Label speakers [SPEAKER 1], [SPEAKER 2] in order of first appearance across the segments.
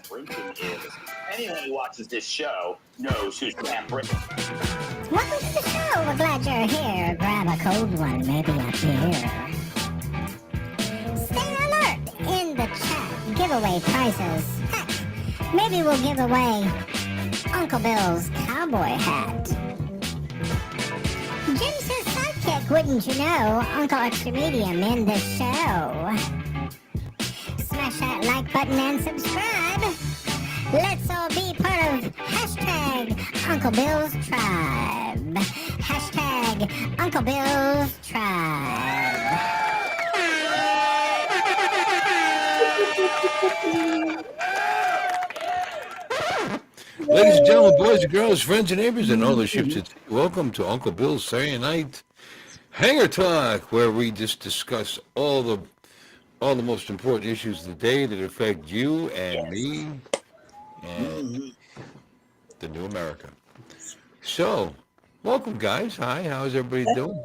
[SPEAKER 1] drinking is. Anyone who watches this show knows who's Sam Brick.
[SPEAKER 2] Welcome to the show. We're glad you're here. Grab a cold one, maybe a beer. Stay alert in the chat. Giveaway prizes. Heck, maybe we'll give away Uncle Bill's cowboy hat. Jim's his sidekick, wouldn't you know? Uncle Extra Medium in the show. Smash that like button and subscribe. Let's all be part of hashtag Uncle Bill's Tribe. Hashtag Uncle Bill's Tribe.
[SPEAKER 3] Ladies and gentlemen, boys and girls, friends and neighbors, and all the ships at sea, welcome to Uncle Bill's Saturday Night Hangar Talk, where we just discuss all the most important issues of the day that affect you and me and the new America. So, welcome, guys. Hi, how's everybody doing?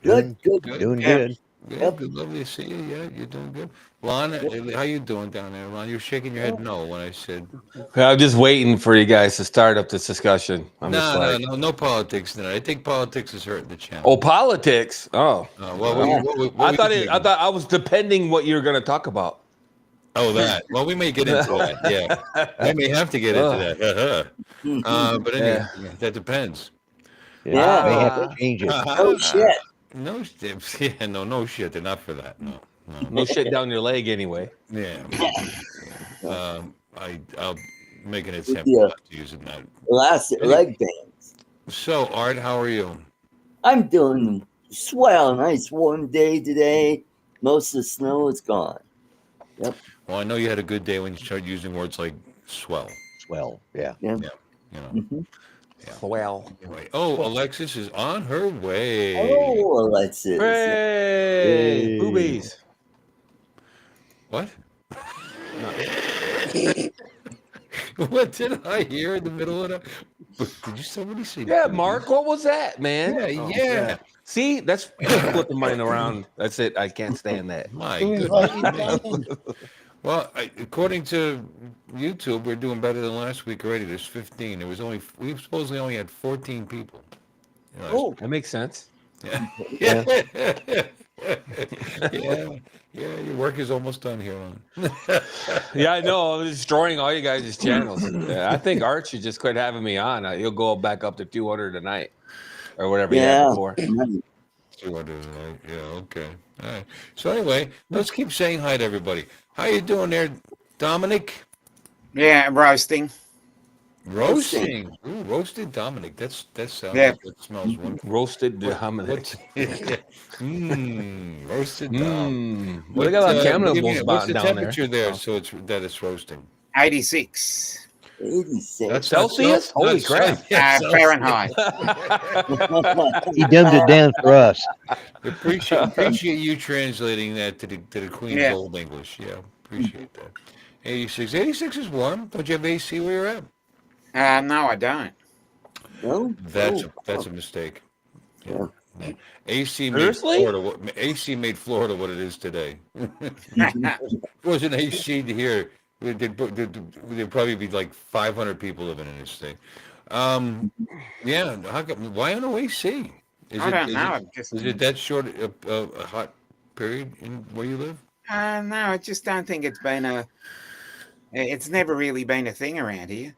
[SPEAKER 4] Good.
[SPEAKER 5] Doing good.
[SPEAKER 3] Good, good, lovely to see you. Yeah, you're doing good. Lon, how you doing down there, Lon? You're shaking your head no when I said.
[SPEAKER 5] I'm just waiting for you guys to start up this discussion.
[SPEAKER 3] No politics tonight. I think politics is hurting the channel.
[SPEAKER 5] Oh, politics. Oh.
[SPEAKER 3] I
[SPEAKER 5] thought I was depending what you were going to talk about.
[SPEAKER 3] Oh, that. Well, we may get into that. Yeah, I may have to get into that. But anyway, that depends.
[SPEAKER 4] Yeah,
[SPEAKER 5] they
[SPEAKER 4] have to change it. Oh shit!
[SPEAKER 3] No shit. Yeah, no shit. They're not for that.
[SPEAKER 5] No shit down your leg anyway.
[SPEAKER 3] Yeah. I'll make an attempt not to use it.
[SPEAKER 4] Elastic leg bands.
[SPEAKER 3] So, Art, how are you?
[SPEAKER 4] I'm doing swell. Nice warm day today. Most of the snow is gone. Yep.
[SPEAKER 3] Well, I know you had a good day when you started using words like swell.
[SPEAKER 5] Swell. Yeah.
[SPEAKER 3] You know.
[SPEAKER 4] Mm-hmm.
[SPEAKER 3] Yeah.
[SPEAKER 5] Swell.
[SPEAKER 3] Anyway. Oh, Alexis is on her way.
[SPEAKER 4] Oh, Alexis.
[SPEAKER 5] Hey, boobies.
[SPEAKER 3] What? What did I hear in the middle of that? Did somebody say?
[SPEAKER 5] Yeah, Mark, what was that, man?
[SPEAKER 3] Yeah.
[SPEAKER 5] See, that's flipping mine around. That's it. I can't stand that.
[SPEAKER 3] My goodness. Well, according to YouTube, we're doing better than last week already. There's 15. We supposedly only had 14 people.
[SPEAKER 5] That makes sense.
[SPEAKER 3] Yeah. Yeah, your work is almost done here, on.
[SPEAKER 5] Yeah, I know. I'm destroying all you guys' channels. I think Art should just quit having me on. He'll go back up to 200 tonight or whatever he had before.
[SPEAKER 3] 200 tonight. Yeah, okay. All right. So anyway, let's keep saying hi to everybody. How you doing there, Dominic?
[SPEAKER 6] Yeah, roasting.
[SPEAKER 3] Roasting. Ooh, roasted Dominic. That sounds like it smells wonderful.
[SPEAKER 5] Roasted Dominic.
[SPEAKER 3] Roasted Dom.
[SPEAKER 5] What got a lot of cannibals
[SPEAKER 3] what's the
[SPEAKER 5] down
[SPEAKER 3] temperature there
[SPEAKER 5] Oh.
[SPEAKER 3] so it's roasting?
[SPEAKER 6] 86.
[SPEAKER 4] 86.
[SPEAKER 3] That's
[SPEAKER 5] Celsius? Holy crap.
[SPEAKER 6] Fahrenheit.
[SPEAKER 7] He dumbed it down for us.
[SPEAKER 3] Appreciate you translating that to the Queen's Old English. Yeah, appreciate that. 86. 86 is warm. Don't you have AC where you're at?
[SPEAKER 6] No, I don't.
[SPEAKER 4] No?
[SPEAKER 3] That's a mistake. Yeah. AC made Florida what it is today. It wasn't AC to here. There'd probably be like 500 people living in this thing. Yeah. Why no AC?
[SPEAKER 6] I don't know.
[SPEAKER 3] Is it that short a hot period in where you live?
[SPEAKER 6] No, I just don't think it's never really been a thing around here.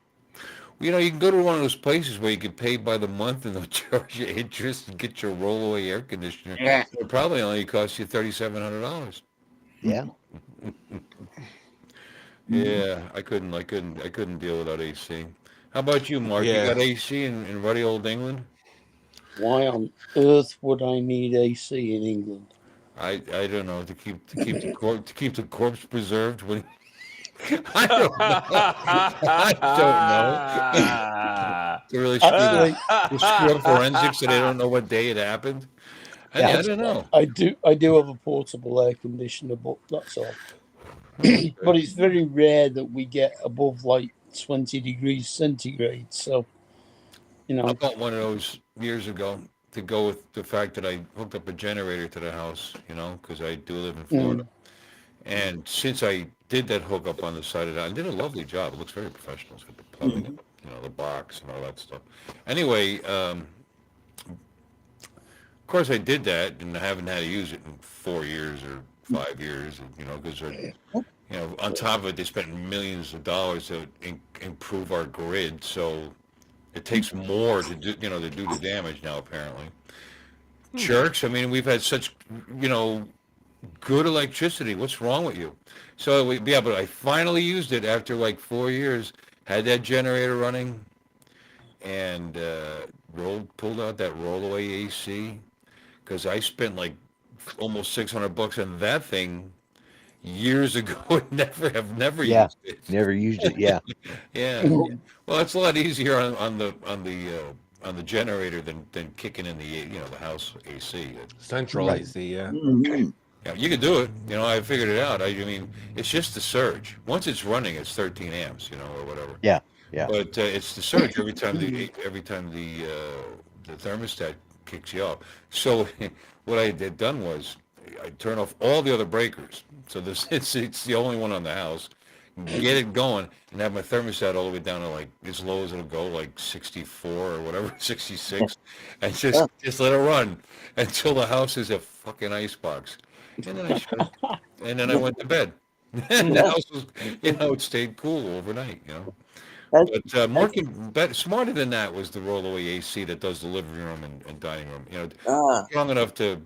[SPEAKER 3] You know, you can go to one of those places where you can pay by the month and they'll charge you interest and get your rollaway air conditioner.
[SPEAKER 6] Yeah.
[SPEAKER 3] It probably only costs you $3,700.
[SPEAKER 7] Yeah.
[SPEAKER 3] Yeah, I couldn't deal without AC. How about you, Mark?
[SPEAKER 5] Yeah.
[SPEAKER 3] You got AC in ruddy old England?
[SPEAKER 8] Why on earth would I need AC in England?
[SPEAKER 3] I don't know, to keep the corpse preserved when I don't know. To really screw up forensics so they don't know what day it happened. I don't know.
[SPEAKER 8] I do have a portable air conditioner, but that's all. But it's very rare that we get above like 20 degrees centigrade. So,
[SPEAKER 3] I bought one of those years ago to go with the fact that I hooked up a generator to the house, because I do live in Florida. And since I did that hook up on the side of that. I did a lovely job. It looks very professional. It's got the plumbing,
[SPEAKER 4] Mm-hmm.
[SPEAKER 3] the box and all that stuff. Anyway, of course I did that, and I haven't had to use it in 4 years or 5 years, because on top of it, they spent millions of dollars to improve our grid. So it takes more to do, to do the damage now, apparently. Jerks. I mean, we've had such, good electricity. What's wrong with you? So, but I finally used it after like 4 years. Had that generator running, and pulled out that rollaway AC, because I spent like almost $600 on that thing years ago and never
[SPEAKER 7] Yeah.
[SPEAKER 3] used it.
[SPEAKER 7] Never used it. Yeah.
[SPEAKER 3] Yeah. Well, it's a lot easier on the generator than kicking in the house AC.
[SPEAKER 5] Central
[SPEAKER 7] Right.
[SPEAKER 5] AC, yeah.
[SPEAKER 4] Mhm.
[SPEAKER 3] Yeah, you can do it. I figured it out. I mean, it's just the surge. Once it's running, it's 13 amps, or whatever.
[SPEAKER 7] Yeah. Yeah.
[SPEAKER 3] But it's the surge every time the thermostat kicks you off. So what I had done was I turn off all the other breakers. So it's the only one on the house. Get it going and have my thermostat all the way down to like as low as it'll go, like 64 or whatever, 66, and just let it run until the house is a fucking icebox. And then I shut it, and then I went to bed. And the house was, it stayed cool overnight. But smarter than that was the rollaway AC that does the living room and dining room. Strong enough to,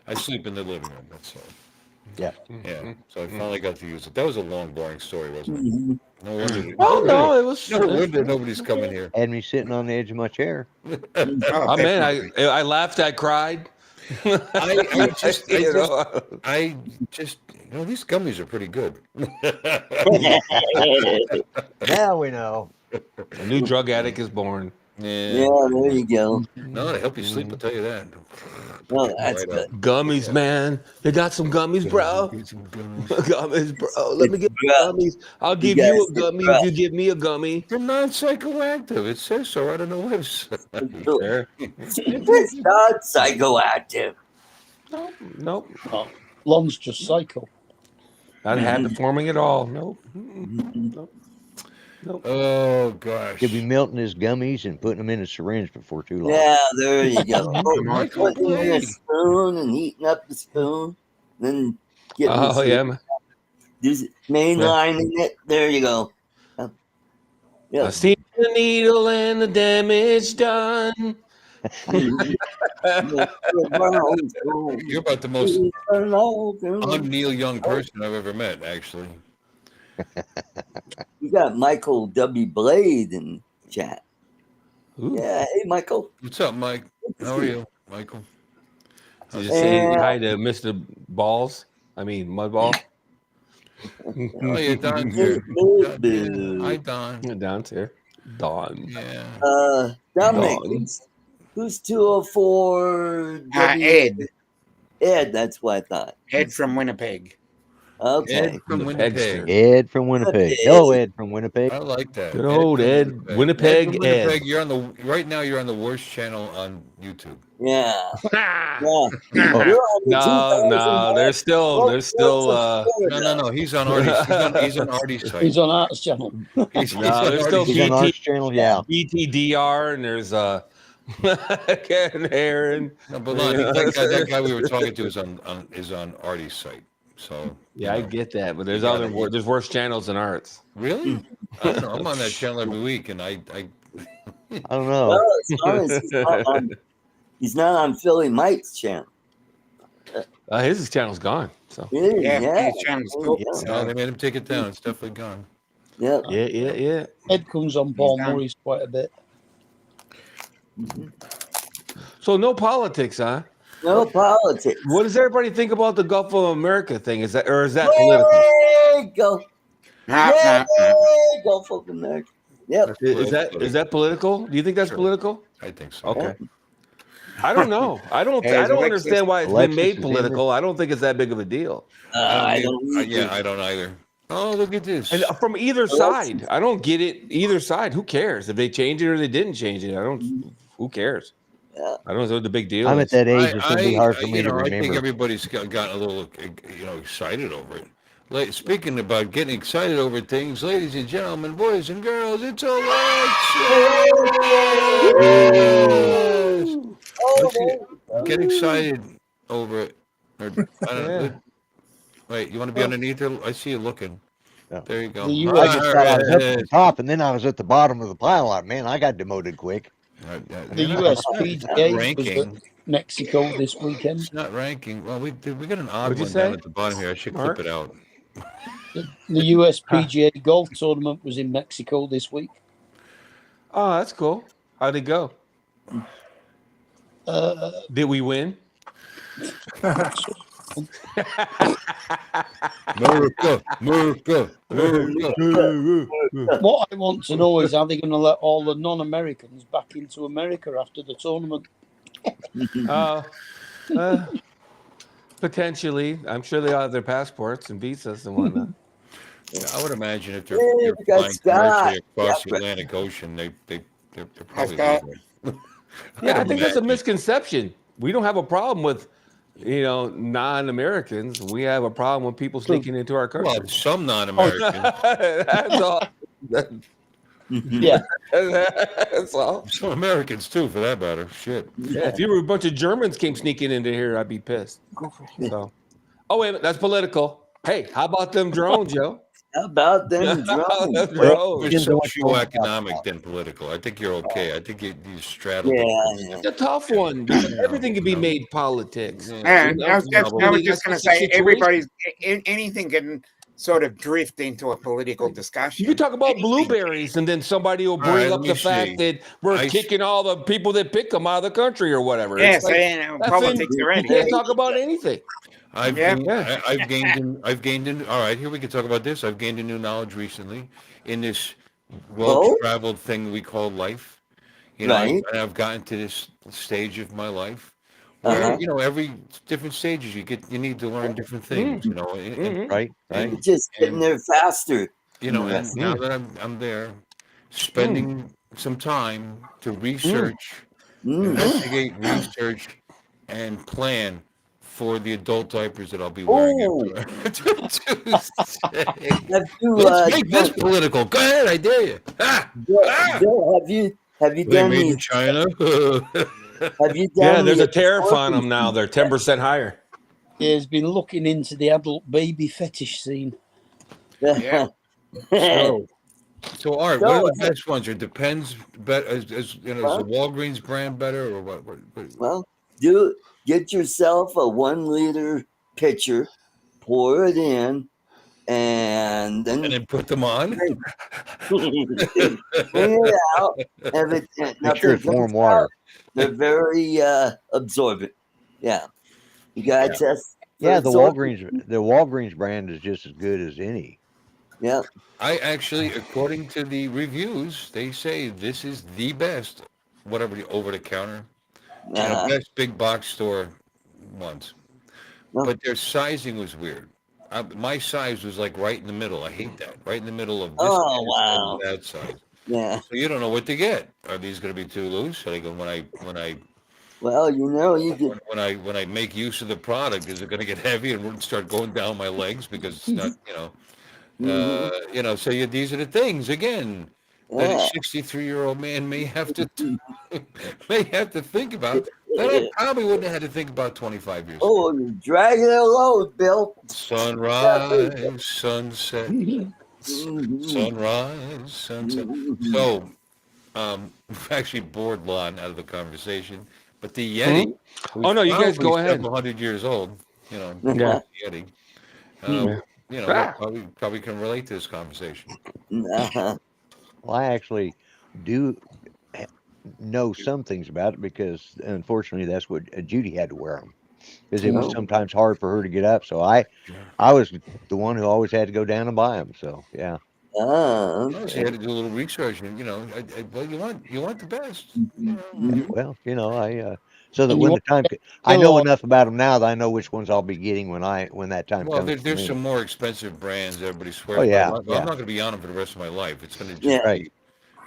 [SPEAKER 3] I sleep in the living room. That's all.
[SPEAKER 7] Yeah.
[SPEAKER 3] Yeah. So I finally got to use it. That was a long, boring story, wasn't it?
[SPEAKER 4] Mhm.
[SPEAKER 3] No wonder.
[SPEAKER 5] Oh no, it was.
[SPEAKER 3] No wonder nobody's coming here.
[SPEAKER 7] Had me sitting on the edge of my chair.
[SPEAKER 5] Oh man, I laughed, I cried.
[SPEAKER 3] I just these gummies are pretty good.
[SPEAKER 7] Now we know.
[SPEAKER 5] A new drug addict is born.
[SPEAKER 4] Yeah, there you go.
[SPEAKER 3] No, to help you sleep, I'll tell you that.
[SPEAKER 4] Well, that's
[SPEAKER 3] Right
[SPEAKER 4] good.
[SPEAKER 5] Gummies, man. You got some gummies, bro? Gummies, bro. Let me get
[SPEAKER 4] Yeah.
[SPEAKER 5] gummies. I'll give
[SPEAKER 4] guys
[SPEAKER 5] you a
[SPEAKER 4] get
[SPEAKER 5] gummy
[SPEAKER 4] rough.
[SPEAKER 5] if you give me a gummy.
[SPEAKER 3] They're non-psychoactive. It says so right on the website.
[SPEAKER 5] There.
[SPEAKER 4] It's not psychoactive.
[SPEAKER 5] Nope.
[SPEAKER 8] Oh, Lon's just psycho.
[SPEAKER 5] Not habit forming at all. Nope.
[SPEAKER 4] Mhm.
[SPEAKER 3] Oh gosh.
[SPEAKER 7] He'll be melting his gummies and putting them in a syringe before too long.
[SPEAKER 4] Yeah, there you go.
[SPEAKER 3] Michael
[SPEAKER 4] Putting in a
[SPEAKER 3] Blade.
[SPEAKER 4] spoon and eating up the spoon, then getting
[SPEAKER 5] Oh yeah. Man.
[SPEAKER 4] mainlining it. There you go.
[SPEAKER 5] I
[SPEAKER 4] Yeah.
[SPEAKER 5] see the needle and the damage done.
[SPEAKER 3] You're about the most
[SPEAKER 4] You
[SPEAKER 3] un-Neil Young person I've ever met, actually.
[SPEAKER 4] got Michael W. Blade in chat.
[SPEAKER 5] Ooh.
[SPEAKER 4] Yeah, hey Michael.
[SPEAKER 3] What's up, Mike? How are you, Michael?
[SPEAKER 5] Did you say hi to Mr. Balls? I mean, Mudball.
[SPEAKER 3] Oh, yeah, Don's here. Hi, Don.
[SPEAKER 5] Down here. Dawn.
[SPEAKER 3] Yeah.
[SPEAKER 4] Dominic,
[SPEAKER 5] Dawn.
[SPEAKER 4] who's 204?
[SPEAKER 6] Ed.
[SPEAKER 4] Ed, that's what I thought.
[SPEAKER 6] Ed from Winnipeg.
[SPEAKER 4] Okay.
[SPEAKER 3] Ed from
[SPEAKER 5] The
[SPEAKER 3] Winnipeg.
[SPEAKER 5] Pegster.
[SPEAKER 7] Ed from Winnipeg.
[SPEAKER 4] Okay.
[SPEAKER 7] Hello, Ed from Winnipeg.
[SPEAKER 3] I like that.
[SPEAKER 5] Good old
[SPEAKER 3] from
[SPEAKER 5] Ed. Winnipeg
[SPEAKER 3] from
[SPEAKER 5] Ed.
[SPEAKER 3] Winnipeg. You're on right now. You're on the worst channel on YouTube.
[SPEAKER 4] Yeah.
[SPEAKER 5] Ah!
[SPEAKER 4] Yeah.
[SPEAKER 7] Oh,
[SPEAKER 4] You're on the
[SPEAKER 5] No,
[SPEAKER 4] 2000
[SPEAKER 5] there's still
[SPEAKER 3] No. He's on Artie's. He's on Artie's site.
[SPEAKER 8] He's on Art's channel.
[SPEAKER 3] He's
[SPEAKER 5] No,
[SPEAKER 3] on
[SPEAKER 5] there's still
[SPEAKER 3] Artie's
[SPEAKER 7] He's on
[SPEAKER 5] BT
[SPEAKER 7] Art's channel. Yeah.
[SPEAKER 5] BTDR and there's Ken Aaron.
[SPEAKER 3] No, but no, that guy we were talking to is on Artie's site. So
[SPEAKER 5] Yeah, I get that, but there's
[SPEAKER 3] You gotta-
[SPEAKER 5] there's worse channels than Arts.
[SPEAKER 3] really. I don't know. I'm on that channel every week, and I
[SPEAKER 7] I don't know.
[SPEAKER 4] Well, as long as he's not on Philly Mike's channel.
[SPEAKER 5] His channel's gone. So
[SPEAKER 4] Yeah.
[SPEAKER 6] His channel's cool.
[SPEAKER 3] no, they made him take it down. It's definitely gone.
[SPEAKER 4] Yeah.
[SPEAKER 5] yeah.
[SPEAKER 8] Ed comes on Paul
[SPEAKER 6] He's done.
[SPEAKER 8] Maurice quite a bit.
[SPEAKER 5] So no politics, huh?
[SPEAKER 4] No politics.
[SPEAKER 5] What does everybody think about the Gulf of America thing? Is that political?
[SPEAKER 4] There you go.
[SPEAKER 6] Nah,
[SPEAKER 4] There
[SPEAKER 6] nah, nah.
[SPEAKER 4] you go, fucking America. Yep.
[SPEAKER 5] Is that political? Do you think that's
[SPEAKER 3] Sure.
[SPEAKER 5] political?
[SPEAKER 3] I think so.
[SPEAKER 5] Okay. I don't know. I don't
[SPEAKER 6] Hey,
[SPEAKER 5] understand
[SPEAKER 6] Alexis-
[SPEAKER 5] why it's been
[SPEAKER 7] Alexis
[SPEAKER 5] made
[SPEAKER 7] is in
[SPEAKER 5] political. I don't think it's that big of a deal.
[SPEAKER 4] I don't
[SPEAKER 3] Yeah, I don't either. Oh, look at this.
[SPEAKER 5] And from either side, I don't get it. Either side, who cares if they changed it or they didn't change it? I don't. Who cares?
[SPEAKER 4] Yeah.
[SPEAKER 5] I don't know what the big deal
[SPEAKER 7] I'm
[SPEAKER 5] is.
[SPEAKER 7] at that age. It's going to be hard for me to
[SPEAKER 3] I think
[SPEAKER 7] remember.
[SPEAKER 3] everybody's gotten a little, excited over it. Speaking about getting excited over things, ladies and gentlemen, boys and girls, it's election! Get excited over it. Or, I don't know.
[SPEAKER 5] Yeah.
[SPEAKER 3] Wait, you want to be underneath her? I see you looking.
[SPEAKER 7] Yeah.
[SPEAKER 3] There you go.
[SPEAKER 8] The
[SPEAKER 7] I
[SPEAKER 8] US,
[SPEAKER 7] just thought I was up at the top, and then I was at the bottom of the pile. Like, man, I got demoted quick.
[SPEAKER 8] the US PGA was
[SPEAKER 3] ranking.
[SPEAKER 8] at Mexico this weekend.
[SPEAKER 3] It's not ranking. Well, we got an odd
[SPEAKER 5] What'd you
[SPEAKER 3] one down
[SPEAKER 5] say,
[SPEAKER 3] at the bottom here. I should
[SPEAKER 5] Mark?
[SPEAKER 3] clip it out.
[SPEAKER 8] The US PGA golf tournament was in Mexico this week.
[SPEAKER 5] Oh, that's cool. How'd it go? Did we win?
[SPEAKER 3] America.
[SPEAKER 8] What I want to know is, are they going to let all the non-Americans back into America after the tournament?
[SPEAKER 5] Potentially. I'm sure they all have their passports and visas and whatnot.
[SPEAKER 3] Yeah, I would imagine if they're
[SPEAKER 4] we got
[SPEAKER 3] flying
[SPEAKER 4] Scott.
[SPEAKER 3] commercially across the
[SPEAKER 4] Yeah.
[SPEAKER 3] Atlantic Ocean, they're probably
[SPEAKER 6] Scott.
[SPEAKER 3] legal.
[SPEAKER 5] Yeah, I think that's a
[SPEAKER 3] imagine.
[SPEAKER 5] misconception. We don't have a problem with, non-Americans. We have a problem with people sneaking into our country.
[SPEAKER 3] Well, some non-Americans,
[SPEAKER 5] That's all.
[SPEAKER 8] Yeah,
[SPEAKER 5] That's all.
[SPEAKER 3] some Americans too, for that matter. Shit.
[SPEAKER 5] Yeah, if you were a bunch of Germans came sneaking into here, I'd be pissed. So, oh wait a minute, that's political. Hey, how about them drones, yo?
[SPEAKER 4] How about them
[SPEAKER 5] Them
[SPEAKER 4] drones?
[SPEAKER 5] drones.
[SPEAKER 3] It's socioeconomic than political. I think you're okay. I think you straddle.
[SPEAKER 4] Yeah,
[SPEAKER 5] It's a tough one. Because everything can be made politics.
[SPEAKER 6] And I was just
[SPEAKER 5] Really,
[SPEAKER 6] going
[SPEAKER 5] that's
[SPEAKER 6] to
[SPEAKER 5] the
[SPEAKER 6] say,
[SPEAKER 5] situation.
[SPEAKER 6] everybody's anything can sort of drift into a political discussion.
[SPEAKER 5] You can talk about blueberries, and then somebody will bring
[SPEAKER 3] right,
[SPEAKER 5] up
[SPEAKER 3] let
[SPEAKER 5] the
[SPEAKER 3] me
[SPEAKER 5] fact
[SPEAKER 3] see.
[SPEAKER 5] that we're kicking all the people that pick them out of the country or whatever. It's
[SPEAKER 6] Yes,
[SPEAKER 5] like,
[SPEAKER 6] and
[SPEAKER 5] that's
[SPEAKER 6] politics
[SPEAKER 5] You
[SPEAKER 6] already.
[SPEAKER 5] can't talk about anything.
[SPEAKER 3] I've
[SPEAKER 6] Yeah.
[SPEAKER 3] gained in. All right, here we can talk about this. I've gained a new knowledge recently in this well-traveled thing we call life.
[SPEAKER 4] Right.
[SPEAKER 3] And I've gotten to this stage of my life where every different stages you need to learn different things. And,
[SPEAKER 7] Right?
[SPEAKER 4] You're just getting there faster.
[SPEAKER 3] and now that I'm there, spending some time to research, investigate, research, and plan for the adult diapers that I'll be wearing after Tuesday.
[SPEAKER 4] Have you,
[SPEAKER 3] Let's make this political. Go ahead, I dare you.
[SPEAKER 4] Bill, have you
[SPEAKER 3] They
[SPEAKER 4] done
[SPEAKER 3] made in
[SPEAKER 4] these?
[SPEAKER 3] China.
[SPEAKER 4] Have you done?
[SPEAKER 5] Yeah, there's a
[SPEAKER 4] the
[SPEAKER 5] tariff on them now. They're 10% higher.
[SPEAKER 8] he's been looking into the adult baby fetish scene.
[SPEAKER 6] Yeah.
[SPEAKER 3] So Art, what are the best ones? Or depends. Is the Walgreens brand better or what?
[SPEAKER 4] Well, get yourself a 1 liter pitcher, pour it in, and then
[SPEAKER 3] put them on.
[SPEAKER 4] bring it out. Have it,
[SPEAKER 7] Make sure it's warm water.
[SPEAKER 4] They're very absorbent. Yeah, you gotta test. for
[SPEAKER 7] Yeah, the
[SPEAKER 4] absorption.
[SPEAKER 7] Walgreens brand is just as good as any.
[SPEAKER 4] Yeah.
[SPEAKER 3] I actually, according to the reviews, they say this is the best, whatever the over the counter, best big box store ones.
[SPEAKER 4] No.
[SPEAKER 3] But their sizing was weird. My size was like right in the middle. I hate that. Right in the middle of this
[SPEAKER 4] Oh,
[SPEAKER 3] size
[SPEAKER 4] wow.
[SPEAKER 3] and that size.
[SPEAKER 4] Yeah.
[SPEAKER 3] So you don't know what to get. Are these going to be too loose? Are they going when I
[SPEAKER 4] Well, you could.
[SPEAKER 3] when I make use of the product, is it going to get heavy and start going down my legs because it's not So these are the things again that a 63-year-old man may have to think about that I probably wouldn't have had to think about 25 years ago.
[SPEAKER 4] Oh, you're dragging it low, Bill.
[SPEAKER 3] Sunrise, sunset, sunrise, sunset. So, we've actually bored Lon out of the conversation, but the Yeti.
[SPEAKER 5] Oh, no, you guys go ahead.
[SPEAKER 3] Several hundred years old.
[SPEAKER 5] Yeah.
[SPEAKER 3] The Yeti. Probably can relate to this conversation.
[SPEAKER 4] Uh-huh.
[SPEAKER 7] Well, I actually do know some things about it because, unfortunately, that's what Judy had to wear them because it was sometimes hard for her to get up. So I was the one who always had to go down and buy them. So yeah.
[SPEAKER 3] So you had to do a little research, and well, you want the best.
[SPEAKER 7] Well, so that when the time, I know enough about them now that I know which ones I'll be getting when that time comes.
[SPEAKER 3] Well, there's some more expensive brands everybody swears.
[SPEAKER 7] Oh, yeah,
[SPEAKER 3] by. I'm
[SPEAKER 7] yeah.
[SPEAKER 3] not going to be on them for the rest of my life. It's going to just
[SPEAKER 7] right
[SPEAKER 3] be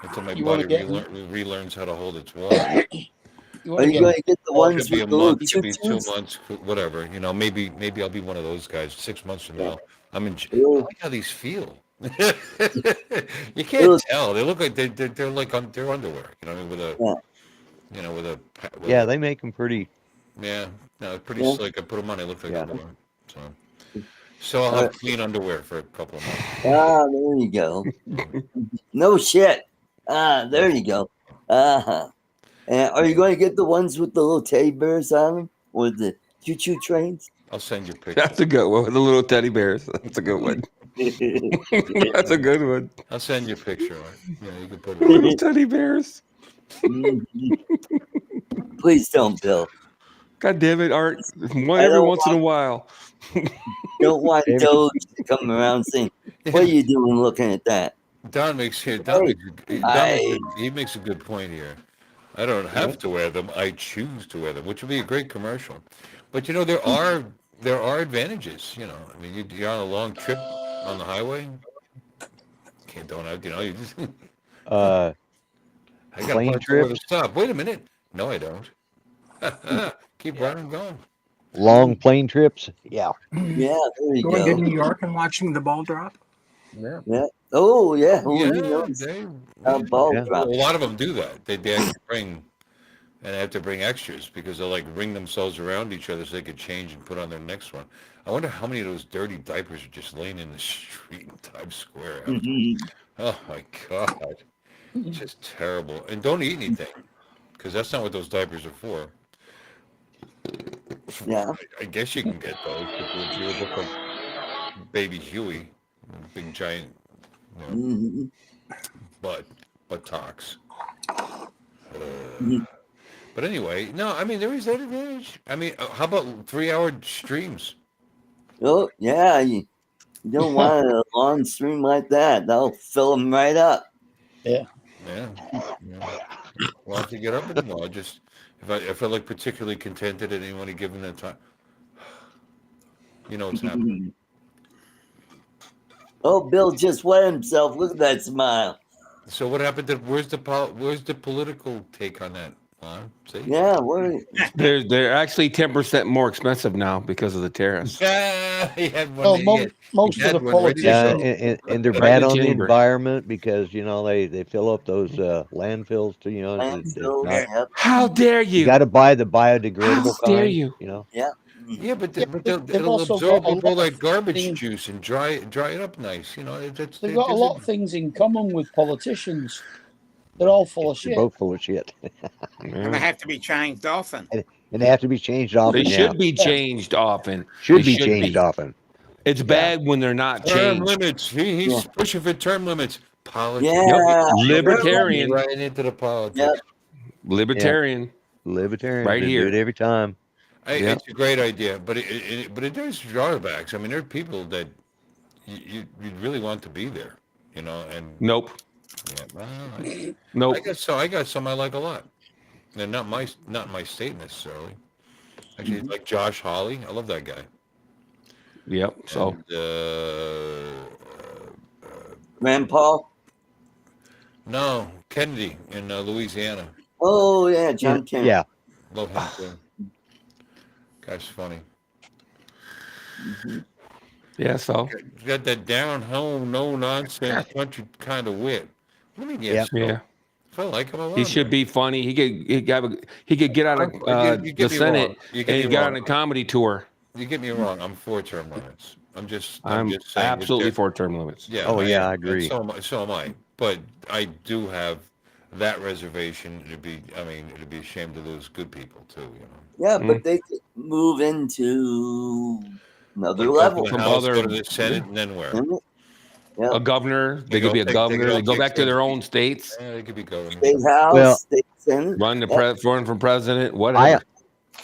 [SPEAKER 3] until my
[SPEAKER 8] You
[SPEAKER 3] body
[SPEAKER 8] wanna get-
[SPEAKER 3] relearns how to hold its water.
[SPEAKER 8] You
[SPEAKER 4] Are
[SPEAKER 8] want to
[SPEAKER 4] you
[SPEAKER 8] get
[SPEAKER 4] going to get the
[SPEAKER 3] It
[SPEAKER 4] ones
[SPEAKER 3] could be a
[SPEAKER 4] with the little
[SPEAKER 3] month, it could be 2
[SPEAKER 4] tutus?
[SPEAKER 3] months, whatever. You know, maybe I'll be one of those guys 6 months from now. I
[SPEAKER 4] Little,
[SPEAKER 3] like how these feel. You can't
[SPEAKER 4] little,
[SPEAKER 3] tell. They look like they're like they're underwear. You know, what I mean, with a
[SPEAKER 4] yeah,
[SPEAKER 7] Yeah, they make them pretty.
[SPEAKER 3] yeah, no, pretty
[SPEAKER 4] yeah.
[SPEAKER 3] slick. I put them on. They look like
[SPEAKER 7] Yeah.
[SPEAKER 3] underwear. So I'll have clean underwear for a couple of months.
[SPEAKER 4] There you go. No shit. There you go. Uh-huh. And are you going to get the ones with the little teddy bears on them, or the choo-choo trains?
[SPEAKER 3] I'll send you pictures.
[SPEAKER 5] That's a good one. The little teddy bears. That's a good one. That's a good one.
[SPEAKER 3] I'll send you a picture. Yeah, you can put
[SPEAKER 5] The little
[SPEAKER 3] it.
[SPEAKER 5] teddy bears.
[SPEAKER 4] Please don't, Bill.
[SPEAKER 5] God damn it, Art. Every
[SPEAKER 4] don't
[SPEAKER 5] once in a while.
[SPEAKER 4] Don't want
[SPEAKER 7] Every-
[SPEAKER 4] Doge to come around saying, "What are you doing looking at that?"
[SPEAKER 3] Don makes
[SPEAKER 4] Hey,
[SPEAKER 3] he makes a good point here. I don't have to wear them. I choose to wear them, which would be a great commercial. But you know, there are advantages. You know, I mean, you're on a long trip on the highway. Don't have, you know, you just I got
[SPEAKER 7] Plane
[SPEAKER 3] to where to
[SPEAKER 7] trips?
[SPEAKER 3] stop. Wait a minute. No, I don't. Keep running, going.
[SPEAKER 7] Long plane trips? Yeah.
[SPEAKER 4] Yeah, there you
[SPEAKER 9] Going to
[SPEAKER 4] go.
[SPEAKER 9] New York and watching the ball drop.
[SPEAKER 3] Yeah.
[SPEAKER 4] Yeah. Oh, yeah. Oh,
[SPEAKER 3] Yeah,
[SPEAKER 4] he knows
[SPEAKER 3] they,
[SPEAKER 4] ball
[SPEAKER 7] Yeah.
[SPEAKER 4] drop.
[SPEAKER 3] a lot of them do that. They have to bring, and they have to bring extras because they'll like ring themselves around each other so they could change and put on their next one. I wonder how many of those dirty diapers are just laying in the street in Times Square. Oh my God, it's just terrible. And don't eat anything because that's not what those diapers are for.
[SPEAKER 4] Yeah.
[SPEAKER 3] I guess you can get those if you look like Baby Huey, big giant, you know,
[SPEAKER 4] Mhm.
[SPEAKER 3] buttocks.
[SPEAKER 4] Mhm.
[SPEAKER 3] But anyway, no, I mean, there is that advantage. I mean, how about 3-hour streams?
[SPEAKER 4] Oh, yeah. You don't want a long stream like that. That'll fill them right up.
[SPEAKER 3] Yeah. Well, if you get up in the morning, just if I look particularly contented at any given time, you know what's happening.
[SPEAKER 4] Oh, Bill just wet himself. Look at that smile.
[SPEAKER 3] So what happened? Where's the political take on that? See?
[SPEAKER 4] Yeah,
[SPEAKER 5] They're actually 10% more expensive now because of the tariffs.
[SPEAKER 3] He had one.
[SPEAKER 8] Well, most of the
[SPEAKER 7] Yeah,
[SPEAKER 8] politicians.
[SPEAKER 7] and they're
[SPEAKER 5] Right
[SPEAKER 7] bad
[SPEAKER 5] in the
[SPEAKER 7] on the
[SPEAKER 5] chamber.
[SPEAKER 7] environment because you know they fill up those landfills to
[SPEAKER 4] landfills.
[SPEAKER 7] not,
[SPEAKER 4] Yep.
[SPEAKER 5] How dare
[SPEAKER 7] you
[SPEAKER 5] you?
[SPEAKER 7] got to buy the biodegradable
[SPEAKER 5] How dare
[SPEAKER 7] kind.
[SPEAKER 5] you?
[SPEAKER 7] You know.
[SPEAKER 4] Yeah.
[SPEAKER 3] Yeah, but
[SPEAKER 8] Yeah, they've
[SPEAKER 3] it'll
[SPEAKER 8] also
[SPEAKER 3] absorb
[SPEAKER 8] got a
[SPEAKER 3] up all
[SPEAKER 8] lot of
[SPEAKER 3] that garbage
[SPEAKER 8] things-
[SPEAKER 3] juice and dry it up nice. You know,
[SPEAKER 8] They've got a lot of things in common with politicians. They're all full of
[SPEAKER 7] They're
[SPEAKER 8] shit.
[SPEAKER 7] both full of shit,
[SPEAKER 6] And they have to be changed often.
[SPEAKER 7] and they have to be changed often.
[SPEAKER 5] They
[SPEAKER 7] Yeah.
[SPEAKER 5] should be changed often.
[SPEAKER 7] Should
[SPEAKER 5] They
[SPEAKER 7] be changed often.
[SPEAKER 5] It's bad when they're not
[SPEAKER 3] term
[SPEAKER 5] changed.
[SPEAKER 3] limits. He's pushing for term limits. Politics.
[SPEAKER 4] Yeah.
[SPEAKER 5] Libertarian.
[SPEAKER 3] Right into the politics.
[SPEAKER 4] Yep.
[SPEAKER 5] Libertarian.
[SPEAKER 7] Libertarian.
[SPEAKER 5] Right
[SPEAKER 7] They
[SPEAKER 5] here.
[SPEAKER 7] do it every time.
[SPEAKER 3] It's a great idea, but it does drawbacks. I mean, there are people that you really want to be there, you know, and
[SPEAKER 5] Nope.
[SPEAKER 3] yeah, well,
[SPEAKER 5] Nope.
[SPEAKER 3] I got some I like a lot, and not my state necessarily. Actually, like Josh Hawley, I love that guy.
[SPEAKER 5] Yep. So
[SPEAKER 3] And,
[SPEAKER 4] Rand Paul.
[SPEAKER 3] no, Kennedy in Louisiana.
[SPEAKER 4] Oh, yeah. John Kennedy.
[SPEAKER 7] Yeah.
[SPEAKER 3] Love him too. Guy's funny.
[SPEAKER 5] yeah. So
[SPEAKER 3] He's got that down home, no nonsense country kind of wit. What do you mean?
[SPEAKER 7] Yep.
[SPEAKER 5] yeah.
[SPEAKER 3] If I like him, I love
[SPEAKER 5] He
[SPEAKER 3] him.
[SPEAKER 5] should be funny. He could get out of
[SPEAKER 3] You
[SPEAKER 5] the
[SPEAKER 3] get me
[SPEAKER 5] Senate
[SPEAKER 3] wrong. You get
[SPEAKER 5] and
[SPEAKER 3] me
[SPEAKER 5] get
[SPEAKER 3] wrong.
[SPEAKER 5] on a comedy tour.
[SPEAKER 3] You get me wrong. I'm for term limits. I'm just saying.
[SPEAKER 5] Absolutely for term limits.
[SPEAKER 3] Yeah.
[SPEAKER 7] Oh, yeah,
[SPEAKER 3] am.
[SPEAKER 7] I agree.
[SPEAKER 3] And so am I. But I do have that reservation. It'd be a shame to lose good people too. You know.
[SPEAKER 4] Yeah, but they could move into another
[SPEAKER 3] Go
[SPEAKER 4] level.
[SPEAKER 3] to the
[SPEAKER 5] Some
[SPEAKER 3] House,
[SPEAKER 5] other-
[SPEAKER 3] go to the Senate, and then where?
[SPEAKER 5] A governor. They
[SPEAKER 3] go
[SPEAKER 5] could be a
[SPEAKER 3] take-
[SPEAKER 5] governor.
[SPEAKER 3] they
[SPEAKER 5] They go back to
[SPEAKER 3] take-
[SPEAKER 5] their own states.
[SPEAKER 3] They could be governors.
[SPEAKER 4] State House,
[SPEAKER 7] Well-
[SPEAKER 4] State Senate.
[SPEAKER 5] Run
[SPEAKER 4] Yep.
[SPEAKER 5] run for president. Whatever.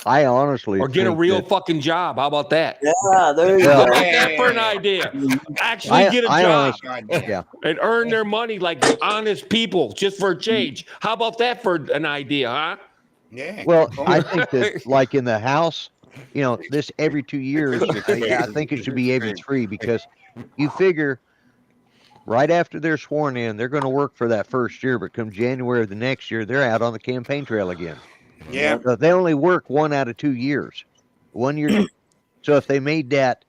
[SPEAKER 7] I honestly
[SPEAKER 5] Or get a
[SPEAKER 7] think
[SPEAKER 5] real
[SPEAKER 7] that-
[SPEAKER 5] fucking job. How about that?
[SPEAKER 4] Yeah, there you
[SPEAKER 7] Well-
[SPEAKER 4] go.
[SPEAKER 5] How's that for an idea? Actually get a
[SPEAKER 7] I
[SPEAKER 5] job
[SPEAKER 7] honestly- yeah.
[SPEAKER 5] and earn their money like honest people just for a change. How about that for an idea, huh?
[SPEAKER 6] Yeah.
[SPEAKER 7] Well, I think that like in the House, you know, this every 2 years, I think it should be every 3 because you figure right after they're sworn in, they're going to work for that first year, but come January of the next year, they're out on the campaign trail again.
[SPEAKER 6] Yeah.
[SPEAKER 7] So they only work 1 out of 2 years. 1 year. So if they made that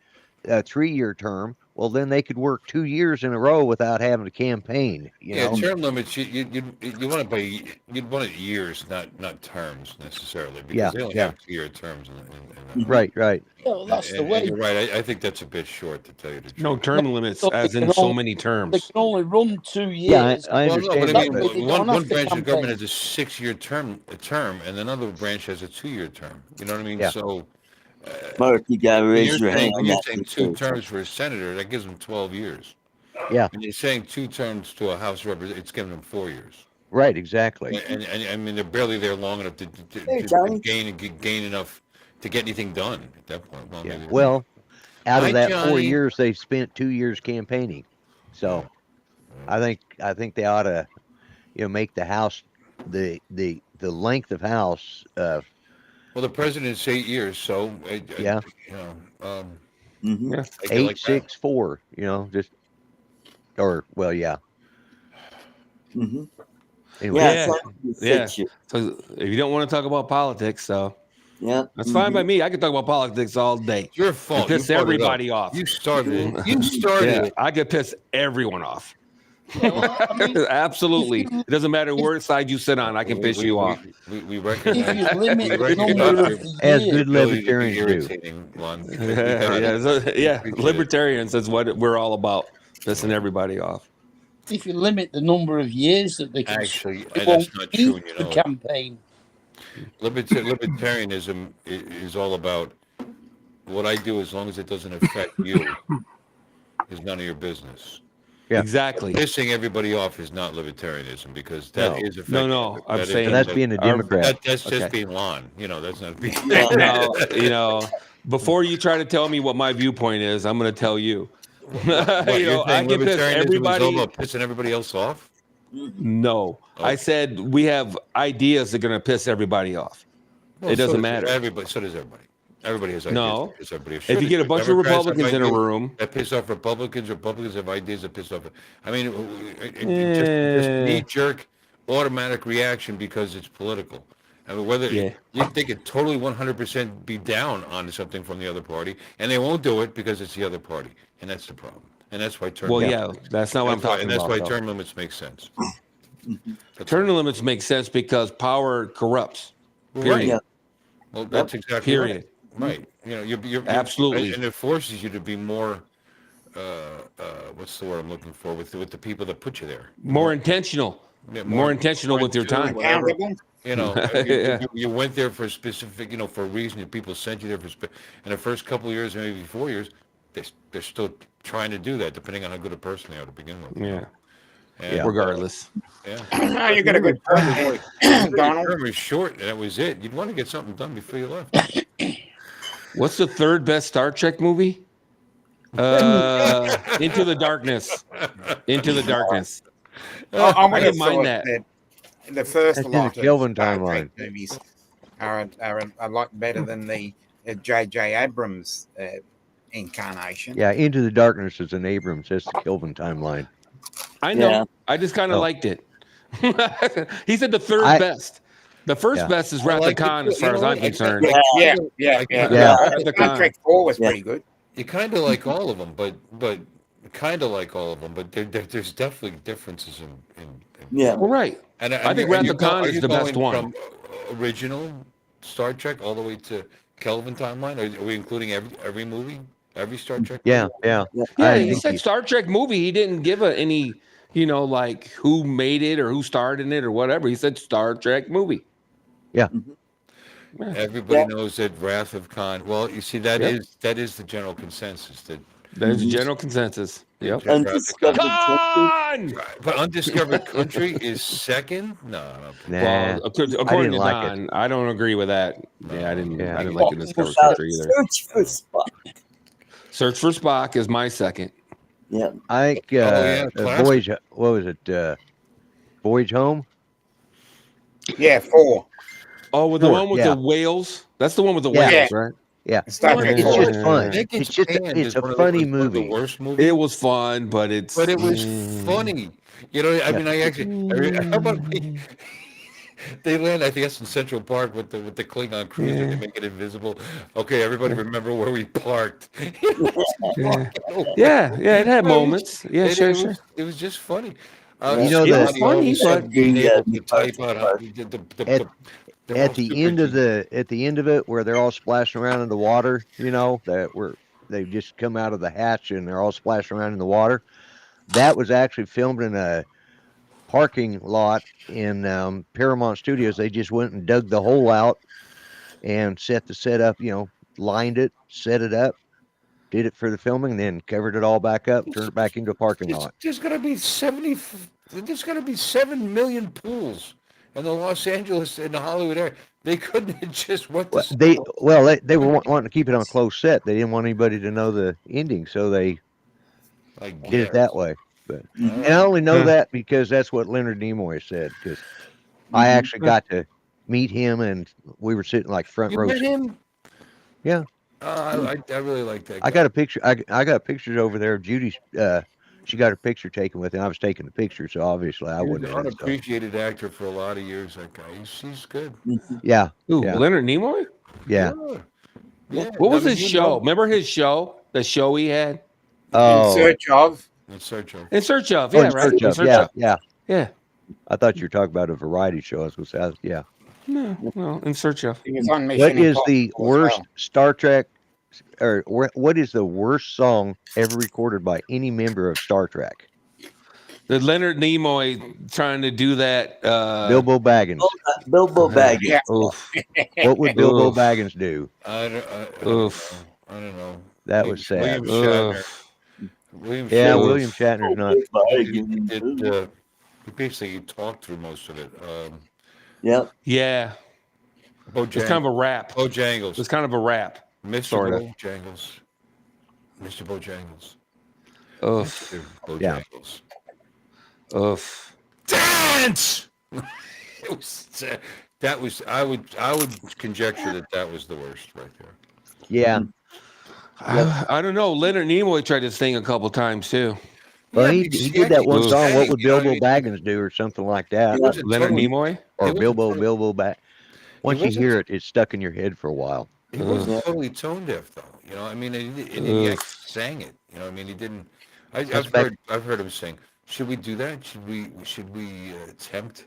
[SPEAKER 7] a 3-year term, well, then they could work 2 years in a row without having to campaign. You
[SPEAKER 3] Yeah,
[SPEAKER 7] know,
[SPEAKER 3] term limits. You want it by you'd want it years, not terms necessarily, because
[SPEAKER 7] Yeah,
[SPEAKER 3] they only
[SPEAKER 7] yeah.
[SPEAKER 3] have 2-year terms. In
[SPEAKER 7] right, right.
[SPEAKER 8] Yeah, well, that's the
[SPEAKER 3] and
[SPEAKER 8] way.
[SPEAKER 3] you're right. I think that's a bit short, to tell you the truth.
[SPEAKER 5] No term limits,
[SPEAKER 8] So they
[SPEAKER 5] as in
[SPEAKER 8] can
[SPEAKER 5] so
[SPEAKER 8] only-
[SPEAKER 5] many
[SPEAKER 8] They
[SPEAKER 5] terms.
[SPEAKER 8] can only run 2
[SPEAKER 7] Yeah,
[SPEAKER 8] years.
[SPEAKER 7] I
[SPEAKER 3] Well, no, but
[SPEAKER 7] understand.
[SPEAKER 3] I mean,
[SPEAKER 8] That way they
[SPEAKER 3] one
[SPEAKER 8] don't have to
[SPEAKER 3] branch of the government
[SPEAKER 8] campaign.
[SPEAKER 3] has a 6-year term, and another branch has a 2-year term. You know what I mean?
[SPEAKER 7] Yeah.
[SPEAKER 3] So
[SPEAKER 4] Mark, you gotta
[SPEAKER 3] when
[SPEAKER 4] raise
[SPEAKER 3] you're
[SPEAKER 4] your
[SPEAKER 3] saying,
[SPEAKER 4] hand.
[SPEAKER 3] when you're
[SPEAKER 4] after
[SPEAKER 3] saying
[SPEAKER 4] the
[SPEAKER 3] 2
[SPEAKER 4] first.
[SPEAKER 3] terms for a senator, that gives them 12 years.
[SPEAKER 7] Yeah,
[SPEAKER 3] When you're saying 2 terms to a House representative, it's giving them 4 years.
[SPEAKER 7] right, exactly.
[SPEAKER 3] And I mean, they're barely there long enough to
[SPEAKER 4] Hey, Johnny.
[SPEAKER 3] gain enough to get anything done at that point. Well,
[SPEAKER 7] Yeah.
[SPEAKER 3] maybe-
[SPEAKER 7] Well, out
[SPEAKER 3] Hi,
[SPEAKER 7] of that 4
[SPEAKER 3] Johnny.
[SPEAKER 7] years, they spent 2 years campaigning. So I think they ought to, make the House the length of House.
[SPEAKER 3] well, the president's 8 years, so
[SPEAKER 7] Yeah.
[SPEAKER 3] you know,
[SPEAKER 4] Mhm.
[SPEAKER 5] Yeah.
[SPEAKER 3] I get like that.
[SPEAKER 7] 8-6-4. Just or well, yeah.
[SPEAKER 4] Mhm.
[SPEAKER 7] Anyway,
[SPEAKER 4] Yeah.
[SPEAKER 5] Yeah,
[SPEAKER 4] It's like you
[SPEAKER 5] yeah.
[SPEAKER 4] fix you.
[SPEAKER 5] So if you don't want to talk about politics, so
[SPEAKER 4] Yeah.
[SPEAKER 5] that's fine by me. I can talk about politics all day.
[SPEAKER 3] It's your
[SPEAKER 5] And
[SPEAKER 3] fault. You
[SPEAKER 5] piss
[SPEAKER 3] brought it up.
[SPEAKER 5] everybody off.
[SPEAKER 3] You started it. You started
[SPEAKER 5] Yeah,
[SPEAKER 3] it.
[SPEAKER 5] I could piss everyone off.
[SPEAKER 8] Yeah, well, I mean,
[SPEAKER 5] Absolutely. It doesn't matter what side you sit on. I can piss you off.
[SPEAKER 3] We
[SPEAKER 8] if
[SPEAKER 3] recognize.
[SPEAKER 8] you limit
[SPEAKER 3] we
[SPEAKER 8] the
[SPEAKER 3] recognize
[SPEAKER 8] number
[SPEAKER 3] your
[SPEAKER 8] of the
[SPEAKER 7] as
[SPEAKER 8] years,
[SPEAKER 7] good
[SPEAKER 3] ability to be
[SPEAKER 7] libertarians do.
[SPEAKER 3] irritating, Lon.
[SPEAKER 5] Libertarians is what we're all about. Pissing everybody off.
[SPEAKER 8] if you limit the number of years that they can,
[SPEAKER 3] Actually,
[SPEAKER 8] they
[SPEAKER 3] that's
[SPEAKER 8] won't
[SPEAKER 3] not true.
[SPEAKER 8] need
[SPEAKER 3] You
[SPEAKER 8] to
[SPEAKER 3] know,
[SPEAKER 8] campaign.
[SPEAKER 3] libertarianism is all about what I do as long as it doesn't affect you is none of your business.
[SPEAKER 7] Yeah.
[SPEAKER 5] Exactly.
[SPEAKER 3] Pissing everybody off is not libertarianism because that
[SPEAKER 7] No.
[SPEAKER 3] is affecting.
[SPEAKER 5] No, I'm
[SPEAKER 3] that is-
[SPEAKER 5] saying
[SPEAKER 7] And that's
[SPEAKER 3] that-
[SPEAKER 7] being a
[SPEAKER 5] our-
[SPEAKER 7] Democrat.
[SPEAKER 3] that's just
[SPEAKER 5] Okay.
[SPEAKER 3] being Lon. That's not being.
[SPEAKER 5] No, before you try to tell me what my viewpoint is, I'm going to tell you.
[SPEAKER 3] What,
[SPEAKER 5] I
[SPEAKER 3] you're saying
[SPEAKER 5] can piss
[SPEAKER 3] libertarianism is all
[SPEAKER 5] everybody.
[SPEAKER 3] about pissing everybody else off?
[SPEAKER 5] No, I said we have ideas that are going to piss everybody off.
[SPEAKER 3] Well,
[SPEAKER 5] It doesn't
[SPEAKER 3] so does
[SPEAKER 5] matter.
[SPEAKER 3] Everybody. So does everybody. Everybody has ideas.
[SPEAKER 5] No.
[SPEAKER 3] that piss everybody off.
[SPEAKER 5] If you get a
[SPEAKER 3] Sure,
[SPEAKER 5] bunch of
[SPEAKER 3] Democrats have
[SPEAKER 5] Republicans in a
[SPEAKER 3] ideas
[SPEAKER 5] room,
[SPEAKER 3] that piss off Republicans have ideas that piss off. I mean, just knee-jerk, automatic reaction because it's political. I mean, whether
[SPEAKER 5] Yeah.
[SPEAKER 3] they could totally 100% be down on something from the other party, and they won't do it because it's the other party, and that's the problem. And that's why term.
[SPEAKER 5] well,
[SPEAKER 3] limits-
[SPEAKER 5] yeah, that's not what I'm
[SPEAKER 3] that's why-
[SPEAKER 5] talking
[SPEAKER 3] and that's
[SPEAKER 5] about.
[SPEAKER 3] why
[SPEAKER 5] though.
[SPEAKER 3] term limits make sense.
[SPEAKER 5] Term limits make sense because power corrupts.
[SPEAKER 3] Well,
[SPEAKER 5] Period.
[SPEAKER 4] Yeah.
[SPEAKER 3] Well, that's exactly
[SPEAKER 5] Period.
[SPEAKER 3] right. You're
[SPEAKER 5] Absolutely.
[SPEAKER 3] and it forces you to be more. What's the word I'm looking for with the people that put you there?
[SPEAKER 5] More intentional.
[SPEAKER 3] Yeah,
[SPEAKER 5] More intentional with your
[SPEAKER 3] into
[SPEAKER 5] time.
[SPEAKER 3] whatever.
[SPEAKER 6] Accountable.
[SPEAKER 5] Yeah.
[SPEAKER 3] You went there for a specific, for a reason. And people sent you there in the first couple of years, maybe 4 years, they're still trying to do that, depending on how good a person they are to begin with.
[SPEAKER 5] Yeah.
[SPEAKER 3] And,
[SPEAKER 5] Regardless.
[SPEAKER 6] Oh, you got a good point there,
[SPEAKER 3] Donald.
[SPEAKER 6] Donald.
[SPEAKER 3] Term was short, and that was it. You'd want to get something done before you left.
[SPEAKER 5] What's the third best Star Trek movie? Into the Darkness. Into the Darkness.
[SPEAKER 6] I would
[SPEAKER 5] I
[SPEAKER 6] have
[SPEAKER 5] didn't mind
[SPEAKER 6] thought
[SPEAKER 5] that.
[SPEAKER 6] that the first
[SPEAKER 7] That's in the
[SPEAKER 6] lot of
[SPEAKER 7] Kelvin
[SPEAKER 6] Star
[SPEAKER 7] timeline.
[SPEAKER 6] Trek movies are a lot better than the J.J. Abrams incarnation.
[SPEAKER 7] Yeah, Into the Darkness is an Abrams. That's the Kelvin timeline.
[SPEAKER 5] I know.
[SPEAKER 4] Yeah.
[SPEAKER 5] I just kind of
[SPEAKER 7] Oh.
[SPEAKER 5] liked it. He said the third best. The first
[SPEAKER 7] Yeah.
[SPEAKER 5] best is
[SPEAKER 3] I
[SPEAKER 5] Wrath
[SPEAKER 3] like
[SPEAKER 5] of
[SPEAKER 3] it
[SPEAKER 5] Khan,
[SPEAKER 3] too.
[SPEAKER 5] as far
[SPEAKER 3] You
[SPEAKER 5] as
[SPEAKER 3] know
[SPEAKER 5] I'm
[SPEAKER 3] what? I-
[SPEAKER 5] concerned.
[SPEAKER 6] Yeah.
[SPEAKER 7] Yeah.
[SPEAKER 5] Wrath of
[SPEAKER 6] Star Trek 4 was
[SPEAKER 4] Yeah.
[SPEAKER 6] pretty good.
[SPEAKER 3] You kind of like all of them, but kind of like all of them, but there's definitely differences in
[SPEAKER 4] Yeah.
[SPEAKER 5] Well, right.
[SPEAKER 3] And
[SPEAKER 5] I think Wrath of Khan is the best one.
[SPEAKER 3] From original Star Trek all the way to Kelvin timeline? Are we including every movie, every Star Trek?
[SPEAKER 7] Yeah, yeah.
[SPEAKER 5] Yeah,
[SPEAKER 7] I
[SPEAKER 5] he
[SPEAKER 7] think
[SPEAKER 5] said Star Trek movie. He didn't give any, like who made it or who starred in it or whatever. He said Star Trek movie.
[SPEAKER 3] Everybody knows that Wrath of Khan. Well, you see, that
[SPEAKER 5] Yep.
[SPEAKER 3] is the general consensus that.
[SPEAKER 5] There's a general consensus. Yep.
[SPEAKER 4] Undiscovered country.
[SPEAKER 5] Khan!
[SPEAKER 3] But Undiscovered Country is second. No, I don't think.
[SPEAKER 7] Nah,
[SPEAKER 5] Well, according
[SPEAKER 7] didn't
[SPEAKER 5] to
[SPEAKER 7] like
[SPEAKER 5] Don, I don't agree with that. Yeah, I didn't.
[SPEAKER 7] Yeah.
[SPEAKER 5] I didn't like the Discovery
[SPEAKER 4] Without
[SPEAKER 5] Country either.
[SPEAKER 4] Search for Spock.
[SPEAKER 5] Search for Spock is my second.
[SPEAKER 4] Yeah.
[SPEAKER 7] I think
[SPEAKER 3] yeah, classic.
[SPEAKER 7] Voyage. What was it? Voyage Home.
[SPEAKER 6] Yeah, 4.
[SPEAKER 5] Oh, with the
[SPEAKER 7] Four,
[SPEAKER 5] one with
[SPEAKER 7] yeah.
[SPEAKER 5] the whales. That's the one with the
[SPEAKER 7] Yeah.
[SPEAKER 5] whales, right?
[SPEAKER 7] Yeah,
[SPEAKER 6] Star Trek
[SPEAKER 7] it's
[SPEAKER 6] 4.
[SPEAKER 7] just fun.
[SPEAKER 3] I think
[SPEAKER 7] It's just
[SPEAKER 3] panned
[SPEAKER 7] it's
[SPEAKER 3] as
[SPEAKER 7] a
[SPEAKER 3] one of
[SPEAKER 7] funny
[SPEAKER 3] one of the
[SPEAKER 7] movie.
[SPEAKER 3] worst movies.
[SPEAKER 5] It was fun, but it's.
[SPEAKER 3] But it was funny. I mean, I actually. How about me? They land, I guess, in Central Park with the Klingon cruiser. They make it invisible. Okay, everybody, remember where we parked.
[SPEAKER 5] Yeah, it had moments. Yeah,
[SPEAKER 3] And
[SPEAKER 5] sure, sure.
[SPEAKER 3] It was just funny.
[SPEAKER 7] You know
[SPEAKER 5] It
[SPEAKER 7] that
[SPEAKER 5] was funny, but
[SPEAKER 3] being able
[SPEAKER 4] the
[SPEAKER 3] to type
[SPEAKER 4] parts
[SPEAKER 3] out how
[SPEAKER 4] part.
[SPEAKER 7] at the end of it, where they're all splashing around in the water, they've just come out of the hatch and they're all splashing around in the water. That was actually filmed in a parking lot in Paramount Studios. They just went and dug the hole out and set the set up, lined it, set it up, did it for the filming, then covered it all back up, turned it back into a parking lot.
[SPEAKER 3] There's going to be 7 million pools in the Los Angeles and the Hollywood area. They couldn't have just went to
[SPEAKER 7] They were wanting to keep it on a closed set. They didn't want anybody to know the ending, so they did it that way. But and I only know that because that's what Leonard Nimoy said. Because I actually got to meet him, and we were sitting like front row.
[SPEAKER 3] You met him?
[SPEAKER 7] Yeah.
[SPEAKER 3] I really like that guy.
[SPEAKER 7] I got a picture. I got pictures over there of Judy. She got her picture taken with him. I was taking the picture, so obviously I
[SPEAKER 3] He was
[SPEAKER 7] wouldn't.
[SPEAKER 3] an unappreciated actor for a lot of years. That guy, he's good.
[SPEAKER 7] Yeah.
[SPEAKER 5] Ooh,
[SPEAKER 7] yeah.
[SPEAKER 5] Leonard Nimoy?
[SPEAKER 7] Yeah.
[SPEAKER 5] What was his show? Remember his show? The show he had?
[SPEAKER 7] Oh.
[SPEAKER 6] In search of.
[SPEAKER 3] In search of.
[SPEAKER 5] In Search of.
[SPEAKER 7] Oh,
[SPEAKER 5] Yeah,
[SPEAKER 7] In
[SPEAKER 5] right.
[SPEAKER 7] Search of,
[SPEAKER 5] In Search
[SPEAKER 7] yeah,
[SPEAKER 5] of.
[SPEAKER 7] yeah.
[SPEAKER 5] Yeah.
[SPEAKER 7] I thought you were talking about a variety show. I was going to say, yeah.
[SPEAKER 5] No, In Search of.
[SPEAKER 6] He was on
[SPEAKER 7] What
[SPEAKER 6] Mission
[SPEAKER 7] is the
[SPEAKER 6] Impossible as
[SPEAKER 7] worst
[SPEAKER 6] well.
[SPEAKER 7] Star Trek, or what is the worst song ever recorded by any member of Star Trek?
[SPEAKER 5] The Leonard Nimoy trying to do that.
[SPEAKER 7] Bilbo Baggins.
[SPEAKER 4] Bilbo Baggins.
[SPEAKER 6] Yeah.
[SPEAKER 5] Oof.
[SPEAKER 7] What would Bilbo
[SPEAKER 5] Oof.
[SPEAKER 7] Baggins do?
[SPEAKER 3] I
[SPEAKER 5] Oof.
[SPEAKER 3] don't know.
[SPEAKER 7] That was sad.
[SPEAKER 3] William Shatner.
[SPEAKER 5] Oof.
[SPEAKER 3] William
[SPEAKER 7] Yeah,
[SPEAKER 3] Shatner.
[SPEAKER 7] William Shatner's not.
[SPEAKER 3] He basically talked through most of it.
[SPEAKER 4] Yep.
[SPEAKER 5] Yeah. It's kind of a rap.
[SPEAKER 3] Bojangles.
[SPEAKER 5] It's kind of a rap.
[SPEAKER 3] Mr.
[SPEAKER 5] sorta.
[SPEAKER 3] Bojangles. Mr. Bojangles.
[SPEAKER 5] Oof.
[SPEAKER 3] Mr. Bojangles.
[SPEAKER 5] Oof.
[SPEAKER 3] Dance. That was. I would conjecture that was the worst right there.
[SPEAKER 7] Yeah.
[SPEAKER 5] I don't know. Leonard Nimoy tried to sing a couple times too.
[SPEAKER 7] Well,
[SPEAKER 3] Yeah,
[SPEAKER 7] he
[SPEAKER 3] because
[SPEAKER 7] did that one
[SPEAKER 5] Oof.
[SPEAKER 7] song. What would
[SPEAKER 3] You know what I
[SPEAKER 7] Bilbo
[SPEAKER 3] mean?
[SPEAKER 7] Baggins do, or something like that?
[SPEAKER 3] It wasn't
[SPEAKER 5] Leonard
[SPEAKER 3] totally-
[SPEAKER 5] Nimoy?
[SPEAKER 7] Or
[SPEAKER 3] it wasn't
[SPEAKER 7] Bilbo
[SPEAKER 3] totally-
[SPEAKER 7] Baggins. Once you
[SPEAKER 3] wasn't-
[SPEAKER 7] hear it, it's stuck in your head for a while.
[SPEAKER 3] He wasn't totally tone deaf though. You know, I mean, and he actually sang it. You know, I mean, he didn't. I've heard him sing. Should we do that? Should we attempt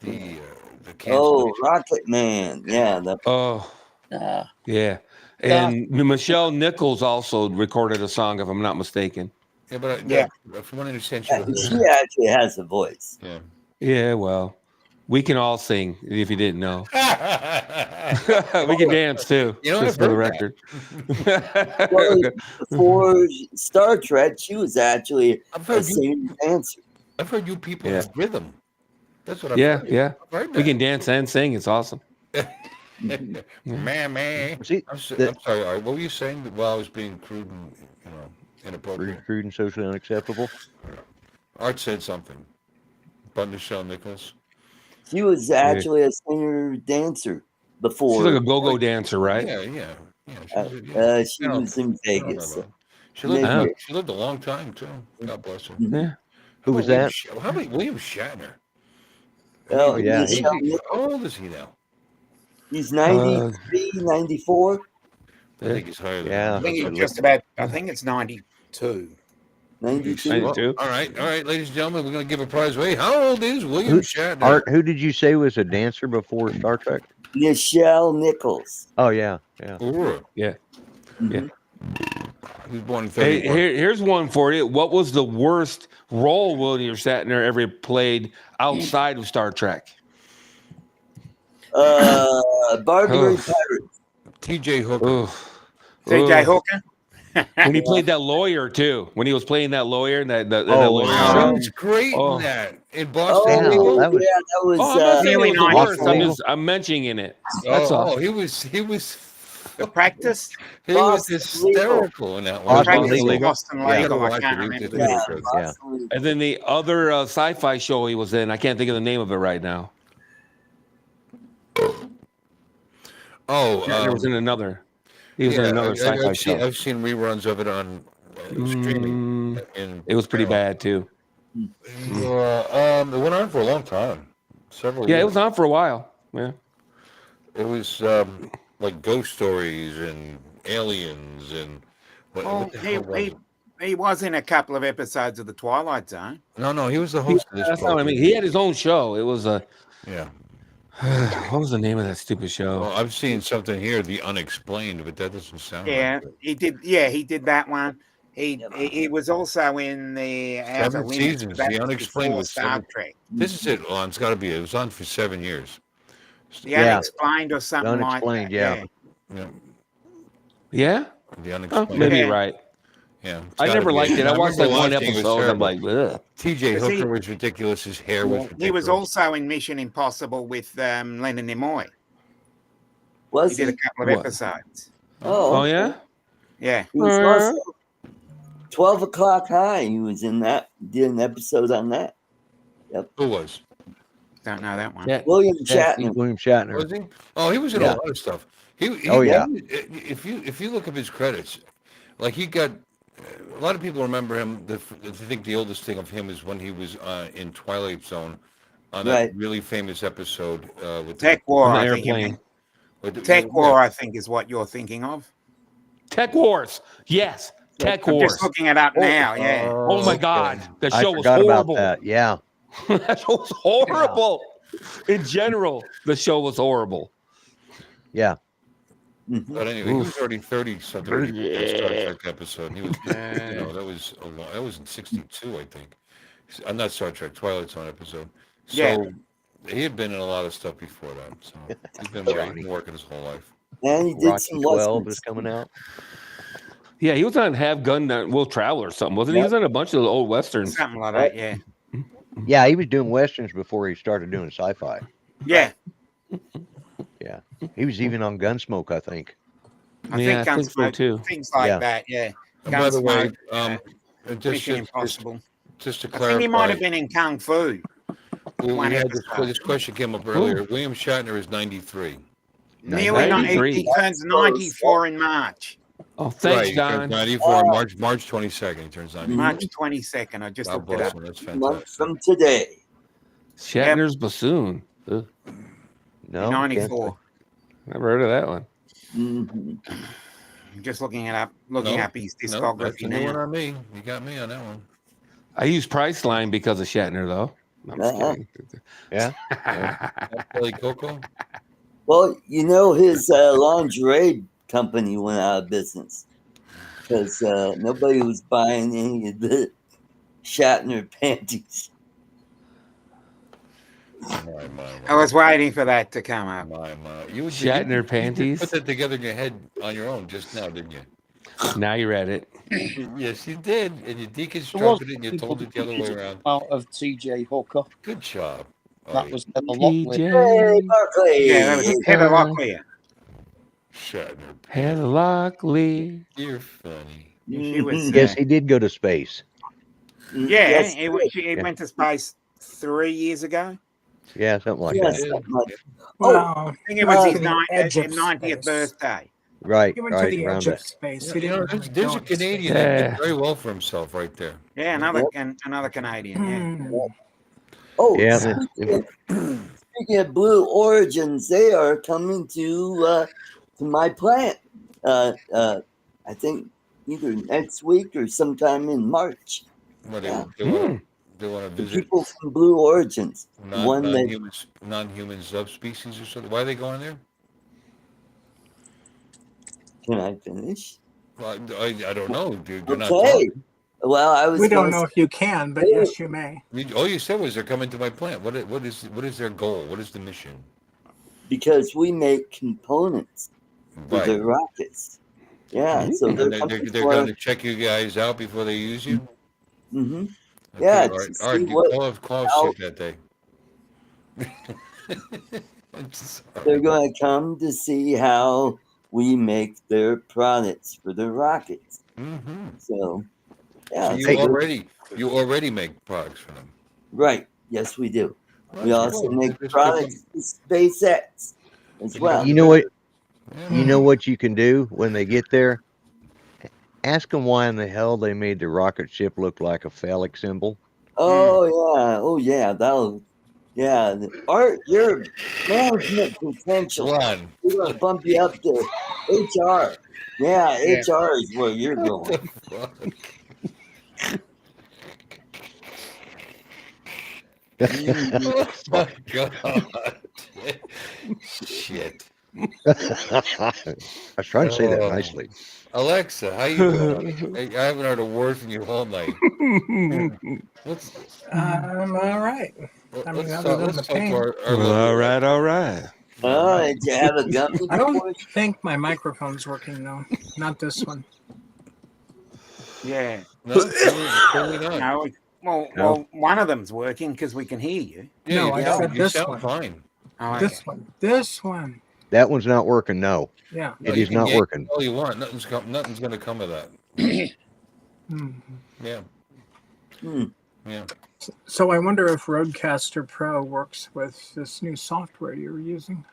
[SPEAKER 3] the
[SPEAKER 4] Oh,
[SPEAKER 3] cancellation?
[SPEAKER 4] Rocket Man. Yeah.
[SPEAKER 5] Oh,
[SPEAKER 8] Ah,
[SPEAKER 5] yeah. And Michelle Nichols also recorded a song, if I'm not mistaken.
[SPEAKER 3] Yeah, but
[SPEAKER 6] Yeah.
[SPEAKER 3] from what I understand,
[SPEAKER 4] She actually has a voice.
[SPEAKER 3] yeah.
[SPEAKER 5] Yeah, well, we can all sing if you didn't know. We can dance too.
[SPEAKER 3] You know,
[SPEAKER 5] just
[SPEAKER 3] I've
[SPEAKER 5] for the
[SPEAKER 3] heard
[SPEAKER 5] record.
[SPEAKER 4] Well, before Star Trek, she was actually
[SPEAKER 3] I've
[SPEAKER 4] a
[SPEAKER 3] heard you.
[SPEAKER 4] singer dancer.
[SPEAKER 3] I've heard you people
[SPEAKER 5] Yeah.
[SPEAKER 3] have rhythm. That's what I've
[SPEAKER 5] Yeah,
[SPEAKER 3] heard.
[SPEAKER 5] yeah.
[SPEAKER 3] I've heard
[SPEAKER 5] We can dance and sing. It's awesome.
[SPEAKER 3] Man.
[SPEAKER 7] See,
[SPEAKER 3] I'm sorry. Art, what were you saying while I was being crude and inappropriate?
[SPEAKER 7] crude and socially unacceptable.
[SPEAKER 3] Art said something. But Michelle Nichols.
[SPEAKER 4] She was actually a singer dancer before.
[SPEAKER 5] She's like a go-go dancer, right?
[SPEAKER 3] Yeah.
[SPEAKER 4] She was in Vegas.
[SPEAKER 3] She lived,
[SPEAKER 4] Maybe.
[SPEAKER 3] she lived a long time too. God bless her.
[SPEAKER 5] Yeah.
[SPEAKER 7] Who was that?
[SPEAKER 3] How about William Shatner?
[SPEAKER 4] Oh,
[SPEAKER 7] yeah,
[SPEAKER 4] Michelle
[SPEAKER 3] How old is he now?
[SPEAKER 4] He's 93, 94.
[SPEAKER 3] I think he's higher than
[SPEAKER 7] Yeah.
[SPEAKER 6] I
[SPEAKER 3] that.
[SPEAKER 6] think it's just about. I think it's 92.
[SPEAKER 4] 92.
[SPEAKER 5] 92.
[SPEAKER 3] All right, ladies and gentlemen, we're going to give a prize away. How old is William Shatner?
[SPEAKER 7] Art, who did you say was a dancer before Star Trek?
[SPEAKER 4] Michelle Nichols.
[SPEAKER 7] Oh yeah.
[SPEAKER 3] Ooh,
[SPEAKER 5] Yeah.
[SPEAKER 4] Mhm.
[SPEAKER 3] he was born in
[SPEAKER 5] Hey,
[SPEAKER 3] 31.
[SPEAKER 5] here's one for you. What was the worst role William Shatner ever played outside of Star Trek?
[SPEAKER 4] Barbary
[SPEAKER 5] Oh.
[SPEAKER 4] Pirate.
[SPEAKER 3] T.J. Hooker.
[SPEAKER 5] Oof.
[SPEAKER 6] TJ
[SPEAKER 5] Oof.
[SPEAKER 6] Hooker.
[SPEAKER 5] When he played that lawyer too. When he was playing that lawyer and that
[SPEAKER 7] Oh,
[SPEAKER 5] lawyer
[SPEAKER 7] wow.
[SPEAKER 5] show.
[SPEAKER 3] He was great
[SPEAKER 5] Oh.
[SPEAKER 3] in that. In
[SPEAKER 4] Oh,
[SPEAKER 3] Boston
[SPEAKER 7] Yeah,
[SPEAKER 3] Legal.
[SPEAKER 7] that was-
[SPEAKER 4] yeah, that was.
[SPEAKER 5] Oh, I'm not saying it was the
[SPEAKER 6] Really
[SPEAKER 5] worst.
[SPEAKER 6] nice.
[SPEAKER 5] I'm mentioning it. That's all.
[SPEAKER 3] He was
[SPEAKER 6] The Practice.
[SPEAKER 3] Hysterical in that one.
[SPEAKER 7] Boston
[SPEAKER 6] Practice
[SPEAKER 7] Legal.
[SPEAKER 6] in Boston
[SPEAKER 7] Yeah.
[SPEAKER 6] Legal. I
[SPEAKER 3] Watch
[SPEAKER 6] can't
[SPEAKER 3] it.
[SPEAKER 6] remember.
[SPEAKER 3] Yeah.
[SPEAKER 4] yeah,
[SPEAKER 3] good.
[SPEAKER 7] Yeah.
[SPEAKER 4] Boston-
[SPEAKER 5] And then the other sci-fi show he was in, I can't think of the name of it right now.
[SPEAKER 3] Oh,
[SPEAKER 5] He was in another. He was in another sci-fi show.
[SPEAKER 3] I've seen reruns of it on streaming.
[SPEAKER 5] It was pretty bad too.
[SPEAKER 3] It went on for a long time. Several
[SPEAKER 5] Yeah, it
[SPEAKER 3] years.
[SPEAKER 5] was on for a while. Yeah.
[SPEAKER 3] It was like ghost stories and aliens and what the hell was it?
[SPEAKER 6] He was in a couple of episodes of the Twilight Zone.
[SPEAKER 3] No, he was the
[SPEAKER 5] Yeah,
[SPEAKER 3] host of this
[SPEAKER 5] that's not what I
[SPEAKER 3] program.
[SPEAKER 5] mean. He had his own show. It was a
[SPEAKER 3] Yeah.
[SPEAKER 5] what was the name of that stupid show?
[SPEAKER 3] Well, I've seen something here, The Unexplained, but that doesn't sound
[SPEAKER 6] Yeah,
[SPEAKER 3] right.
[SPEAKER 6] he did. Yeah, he did that one. He was also in the Outer
[SPEAKER 3] 7
[SPEAKER 6] Limits.
[SPEAKER 3] seasons.
[SPEAKER 6] That
[SPEAKER 3] The
[SPEAKER 6] was
[SPEAKER 3] Unexplained
[SPEAKER 6] before
[SPEAKER 3] was
[SPEAKER 6] Star
[SPEAKER 3] 7.
[SPEAKER 6] Trek.
[SPEAKER 3] This is it. Oh, it's got to be. It was on for 7 years.
[SPEAKER 6] The
[SPEAKER 7] Yeah.
[SPEAKER 6] Unexplained or something like that.
[SPEAKER 7] Unexplained, yeah.
[SPEAKER 3] Yeah.
[SPEAKER 5] Yeah?
[SPEAKER 3] The
[SPEAKER 5] Oh,
[SPEAKER 3] Unexplained.
[SPEAKER 5] maybe
[SPEAKER 6] Yeah.
[SPEAKER 5] you're right.
[SPEAKER 3] Yeah. it's
[SPEAKER 5] I
[SPEAKER 3] gotta
[SPEAKER 5] never
[SPEAKER 3] be.
[SPEAKER 5] liked it. I watched like
[SPEAKER 3] remember
[SPEAKER 5] one
[SPEAKER 3] watching, it was
[SPEAKER 5] episode. I'm
[SPEAKER 3] terrible.
[SPEAKER 5] like, ugh.
[SPEAKER 3] TJ
[SPEAKER 6] Was he-
[SPEAKER 3] Hooker was ridiculous. His hair was ridiculous.
[SPEAKER 6] He was also in Mission Impossible with Leonard Nimoy.
[SPEAKER 4] Was
[SPEAKER 6] He did a
[SPEAKER 4] he?
[SPEAKER 6] couple of
[SPEAKER 5] What?
[SPEAKER 6] episodes.
[SPEAKER 5] Oh yeah?
[SPEAKER 6] Yeah.
[SPEAKER 4] He was also 12 O'Clock High. He was in that, did an episode on that.
[SPEAKER 3] Who was?
[SPEAKER 6] Don't know that one.
[SPEAKER 5] Yeah.
[SPEAKER 4] William
[SPEAKER 7] Yeah,
[SPEAKER 4] Shatner.
[SPEAKER 7] William Shatner.
[SPEAKER 3] Was he? Oh, he was in
[SPEAKER 7] Yeah.
[SPEAKER 3] a lot of stuff. He,
[SPEAKER 7] Oh, yeah.
[SPEAKER 3] If you look up his credits, like he got, a lot of people remember him. I think the oldest thing of him is when he was in Twilight Zone, on that
[SPEAKER 4] Right.
[SPEAKER 3] really famous episode with
[SPEAKER 6] Tech War,
[SPEAKER 5] On the
[SPEAKER 6] I think.
[SPEAKER 5] airplane.
[SPEAKER 6] Tech War, I think, is what you're thinking of.
[SPEAKER 5] Tech Wars. Yes. Tech
[SPEAKER 6] I'm
[SPEAKER 5] Wars.
[SPEAKER 6] just looking it up now. Yeah.
[SPEAKER 5] Oh my
[SPEAKER 3] okay.
[SPEAKER 5] God. The
[SPEAKER 7] I
[SPEAKER 5] show was
[SPEAKER 7] forgot about
[SPEAKER 5] horrible.
[SPEAKER 7] that. Yeah.
[SPEAKER 5] That show was horrible. In general, the show was horrible.
[SPEAKER 7] Yeah.
[SPEAKER 4] Mhm.
[SPEAKER 3] But anyway, he was already 30 something when he did that Star
[SPEAKER 5] Yeah.
[SPEAKER 3] Trek episode. And he was, that was a long, that was in '62, I think. Not Star Trek, Twilight Zone episode. So
[SPEAKER 6] Yeah.
[SPEAKER 3] he had been in a lot of stuff before that. So he's been working his whole life.
[SPEAKER 4] And he did
[SPEAKER 7] Rocky
[SPEAKER 4] some
[SPEAKER 7] 12
[SPEAKER 4] westerns.
[SPEAKER 7] is coming out.
[SPEAKER 5] Yeah, he was on Have Gun Will Travel or something, wasn't he? He was on a bunch of the old westerns.
[SPEAKER 6] Something like that. Yeah.
[SPEAKER 7] Yeah, he was doing westerns before he started doing sci-fi.
[SPEAKER 6] Yeah.
[SPEAKER 7] Yeah. He was even on Gunsmoke, I think.
[SPEAKER 5] Yeah, I think so,
[SPEAKER 6] Gunsmoke,
[SPEAKER 5] too.
[SPEAKER 6] things like
[SPEAKER 7] Yeah.
[SPEAKER 6] that. Yeah.
[SPEAKER 3] And by the way,
[SPEAKER 6] Gunsmoke, Mission
[SPEAKER 3] just
[SPEAKER 6] Impossible.
[SPEAKER 3] to
[SPEAKER 6] I
[SPEAKER 3] clarify,
[SPEAKER 6] think he might have been in Kung Fu.
[SPEAKER 3] we
[SPEAKER 6] one
[SPEAKER 3] had
[SPEAKER 6] episode.
[SPEAKER 3] this question came up earlier. William Shatner is 93.
[SPEAKER 6] Nearly
[SPEAKER 5] 93.
[SPEAKER 6] he turns 94 in March.
[SPEAKER 5] Oh, thanks,
[SPEAKER 3] Right, he turns
[SPEAKER 5] Don.
[SPEAKER 3] 94 March 22nd. He turns 94.
[SPEAKER 6] March 22nd. I just
[SPEAKER 3] God
[SPEAKER 6] looked it
[SPEAKER 3] bless
[SPEAKER 6] up.
[SPEAKER 3] him. That's
[SPEAKER 4] Month
[SPEAKER 3] fantastic.
[SPEAKER 4] from today.
[SPEAKER 5] Shatner's bassoon. Ugh,
[SPEAKER 7] No,
[SPEAKER 6] 94.
[SPEAKER 5] never heard of that one.
[SPEAKER 4] Mhm.
[SPEAKER 6] I'm just looking it up, looking up his
[SPEAKER 3] No, that's
[SPEAKER 6] discography
[SPEAKER 3] a new one
[SPEAKER 6] now.
[SPEAKER 3] on me. You got me on that one.
[SPEAKER 5] I use Priceline because of Shatner, though. I'm just
[SPEAKER 4] Uh-huh.
[SPEAKER 5] kidding.
[SPEAKER 7] Yeah.
[SPEAKER 3] Billy Coco?
[SPEAKER 4] Well, you know, his lingerie company went out of business because nobody was buying any of the Shatner panties.
[SPEAKER 6] I was waiting for that to come up.
[SPEAKER 3] You
[SPEAKER 5] Shatner panties.
[SPEAKER 3] put that together in your head on your own just now, didn't you?
[SPEAKER 5] Now you're at it.
[SPEAKER 3] Yes, you did. And you
[SPEAKER 8] There was
[SPEAKER 3] deconstructed it and you
[SPEAKER 8] people
[SPEAKER 3] told it the other way
[SPEAKER 8] that
[SPEAKER 3] around.
[SPEAKER 8] out of TJ Hooker.
[SPEAKER 3] Good job.
[SPEAKER 8] That was Heather Locklear.
[SPEAKER 4] Hey,
[SPEAKER 5] TJ.
[SPEAKER 4] Barkley!
[SPEAKER 6] Yeah, that was Heather Locklear.
[SPEAKER 3] Shatner.
[SPEAKER 5] Heather Locklear.
[SPEAKER 3] You're funny.
[SPEAKER 6] She was.
[SPEAKER 4] Mhm.
[SPEAKER 7] Yes, he did go to space.
[SPEAKER 6] Yeah,
[SPEAKER 4] Yes,
[SPEAKER 6] he went to space 3 years ago.
[SPEAKER 7] Yeah, something like
[SPEAKER 4] yes,
[SPEAKER 7] that.
[SPEAKER 4] that much.
[SPEAKER 9] Well,
[SPEAKER 6] I think it was his
[SPEAKER 9] to the edge of
[SPEAKER 6] 90th
[SPEAKER 9] space.
[SPEAKER 6] birthday.
[SPEAKER 7] Right,
[SPEAKER 9] He went to
[SPEAKER 7] right,
[SPEAKER 9] the
[SPEAKER 7] around
[SPEAKER 9] edge of
[SPEAKER 7] that.
[SPEAKER 9] space.
[SPEAKER 3] Yeah,
[SPEAKER 9] He
[SPEAKER 3] you know,
[SPEAKER 9] didn't
[SPEAKER 3] there's
[SPEAKER 9] really
[SPEAKER 3] a
[SPEAKER 9] go into
[SPEAKER 3] Canadian
[SPEAKER 9] space.
[SPEAKER 3] that
[SPEAKER 5] Yeah.
[SPEAKER 3] did very well for himself right there.
[SPEAKER 6] Yeah, another Canadian. Yeah.
[SPEAKER 9] Hmm.
[SPEAKER 4] Oh,
[SPEAKER 7] Yeah,
[SPEAKER 4] speaking of Blue Origins, they are coming to my plant. I think either next week or sometime in March.
[SPEAKER 3] What
[SPEAKER 4] Yeah.
[SPEAKER 3] they want to
[SPEAKER 4] The
[SPEAKER 3] visit
[SPEAKER 4] people from Blue Origins, one that
[SPEAKER 3] non-human subspecies or something. Why are they going there?
[SPEAKER 4] can I finish?
[SPEAKER 3] Well, I don't know, dude. You're not
[SPEAKER 4] Okay.
[SPEAKER 3] talking.
[SPEAKER 4] Well, I was.
[SPEAKER 9] We don't
[SPEAKER 4] gonna
[SPEAKER 9] know if you can, but yes, you may.
[SPEAKER 3] All you said was they're coming to my plant. What is their goal? What is the mission?
[SPEAKER 4] because we make components for
[SPEAKER 3] Right.
[SPEAKER 4] the rockets. Yeah, so
[SPEAKER 3] And
[SPEAKER 4] they're
[SPEAKER 3] they're
[SPEAKER 4] coming
[SPEAKER 3] going to check you guys out before they use you.
[SPEAKER 4] hmm
[SPEAKER 3] Okay,
[SPEAKER 4] Yeah,
[SPEAKER 3] all right.
[SPEAKER 4] to
[SPEAKER 3] All right.
[SPEAKER 4] see
[SPEAKER 3] You
[SPEAKER 4] what-
[SPEAKER 3] call
[SPEAKER 4] how-
[SPEAKER 3] sick that day. I'm sorry.
[SPEAKER 4] They're going to come to see how we make their products for the rockets.
[SPEAKER 3] Mm-hmm.
[SPEAKER 4] So, yeah,
[SPEAKER 3] So
[SPEAKER 4] so they're-
[SPEAKER 3] you already make products for them.
[SPEAKER 4] right. Yes, we do. We
[SPEAKER 3] That's
[SPEAKER 4] also
[SPEAKER 3] cool.
[SPEAKER 4] make
[SPEAKER 3] Just
[SPEAKER 4] products for SpaceX as well.
[SPEAKER 7] You know what?
[SPEAKER 3] Yeah.
[SPEAKER 7] You know what you can do when they get there? Ask them why in the hell they made the rocket ship look like a phallic symbol.
[SPEAKER 4] Oh yeah, that'll Yeah, Art, your management potential.
[SPEAKER 3] Ron,
[SPEAKER 4] We're gonna bump you up to HR. Yeah,
[SPEAKER 6] Yeah.
[SPEAKER 4] HR is where you're going.
[SPEAKER 3] fuck?
[SPEAKER 4] Mhm.
[SPEAKER 3] Oh my god. Shit.
[SPEAKER 7] I was trying to say that
[SPEAKER 3] Oh.
[SPEAKER 7] nicely.
[SPEAKER 3] Alexa, how you doing? I haven't heard a word from you all night. Let's
[SPEAKER 9] I'm all right. I mean, other than the
[SPEAKER 3] let's talk to
[SPEAKER 9] pain.
[SPEAKER 3] our
[SPEAKER 5] Well,
[SPEAKER 3] lovely
[SPEAKER 5] all right, all right.
[SPEAKER 4] Oh, did you have a gummy
[SPEAKER 9] I don't
[SPEAKER 4] before?
[SPEAKER 9] think my microphone's working though. Not this one.
[SPEAKER 6] Yeah.
[SPEAKER 3] No, clearly not.
[SPEAKER 6] No. Well, one of them's working because we can hear you.
[SPEAKER 3] Yeah,
[SPEAKER 9] No,
[SPEAKER 3] you
[SPEAKER 9] I
[SPEAKER 3] sound,
[SPEAKER 9] said
[SPEAKER 3] you
[SPEAKER 9] this
[SPEAKER 3] sound
[SPEAKER 9] one.
[SPEAKER 3] fine.
[SPEAKER 6] Oh, okay.
[SPEAKER 9] This one. This one.
[SPEAKER 7] That one's not working. No,
[SPEAKER 9] Yeah.
[SPEAKER 3] No,
[SPEAKER 7] it
[SPEAKER 3] you
[SPEAKER 7] is
[SPEAKER 3] can
[SPEAKER 7] not
[SPEAKER 3] yank
[SPEAKER 7] working.
[SPEAKER 3] all you want. Nothing's going to come of that.
[SPEAKER 9] Hmm.
[SPEAKER 3] Yeah,
[SPEAKER 4] Hmm.
[SPEAKER 3] yeah.
[SPEAKER 9] So I wonder if Rodecaster Pro works with this new software you're using.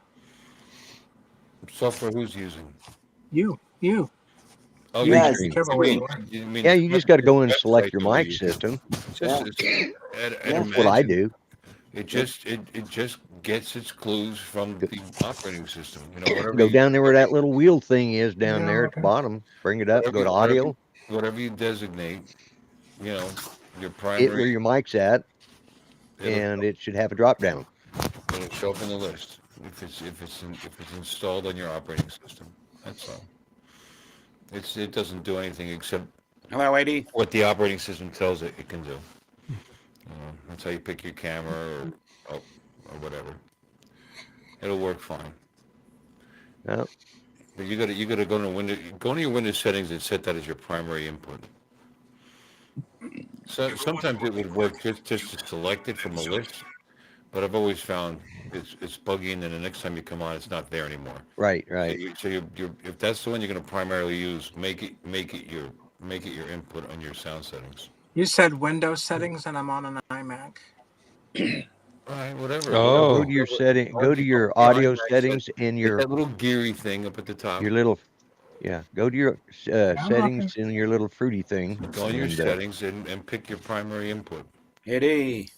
[SPEAKER 3] Software who's using?
[SPEAKER 9] You.
[SPEAKER 3] Oh,
[SPEAKER 4] Yeah,
[SPEAKER 3] you
[SPEAKER 9] Whichever way you want.
[SPEAKER 3] mean
[SPEAKER 7] Yeah, you just got to go and
[SPEAKER 3] website
[SPEAKER 7] select your
[SPEAKER 3] that we
[SPEAKER 7] mic
[SPEAKER 3] use.
[SPEAKER 7] system.
[SPEAKER 3] It's just,
[SPEAKER 7] That's what I do.
[SPEAKER 3] It just gets its clues from the operating system. You know, whatever.
[SPEAKER 7] Go down there where that little wheel thing is down
[SPEAKER 9] Yeah,
[SPEAKER 7] there at the
[SPEAKER 9] okay.
[SPEAKER 7] bottom. Bring it up. Go to
[SPEAKER 3] whatever-
[SPEAKER 7] audio.
[SPEAKER 3] Whatever you designate. You know, your
[SPEAKER 7] It
[SPEAKER 3] primary.
[SPEAKER 7] where your mic's at, and it should have a drop down.
[SPEAKER 3] It'll show up in the list if it's installed on your operating system. That's all. It doesn't do anything except
[SPEAKER 6] Hello, Eddie.
[SPEAKER 3] what the operating system tells it can do. That's how you pick your camera or whatever. It'll work fine.
[SPEAKER 7] Yep.
[SPEAKER 3] But you gotta go to your Windows settings and set that as your primary input. So sometimes it would work just to select it from a list, but I've always found it's buggy, and then the next time you come on, it's not there anymore.
[SPEAKER 7] Right.
[SPEAKER 3] So you're if that's the one you're going to primarily use, make it your input on your sound settings.
[SPEAKER 9] You said Windows settings, and I'm on an iMac.
[SPEAKER 3] All right, whatever.
[SPEAKER 5] Oh.
[SPEAKER 7] Go to your setting. Go to your audio settings and
[SPEAKER 3] Hit that little geary thing up at the top.
[SPEAKER 7] your little. Yeah. Go to your settings and your little fruity thing.
[SPEAKER 3] Go on your
[SPEAKER 7] and,
[SPEAKER 3] settings and pick your primary input.
[SPEAKER 6] Eddie.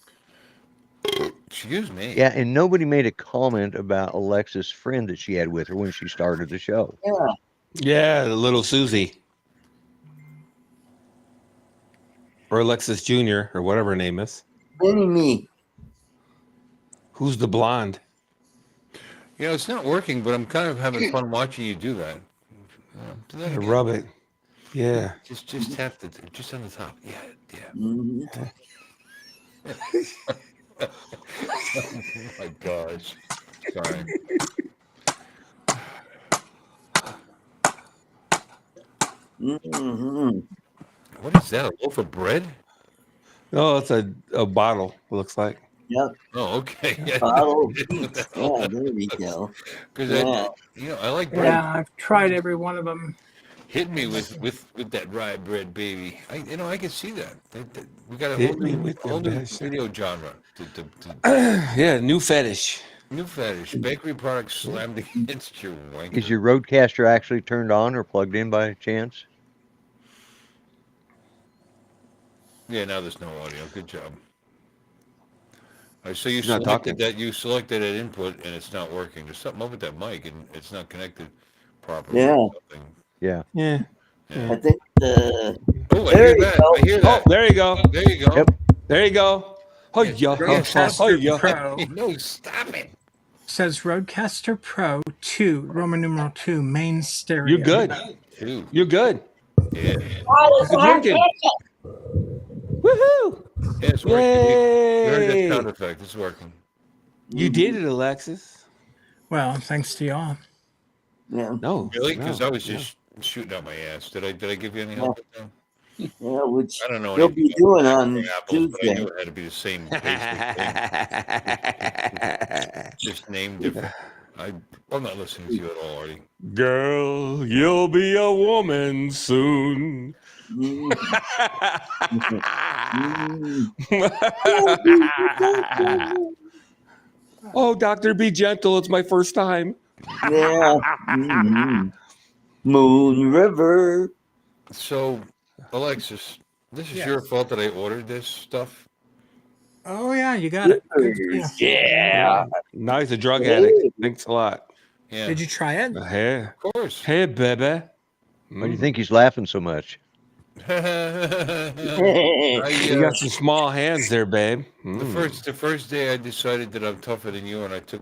[SPEAKER 3] Excuse me.
[SPEAKER 7] Yeah, and nobody made a comment about Alexa's friend that she had with her when she started the show.
[SPEAKER 4] Yeah.
[SPEAKER 5] Yeah, the little Susie. Or Alexis Jr. or whatever her name is.
[SPEAKER 4] Mini me.
[SPEAKER 5] Who's the blonde?
[SPEAKER 3] You know, it's not working, but I'm kind of having fun watching you do that. Do that again.
[SPEAKER 5] Rub it. Yeah.
[SPEAKER 3] Just tap just on the top. Yeah.
[SPEAKER 4] Mhm.
[SPEAKER 3] Oh my gosh. Sorry.
[SPEAKER 4] Mhm.
[SPEAKER 3] What is that? A loaf of bread?
[SPEAKER 5] Oh, it's a bottle, it looks like.
[SPEAKER 4] Yep.
[SPEAKER 3] Oh, okay. Yeah.
[SPEAKER 4] Bottle of peach. Yeah, there we go.
[SPEAKER 3] Because
[SPEAKER 4] Yeah.
[SPEAKER 3] I like bread.
[SPEAKER 9] Yeah, I've tried every one of them.
[SPEAKER 3] Hit me with that rye bread, baby. I can see that. We got a
[SPEAKER 5] Hit
[SPEAKER 3] whole
[SPEAKER 5] me
[SPEAKER 3] new,
[SPEAKER 5] with the
[SPEAKER 3] whole new
[SPEAKER 5] best.
[SPEAKER 3] video genre.
[SPEAKER 5] Yeah, new fetish.
[SPEAKER 3] New fetish. Bakery products slammed against your wanker.
[SPEAKER 7] Is your Rodecaster actually turned on or plugged in by chance?
[SPEAKER 3] Yeah, now there's no audio. Good job. All right, so you
[SPEAKER 5] He's not
[SPEAKER 3] selected
[SPEAKER 5] talking.
[SPEAKER 3] that. You selected that input, and it's not working. There's something up with that mic, and it's not connected properly.
[SPEAKER 4] Yeah.
[SPEAKER 3] or something.
[SPEAKER 7] Yeah.
[SPEAKER 5] Yeah.
[SPEAKER 4] I think
[SPEAKER 3] Oh, I
[SPEAKER 4] There
[SPEAKER 3] hear
[SPEAKER 4] you
[SPEAKER 3] that.
[SPEAKER 4] go.
[SPEAKER 3] I hear
[SPEAKER 5] Oh,
[SPEAKER 3] that.
[SPEAKER 5] there you go.
[SPEAKER 3] There you go.
[SPEAKER 7] Yep.
[SPEAKER 5] There you go. Oh, yeah.
[SPEAKER 9] Rodecaster Pro
[SPEAKER 3] No, stop it.
[SPEAKER 9] says Rodecaster Pro 2, Roman numeral 2, main stereo.
[SPEAKER 5] You're good.
[SPEAKER 3] Dude.
[SPEAKER 5] You're good.
[SPEAKER 3] Yeah.
[SPEAKER 5] It's working. Woohoo!
[SPEAKER 3] Yeah, it's working. You heard
[SPEAKER 5] Yay!
[SPEAKER 3] that sound effect. It's working.
[SPEAKER 5] You did it, Alexis.
[SPEAKER 9] Well, thanks to y'all.
[SPEAKER 4] yeah.
[SPEAKER 5] No.
[SPEAKER 3] Really? Because
[SPEAKER 5] no,
[SPEAKER 3] I was just shooting out my ass. Did I give you any help with that?
[SPEAKER 4] Yeah, which
[SPEAKER 3] I don't know.
[SPEAKER 4] you'll
[SPEAKER 3] anything
[SPEAKER 4] be doing
[SPEAKER 3] about
[SPEAKER 4] on
[SPEAKER 3] apples, but I
[SPEAKER 4] Tuesday.
[SPEAKER 3] knew it had to be the same basic thing. Just named different. I'm not listening to you at all, Artie.
[SPEAKER 5] Girl, you'll be a woman soon.
[SPEAKER 4] Mm.
[SPEAKER 5] Oh, doctor, be gentle. It's my first time.
[SPEAKER 4] Yeah. Mhm. Moon River.
[SPEAKER 3] So, Alexis, this is
[SPEAKER 9] Yes.
[SPEAKER 3] your fault that I ordered this stuff.
[SPEAKER 9] Oh yeah, you got it. Good deal.
[SPEAKER 4] Yeah.
[SPEAKER 5] Now he's a drug addict. Thanks a lot.
[SPEAKER 3] Yeah,
[SPEAKER 9] Did you try it?
[SPEAKER 5] Hey,
[SPEAKER 3] of course.
[SPEAKER 5] hey, baby.
[SPEAKER 7] Why do you think he's laughing so much?
[SPEAKER 5] You got some small hands there, babe.
[SPEAKER 3] The first day I decided that I'm tougher than you, and I did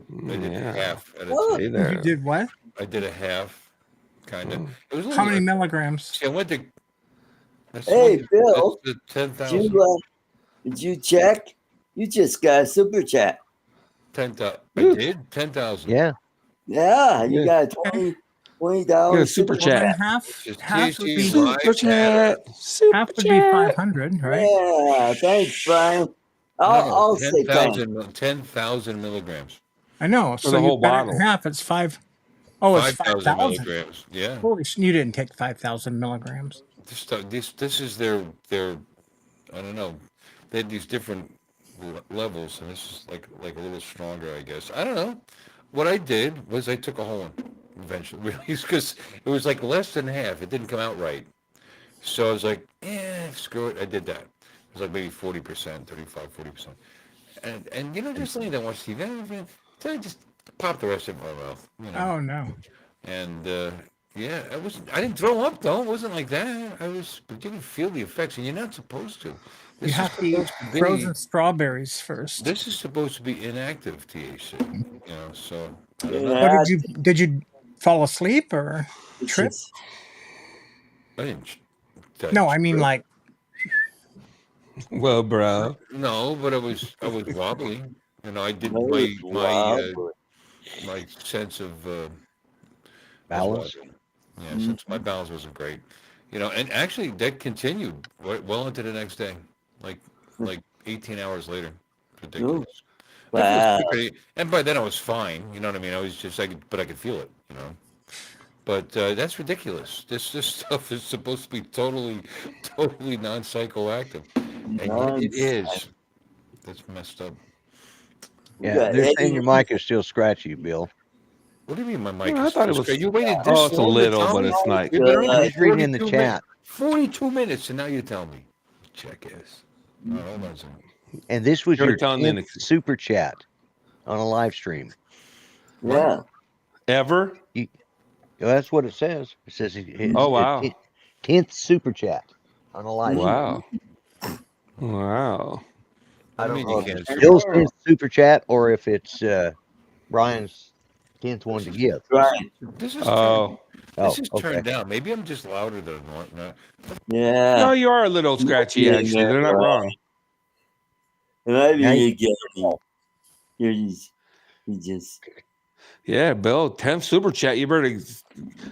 [SPEAKER 5] Yeah.
[SPEAKER 3] half at a
[SPEAKER 4] Oh.
[SPEAKER 3] time.
[SPEAKER 5] Hey there.
[SPEAKER 9] You did what?
[SPEAKER 3] I did a half, kind of. It was a
[SPEAKER 9] How
[SPEAKER 3] little-
[SPEAKER 9] many milligrams?
[SPEAKER 3] See, I went to. That's
[SPEAKER 4] Hey,
[SPEAKER 3] one-
[SPEAKER 4] Bill,
[SPEAKER 3] that's the
[SPEAKER 4] Did
[SPEAKER 3] 10,000.
[SPEAKER 4] did you check? You just got a super chat.
[SPEAKER 3] 10,000. I did 10,000.
[SPEAKER 7] Yeah.
[SPEAKER 4] Yeah, you
[SPEAKER 5] Yeah.
[SPEAKER 4] got $20
[SPEAKER 5] Get a super
[SPEAKER 9] Well,
[SPEAKER 5] chat.
[SPEAKER 9] then half
[SPEAKER 3] Just
[SPEAKER 9] half would be
[SPEAKER 3] THC live
[SPEAKER 5] Super chat. Super
[SPEAKER 9] half would be
[SPEAKER 5] chat.
[SPEAKER 9] 500, right?
[SPEAKER 4] Yeah, thanks, Brian. I'll say thanks.
[SPEAKER 3] 10,000 milligrams.
[SPEAKER 9] I know.
[SPEAKER 5] For
[SPEAKER 9] So
[SPEAKER 5] the
[SPEAKER 9] you
[SPEAKER 5] whole
[SPEAKER 9] cut it
[SPEAKER 5] bottle.
[SPEAKER 9] in half. It's 5. Oh, it's
[SPEAKER 3] 5,000
[SPEAKER 9] 5,000.
[SPEAKER 3] milligrams. Yeah.
[SPEAKER 9] Holy you didn't take 5,000 milligrams.
[SPEAKER 3] This stuff. This is their. I don't know. They had these different levels, and this is like a little stronger, I guess. I don't know. What I did was I took a whole one eventually, really, because it was like less than half. It didn't come out right. So I was like, screw it. I did that. It was like maybe 40%, 35, 40%. And you know, there's something that wants to so I just pop the rest in my mouth. You know.
[SPEAKER 9] Oh no.
[SPEAKER 3] And yeah, I didn't throw up though. It wasn't like that. But you can feel the effects, and you're not supposed to.
[SPEAKER 9] You have to eat frozen strawberries first.
[SPEAKER 3] This is supposed to be inactive THC. You know, so I don't know.
[SPEAKER 4] Yeah,
[SPEAKER 9] What did you fall asleep or
[SPEAKER 4] it's
[SPEAKER 9] trip?
[SPEAKER 4] just-
[SPEAKER 3] I didn't.
[SPEAKER 9] No, I mean like
[SPEAKER 5] Well, bro.
[SPEAKER 3] No, but I was wobbly. You know, I did
[SPEAKER 4] Wow.
[SPEAKER 3] my sense of
[SPEAKER 7] Balance.
[SPEAKER 3] yeah, since my balance wasn't great. You know, and actually that continued well into the next day, like 18 hours later. Ridiculous.
[SPEAKER 4] Wow.
[SPEAKER 3] And by then I was fine. You know what I mean? I was just but I could feel it. You know. But that's ridiculous. This stuff is supposed to be totally non-psychoactive, and it is. That's messed up.
[SPEAKER 7] Yeah, they're saying your mic is still scratchy, Bill.
[SPEAKER 3] What do you mean my mic
[SPEAKER 5] I
[SPEAKER 3] is
[SPEAKER 5] thought it
[SPEAKER 3] still
[SPEAKER 5] was.
[SPEAKER 3] straight? You waited this
[SPEAKER 5] Oh, it's a
[SPEAKER 3] long to
[SPEAKER 5] little,
[SPEAKER 3] tell
[SPEAKER 5] but
[SPEAKER 3] me?
[SPEAKER 5] it's not.
[SPEAKER 3] You've been on
[SPEAKER 7] He's reading in the
[SPEAKER 3] 42
[SPEAKER 7] chat.
[SPEAKER 3] 42 minutes, and now you tell me. Jackass. All right, hold on a second.
[SPEAKER 7] And this was
[SPEAKER 5] You're
[SPEAKER 7] your
[SPEAKER 5] telling me
[SPEAKER 7] 10th super chat on a live stream.
[SPEAKER 4] Yeah.
[SPEAKER 5] Ever?
[SPEAKER 7] Well, that's what it says. It says
[SPEAKER 5] Oh, wow.
[SPEAKER 7] 10th super chat on a live
[SPEAKER 5] Wow. Wow.
[SPEAKER 3] I don't know.
[SPEAKER 7] stream. Bill's 10th super chat, or if it's Brian's 10th one to give.
[SPEAKER 4] Right.
[SPEAKER 3] This is
[SPEAKER 5] Oh.
[SPEAKER 3] this is
[SPEAKER 7] okay.
[SPEAKER 3] turned down. Maybe I'm just louder than normal.
[SPEAKER 4] Yeah.
[SPEAKER 5] No, you are a little scratchy,
[SPEAKER 4] Yeah,
[SPEAKER 5] actually. They're not
[SPEAKER 4] right.
[SPEAKER 5] wrong.
[SPEAKER 4] Maybe
[SPEAKER 7] Now
[SPEAKER 4] you get it. You just
[SPEAKER 5] Yeah, Bill, 10th super chat. You better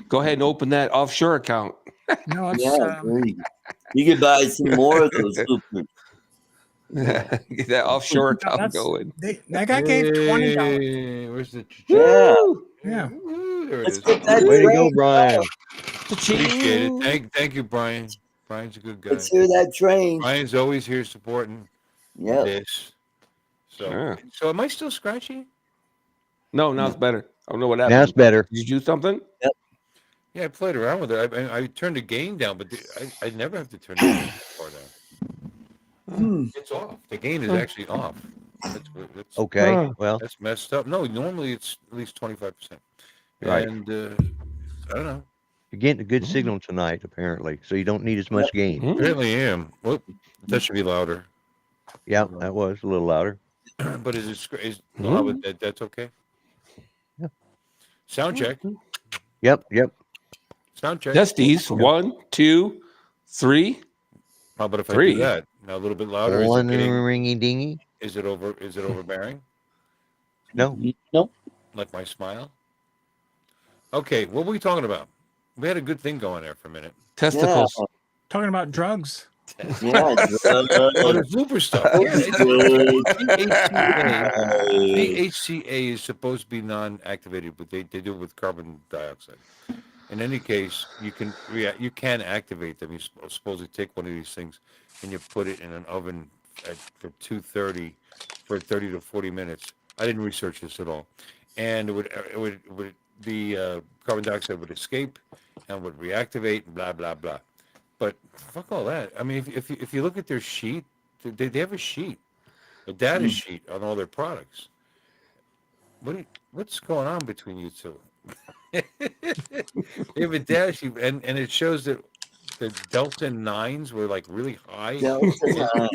[SPEAKER 5] go ahead and open that offshore account.
[SPEAKER 9] no, it's
[SPEAKER 4] you could buy some more of those super.
[SPEAKER 5] Get that offshore account
[SPEAKER 9] that's-
[SPEAKER 5] going.
[SPEAKER 9] that guy gave $20.
[SPEAKER 3] Hey, where's the?
[SPEAKER 4] Yeah.
[SPEAKER 9] Yeah.
[SPEAKER 3] Ooh, there it
[SPEAKER 4] Let's
[SPEAKER 3] is.
[SPEAKER 4] get that
[SPEAKER 7] Way to go,
[SPEAKER 4] train.
[SPEAKER 7] Brian.
[SPEAKER 3] Appreciate it. Thank you, Brian. Brian's a good guy.
[SPEAKER 4] Let's hear that train.
[SPEAKER 3] Brian's always here supporting
[SPEAKER 4] Yep.
[SPEAKER 3] this. So,
[SPEAKER 5] Yeah.
[SPEAKER 3] so am I still scratchy?
[SPEAKER 5] No, now it's better. I don't know what happened.
[SPEAKER 7] Now it's better.
[SPEAKER 5] Did you do something?
[SPEAKER 3] Yeah, I played around with it. I turned the gain down, but I never have to turn the gain far down. It's off. The gain is actually off. That's
[SPEAKER 7] Okay. Well,
[SPEAKER 3] that's messed up. No, normally it's at least 25%.
[SPEAKER 5] Right.
[SPEAKER 3] And I don't know.
[SPEAKER 7] you're getting a good signal tonight, apparently, so you don't need as much gain.
[SPEAKER 5] Hmm.
[SPEAKER 3] Apparently I am. Well, that should be louder.
[SPEAKER 7] Yeah, that was a little louder.
[SPEAKER 3] But that's okay?
[SPEAKER 7] Yeah.
[SPEAKER 3] Sound check.
[SPEAKER 7] Yep.
[SPEAKER 3] Sound check.
[SPEAKER 5] Testes. 1, 2, 3.
[SPEAKER 3] How about if I
[SPEAKER 5] Three.
[SPEAKER 3] do that? Now a little bit louder.
[SPEAKER 7] One ringy dingy.
[SPEAKER 3] Is it overbearing?
[SPEAKER 7] No.
[SPEAKER 8] Nope.
[SPEAKER 3] Like my smile? Okay, what were we talking about? We had a good thing going there for a minute.
[SPEAKER 5] Testicles.
[SPEAKER 9] Talking about drugs.
[SPEAKER 4] Yeah.
[SPEAKER 3] Oh, the blooper stuff. THCA is supposed to be non-activated, but they do it with carbon dioxide. In any case, you can activate them. You supposedly take one of these things and you put it in an oven for 230 for 30 to 40 minutes. I didn't research this at all, and the carbon dioxide would escape and would reactivate and blah blah blah. But fuck all that. I mean, if you look at their sheet, they have a sheet. a data sheet on all their products. What's going on between you two? They have a data sheet, and it shows that the Delta 9s were like really high.
[SPEAKER 4] Delta 9.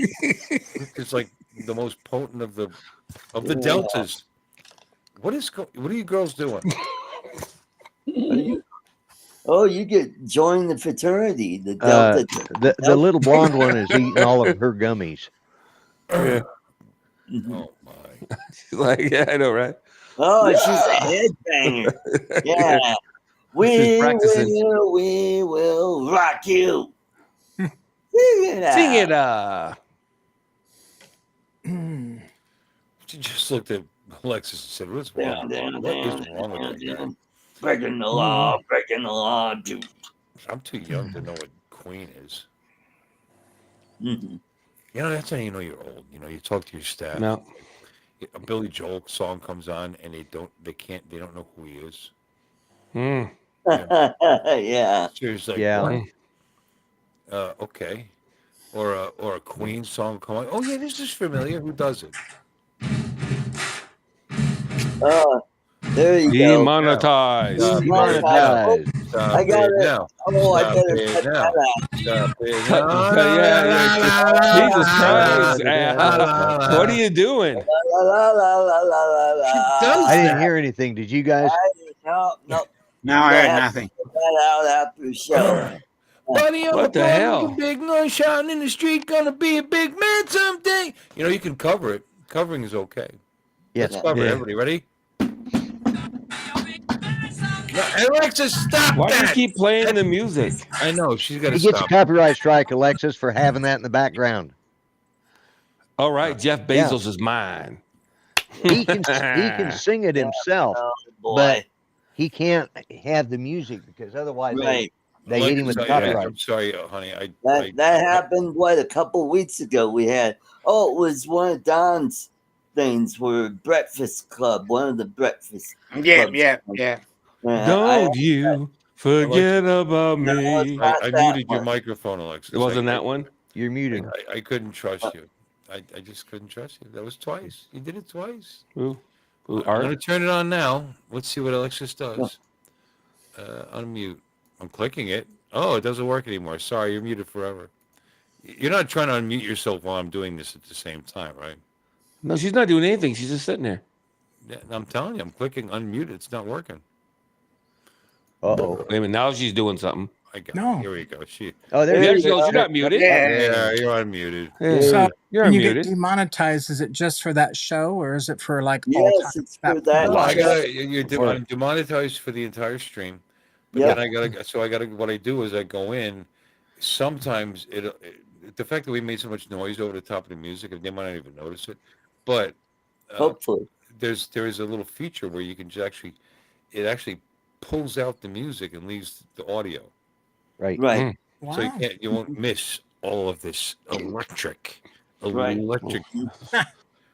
[SPEAKER 3] It's like the most potent of the
[SPEAKER 4] Yeah.
[SPEAKER 3] deltas. What are you girls doing?
[SPEAKER 4] Oh, you get join the fraternity, the Delta.
[SPEAKER 7] The little blonde one is eating all of her gummies.
[SPEAKER 5] Yeah.
[SPEAKER 3] Oh my!
[SPEAKER 5] Like, yeah, I know, right?
[SPEAKER 4] Oh, she's a headbanger. Yeah.
[SPEAKER 5] She's practicing.
[SPEAKER 4] We will rock you. Sing it out.
[SPEAKER 5] Sing it.
[SPEAKER 3] She just looked at Alexis and said, "What's wrong? What is wrong with that guy?"
[SPEAKER 4] Breaking the law, dude.
[SPEAKER 3] I'm too young to know what Queen is.
[SPEAKER 4] Mm-hmm.
[SPEAKER 3] You know, that's how you know you're old. You know, you talk to your staff.
[SPEAKER 5] No.
[SPEAKER 3] A Billy Joel song comes on, and they don't know who he is.
[SPEAKER 5] Mm.
[SPEAKER 4] Yeah.
[SPEAKER 3] So it's like,
[SPEAKER 7] Yeah.
[SPEAKER 3] what? Okay. Or a Queen song come on. Oh yeah, this is familiar. Who does it?
[SPEAKER 4] There you go.
[SPEAKER 5] Demonetized.
[SPEAKER 7] Demonetized.
[SPEAKER 3] Stop
[SPEAKER 4] I got
[SPEAKER 3] it
[SPEAKER 4] it.
[SPEAKER 3] now.
[SPEAKER 4] Oh, I
[SPEAKER 3] Stop
[SPEAKER 4] better
[SPEAKER 3] it
[SPEAKER 4] cut
[SPEAKER 3] now.
[SPEAKER 4] that out.
[SPEAKER 3] Stop it
[SPEAKER 5] Yeah, Jesus Christ.
[SPEAKER 3] now.
[SPEAKER 5] What are you doing?
[SPEAKER 4] La, la, la, la, la, la, la.
[SPEAKER 7] I didn't hear anything. Did you guys?
[SPEAKER 4] No.
[SPEAKER 6] No, I heard nothing.
[SPEAKER 4] Put that out after the show.
[SPEAKER 3] Buddy, I'm
[SPEAKER 5] What the
[SPEAKER 3] a
[SPEAKER 5] hell?
[SPEAKER 3] big noise shouting in the street, gonna be a big man someday. You know, you can cover it. Covering is okay.
[SPEAKER 7] Yes.
[SPEAKER 3] Let's cover it.
[SPEAKER 5] Yeah.
[SPEAKER 3] Everybody ready? Alexis, stop
[SPEAKER 5] Why do you
[SPEAKER 3] that!
[SPEAKER 5] keep playing the music?
[SPEAKER 3] I know, she's got to
[SPEAKER 7] He gets a
[SPEAKER 3] stop.
[SPEAKER 7] copyright strike, Alexis, for having that in the background.
[SPEAKER 5] All right, Jeff Bezos is mine.
[SPEAKER 7] He can sing it himself,
[SPEAKER 4] Oh, boy.
[SPEAKER 7] but he can't have the music because otherwise
[SPEAKER 4] Right.
[SPEAKER 7] they hit him with
[SPEAKER 3] Alexis,
[SPEAKER 7] copyright.
[SPEAKER 3] I'm sorry, honey.
[SPEAKER 4] That happened, a couple weeks ago. We had, it was one of Don's things were Breakfast Club, one of the breakfast
[SPEAKER 6] Yeah,
[SPEAKER 4] clubs.
[SPEAKER 6] yeah.
[SPEAKER 5] Don't you forget about me.
[SPEAKER 3] I muted your microphone, Alexis.
[SPEAKER 5] It wasn't that one?
[SPEAKER 7] You're muted.
[SPEAKER 3] I couldn't trust you. I just couldn't trust you. That was twice. You did it twice.
[SPEAKER 5] Ooh,
[SPEAKER 3] I'm
[SPEAKER 5] Art?
[SPEAKER 3] going to turn it on now. Let's see what Alexis does. Unmute. I'm clicking it. Oh, it doesn't work anymore. Sorry, you're muted forever. You're not trying to unmute yourself while I'm doing this at the same time, right?
[SPEAKER 5] No, she's not doing anything. She's just sitting there.
[SPEAKER 3] Yeah, I'm telling you, I'm clicking unmute. It's not working.
[SPEAKER 7] Uh-oh.
[SPEAKER 5] Wait a minute, now she's doing something.
[SPEAKER 3] I got
[SPEAKER 9] No.
[SPEAKER 3] it. Here we go.
[SPEAKER 7] Oh, there
[SPEAKER 5] There
[SPEAKER 7] you
[SPEAKER 5] she goes. You're not muted.
[SPEAKER 3] Yeah, you're unmuted.
[SPEAKER 5] Yeah,
[SPEAKER 9] So
[SPEAKER 5] you're
[SPEAKER 9] when you get
[SPEAKER 5] unmuted.
[SPEAKER 9] demonetized, is it just for that show, or is it for like all
[SPEAKER 4] Yes,
[SPEAKER 9] time?
[SPEAKER 4] it's for that.
[SPEAKER 3] No,
[SPEAKER 7] Or-
[SPEAKER 3] I'm demonetized for the entire stream. But
[SPEAKER 4] Yep.
[SPEAKER 3] then what I do is I go in. Sometimes the fact that we made so much noise over the top of the music, they might not even notice it. But
[SPEAKER 4] Hopefully.
[SPEAKER 3] there is a little feature where you can it actually pulls out the music and leaves the audio.
[SPEAKER 7] Right.
[SPEAKER 4] Right.
[SPEAKER 9] Wow.
[SPEAKER 3] So you won't miss all of this electric.
[SPEAKER 4] Right.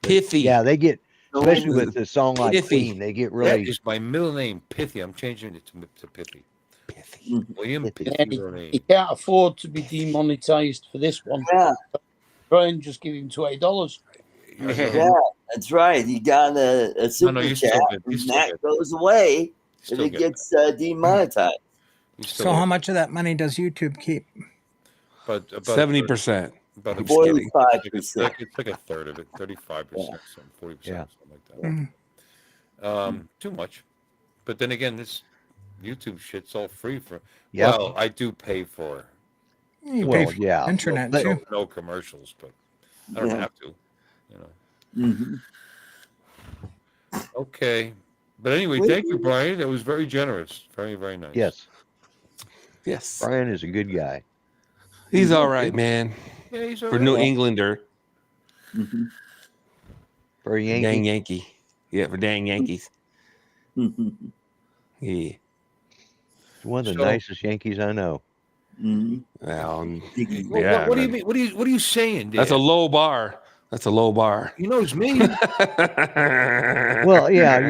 [SPEAKER 5] Pithy.
[SPEAKER 7] Yeah, they get, especially with the song like
[SPEAKER 5] Pithy.
[SPEAKER 7] Queen, they get
[SPEAKER 3] That
[SPEAKER 7] really.
[SPEAKER 3] is my middle name, Pithy. I'm changing it to Pithy.
[SPEAKER 5] Pithy.
[SPEAKER 3] William
[SPEAKER 7] Pithy.
[SPEAKER 3] Pithy. middle name.
[SPEAKER 8] He can't afford to be demonetized for this one.
[SPEAKER 4] Yeah.
[SPEAKER 8] Brian just give him $20.
[SPEAKER 4] Yeah, that's right. You got a super
[SPEAKER 3] you
[SPEAKER 4] chat,
[SPEAKER 3] still get- you
[SPEAKER 4] and
[SPEAKER 3] still
[SPEAKER 4] that
[SPEAKER 3] get-
[SPEAKER 4] goes away
[SPEAKER 3] You
[SPEAKER 4] if
[SPEAKER 3] still
[SPEAKER 4] it
[SPEAKER 3] get
[SPEAKER 4] gets demonetized.
[SPEAKER 3] You still
[SPEAKER 9] So
[SPEAKER 3] get
[SPEAKER 9] how much of that money does YouTube keep?
[SPEAKER 3] about
[SPEAKER 5] 70%.
[SPEAKER 3] About
[SPEAKER 5] I'm just kidding.
[SPEAKER 4] 45%.
[SPEAKER 3] It's like a third of it, 35%, 40%,
[SPEAKER 7] Yeah.
[SPEAKER 3] something like that. Too much. But then again, this YouTube shit's all free for.
[SPEAKER 7] Yep.
[SPEAKER 3] Well, I do pay for
[SPEAKER 9] You
[SPEAKER 7] Well,
[SPEAKER 9] pay for
[SPEAKER 7] yeah.
[SPEAKER 9] internet
[SPEAKER 7] But-
[SPEAKER 9] too.
[SPEAKER 3] no commercials, but I don't
[SPEAKER 4] Yeah.
[SPEAKER 3] have to. You know.
[SPEAKER 4] Mhm.
[SPEAKER 3] Okay. But anyway, thank you, Brian. That was very generous. Very, very nice.
[SPEAKER 7] Yes.
[SPEAKER 5] Yes.
[SPEAKER 7] Brian is a good guy.
[SPEAKER 5] He's all right, man.
[SPEAKER 3] Yeah, he's all
[SPEAKER 5] For
[SPEAKER 3] right.
[SPEAKER 5] New Englander.
[SPEAKER 4] Mhm.
[SPEAKER 7] For a Yankee.
[SPEAKER 5] Dang Yankee. Yeah, for dang Yankees.
[SPEAKER 4] Mhm.
[SPEAKER 5] Yeah.
[SPEAKER 7] He's one of the
[SPEAKER 3] So-
[SPEAKER 7] nicest Yankees I know.
[SPEAKER 4] Mhm.
[SPEAKER 5] Well,
[SPEAKER 3] Well,
[SPEAKER 5] yeah,
[SPEAKER 3] what do you
[SPEAKER 5] man.
[SPEAKER 3] mean? What are you saying, Dan?
[SPEAKER 5] That's a low bar. That's a low bar.
[SPEAKER 3] He knows me.
[SPEAKER 7] Well, yeah,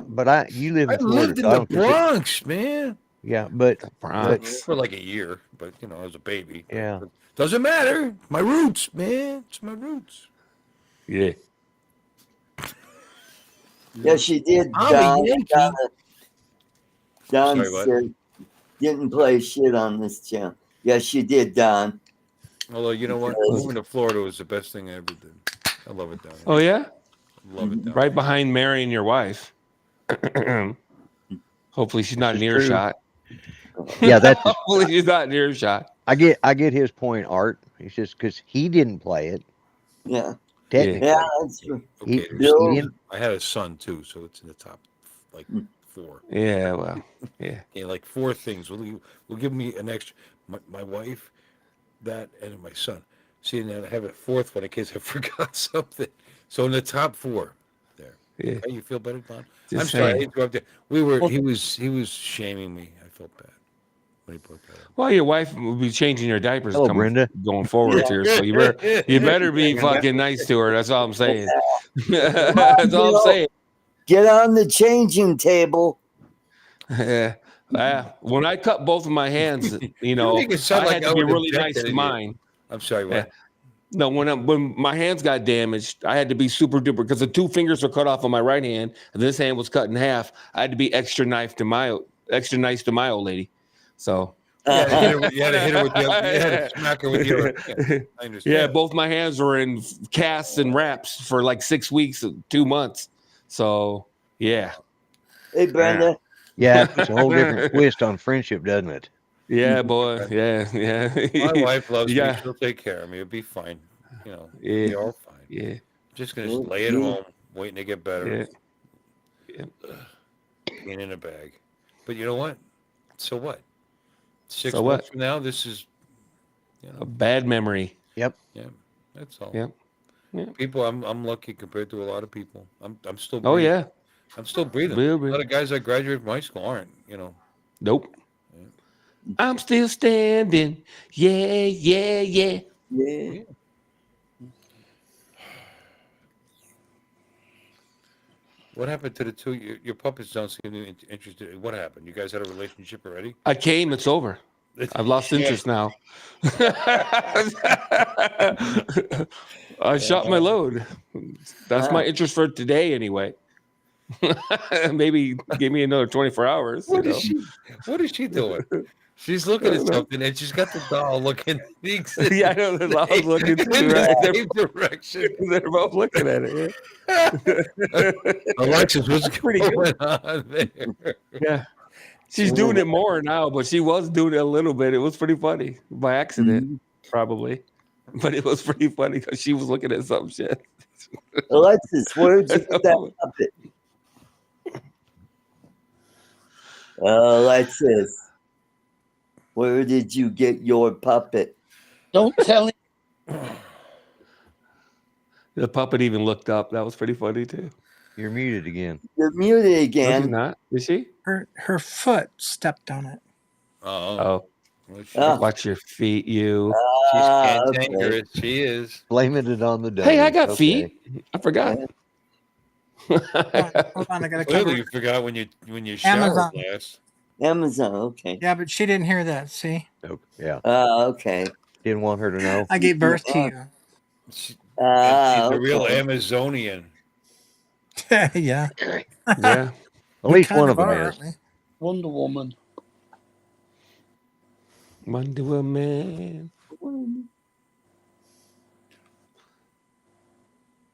[SPEAKER 7] but you live
[SPEAKER 3] I
[SPEAKER 7] in Florida.
[SPEAKER 3] lived in
[SPEAKER 7] so I
[SPEAKER 3] the
[SPEAKER 7] don't consider-
[SPEAKER 3] Bronx, man.
[SPEAKER 7] Yeah, but
[SPEAKER 5] Bronx.
[SPEAKER 3] For like a year, but I was a baby.
[SPEAKER 7] Yeah.
[SPEAKER 3] Doesn't matter. My roots, man. It's my roots.
[SPEAKER 5] Yeah.
[SPEAKER 4] Yeah, she did.
[SPEAKER 3] I'm
[SPEAKER 4] Don,
[SPEAKER 3] a Yankee.
[SPEAKER 4] Don
[SPEAKER 3] Sorry, what?
[SPEAKER 4] said didn't play shit on this channel. Yes, she did, Don.
[SPEAKER 3] Although, you know what?
[SPEAKER 4] Because-
[SPEAKER 3] Moving to Florida was the best thing I ever did. I love it down here.
[SPEAKER 5] Oh yeah.
[SPEAKER 3] Love it down
[SPEAKER 5] Right
[SPEAKER 3] here.
[SPEAKER 5] behind marrying your wife. Hopefully she's not
[SPEAKER 7] This
[SPEAKER 5] in
[SPEAKER 7] is true.
[SPEAKER 5] earshot.
[SPEAKER 7] Yeah, that's
[SPEAKER 5] Hopefully she's not in earshot.
[SPEAKER 7] I get his point, Art. He says because he didn't play it
[SPEAKER 4] Yeah,
[SPEAKER 7] technically.
[SPEAKER 4] yeah, that's true.
[SPEAKER 3] Okay,
[SPEAKER 7] He
[SPEAKER 4] Bill,
[SPEAKER 7] didn't.
[SPEAKER 3] I had a son too, so it's in the top like 4.
[SPEAKER 5] Yeah, well, yeah.
[SPEAKER 3] Okay, like 4 things. Will give me an extra. My wife, that, and my son. See, and then I have a 4th one in case I forgot something. So in the top 4, there.
[SPEAKER 5] Yeah.
[SPEAKER 3] Okay, you feel better, Don?
[SPEAKER 5] Just
[SPEAKER 3] I'm sorry, I
[SPEAKER 5] saying.
[SPEAKER 3] interrupted. He was shaming me. I felt bad when he brought that up.
[SPEAKER 5] Well, your wife will be changing your diapers
[SPEAKER 7] Hello, Brenda.
[SPEAKER 5] going forward here, so you better be fucking nice to her. That's all I'm saying. That's all I'm saying.
[SPEAKER 4] get on the changing table.
[SPEAKER 5] Yeah. When I cut both of my hands, you know,
[SPEAKER 3] make it sound
[SPEAKER 5] I
[SPEAKER 3] like
[SPEAKER 5] had
[SPEAKER 3] I
[SPEAKER 5] to be
[SPEAKER 3] would
[SPEAKER 5] really
[SPEAKER 3] object
[SPEAKER 5] nice
[SPEAKER 3] to
[SPEAKER 5] to
[SPEAKER 3] you.
[SPEAKER 5] mine.
[SPEAKER 3] I'm sorry, what?
[SPEAKER 5] Yeah. No, when my hands got damaged, I had to be super duper because the 2 fingers were cut off on my right hand, and this hand was cut in half. I had to be extra nice to my old lady. So
[SPEAKER 3] You had to hit her with the you had to smack her with your I understand.
[SPEAKER 5] yeah, both my hands were in casts and wraps for like 6 weeks, 2 months. So yeah,
[SPEAKER 4] Hey, Brenda.
[SPEAKER 7] Yeah, it puts a whole different twist on friendship, doesn't it?
[SPEAKER 5] yeah, boy, yeah.
[SPEAKER 3] My wife loves
[SPEAKER 5] Yeah.
[SPEAKER 3] me. She'll take care of me. It'll be fine. You know,
[SPEAKER 5] Yeah.
[SPEAKER 3] be all fine.
[SPEAKER 5] Yeah,
[SPEAKER 3] Just gonna lay at home, waiting to get better.
[SPEAKER 5] yeah.
[SPEAKER 3] Peeing in a bag. But you know what? So what? 6
[SPEAKER 5] So
[SPEAKER 3] months
[SPEAKER 5] what?
[SPEAKER 3] from now, this is,
[SPEAKER 5] A bad memory.
[SPEAKER 3] yeah, that's all.
[SPEAKER 5] Yep. Yeah.
[SPEAKER 3] People, I'm lucky compared to a lot of people. I'm still.
[SPEAKER 5] Oh
[SPEAKER 3] breathing.
[SPEAKER 5] yeah.
[SPEAKER 3] I'm still breathing.
[SPEAKER 5] Real,
[SPEAKER 3] A
[SPEAKER 5] real.
[SPEAKER 3] lot of guys that graduated from high school aren't. You know.
[SPEAKER 5] Nope. I'm still standing. Yeah.
[SPEAKER 4] Yeah.
[SPEAKER 3] What happened to the two? Your puppets don't seem interested. What happened? You guys had a relationship already?
[SPEAKER 5] I came. It's over. I've lost interest now. I shot my load. That's my interest for today, anyway. Maybe give me another 24 hours.
[SPEAKER 3] What is she doing? She's looking at something, and she's got the doll looking the exact
[SPEAKER 5] Yeah, I know. They're all looking
[SPEAKER 3] in the same direction.
[SPEAKER 5] They're both looking at it.
[SPEAKER 3] Alexis, what's
[SPEAKER 5] pretty
[SPEAKER 3] going on there?
[SPEAKER 5] Yeah. She's doing it more now, but she was doing it a little bit. It was pretty funny by accident, probably. But it was pretty funny because she was looking at some shit.
[SPEAKER 4] Alexis, where'd you get that puppet? Alexis, where did you get your puppet?
[SPEAKER 8] Don't tell him.
[SPEAKER 5] The puppet even looked up. That was pretty funny too.
[SPEAKER 7] You're muted again.
[SPEAKER 4] You're muted
[SPEAKER 5] No, she's
[SPEAKER 4] again.
[SPEAKER 5] not. Is she?
[SPEAKER 9] Her foot stepped on it.
[SPEAKER 3] Oh,
[SPEAKER 5] Watch your feet, you.
[SPEAKER 3] she's
[SPEAKER 4] Okay.
[SPEAKER 3] cantankerous. She is.
[SPEAKER 7] Blaming it on the dog.
[SPEAKER 5] Hey, I got feet. I forgot.
[SPEAKER 9] Hold on, I gotta cover.
[SPEAKER 3] Clearly, you forgot when you showered
[SPEAKER 9] Amazon.
[SPEAKER 3] last.
[SPEAKER 4] Amazon, okay.
[SPEAKER 9] Yeah, but she didn't hear that. See,
[SPEAKER 7] Oh, yeah.
[SPEAKER 4] Okay.
[SPEAKER 7] Didn't want her to know.
[SPEAKER 9] I gave birth to you.
[SPEAKER 3] She's
[SPEAKER 4] Uh,
[SPEAKER 3] a real
[SPEAKER 4] okay.
[SPEAKER 3] Amazonian.
[SPEAKER 9] Yeah,
[SPEAKER 5] Yeah.
[SPEAKER 7] At least
[SPEAKER 9] kind
[SPEAKER 7] one of them
[SPEAKER 9] are,
[SPEAKER 7] is.
[SPEAKER 9] aren't we?
[SPEAKER 8] Wonder Woman.
[SPEAKER 5] Wonder Woman.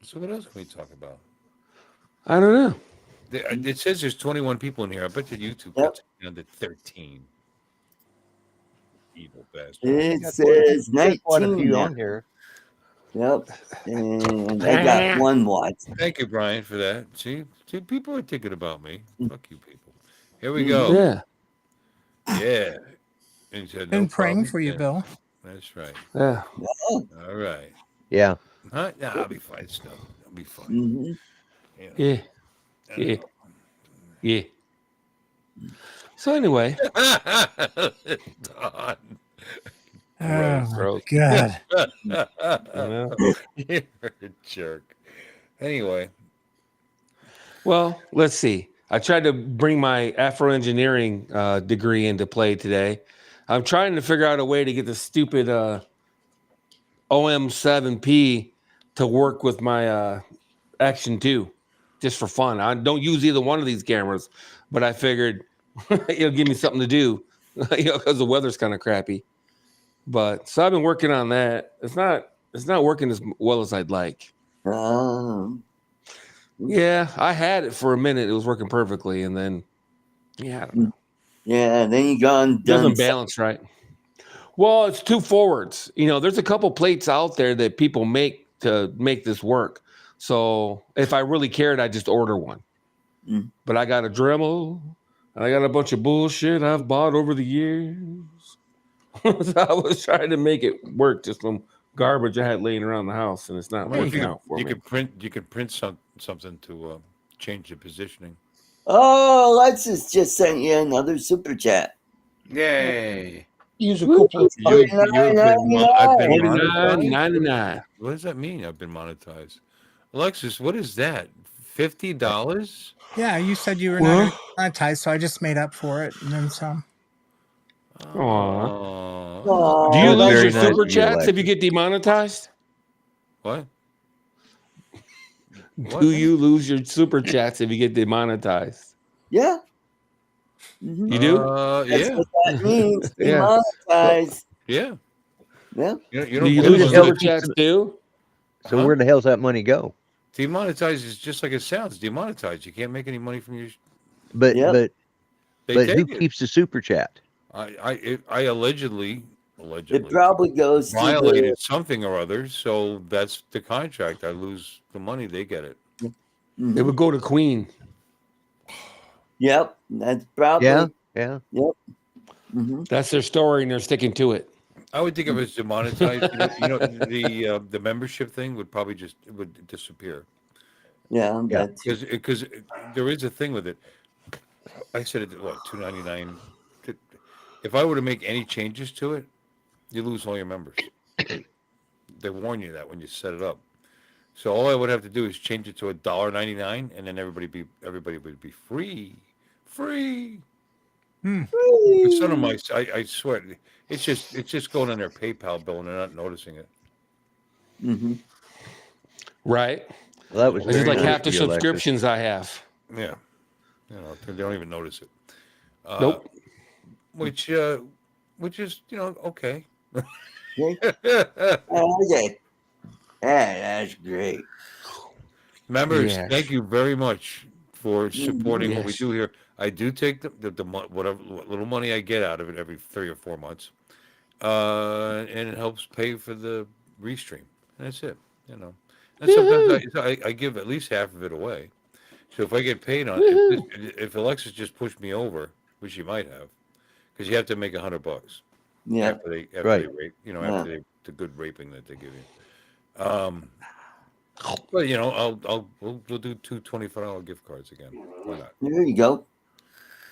[SPEAKER 3] So what else can we talk about?
[SPEAKER 5] I don't know.
[SPEAKER 3] It says there's 21 people in here. I bet you YouTube
[SPEAKER 4] Yep.
[SPEAKER 3] puts it down to 13. Evil bastard.
[SPEAKER 4] It says
[SPEAKER 7] Quite a
[SPEAKER 4] 19
[SPEAKER 7] few
[SPEAKER 4] now.
[SPEAKER 7] on here.
[SPEAKER 4] Yep. And I got one watch.
[SPEAKER 3] Thank you, Brian, for that. See, people are thinking about me. Fuck you, people. Here we go.
[SPEAKER 5] Yeah.
[SPEAKER 3] Yeah. And he said,
[SPEAKER 9] Been
[SPEAKER 3] no
[SPEAKER 9] praying
[SPEAKER 3] problem.
[SPEAKER 9] for you,
[SPEAKER 3] Yeah,
[SPEAKER 9] Bill.
[SPEAKER 3] That's right.
[SPEAKER 5] Yeah.
[SPEAKER 3] All right.
[SPEAKER 7] Yeah.
[SPEAKER 3] Huh? Yeah, I'll be fine, Snow. I'll be fine.
[SPEAKER 4] hmm
[SPEAKER 3] You know.
[SPEAKER 5] Yeah. Yeah. Yeah. So anyway,
[SPEAKER 3] Don.
[SPEAKER 9] Oh,
[SPEAKER 5] gross.
[SPEAKER 9] God.
[SPEAKER 3] You're a jerk. Anyway,
[SPEAKER 5] Well, let's see. I tried to bring my Afro engineering degree into play today. I'm trying to figure out a way to get the stupid OM7P to work with my Action 2 just for fun. I don't use either one of these cameras, but I figured it'll give me something to do, because the weather's kind of crappy. But so I've been working on that. It's not working as well as I'd like. Yeah, I had it for a minute. It was working perfectly, and then I don't know.
[SPEAKER 4] Yeah, then you gone done.
[SPEAKER 5] Doesn't balance right. Well, it's two forwards. There's a couple plates out there that people make to make this work. So if I really cared, I'd just order one. But I got a Dremel, and I got a bunch of bullshit I've bought over the years. So I was trying to make it work, just some garbage I had laying around the house, and it's not working out for me.
[SPEAKER 3] You could print something to change the positioning.
[SPEAKER 4] Oh, Alexis just sent you another super chat.
[SPEAKER 6] Yay.
[SPEAKER 8] Use a couple of
[SPEAKER 3] I've been monetized.
[SPEAKER 5] 99.
[SPEAKER 3] What does that mean? I've been monetized. Alexis, what is that? $50?
[SPEAKER 10] Yeah, you said you were not monetized, so I just made up for it and then some.
[SPEAKER 5] Aww. Do you lose your super chats if you get demonetized?
[SPEAKER 3] What?
[SPEAKER 5] Do you lose your super chats if you get demonetized?
[SPEAKER 4] Yeah.
[SPEAKER 5] You do?
[SPEAKER 4] That's what that means.
[SPEAKER 5] Yeah.
[SPEAKER 4] Demonetized.
[SPEAKER 3] Yeah.
[SPEAKER 4] Yeah.
[SPEAKER 5] Do you lose your super chats too?
[SPEAKER 7] So where the hell's that money go?
[SPEAKER 3] Demonetized is just like it sounds. Demonetized. You can't make any money from your.
[SPEAKER 7] But
[SPEAKER 3] They
[SPEAKER 7] who
[SPEAKER 3] take it.
[SPEAKER 7] keeps the super chat?
[SPEAKER 3] I allegedly
[SPEAKER 4] It probably goes
[SPEAKER 3] violated something or other, so that's the contract. I lose the money, they get it.
[SPEAKER 5] It would go to Queen.
[SPEAKER 4] Yep, that's probably.
[SPEAKER 7] Yeah.
[SPEAKER 4] Yep.
[SPEAKER 5] That's their story, and they're sticking to it.
[SPEAKER 3] I would think if it's demonetized, the membership thing would probably would disappear.
[SPEAKER 4] Yeah,
[SPEAKER 3] because there is a thing with it. I said it what $2.99. If I were to make any changes to it, you lose all your members. They warn you that when you set it up. So all I would have to do is change it to $1.99, and then everybody would be free. Some of my, I swear, it's just going on their PayPal bill and they're not noticing it.
[SPEAKER 5] Right.
[SPEAKER 7] Well, that was
[SPEAKER 5] this is like
[SPEAKER 7] nice
[SPEAKER 5] half the
[SPEAKER 7] of you, Alexis.
[SPEAKER 5] subscriptions I have.
[SPEAKER 3] Yeah. They don't even notice it.
[SPEAKER 5] Nope.
[SPEAKER 3] Which is, okay.
[SPEAKER 4] Okay. Yeah, that's great.
[SPEAKER 3] Members,
[SPEAKER 5] Yes.
[SPEAKER 3] thank you very much for supporting what we do here. I do take the whatever little money I get out of it every 3 or 4 months, and it helps pay for the restream. And that's it, And sometimes I give at least half of it away. So if I get paid on if Alexis just pushed me over, which she might have, because you have to make $100.
[SPEAKER 4] Yeah.
[SPEAKER 3] After they rape, after the good raping that they give you. But we'll do 2 $25 gift cards again. Why not?
[SPEAKER 4] There you go.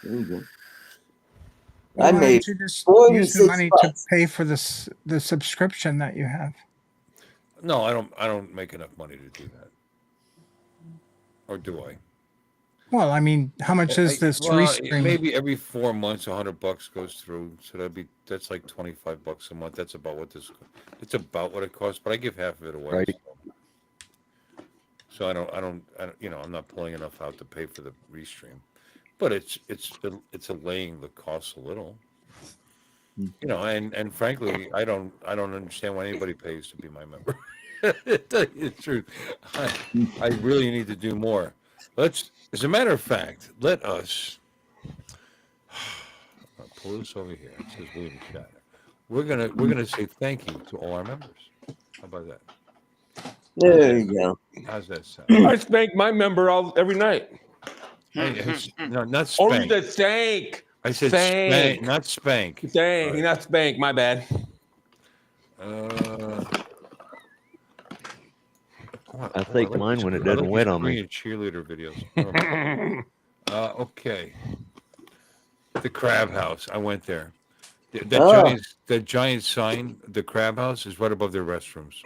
[SPEAKER 10] Well,
[SPEAKER 4] I
[SPEAKER 10] why
[SPEAKER 4] made
[SPEAKER 10] don't you just
[SPEAKER 4] 46
[SPEAKER 10] use the money to
[SPEAKER 4] bucks.
[SPEAKER 10] pay for the subscription that you have?
[SPEAKER 3] No, I don't make enough money to do that. Or do I?
[SPEAKER 10] Well, I mean, how much is this restream?
[SPEAKER 3] Maybe every 4 months, $100 goes through. So that's like $25 a month. That's about what it's about what it costs. But I give half of it away.
[SPEAKER 7] Right.
[SPEAKER 3] So I don't, I'm not pulling enough out to pay for the restream. But it's allaying the costs a little. And frankly, I don't understand why anybody pays to be my member. To tell you the truth, I really need to do more. As a matter of fact, let us I'll pull this over here. It says William Shatter. We're gonna say thank you to all our members. How about that?
[SPEAKER 4] There you go.
[SPEAKER 3] How's that sound?
[SPEAKER 5] I spank my member every night.
[SPEAKER 3] No, not
[SPEAKER 5] Oh,
[SPEAKER 3] spank.
[SPEAKER 5] the stank.
[SPEAKER 3] I said
[SPEAKER 5] Spank.
[SPEAKER 3] spank, not spank.
[SPEAKER 5] Dang, not spank. My bad.
[SPEAKER 7] I think mine when it doesn't wet on me.
[SPEAKER 3] Cheerleader videos. Okay. The Crab House. I went there. That giant sign, the Crab House, is right above their restrooms.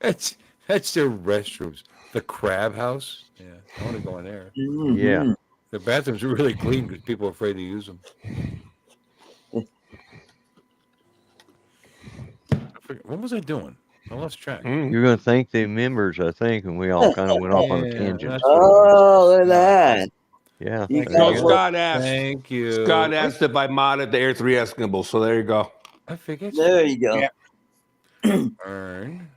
[SPEAKER 3] That's their restrooms. The Crab House. Yeah, I want to go in there.
[SPEAKER 7] Yeah.
[SPEAKER 3] The bathrooms are really clean because people are afraid to use them. What was I doing? I lost track.
[SPEAKER 7] You're going to thank the members, I think, and we all kind of went off on a
[SPEAKER 3] Yeah,
[SPEAKER 7] tangent.
[SPEAKER 3] that's what it was.
[SPEAKER 4] Oh, look at that.
[SPEAKER 7] Yeah.
[SPEAKER 4] You
[SPEAKER 7] there
[SPEAKER 5] No,
[SPEAKER 7] you
[SPEAKER 4] got
[SPEAKER 7] go.
[SPEAKER 5] Scott asked.
[SPEAKER 3] Thank you.
[SPEAKER 5] Scott asked if I modded the Air 3 Eskimo, so there you go.
[SPEAKER 3] I forget.
[SPEAKER 4] There you go.
[SPEAKER 6] Yeah.
[SPEAKER 3] Earn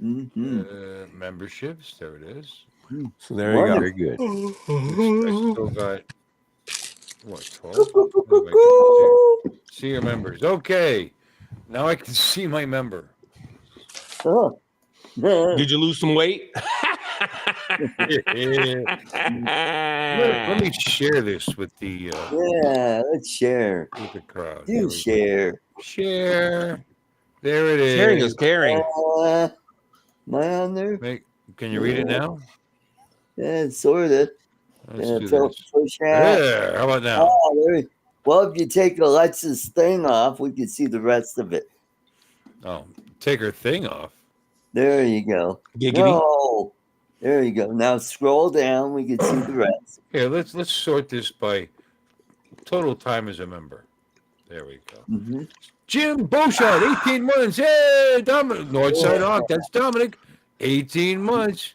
[SPEAKER 4] Mm-hmm.
[SPEAKER 3] memberships. There it is.
[SPEAKER 5] So there you go.
[SPEAKER 7] Very good.
[SPEAKER 3] I still got what 12? See your members. Okay, now I can see my member.
[SPEAKER 4] Oh.
[SPEAKER 5] Did you lose some weight?
[SPEAKER 3] Let me share this with the
[SPEAKER 4] Yeah, let's share.
[SPEAKER 3] with the crowd.
[SPEAKER 4] Do share.
[SPEAKER 3] Share. There it is.
[SPEAKER 5] Sharing is caring.
[SPEAKER 4] Am I on there?
[SPEAKER 3] Can you read it now?
[SPEAKER 4] Yeah, sort of.
[SPEAKER 3] Let's do this.
[SPEAKER 4] Push out.
[SPEAKER 3] There. How about now?
[SPEAKER 4] Oh, there. Well, if you take Alexa's thing off, we can see the rest of it.
[SPEAKER 3] Oh, take her thing off.
[SPEAKER 4] There you go.
[SPEAKER 5] Giggity.
[SPEAKER 4] No. There you go. Now scroll down. We can see the rest.
[SPEAKER 3] Here, let's sort this by total time as a member. There we go.
[SPEAKER 4] Mm-hmm.
[SPEAKER 3] Jim Beauchamp, 18 months. Hey, Dominic. Northside Hawk. That's Dominic. 18 months.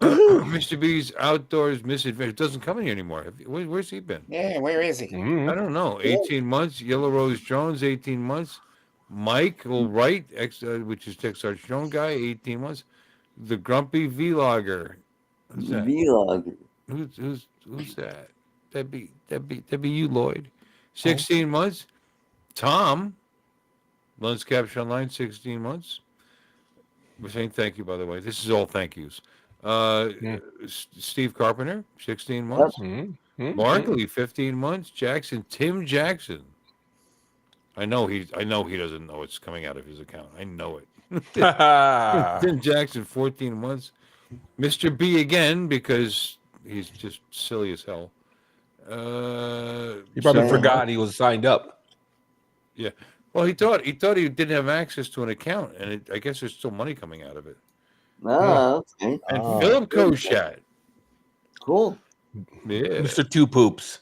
[SPEAKER 3] Mr. B's Outdoors Misadventure doesn't come in here anymore. Where's he been?
[SPEAKER 6] Yeah, where is he?
[SPEAKER 3] I don't know. 18 months. Yellow Rose Jones, 18 months. Michael Wright, which is Tech Sergeant Joan guy, 18 months. The Grumpy Vlogger. Who's that?
[SPEAKER 4] Vlogger.
[SPEAKER 3] Who's that? That'd be you, Lloyd. 16 months. Tom, Lens Capture Online, 16 months. We're saying thank you, by the way. This is all thank yous. Steve Carpenter, 16 months. Markley, 15 months. Tim Jackson. I know he doesn't know it's coming out of his account. I know it. Tim Jackson, 14 months. Mr. B again, because he's just silly as hell.
[SPEAKER 5] He probably forgot he was signed up.
[SPEAKER 3] Yeah. Well, he thought he didn't have access to an account, and I guess there's still money coming out of it.
[SPEAKER 4] Oh, okay.
[SPEAKER 3] And Philip Koshat.
[SPEAKER 4] Cool.
[SPEAKER 3] Yeah.
[SPEAKER 5] Mr. Two Poops.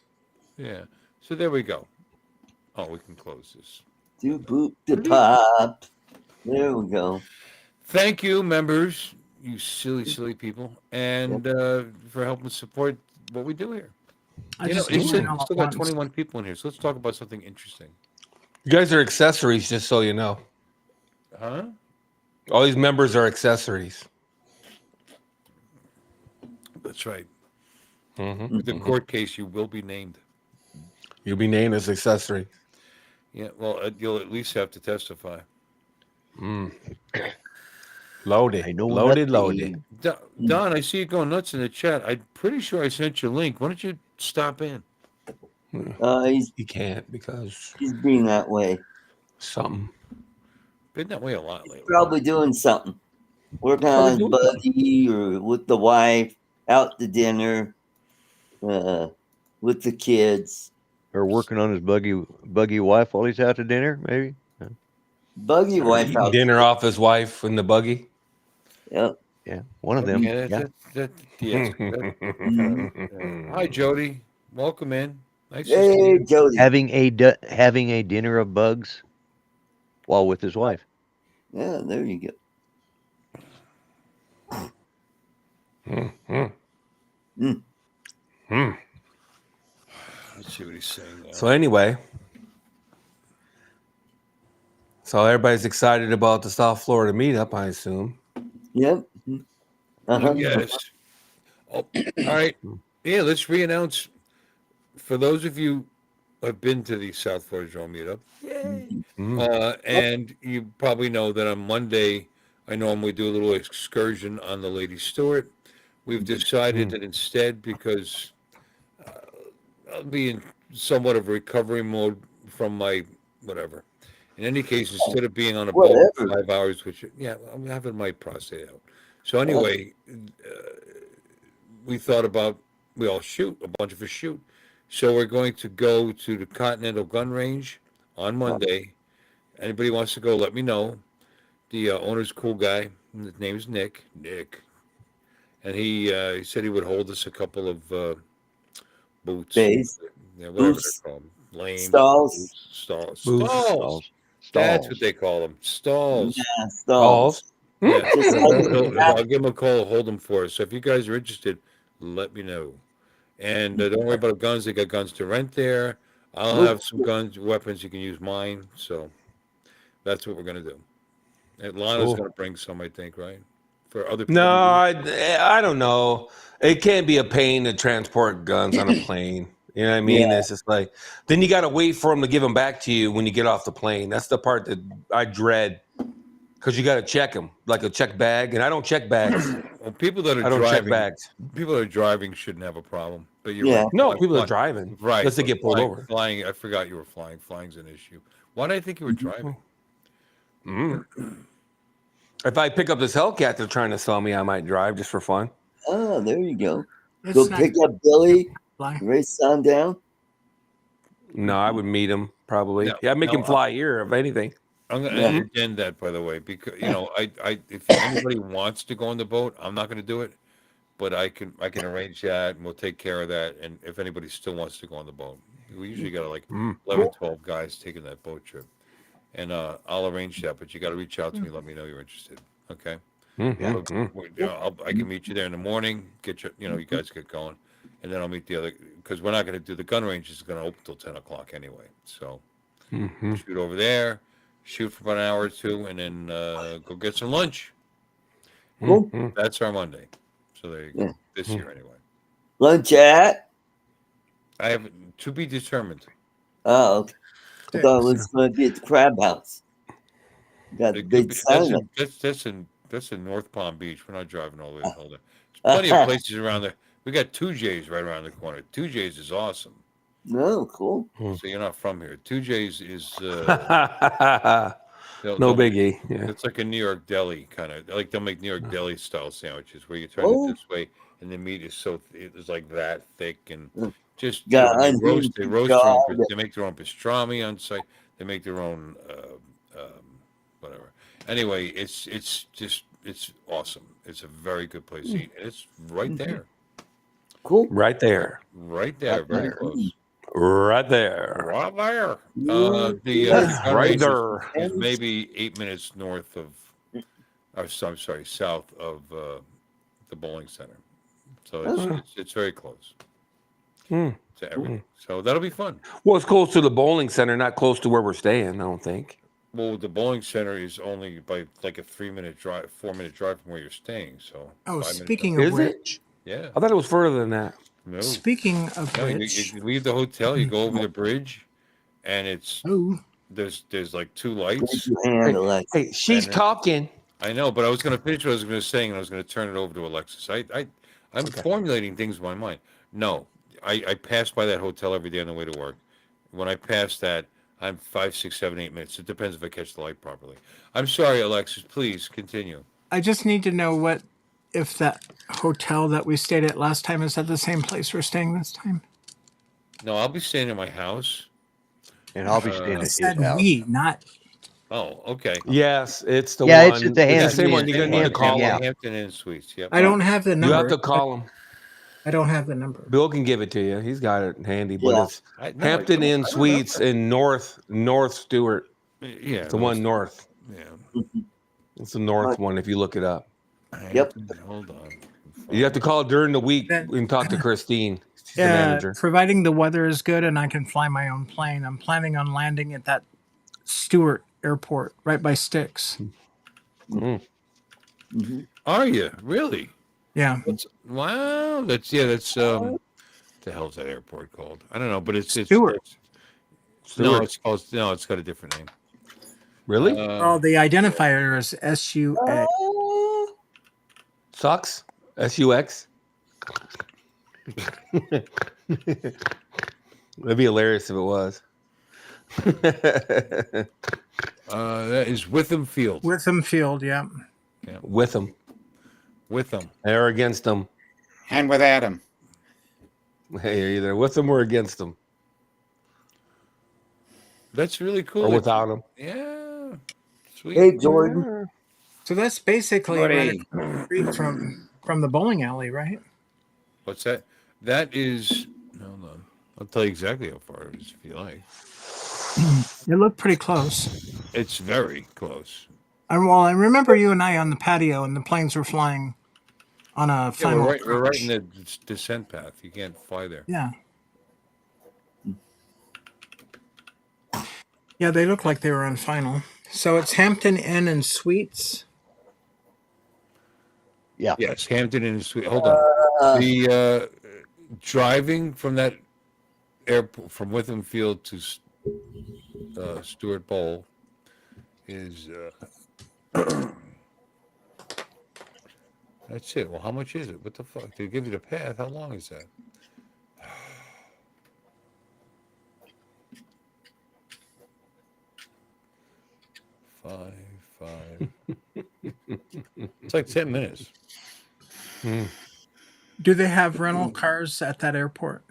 [SPEAKER 3] Yeah. So there we go. Oh, we can close this.
[SPEAKER 4] Do boop the pop. There we go.
[SPEAKER 3] Thank you, members, you silly people, and for helping support what we do here. It's still got 21 people in here, so let's talk about something interesting.
[SPEAKER 5] You guys are accessories, just so you know.
[SPEAKER 3] Huh?
[SPEAKER 5] All these members are accessories.
[SPEAKER 3] That's right. With the court case, you will be named.
[SPEAKER 5] You'll be named as accessory.
[SPEAKER 3] Yeah, well, you'll at least have to testify.
[SPEAKER 5] Loaded. Loaded.
[SPEAKER 3] Don, I see you going nuts in the chat. I'm pretty sure I sent you a link. Why don't you stop in?
[SPEAKER 5] He can't because
[SPEAKER 4] he's being that way.
[SPEAKER 5] Something.
[SPEAKER 3] Been that way a lot lately.
[SPEAKER 4] Probably doing something. Working on his buddy or with the wife, out to dinner, with the kids.
[SPEAKER 7] Or working on his buggy wife while he's out to dinner, maybe.
[SPEAKER 4] Buggy wife out.
[SPEAKER 5] Dinner off his wife in the buggy.
[SPEAKER 4] Yep.
[SPEAKER 7] Yeah, one of them.
[SPEAKER 3] Hi, Jody. Welcome in. Nice to see
[SPEAKER 4] Hey,
[SPEAKER 3] you.
[SPEAKER 4] Jody.
[SPEAKER 7] Having a dinner of bugs while with his wife.
[SPEAKER 4] Yeah, there you go.
[SPEAKER 3] Let's see what he's saying now.
[SPEAKER 5] So anyway, so everybody's excited about the South Florida meetup, I assume.
[SPEAKER 4] Yep.
[SPEAKER 3] Yes. Oh, all right. Yeah, let's re-announce. For those of you who have been to the South Florida Drone meetup, yay! And you probably know that on Monday, I normally do a little excursion on the Lady Stewart. We've decided that instead, because I'll be in somewhat of a recovery mode from my whatever. In any case, instead of being on a boat for 5 hours, which, I'm having my prostate out. So anyway, we thought about, we all shoot, a bunch of us shoot. So we're going to go to the Continental Gun Range on Monday. Anybody wants to go, let me know. The owner's a cool guy. His name is Nick. And he said he would hold us a couple of boots.
[SPEAKER 4] Bays.
[SPEAKER 3] Yeah, whatever they're called. Lanes.
[SPEAKER 4] Stalls.
[SPEAKER 3] Stalls. That's what they call them. Stalls.
[SPEAKER 4] Yeah, stalls.
[SPEAKER 3] Yeah.
[SPEAKER 4] Just like
[SPEAKER 3] I'll give them a call. Hold them for us. So if you guys are interested, let me know. And don't worry about guns. They got guns to rent there. I'll have some guns, weapons. You can use mine. So that's what we're gonna do. And Lana's gonna bring some, I think, right? For other people.
[SPEAKER 5] No, I don't know. It can't be a pain to transport guns on a plane. You know what I mean?
[SPEAKER 4] Yeah.
[SPEAKER 5] It's just like, then you got to wait for them to give them back to you when you get off the plane. That's the part that I dread, because you got to check them like a check bag, and I don't check bags.
[SPEAKER 3] Well, people that are
[SPEAKER 5] I don't check
[SPEAKER 3] driving,
[SPEAKER 5] bags.
[SPEAKER 3] people that are driving shouldn't have a problem. But you're
[SPEAKER 4] Yeah.
[SPEAKER 3] right.
[SPEAKER 5] No,
[SPEAKER 3] Like
[SPEAKER 5] people
[SPEAKER 3] fly-
[SPEAKER 5] are driving.
[SPEAKER 3] Right.
[SPEAKER 5] Unless they
[SPEAKER 3] but
[SPEAKER 5] get pulled over.
[SPEAKER 3] Flying. I forgot you were flying. Flying's an issue. Why did I think you were driving?
[SPEAKER 5] If I pick up this Hellcat they're trying to sell me, I might drive just for fun.
[SPEAKER 4] Oh, there you go.
[SPEAKER 9] It's
[SPEAKER 4] Go
[SPEAKER 9] not
[SPEAKER 4] pick up Billy,
[SPEAKER 9] fly.
[SPEAKER 4] race on down.
[SPEAKER 5] No, I would meet him probably.
[SPEAKER 3] No,
[SPEAKER 5] Yeah, make
[SPEAKER 3] no,
[SPEAKER 5] him fly here, if anything.
[SPEAKER 3] I'm going to
[SPEAKER 4] Yeah.
[SPEAKER 3] end that, by the way, because if anybody wants to go on the boat, I'm not going to do it, but I can arrange that, and we'll take care of that. And if anybody still wants to go on the boat, we usually got like 11, 12 guys taking that boat trip, and I'll arrange that. But you got to reach out to me, let me know you're interested. Okay. I can meet you there in the morning. Get you guys get going, and then I'll meet the other, because we're not going to do the gun range. Is going to open till 10 o'clock anyway. So shoot over there. Shoot for about an hour or two, and then go get some lunch.
[SPEAKER 4] Cool.
[SPEAKER 3] That's our Monday. So there you go.
[SPEAKER 4] Yeah.
[SPEAKER 3] This year, anyway.
[SPEAKER 4] Lunch at?
[SPEAKER 3] I have to be determined.
[SPEAKER 4] Oh, okay. I thought it was going to be at the Crab House. Got the
[SPEAKER 3] It could
[SPEAKER 4] big
[SPEAKER 3] be-
[SPEAKER 4] sign up.
[SPEAKER 3] that's in North Palm Beach. We're not driving all the way to there. There's plenty of places around there. We got 2J's right around the corner. 2J's is awesome.
[SPEAKER 4] No, cool.
[SPEAKER 3] So you're not from here. 2J's is
[SPEAKER 5] No biggie. Yeah.
[SPEAKER 3] It's like a New York deli kind of. Like they'll make New York deli style sandwiches where you turn
[SPEAKER 4] Oh.
[SPEAKER 3] it this way and the meat is it's like that thick and just
[SPEAKER 4] Yeah,
[SPEAKER 3] they
[SPEAKER 4] and
[SPEAKER 3] roast
[SPEAKER 4] you-
[SPEAKER 3] their own.
[SPEAKER 4] God.
[SPEAKER 3] They make their own pastrami on site. They make their own whatever. Anyway, it's awesome. It's a very good place to eat, and it's right there.
[SPEAKER 4] Cool.
[SPEAKER 5] Right there.
[SPEAKER 3] Right there, very close.
[SPEAKER 5] Right there.
[SPEAKER 3] Right there.
[SPEAKER 4] Yes,
[SPEAKER 3] gun
[SPEAKER 5] right
[SPEAKER 3] range
[SPEAKER 5] there.
[SPEAKER 3] is maybe 8 minutes north of, south of the bowling center. So it's very close to everything. So that'll be fun.
[SPEAKER 5] Well, it's close to the bowling center, not close to where we're staying, I don't think.
[SPEAKER 3] Well, the bowling center is only by like a 4-minute drive from where you're staying. So
[SPEAKER 9] Oh,
[SPEAKER 3] 5 minutes
[SPEAKER 9] speaking
[SPEAKER 5] Is
[SPEAKER 9] of
[SPEAKER 5] it?
[SPEAKER 9] which,
[SPEAKER 3] yeah.
[SPEAKER 5] I thought it was further than that.
[SPEAKER 3] No.
[SPEAKER 9] speaking of
[SPEAKER 3] No,
[SPEAKER 9] which,
[SPEAKER 3] you leave the hotel, you go over the bridge, and there's like 2
[SPEAKER 4] Raise
[SPEAKER 3] lights.
[SPEAKER 4] your hand, Alexa.
[SPEAKER 5] Hey, she's
[SPEAKER 3] And-
[SPEAKER 5] talking.
[SPEAKER 3] I know, but I was going to finish what I was going to say, and I was going to turn it over to Alexis. I'm formulating things in my mind. No, I pass by that hotel every day on the way to work. When I pass that, I'm 5, 6, 7, 8 minutes. It depends if I catch the light properly. I'm sorry, Alexis. Please continue.
[SPEAKER 9] I just need to know if that hotel that we stayed at last time is at the same place we're staying this time.
[SPEAKER 3] No, I'll be staying at my house.
[SPEAKER 7] And I'll be staying
[SPEAKER 9] I
[SPEAKER 7] at his
[SPEAKER 9] said
[SPEAKER 7] house.
[SPEAKER 9] we, not
[SPEAKER 3] Oh, okay.
[SPEAKER 5] Yes, it's the
[SPEAKER 7] Yeah,
[SPEAKER 5] one.
[SPEAKER 7] it's at the
[SPEAKER 5] the
[SPEAKER 7] Hampton
[SPEAKER 5] same one.
[SPEAKER 7] Inn.
[SPEAKER 5] You're going to need to call
[SPEAKER 7] Yeah.
[SPEAKER 5] him.
[SPEAKER 3] Hampton Inn Suites. Yep.
[SPEAKER 9] I don't have the number.
[SPEAKER 5] You have to call him.
[SPEAKER 9] I don't have the number.
[SPEAKER 5] Bill can give it to you. He's got it handy. But
[SPEAKER 4] Yeah.
[SPEAKER 5] it's Hampton Inn Suites in North Stewart.
[SPEAKER 3] Yeah.
[SPEAKER 5] It's the one north.
[SPEAKER 3] Yeah.
[SPEAKER 5] It's the north one if you look it up.
[SPEAKER 4] Yep.
[SPEAKER 3] Hold on.
[SPEAKER 5] You have to call during the week
[SPEAKER 9] That-
[SPEAKER 5] and talk to Christine. She's the
[SPEAKER 9] Yeah,
[SPEAKER 5] manager.
[SPEAKER 9] providing the weather is good and I can fly my own plane. I'm planning on landing at that Stewart Airport right by Styx.
[SPEAKER 3] Are you really?
[SPEAKER 9] Yeah.
[SPEAKER 3] Wow. That's the hell's that airport called? I don't know, but it's
[SPEAKER 9] Stewart.
[SPEAKER 3] No, it's got a different name.
[SPEAKER 5] Really?
[SPEAKER 9] Oh, the identifier is SUX.
[SPEAKER 5] Sucks? SUX? That'd be hilarious if it was.
[SPEAKER 3] That is Witham Field.
[SPEAKER 9] Witham Field, yeah.
[SPEAKER 5] With them.
[SPEAKER 3] Witham.
[SPEAKER 5] Or against them.
[SPEAKER 6] And without him.
[SPEAKER 5] Hey, you're either with them or against them.
[SPEAKER 3] That's really cool.
[SPEAKER 5] Or without them.
[SPEAKER 3] Yeah. Sweet.
[SPEAKER 4] Hey, Jordan.
[SPEAKER 9] So that's basically
[SPEAKER 6] Buddy.
[SPEAKER 9] right across the street from the bowling alley, right?
[SPEAKER 3] What's that? That is. Hold on. I'll tell you exactly how far it is if you like.
[SPEAKER 9] It looked pretty close.
[SPEAKER 3] It's very close.
[SPEAKER 9] I remember you and I on the patio, and the planes were flying on a
[SPEAKER 3] Yeah,
[SPEAKER 9] final
[SPEAKER 3] we're right
[SPEAKER 9] approach.
[SPEAKER 3] in the descent path. You can't fly there.
[SPEAKER 9] Yeah. Yeah, they look like they were on final. So it's Hampton Inn and Suites.
[SPEAKER 7] Yeah.
[SPEAKER 3] Yes, Hampton Inn and Suites. Hold on. The driving from that airport from Witham Field to Stuart Bowl is that's it. Well, how much is it? What the fuck? They give you the path. How long is that? Five. It's like 10 minutes.
[SPEAKER 9] Do they have rental cars at that airport?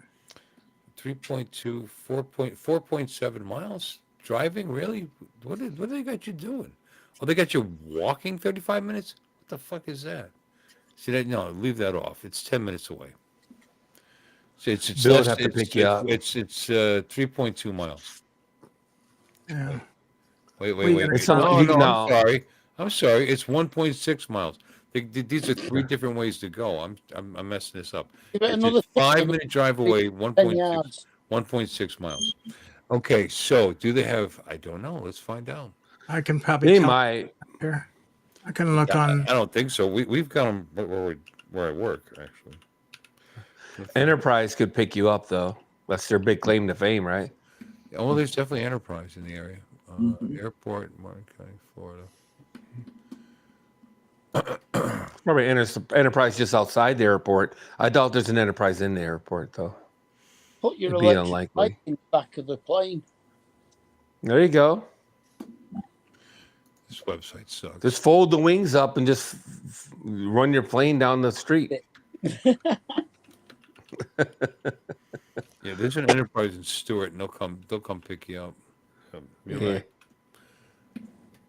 [SPEAKER 3] 3.2, 4.7 miles driving. Really? What do they got you doing? Oh, they got you walking 35 minutes. What the fuck is that? See that? No, leave that off. It's 10 minutes away. So it's
[SPEAKER 5] Bill would
[SPEAKER 3] less,
[SPEAKER 5] have to pick you up.
[SPEAKER 3] It's 3.2 miles.
[SPEAKER 9] Yeah.
[SPEAKER 3] Wait.
[SPEAKER 5] It's
[SPEAKER 3] No,
[SPEAKER 5] not-
[SPEAKER 3] no, I'm sorry. It's 1.6 miles. These are three different ways to go. I'm messing this up.
[SPEAKER 8] Give it
[SPEAKER 3] It's
[SPEAKER 8] another
[SPEAKER 3] a 5-minute drive away,
[SPEAKER 8] 10 yards.
[SPEAKER 3] 1.6 miles. Okay, so do they have? I don't know. Let's find out.
[SPEAKER 9] I can probably
[SPEAKER 5] They
[SPEAKER 9] tell
[SPEAKER 5] might.
[SPEAKER 9] here. I can look
[SPEAKER 3] I
[SPEAKER 9] on.
[SPEAKER 3] don't think so. We've got them where I work actually.
[SPEAKER 5] Enterprise could pick you up though. That's their big claim to fame, right?
[SPEAKER 3] Oh, there's definitely Enterprise in the area. Airport, Martin County, Florida.
[SPEAKER 5] Probably Enterprise just outside the airport. I doubt there's an Enterprise in the airport though.
[SPEAKER 8] Put your
[SPEAKER 5] It'd be
[SPEAKER 8] electric
[SPEAKER 5] unlikely.
[SPEAKER 8] light in the back of the plane.
[SPEAKER 5] There you go.
[SPEAKER 3] This website sucks.
[SPEAKER 5] Just fold the wings up and just run your plane down the street.
[SPEAKER 3] Yeah, there's an Enterprise in Stewart, and they'll come pick you up. You're
[SPEAKER 5] Yeah.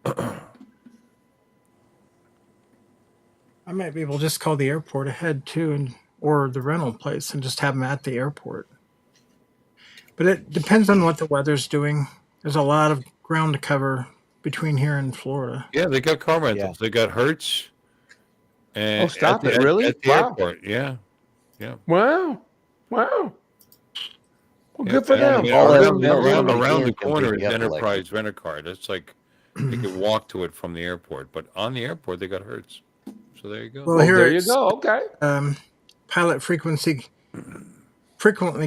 [SPEAKER 3] right.
[SPEAKER 9] I might be able to just call the airport ahead too, or the rental place, and just have them at the airport. But it depends on what the weather's doing. There's a lot of ground to cover between here and Florida.
[SPEAKER 3] Yeah, they got car rentals.
[SPEAKER 7] Yeah.
[SPEAKER 3] They got Hertz. And
[SPEAKER 5] Oh, stop it! Really?
[SPEAKER 3] At the
[SPEAKER 5] Wow!
[SPEAKER 3] airport, yeah.
[SPEAKER 5] Wow! Well,
[SPEAKER 3] Yeah,
[SPEAKER 5] good for
[SPEAKER 3] and I
[SPEAKER 5] them.
[SPEAKER 3] mean,
[SPEAKER 7] All
[SPEAKER 3] around
[SPEAKER 7] them
[SPEAKER 3] around the
[SPEAKER 7] can
[SPEAKER 3] corner
[SPEAKER 7] pick
[SPEAKER 3] is
[SPEAKER 7] you up
[SPEAKER 3] Enterprise Rent-A-Car. That's like you can walk to it from the airport, but on the airport they got Hertz. So there you go.
[SPEAKER 9] Well,
[SPEAKER 5] Oh,
[SPEAKER 9] here
[SPEAKER 5] there you
[SPEAKER 9] it's,
[SPEAKER 5] go. Okay.
[SPEAKER 9] Pilot frequently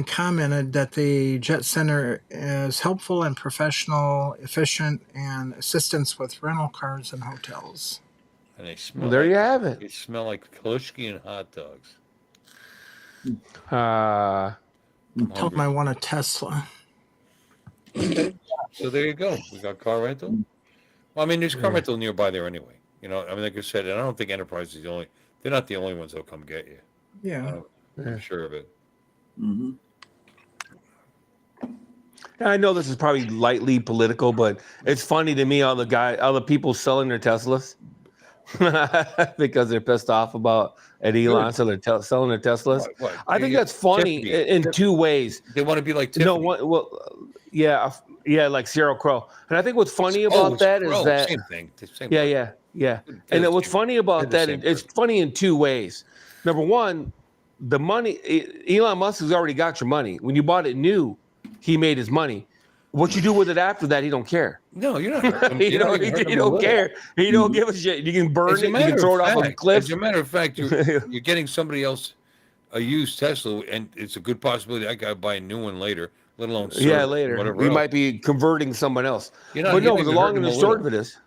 [SPEAKER 9] commented that the Jet Center is helpful and professional, efficient, and assistance with rental cars and hotels.
[SPEAKER 3] And they smell
[SPEAKER 5] Well, there
[SPEAKER 3] like,
[SPEAKER 5] you have it.
[SPEAKER 3] They smell like Kalushki and hot dogs.
[SPEAKER 9] Tell them I want a Tesla.
[SPEAKER 3] So there you go. We got car rental. Well, I mean, there's car rental nearby there anyway. You know, I mean, like I said, and I don't think Enterprise is the only. They're not the only ones that'll come get you.
[SPEAKER 9] Yeah.
[SPEAKER 3] I'm sure of it.
[SPEAKER 4] Mm-hmm.
[SPEAKER 5] I know this is probably lightly political, but it's funny to me all the people selling their Teslas because they're pissed off about Elon, so they're selling their Teslas.
[SPEAKER 3] What?
[SPEAKER 5] I think that's funny in two ways.
[SPEAKER 3] They want to be like Tiffany.
[SPEAKER 5] No, yeah, like Sheryl Crow. And I think what's funny about that is that
[SPEAKER 3] same thing. Same
[SPEAKER 5] yeah. And what's funny about that, it's funny in two ways. Number one, the money, Elon Musk has already got your money. When you bought it new, he made his money. What you do with it after that, he don't care.
[SPEAKER 3] No, you're not.
[SPEAKER 5] He don't care. He don't give a shit. You can burn it. You can throw it off a cliff.
[SPEAKER 3] As a matter of fact, you're getting somebody else a used Tesla, and it's a good possibility I got to buy a new one later, let alone
[SPEAKER 5] later.
[SPEAKER 3] Whatever
[SPEAKER 5] You
[SPEAKER 3] else.
[SPEAKER 5] might be converting someone else.
[SPEAKER 3] You're not
[SPEAKER 5] But no,
[SPEAKER 3] even
[SPEAKER 5] the long
[SPEAKER 3] hurting
[SPEAKER 5] and the
[SPEAKER 3] him a
[SPEAKER 5] short
[SPEAKER 3] little.
[SPEAKER 5] of it is,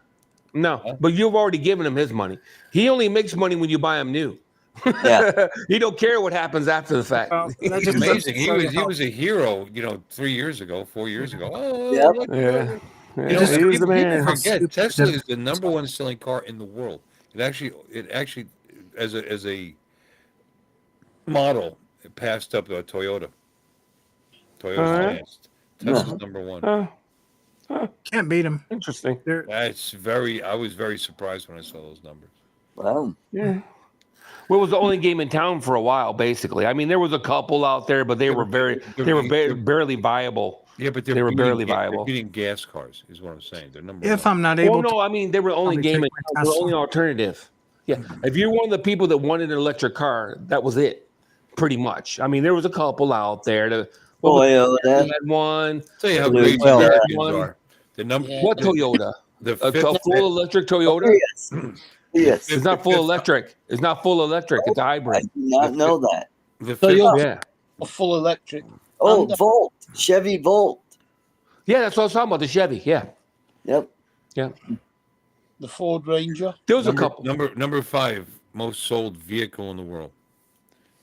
[SPEAKER 5] but you've already given him his money. He only makes money when you buy him new.
[SPEAKER 4] Yeah.
[SPEAKER 5] He don't care what happens after the fact.
[SPEAKER 9] Well, that
[SPEAKER 3] It's
[SPEAKER 9] just
[SPEAKER 3] amazing. He
[SPEAKER 9] goes to
[SPEAKER 3] was a hero, 3 years ago, 4 years ago. Oh,
[SPEAKER 4] Yep.
[SPEAKER 3] look,
[SPEAKER 5] Yeah.
[SPEAKER 3] You know,
[SPEAKER 5] He's the
[SPEAKER 3] people
[SPEAKER 5] man.
[SPEAKER 3] forget Tesla is the number one selling car in the world. It actually, as a model, it passed up Toyota. Toyota's highest. Tesla's number one.
[SPEAKER 9] can't beat them.
[SPEAKER 5] Interesting.
[SPEAKER 3] I was very surprised when I saw those numbers.
[SPEAKER 4] Wow.
[SPEAKER 5] Yeah. Well, it was the only game in town for a while, basically. I mean, there was a couple out there, but they were barely viable.
[SPEAKER 3] Yeah, but
[SPEAKER 5] they were barely
[SPEAKER 3] They're
[SPEAKER 5] viable.
[SPEAKER 3] beating gas cars, is what I'm saying. They're number
[SPEAKER 9] If
[SPEAKER 3] one.
[SPEAKER 9] I'm not able
[SPEAKER 5] Well, no, I mean, they were the only
[SPEAKER 9] Probably
[SPEAKER 5] game in
[SPEAKER 9] take my
[SPEAKER 5] town. They were the
[SPEAKER 9] Tesla.
[SPEAKER 5] only alternative. Yeah, if you're one of the people that wanted an electric car, that was it, pretty much. I mean, there was a couple out there.
[SPEAKER 4] Toyota.
[SPEAKER 5] Had one.
[SPEAKER 3] Tell you how
[SPEAKER 4] Well,
[SPEAKER 3] great
[SPEAKER 4] well,
[SPEAKER 3] Americans are. The number.
[SPEAKER 8] Yeah.
[SPEAKER 5] What Toyota?
[SPEAKER 3] The
[SPEAKER 5] A
[SPEAKER 3] fifth,
[SPEAKER 5] full electric Toyota?
[SPEAKER 4] Yes. Yes.
[SPEAKER 5] It's not full electric. It's not full electric. It's a
[SPEAKER 4] I
[SPEAKER 5] hybrid.
[SPEAKER 4] did not know that.
[SPEAKER 3] the
[SPEAKER 8] Toyota.
[SPEAKER 3] fifth,
[SPEAKER 5] Yeah.
[SPEAKER 8] A full electric.
[SPEAKER 4] Oh,
[SPEAKER 8] And-
[SPEAKER 4] Volt. Chevy Volt.
[SPEAKER 5] Yeah, that's what I was talking about. The Chevy. Yeah.
[SPEAKER 4] Yep.
[SPEAKER 5] Yeah.
[SPEAKER 8] The Ford Ranger.
[SPEAKER 5] There was a
[SPEAKER 3] number,
[SPEAKER 5] couple.
[SPEAKER 3] number 5 most sold vehicle in the world.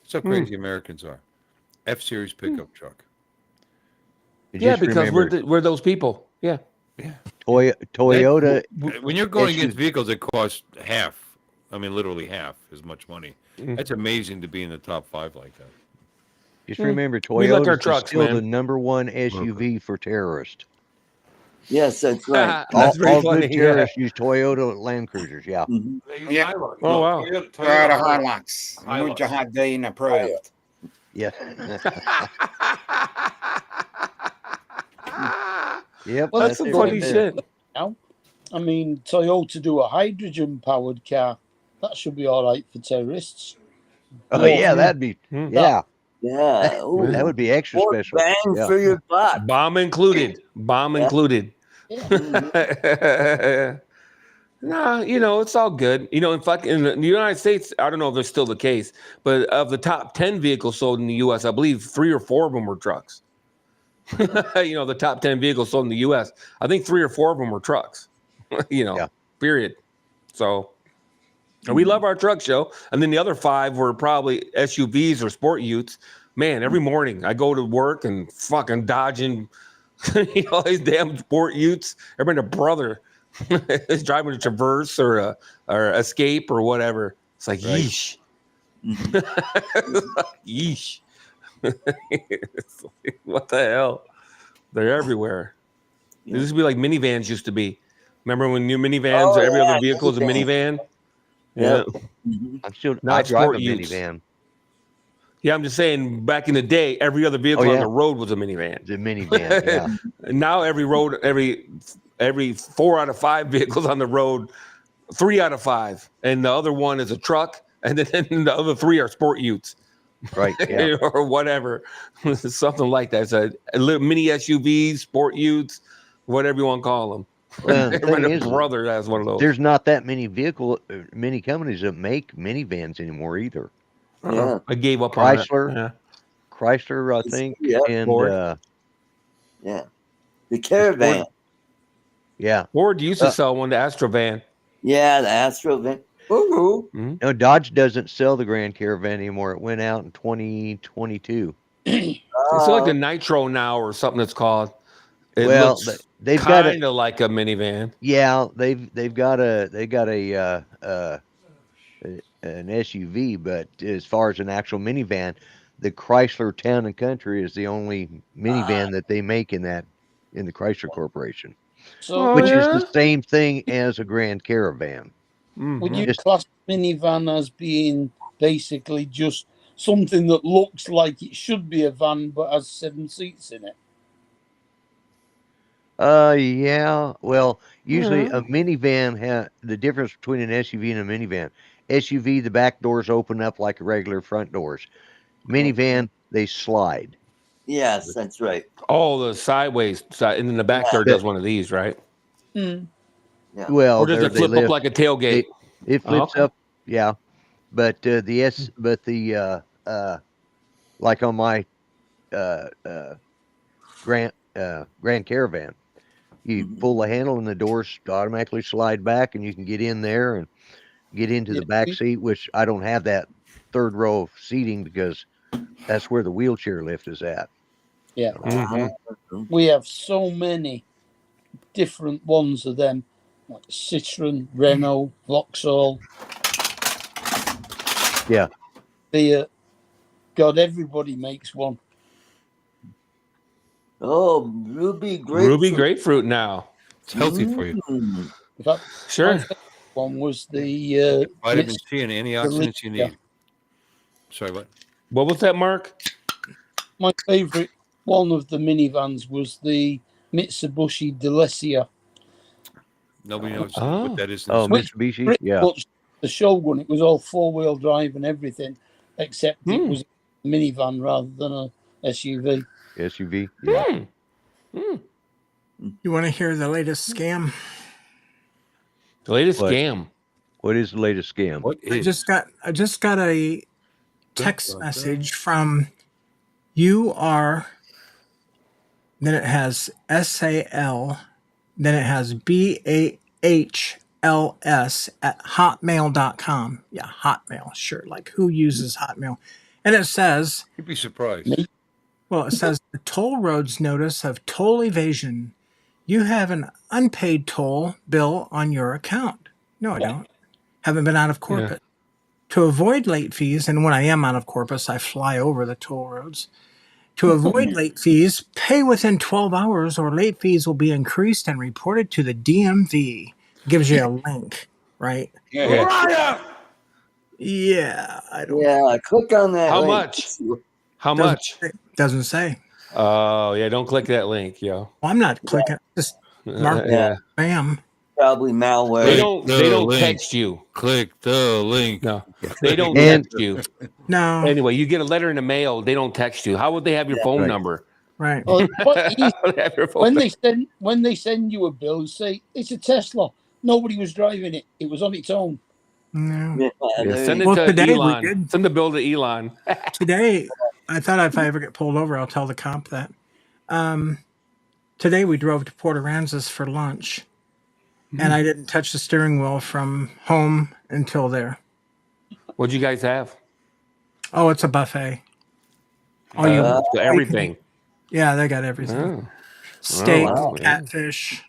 [SPEAKER 3] That's how crazy Americans are. F-Series pickup truck.
[SPEAKER 5] Yeah,
[SPEAKER 7] Just
[SPEAKER 5] because
[SPEAKER 7] remember,
[SPEAKER 5] we're those people. Yeah.
[SPEAKER 7] Toyota.
[SPEAKER 3] When you're going
[SPEAKER 7] It's
[SPEAKER 3] against vehicles that cost half, I mean literally half as much money,
[SPEAKER 5] Mm.
[SPEAKER 3] that's amazing to be in the top 5 like that.
[SPEAKER 7] Just remember,
[SPEAKER 5] We like our
[SPEAKER 7] Toyota is
[SPEAKER 5] trucks,
[SPEAKER 7] still
[SPEAKER 5] man.
[SPEAKER 7] the number one SUV for terrorists.
[SPEAKER 4] Yes, that's right.
[SPEAKER 5] That's very
[SPEAKER 7] all
[SPEAKER 5] funny.
[SPEAKER 7] good terrorists use Toyota Land Cruisers. Yeah.
[SPEAKER 4] Mhm.
[SPEAKER 6] Yeah.
[SPEAKER 5] Oh, wow.
[SPEAKER 6] Toyota Hilux. Mujahideen approved.
[SPEAKER 7] Yeah. Yep.
[SPEAKER 8] Well,
[SPEAKER 5] That's
[SPEAKER 8] that's
[SPEAKER 5] some
[SPEAKER 7] it
[SPEAKER 5] funny
[SPEAKER 7] right there.
[SPEAKER 5] shit.
[SPEAKER 8] Now, I mean, Toyota do a hydrogen-powered car. That should be all right for terrorists.
[SPEAKER 7] Oh yeah, that'd be
[SPEAKER 5] Hmm.
[SPEAKER 7] yeah.
[SPEAKER 4] Yeah. Ooh.
[SPEAKER 7] That would be extra
[SPEAKER 4] More
[SPEAKER 7] special.
[SPEAKER 4] bang
[SPEAKER 7] Yeah.
[SPEAKER 4] for your buck.
[SPEAKER 5] Bomb included. Bomb
[SPEAKER 4] Yeah.
[SPEAKER 5] included.
[SPEAKER 8] Yeah.
[SPEAKER 5] Nah, it's all good. In fact, in the United States, I don't know if it's still the case, but of the top 10 vehicles sold in the U.S., I believe 3 or 4 of them were trucks. The top 10 vehicles sold in the U.S., I think 3 or 4 of them were trucks.
[SPEAKER 7] Yeah.
[SPEAKER 5] Period. So, and we love our truck show. And then the other 5 were probably SUVs or sport utes. Man, every morning I go to work and fucking dodging, these damn sport utes. Everybody, a brother is driving a Traverse or Escape or whatever. It's like,
[SPEAKER 7] Right.
[SPEAKER 5] yeesh. Yeesh. It's like, what the hell? They're everywhere.
[SPEAKER 4] Yeah.
[SPEAKER 5] This used to be like minivans used to be. Remember when new minivans,
[SPEAKER 4] Oh,
[SPEAKER 5] every
[SPEAKER 4] yeah,
[SPEAKER 5] other vehicle is a
[SPEAKER 4] minivan.
[SPEAKER 5] minivan? Yeah.
[SPEAKER 4] Yep. Mhm.
[SPEAKER 7] I'm still.
[SPEAKER 5] Not
[SPEAKER 7] I drive
[SPEAKER 5] sport
[SPEAKER 7] a
[SPEAKER 5] utes.
[SPEAKER 7] minivan.
[SPEAKER 5] Yeah, I'm just saying back in the day, every other vehicle on
[SPEAKER 7] yeah.
[SPEAKER 5] the road was a minivan.
[SPEAKER 7] It's a minivan. Yeah.
[SPEAKER 5] And now every 4 out of 5 vehicles on the road, 3 out of 5. And the other one is a truck. And then the other 3 are sport utes.
[SPEAKER 7] Right. Yeah.
[SPEAKER 5] Or whatever. Something like that. It's a little mini SUVs, sport utes, whatever you want to call them.
[SPEAKER 7] Well, the thing
[SPEAKER 5] Everybody's
[SPEAKER 7] is,
[SPEAKER 5] brother has one of those.
[SPEAKER 7] there's not that many many companies that make minivans anymore either.
[SPEAKER 4] Yeah.
[SPEAKER 5] I gave up on
[SPEAKER 7] Chrysler.
[SPEAKER 5] it. Yeah.
[SPEAKER 7] Chrysler, I think,
[SPEAKER 4] Yeah.
[SPEAKER 7] and
[SPEAKER 5] Ford.
[SPEAKER 4] Yeah. The Caravan.
[SPEAKER 7] yeah.
[SPEAKER 5] Ford used to sell one, the Astrovan.
[SPEAKER 4] Yeah, the Astro van. Woo-hoo.
[SPEAKER 7] No, Dodge doesn't sell the Grand Caravan anymore. It went out in 2022.
[SPEAKER 5] It's like a Nitro now or something it's called. It
[SPEAKER 7] Well,
[SPEAKER 5] looks
[SPEAKER 7] they've got
[SPEAKER 5] kind of like a minivan.
[SPEAKER 7] Yeah, they've got an SUV, but as far as an actual minivan, the Chrysler Town and Country is the only minivan that they make in the Chrysler Corporation,
[SPEAKER 8] So
[SPEAKER 7] which
[SPEAKER 5] yeah?
[SPEAKER 7] is the same thing as a Grand Caravan.
[SPEAKER 8] would you
[SPEAKER 7] Just-
[SPEAKER 8] class minivan as being basically just something that looks like it should be a van but has 7 seats in it?
[SPEAKER 7] Yeah. Well, usually a minivan the difference between an SUV and a minivan. SUV, the back doors open up like regular front doors. Minivan, they slide.
[SPEAKER 4] Yes, that's right.
[SPEAKER 5] Oh, the sideways side, and then the back door does one of these, right?
[SPEAKER 8] Hmm.
[SPEAKER 4] Yeah.
[SPEAKER 7] Well,
[SPEAKER 5] Or does it
[SPEAKER 7] they
[SPEAKER 5] flip
[SPEAKER 7] lift.
[SPEAKER 5] up like a tailgate?
[SPEAKER 7] It flips
[SPEAKER 5] Okay.
[SPEAKER 7] up, yeah. But like on my Grand Caravan, you pull the handle and the doors automatically slide back, and you can get in there and get into the back seat. Which I don't have that third row of seating because that's where the wheelchair lift is at.
[SPEAKER 8] Yeah.
[SPEAKER 5] Mhm.
[SPEAKER 8] We have so many different ones of them, like Citroen, Renault, Vauxhall.
[SPEAKER 7] Yeah.
[SPEAKER 8] God, everybody makes one.
[SPEAKER 4] Oh, Ruby Grapefruit.
[SPEAKER 5] Ruby grapefruit now.
[SPEAKER 3] It's healthy for you.
[SPEAKER 4] Mm.
[SPEAKER 8] In fact,
[SPEAKER 5] Sure.
[SPEAKER 8] my favorite one was the
[SPEAKER 3] Vitamin C and antioxidants you
[SPEAKER 8] yeah.
[SPEAKER 3] need. Sorry, what?
[SPEAKER 5] What was that, Mark?
[SPEAKER 8] My favourite one of the minivans was the Mitsubishi Delicia.
[SPEAKER 3] Nobody knows
[SPEAKER 5] Oh.
[SPEAKER 3] what that is.
[SPEAKER 7] Oh,
[SPEAKER 8] Which
[SPEAKER 7] Mitsubishi.
[SPEAKER 8] pretty
[SPEAKER 7] Yeah.
[SPEAKER 8] much the Shogun. It was all 4-wheel drive and everything, except it was a minivan rather than a SUV.
[SPEAKER 7] SUV. Yeah.
[SPEAKER 9] You want to hear the latest scam?
[SPEAKER 5] The latest
[SPEAKER 7] What?
[SPEAKER 5] scam.
[SPEAKER 7] What is the latest scam?
[SPEAKER 3] What
[SPEAKER 9] I
[SPEAKER 3] is?
[SPEAKER 9] just got a text
[SPEAKER 3] Dun, dun,
[SPEAKER 9] message from UR. Then it has SAL. Then it has BAHLS at hotmail.com. Yeah, Hotmail. Sure. Like who uses Hotmail? And it says,
[SPEAKER 3] You'd be surprised.
[SPEAKER 8] Me?
[SPEAKER 9] well, it says the toll roads notice of toll evasion. You have an unpaid toll bill on your account. No, I don't. Haven't been out of Corpus. To avoid late fees, and when I am out of Corpus, I fly over the toll roads. To avoid late fees, pay within 12 hours or late fees will be increased and reported to the DMV. Gives you a link, right?
[SPEAKER 5] Yeah.
[SPEAKER 9] Yeah, I don't.
[SPEAKER 4] Yeah, click on that.
[SPEAKER 5] How
[SPEAKER 4] link.
[SPEAKER 5] much? How
[SPEAKER 9] Doesn't
[SPEAKER 5] much?
[SPEAKER 9] say- Doesn't say.
[SPEAKER 5] Oh, yeah. Don't click that link, yo.
[SPEAKER 9] Well, I'm not clicking. Just mark
[SPEAKER 5] Yeah.
[SPEAKER 9] spam.
[SPEAKER 4] Probably malware.
[SPEAKER 5] They don't.
[SPEAKER 3] The
[SPEAKER 5] They don't
[SPEAKER 3] link.
[SPEAKER 5] text you.
[SPEAKER 3] Click the link.
[SPEAKER 5] No, they don't
[SPEAKER 7] And-
[SPEAKER 5] text you.
[SPEAKER 9] No,
[SPEAKER 5] Anyway, you get a letter in the mail. They don't text you. How would they have your phone
[SPEAKER 7] Right.
[SPEAKER 5] number?
[SPEAKER 9] right.
[SPEAKER 8] Well, but
[SPEAKER 5] How would they have your phone
[SPEAKER 8] when they send you a bill, say it's a Tesla. Nobody was driving it. It was on its own.
[SPEAKER 9] No.
[SPEAKER 4] Yeah,
[SPEAKER 5] Yeah,
[SPEAKER 4] there
[SPEAKER 5] send
[SPEAKER 4] you
[SPEAKER 5] it
[SPEAKER 9] Well,
[SPEAKER 5] to
[SPEAKER 9] today we
[SPEAKER 5] Elon.
[SPEAKER 9] did.
[SPEAKER 5] Send the bill to Elon.
[SPEAKER 9] Today, I thought if I ever get pulled over, I'll tell the cop that. Today we drove to Port Aransas for lunch, and I didn't touch the steering wheel from home until there.
[SPEAKER 5] What'd you guys have?
[SPEAKER 9] Oh, it's a buffet. Oh, you?
[SPEAKER 5] Everything.
[SPEAKER 9] Yeah, they got everything.
[SPEAKER 5] Oh.
[SPEAKER 9] Steak,
[SPEAKER 5] wow.
[SPEAKER 9] catfish,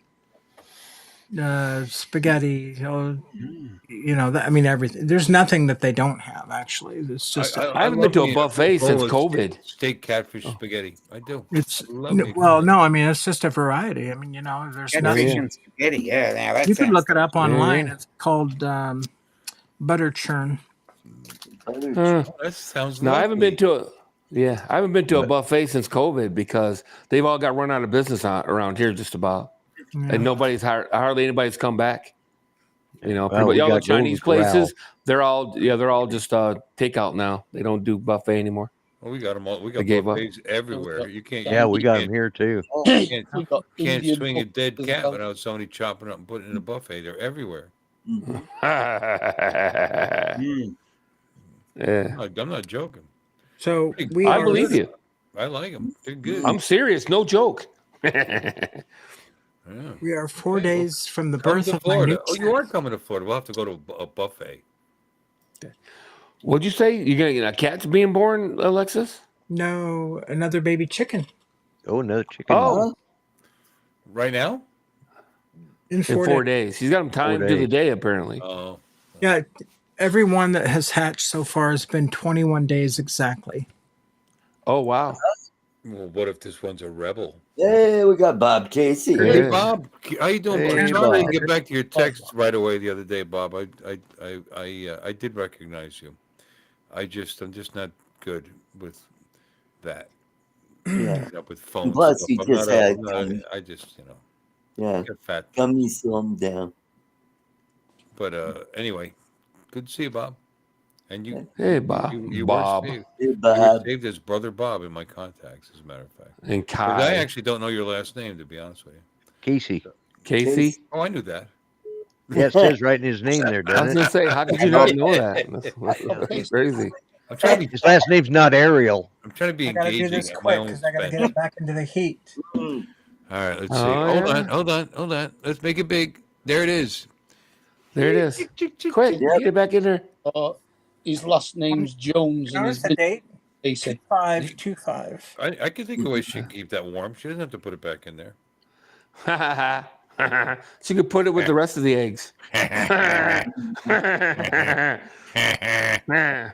[SPEAKER 9] spaghetti. I mean everything. There's nothing that they don't have. Actually, it's just
[SPEAKER 5] I haven't been to a buffet since COVID.
[SPEAKER 3] Steak, catfish, spaghetti. I do.
[SPEAKER 9] it's
[SPEAKER 3] I love it.
[SPEAKER 9] well, no. I mean, it's just a variety. I mean, there's
[SPEAKER 6] Catfish
[SPEAKER 9] nothing.
[SPEAKER 6] and spaghetti. Yeah, now that
[SPEAKER 9] You can
[SPEAKER 6] sounds
[SPEAKER 9] look it up online.
[SPEAKER 5] Yeah.
[SPEAKER 9] It's called butter churn.
[SPEAKER 3] Oh, that sounds.
[SPEAKER 5] No, I haven't
[SPEAKER 3] lovely.
[SPEAKER 5] been to a. Yeah, I haven't been to a buffet since COVID because they've all got run out of business around here, just about,
[SPEAKER 9] Yeah.
[SPEAKER 5] and nobody's hardly anybody's come back.
[SPEAKER 7] Well,
[SPEAKER 5] all
[SPEAKER 7] we
[SPEAKER 5] the
[SPEAKER 7] got
[SPEAKER 5] Chinese
[SPEAKER 7] Golden Corral.
[SPEAKER 5] places, they're all just takeout now. They don't do buffet anymore.
[SPEAKER 3] Well, we got them all. We
[SPEAKER 5] They
[SPEAKER 3] got
[SPEAKER 5] gave up.
[SPEAKER 3] buffets everywhere. You can't.
[SPEAKER 7] Yeah, we
[SPEAKER 3] you
[SPEAKER 7] got
[SPEAKER 3] can't-
[SPEAKER 7] them here too.
[SPEAKER 3] Can't,
[SPEAKER 8] We got
[SPEAKER 3] can't
[SPEAKER 8] Indian
[SPEAKER 3] swing a dead
[SPEAKER 8] buffets
[SPEAKER 3] cat
[SPEAKER 8] as well.
[SPEAKER 3] without somebody chopping up and putting it in a buffet. They're everywhere.
[SPEAKER 5] Yeah,
[SPEAKER 3] I'm not joking.
[SPEAKER 9] So
[SPEAKER 3] Hey,
[SPEAKER 9] we
[SPEAKER 5] I
[SPEAKER 9] are,
[SPEAKER 5] believe you.
[SPEAKER 3] I like them. They're good.
[SPEAKER 5] I'm serious, no joke.
[SPEAKER 3] Yeah.
[SPEAKER 9] We are 4 days from the
[SPEAKER 3] Come
[SPEAKER 9] birth
[SPEAKER 3] to
[SPEAKER 9] of my
[SPEAKER 3] Florida.
[SPEAKER 9] new
[SPEAKER 3] Oh, you are coming to Florida. We'll have to go to a buffet.
[SPEAKER 5] What'd you say? You're gonna get a cat's being born, Alexis?
[SPEAKER 9] No, another baby chicken
[SPEAKER 7] Oh, another chicken.
[SPEAKER 5] Oh,
[SPEAKER 3] Right now?
[SPEAKER 9] in
[SPEAKER 5] in
[SPEAKER 9] 4
[SPEAKER 5] 4
[SPEAKER 9] days.
[SPEAKER 5] days. He's got him timed to the
[SPEAKER 7] days.
[SPEAKER 5] day, apparently.
[SPEAKER 3] Oh.
[SPEAKER 9] Yeah, every one that has hatched so far has been 21 days exactly.
[SPEAKER 5] Oh wow.
[SPEAKER 3] Well, what if this one's a rebel?
[SPEAKER 4] Hey, we got Bob Casey.
[SPEAKER 3] Hey,
[SPEAKER 5] Yeah.
[SPEAKER 3] Bob. How you doing?
[SPEAKER 7] Hey,
[SPEAKER 3] I'm sorry I
[SPEAKER 7] Bob.
[SPEAKER 3] didn't get back to your text right away the other day, Bob. I did recognize you. I'm just not good with that.
[SPEAKER 4] Yeah.
[SPEAKER 3] Up with phone
[SPEAKER 4] Plus,
[SPEAKER 3] stuff.
[SPEAKER 4] you
[SPEAKER 3] I'm
[SPEAKER 4] just
[SPEAKER 3] not a-
[SPEAKER 4] had
[SPEAKER 3] I'm not a-
[SPEAKER 4] some-
[SPEAKER 3] I just
[SPEAKER 4] Yeah,
[SPEAKER 3] get fat.
[SPEAKER 4] gummy slim down.
[SPEAKER 3] But anyway, good to see you, Bob. And you,
[SPEAKER 5] Hey Bob.
[SPEAKER 3] you
[SPEAKER 5] Bob
[SPEAKER 3] were saved.
[SPEAKER 4] Hey,
[SPEAKER 3] You were
[SPEAKER 4] Bob.
[SPEAKER 3] saved as Brother Bob in my contacts, as a matter of fact.
[SPEAKER 5] and
[SPEAKER 3] 'Cause
[SPEAKER 5] Kai.
[SPEAKER 3] I actually don't know your last name, to be honest with you.
[SPEAKER 7] Casey.
[SPEAKER 5] Casey.
[SPEAKER 3] Oh, I knew that.
[SPEAKER 7] Yeah, it says right in his name there,
[SPEAKER 5] I was
[SPEAKER 7] doesn't it?
[SPEAKER 5] gonna say, how could you not know that? That's crazy.
[SPEAKER 3] I'm trying to be.
[SPEAKER 7] His last name's not Ariel.
[SPEAKER 3] I'm trying to be
[SPEAKER 9] I gotta do
[SPEAKER 3] engaging
[SPEAKER 9] this
[SPEAKER 3] at my
[SPEAKER 9] quick
[SPEAKER 3] own
[SPEAKER 9] because I gotta
[SPEAKER 3] expense.
[SPEAKER 9] get it back into the heat.
[SPEAKER 3] All right, let's see.
[SPEAKER 5] Oh,
[SPEAKER 3] Hold
[SPEAKER 5] yeah.
[SPEAKER 3] on. Let's make it big. There it is.
[SPEAKER 5] There it is. Quick,
[SPEAKER 4] Yep.
[SPEAKER 5] get it back in there.
[SPEAKER 8] His last name's Jones and
[SPEAKER 9] Notice
[SPEAKER 8] his
[SPEAKER 9] the
[SPEAKER 8] middle
[SPEAKER 9] date?
[SPEAKER 8] Casey.
[SPEAKER 9] 525.
[SPEAKER 3] I can think of ways she can keep that warm. She doesn't have to put it back in there.
[SPEAKER 5] She could put it with the rest of the eggs.
[SPEAKER 7] I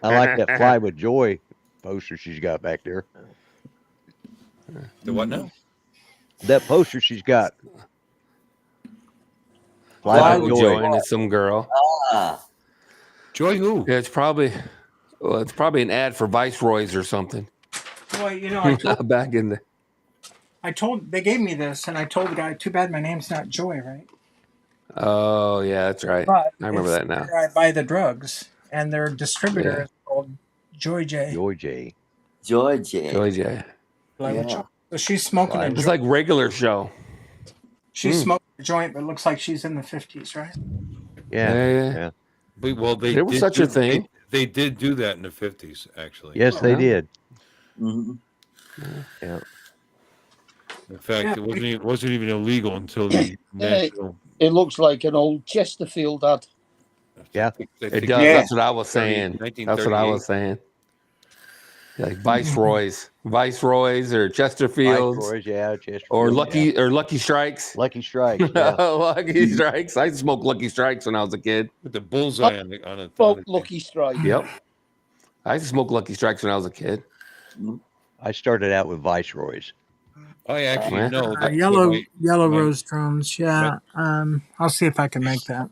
[SPEAKER 7] like that Fly with Joy poster she's got back there.
[SPEAKER 3] The what now?
[SPEAKER 7] That poster she's got.
[SPEAKER 5] Fly
[SPEAKER 7] Fly
[SPEAKER 5] with
[SPEAKER 7] with
[SPEAKER 5] Joy
[SPEAKER 7] Joy.
[SPEAKER 5] and it's some girl.
[SPEAKER 4] Ah,
[SPEAKER 3] Joy who?
[SPEAKER 5] Yeah, it's probably Well, it's probably an ad for Viceroys or something.
[SPEAKER 9] Well, you know,
[SPEAKER 5] Back in the.
[SPEAKER 9] they gave me this, and I told the guy, too bad my name's not Joy, right?
[SPEAKER 5] Oh yeah, that's right.
[SPEAKER 9] But
[SPEAKER 5] I remember
[SPEAKER 9] it's
[SPEAKER 5] that now.
[SPEAKER 9] where I buy the drugs, and their distributor
[SPEAKER 5] Yeah.
[SPEAKER 9] is called Joy J.
[SPEAKER 7] Joy J.
[SPEAKER 4] Georgia.
[SPEAKER 5] Joy J.
[SPEAKER 4] Yeah.
[SPEAKER 9] So she's smoking a
[SPEAKER 7] Fine.
[SPEAKER 5] It's
[SPEAKER 9] joint.
[SPEAKER 5] like regular show.
[SPEAKER 9] She's smoking a joint, but it looks like she's in the 50s, right?
[SPEAKER 7] Yeah.
[SPEAKER 5] Yeah.
[SPEAKER 7] Yeah.
[SPEAKER 3] Well,
[SPEAKER 5] There was such a thing.
[SPEAKER 3] They did do that in the 50s, actually.
[SPEAKER 7] Yes, they
[SPEAKER 5] Yeah.
[SPEAKER 7] did.
[SPEAKER 4] hmm
[SPEAKER 7] Yeah.
[SPEAKER 3] In fact,
[SPEAKER 9] Yeah.
[SPEAKER 3] it wasn't even illegal until the national.
[SPEAKER 8] It looks like an old Chesterfield ad.
[SPEAKER 7] Yeah.
[SPEAKER 5] It does.
[SPEAKER 6] Yeah.
[SPEAKER 5] That's what I was saying. That's what I was saying. Like Viceroys or Chesterfields
[SPEAKER 7] Viceroys, yeah, Chesterfield,
[SPEAKER 5] or
[SPEAKER 7] yeah.
[SPEAKER 5] Lucky Strikes.
[SPEAKER 7] Lucky Strikes. Yeah.
[SPEAKER 5] Lucky Strikes. I smoked Lucky Strikes when I was a kid.
[SPEAKER 3] With the bullseye on it.
[SPEAKER 8] Spoke Lucky Strike.
[SPEAKER 5] Yep. I used to smoke Lucky Strikes when I was a kid.
[SPEAKER 7] I started out with Viceroys.
[SPEAKER 3] I actually know that
[SPEAKER 9] Yellow
[SPEAKER 3] my-
[SPEAKER 9] rose drones. Yeah. I'll see if I can make that.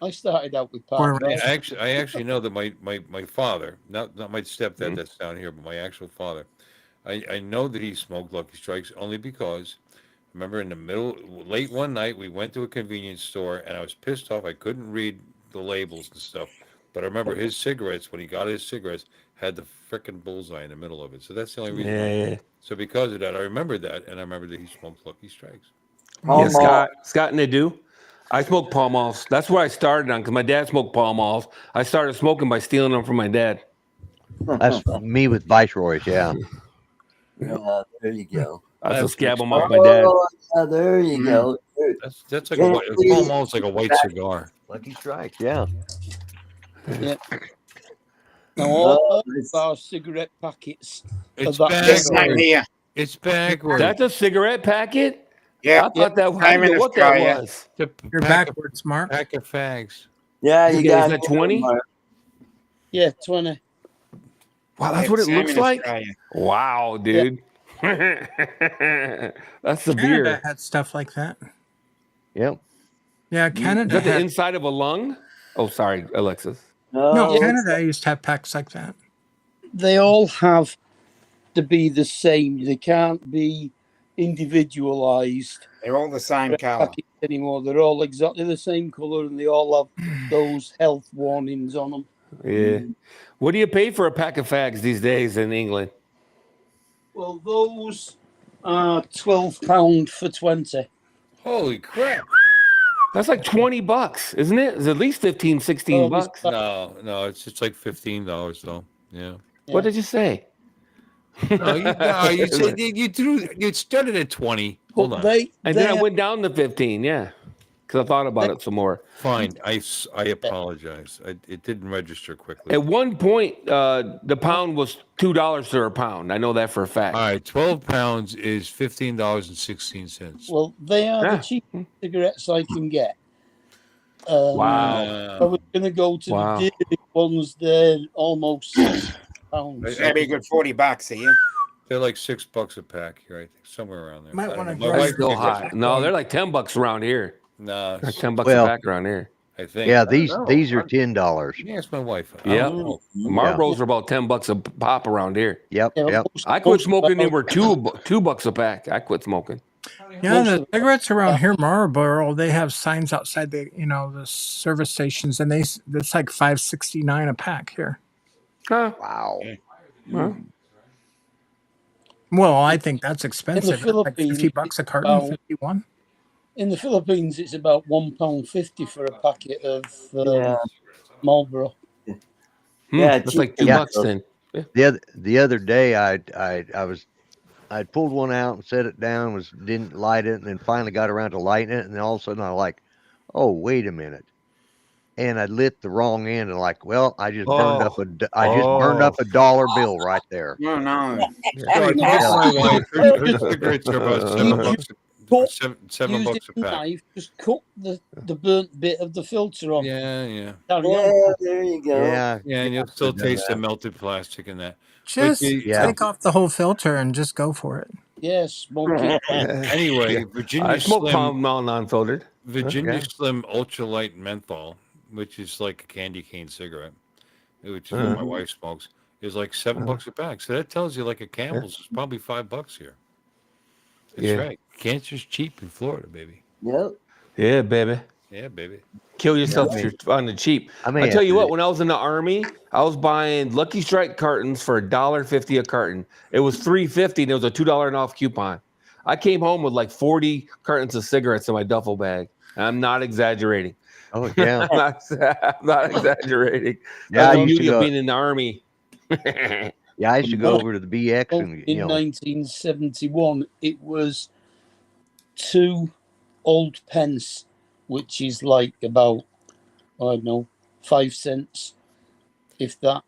[SPEAKER 8] I started out with
[SPEAKER 9] Or-
[SPEAKER 8] Park.
[SPEAKER 3] I actually know that my father, not my stepdad that's down here, but my actual father, I know that he smoked Lucky Strikes only because I remember late one night we went to a convenience store and I was pissed off. I couldn't read the labels and stuff, but I remember his cigarettes, when he got his cigarettes, had the frickin' bullseye in the middle of it. So that's the only reason.
[SPEAKER 5] Yeah.
[SPEAKER 3] So because of that, I remember that, and I remember that he smoked Lucky Strikes.
[SPEAKER 5] Yeah, Scott and they do. I smoke Pall Malls. That's where I started on because my dad smoked Pall Malls. I started smoking by stealing them from my dad.
[SPEAKER 7] That's me with Viceroys. Yeah.
[SPEAKER 4] Yeah, there you go.
[SPEAKER 5] I used to scab them off my dad.
[SPEAKER 4] Oh, yeah, there you go.
[SPEAKER 3] That's like Pall Mall's like a white cigar.
[SPEAKER 7] Lucky Strikes. Yeah.
[SPEAKER 8] Yeah. Now all
[SPEAKER 4] it's-
[SPEAKER 8] our cigarette packets.
[SPEAKER 3] It's
[SPEAKER 8] About-
[SPEAKER 6] Yes,
[SPEAKER 3] backwards.
[SPEAKER 6] same here.
[SPEAKER 3] It's backwards.
[SPEAKER 5] That's a cigarette packet?
[SPEAKER 6] Yeah.
[SPEAKER 5] I thought that I
[SPEAKER 6] Same
[SPEAKER 5] didn't
[SPEAKER 6] in
[SPEAKER 5] know what that
[SPEAKER 6] Australia.
[SPEAKER 5] was.
[SPEAKER 9] You're backwards, Mark.
[SPEAKER 3] Pack of fags.
[SPEAKER 4] Yeah, you
[SPEAKER 5] Okay,
[SPEAKER 4] got
[SPEAKER 5] is that 20?
[SPEAKER 8] Yeah, 20.
[SPEAKER 5] Wow, that's what it
[SPEAKER 6] Same
[SPEAKER 5] looks
[SPEAKER 6] in
[SPEAKER 5] like?
[SPEAKER 6] Australia.
[SPEAKER 5] Wow, dude. That's severe.
[SPEAKER 9] Canada had stuff like that.
[SPEAKER 7] Yep.
[SPEAKER 9] Yeah,
[SPEAKER 5] Is
[SPEAKER 9] Canada
[SPEAKER 5] that the
[SPEAKER 9] had.
[SPEAKER 5] inside of a lung? Oh, sorry, Alexis.
[SPEAKER 9] No,
[SPEAKER 4] No,
[SPEAKER 9] Canada used to have packs like that.
[SPEAKER 8] They all have to be the same. They can't be individualized
[SPEAKER 6] They're all the same colour.
[SPEAKER 8] packets anymore. They're all exactly the same color and they all have those health warnings on them.
[SPEAKER 5] Yeah. What do you pay for a pack of fags these days in England?
[SPEAKER 8] Well, those are £12 for 20.
[SPEAKER 3] Holy crap.
[SPEAKER 5] That's like $20, isn't it? It's at least 15, 16
[SPEAKER 8] Oh, this-
[SPEAKER 5] bucks.
[SPEAKER 3] No, it's like $15 though. Yeah.
[SPEAKER 5] What did you say?
[SPEAKER 3] No, you said you started at 20. Hold
[SPEAKER 8] But
[SPEAKER 3] on.
[SPEAKER 5] And then I went down to 15, yeah. Because I thought about it some more.
[SPEAKER 3] Fine. I apologize. It didn't register quickly.
[SPEAKER 5] At one point, the pound was $2 for a pound. I know that for a fact.
[SPEAKER 3] All right, 12 pounds is $15.16.
[SPEAKER 8] Well, they are
[SPEAKER 5] Yeah.
[SPEAKER 8] the cheapest cigarettes I can get.
[SPEAKER 5] Wow.
[SPEAKER 8] I was going to go to
[SPEAKER 5] Wow.
[SPEAKER 8] the dearest ones. They're almost £6.
[SPEAKER 6] Maybe a good $40 here.
[SPEAKER 3] They're like $6 a pack here, I think, somewhere around there.
[SPEAKER 9] Might
[SPEAKER 3] I don't
[SPEAKER 9] wanna
[SPEAKER 3] know.
[SPEAKER 9] go-
[SPEAKER 3] My
[SPEAKER 5] That's
[SPEAKER 3] wife
[SPEAKER 5] still
[SPEAKER 3] picked
[SPEAKER 5] high.
[SPEAKER 3] up-
[SPEAKER 5] No, they're like $10 around here.
[SPEAKER 3] No,
[SPEAKER 5] Like $10
[SPEAKER 7] Well-
[SPEAKER 5] a pack around here.
[SPEAKER 3] I think.
[SPEAKER 7] Yeah.
[SPEAKER 3] I don't know.
[SPEAKER 7] These are $10.
[SPEAKER 3] Let me ask my wife. I
[SPEAKER 5] Yeah.
[SPEAKER 3] don't know.
[SPEAKER 5] Marlboros are about $10 a pop around here.
[SPEAKER 7] Yep.
[SPEAKER 8] Yeah,
[SPEAKER 7] Yep.
[SPEAKER 8] most-
[SPEAKER 5] I quit
[SPEAKER 8] most
[SPEAKER 5] smoking. They
[SPEAKER 8] about-
[SPEAKER 5] were $2 a pack. I quit smoking.
[SPEAKER 9] Yeah,
[SPEAKER 8] Most
[SPEAKER 9] the
[SPEAKER 8] of the-
[SPEAKER 9] cigarettes around here, Marlboro, they have signs outside the service stations, and it's like $5.69 a pack here.
[SPEAKER 5] Huh?
[SPEAKER 7] Wow.
[SPEAKER 5] Huh?
[SPEAKER 9] Well, I think that's expensive. That's like
[SPEAKER 8] Philippines,
[SPEAKER 9] $50 a carton,
[SPEAKER 8] about-
[SPEAKER 9] 51.
[SPEAKER 8] In the Philippines, it's about £1.50 for a packet of
[SPEAKER 4] Yeah.
[SPEAKER 8] Marlboro.
[SPEAKER 4] Yeah,
[SPEAKER 5] That's like
[SPEAKER 4] cheap.
[SPEAKER 5] $2
[SPEAKER 4] Yeah.
[SPEAKER 5] then.
[SPEAKER 7] The other day I pulled one out and set it down, didn't light it, and then finally got around to lighting it, and then all of a sudden I like, oh, wait a minute. And I lit the wrong end and like, well, I just burned up a dollar bill right there.
[SPEAKER 6] No, no.
[SPEAKER 3] So I told my wife, her cigarettes are about $7.
[SPEAKER 8] Cut-
[SPEAKER 3] $7
[SPEAKER 8] Use
[SPEAKER 3] a
[SPEAKER 8] a
[SPEAKER 3] pack.
[SPEAKER 8] knife, just cut the burnt bit of the filter off.
[SPEAKER 3] Yeah.
[SPEAKER 8] Carry on.
[SPEAKER 4] Yeah, there you go.
[SPEAKER 7] Yeah.
[SPEAKER 3] Yeah, and you'll still
[SPEAKER 7] done
[SPEAKER 3] taste the
[SPEAKER 7] that.
[SPEAKER 3] melted plastic in that.
[SPEAKER 9] Just
[SPEAKER 7] Yeah.
[SPEAKER 9] take off the whole filter and just go for it.
[SPEAKER 8] Yes, smoke it.
[SPEAKER 3] Anyway,
[SPEAKER 5] I
[SPEAKER 3] Virginia
[SPEAKER 5] smoke
[SPEAKER 3] Slim,
[SPEAKER 5] Palm Mall non-filtered.
[SPEAKER 3] Virginia
[SPEAKER 7] Yeah.
[SPEAKER 3] Slim Ultralight Menthol, which is like a candy cane cigarette, which is what my wife smokes, is like $7 a pack. So that tells you like a Campbell's is probably $5 here. That's
[SPEAKER 5] Yeah.
[SPEAKER 3] right. Cancer's cheap in Florida, baby.
[SPEAKER 4] Yep.
[SPEAKER 5] Yeah, baby.
[SPEAKER 3] Yeah, baby.
[SPEAKER 5] Kill yourself
[SPEAKER 7] I
[SPEAKER 5] if
[SPEAKER 7] mean-
[SPEAKER 5] you're on the cheap.
[SPEAKER 7] I may
[SPEAKER 5] I tell
[SPEAKER 7] have
[SPEAKER 5] you
[SPEAKER 7] to-
[SPEAKER 5] what, when I was in the Army, I was buying Lucky Strike cartons for $1.50 a carton. It was $3.50 and it was a $2 and off coupon. I came home with like 40 cartons of cigarettes in my duffel bag. I'm not exaggerating.
[SPEAKER 7] Oh yeah,
[SPEAKER 5] I'm not exaggerating.
[SPEAKER 7] Yeah, I
[SPEAKER 5] That's the
[SPEAKER 7] used to
[SPEAKER 5] beauty of
[SPEAKER 7] go-
[SPEAKER 5] being in the Army.
[SPEAKER 7] yeah. I used to go over to the BX and
[SPEAKER 8] In 1971, it was 2 old pence, which is like about, I don't know, 5 cents, if that,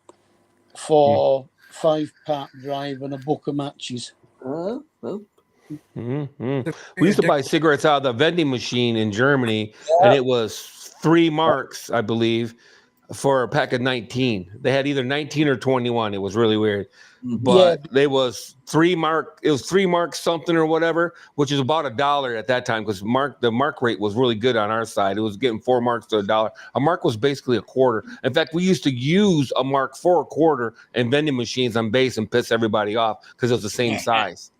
[SPEAKER 8] for 5-pack drive and a book of matches.
[SPEAKER 4] Oh.
[SPEAKER 5] Mhm. We used to buy cigarettes out of the vending machine in Germany, and it was 3 marks, I believe, for a pack of 19. They had either 19 or 21. It was really weird. But they was 3 mark. It was 3 marks something or whatever, which is about $1 at that time because the mark rate was really good on our side. It was getting 4 marks to $1. A mark was basically a quarter. In fact, we used to use a mark for a quarter in vending machines on base and piss everybody off because it was the same size.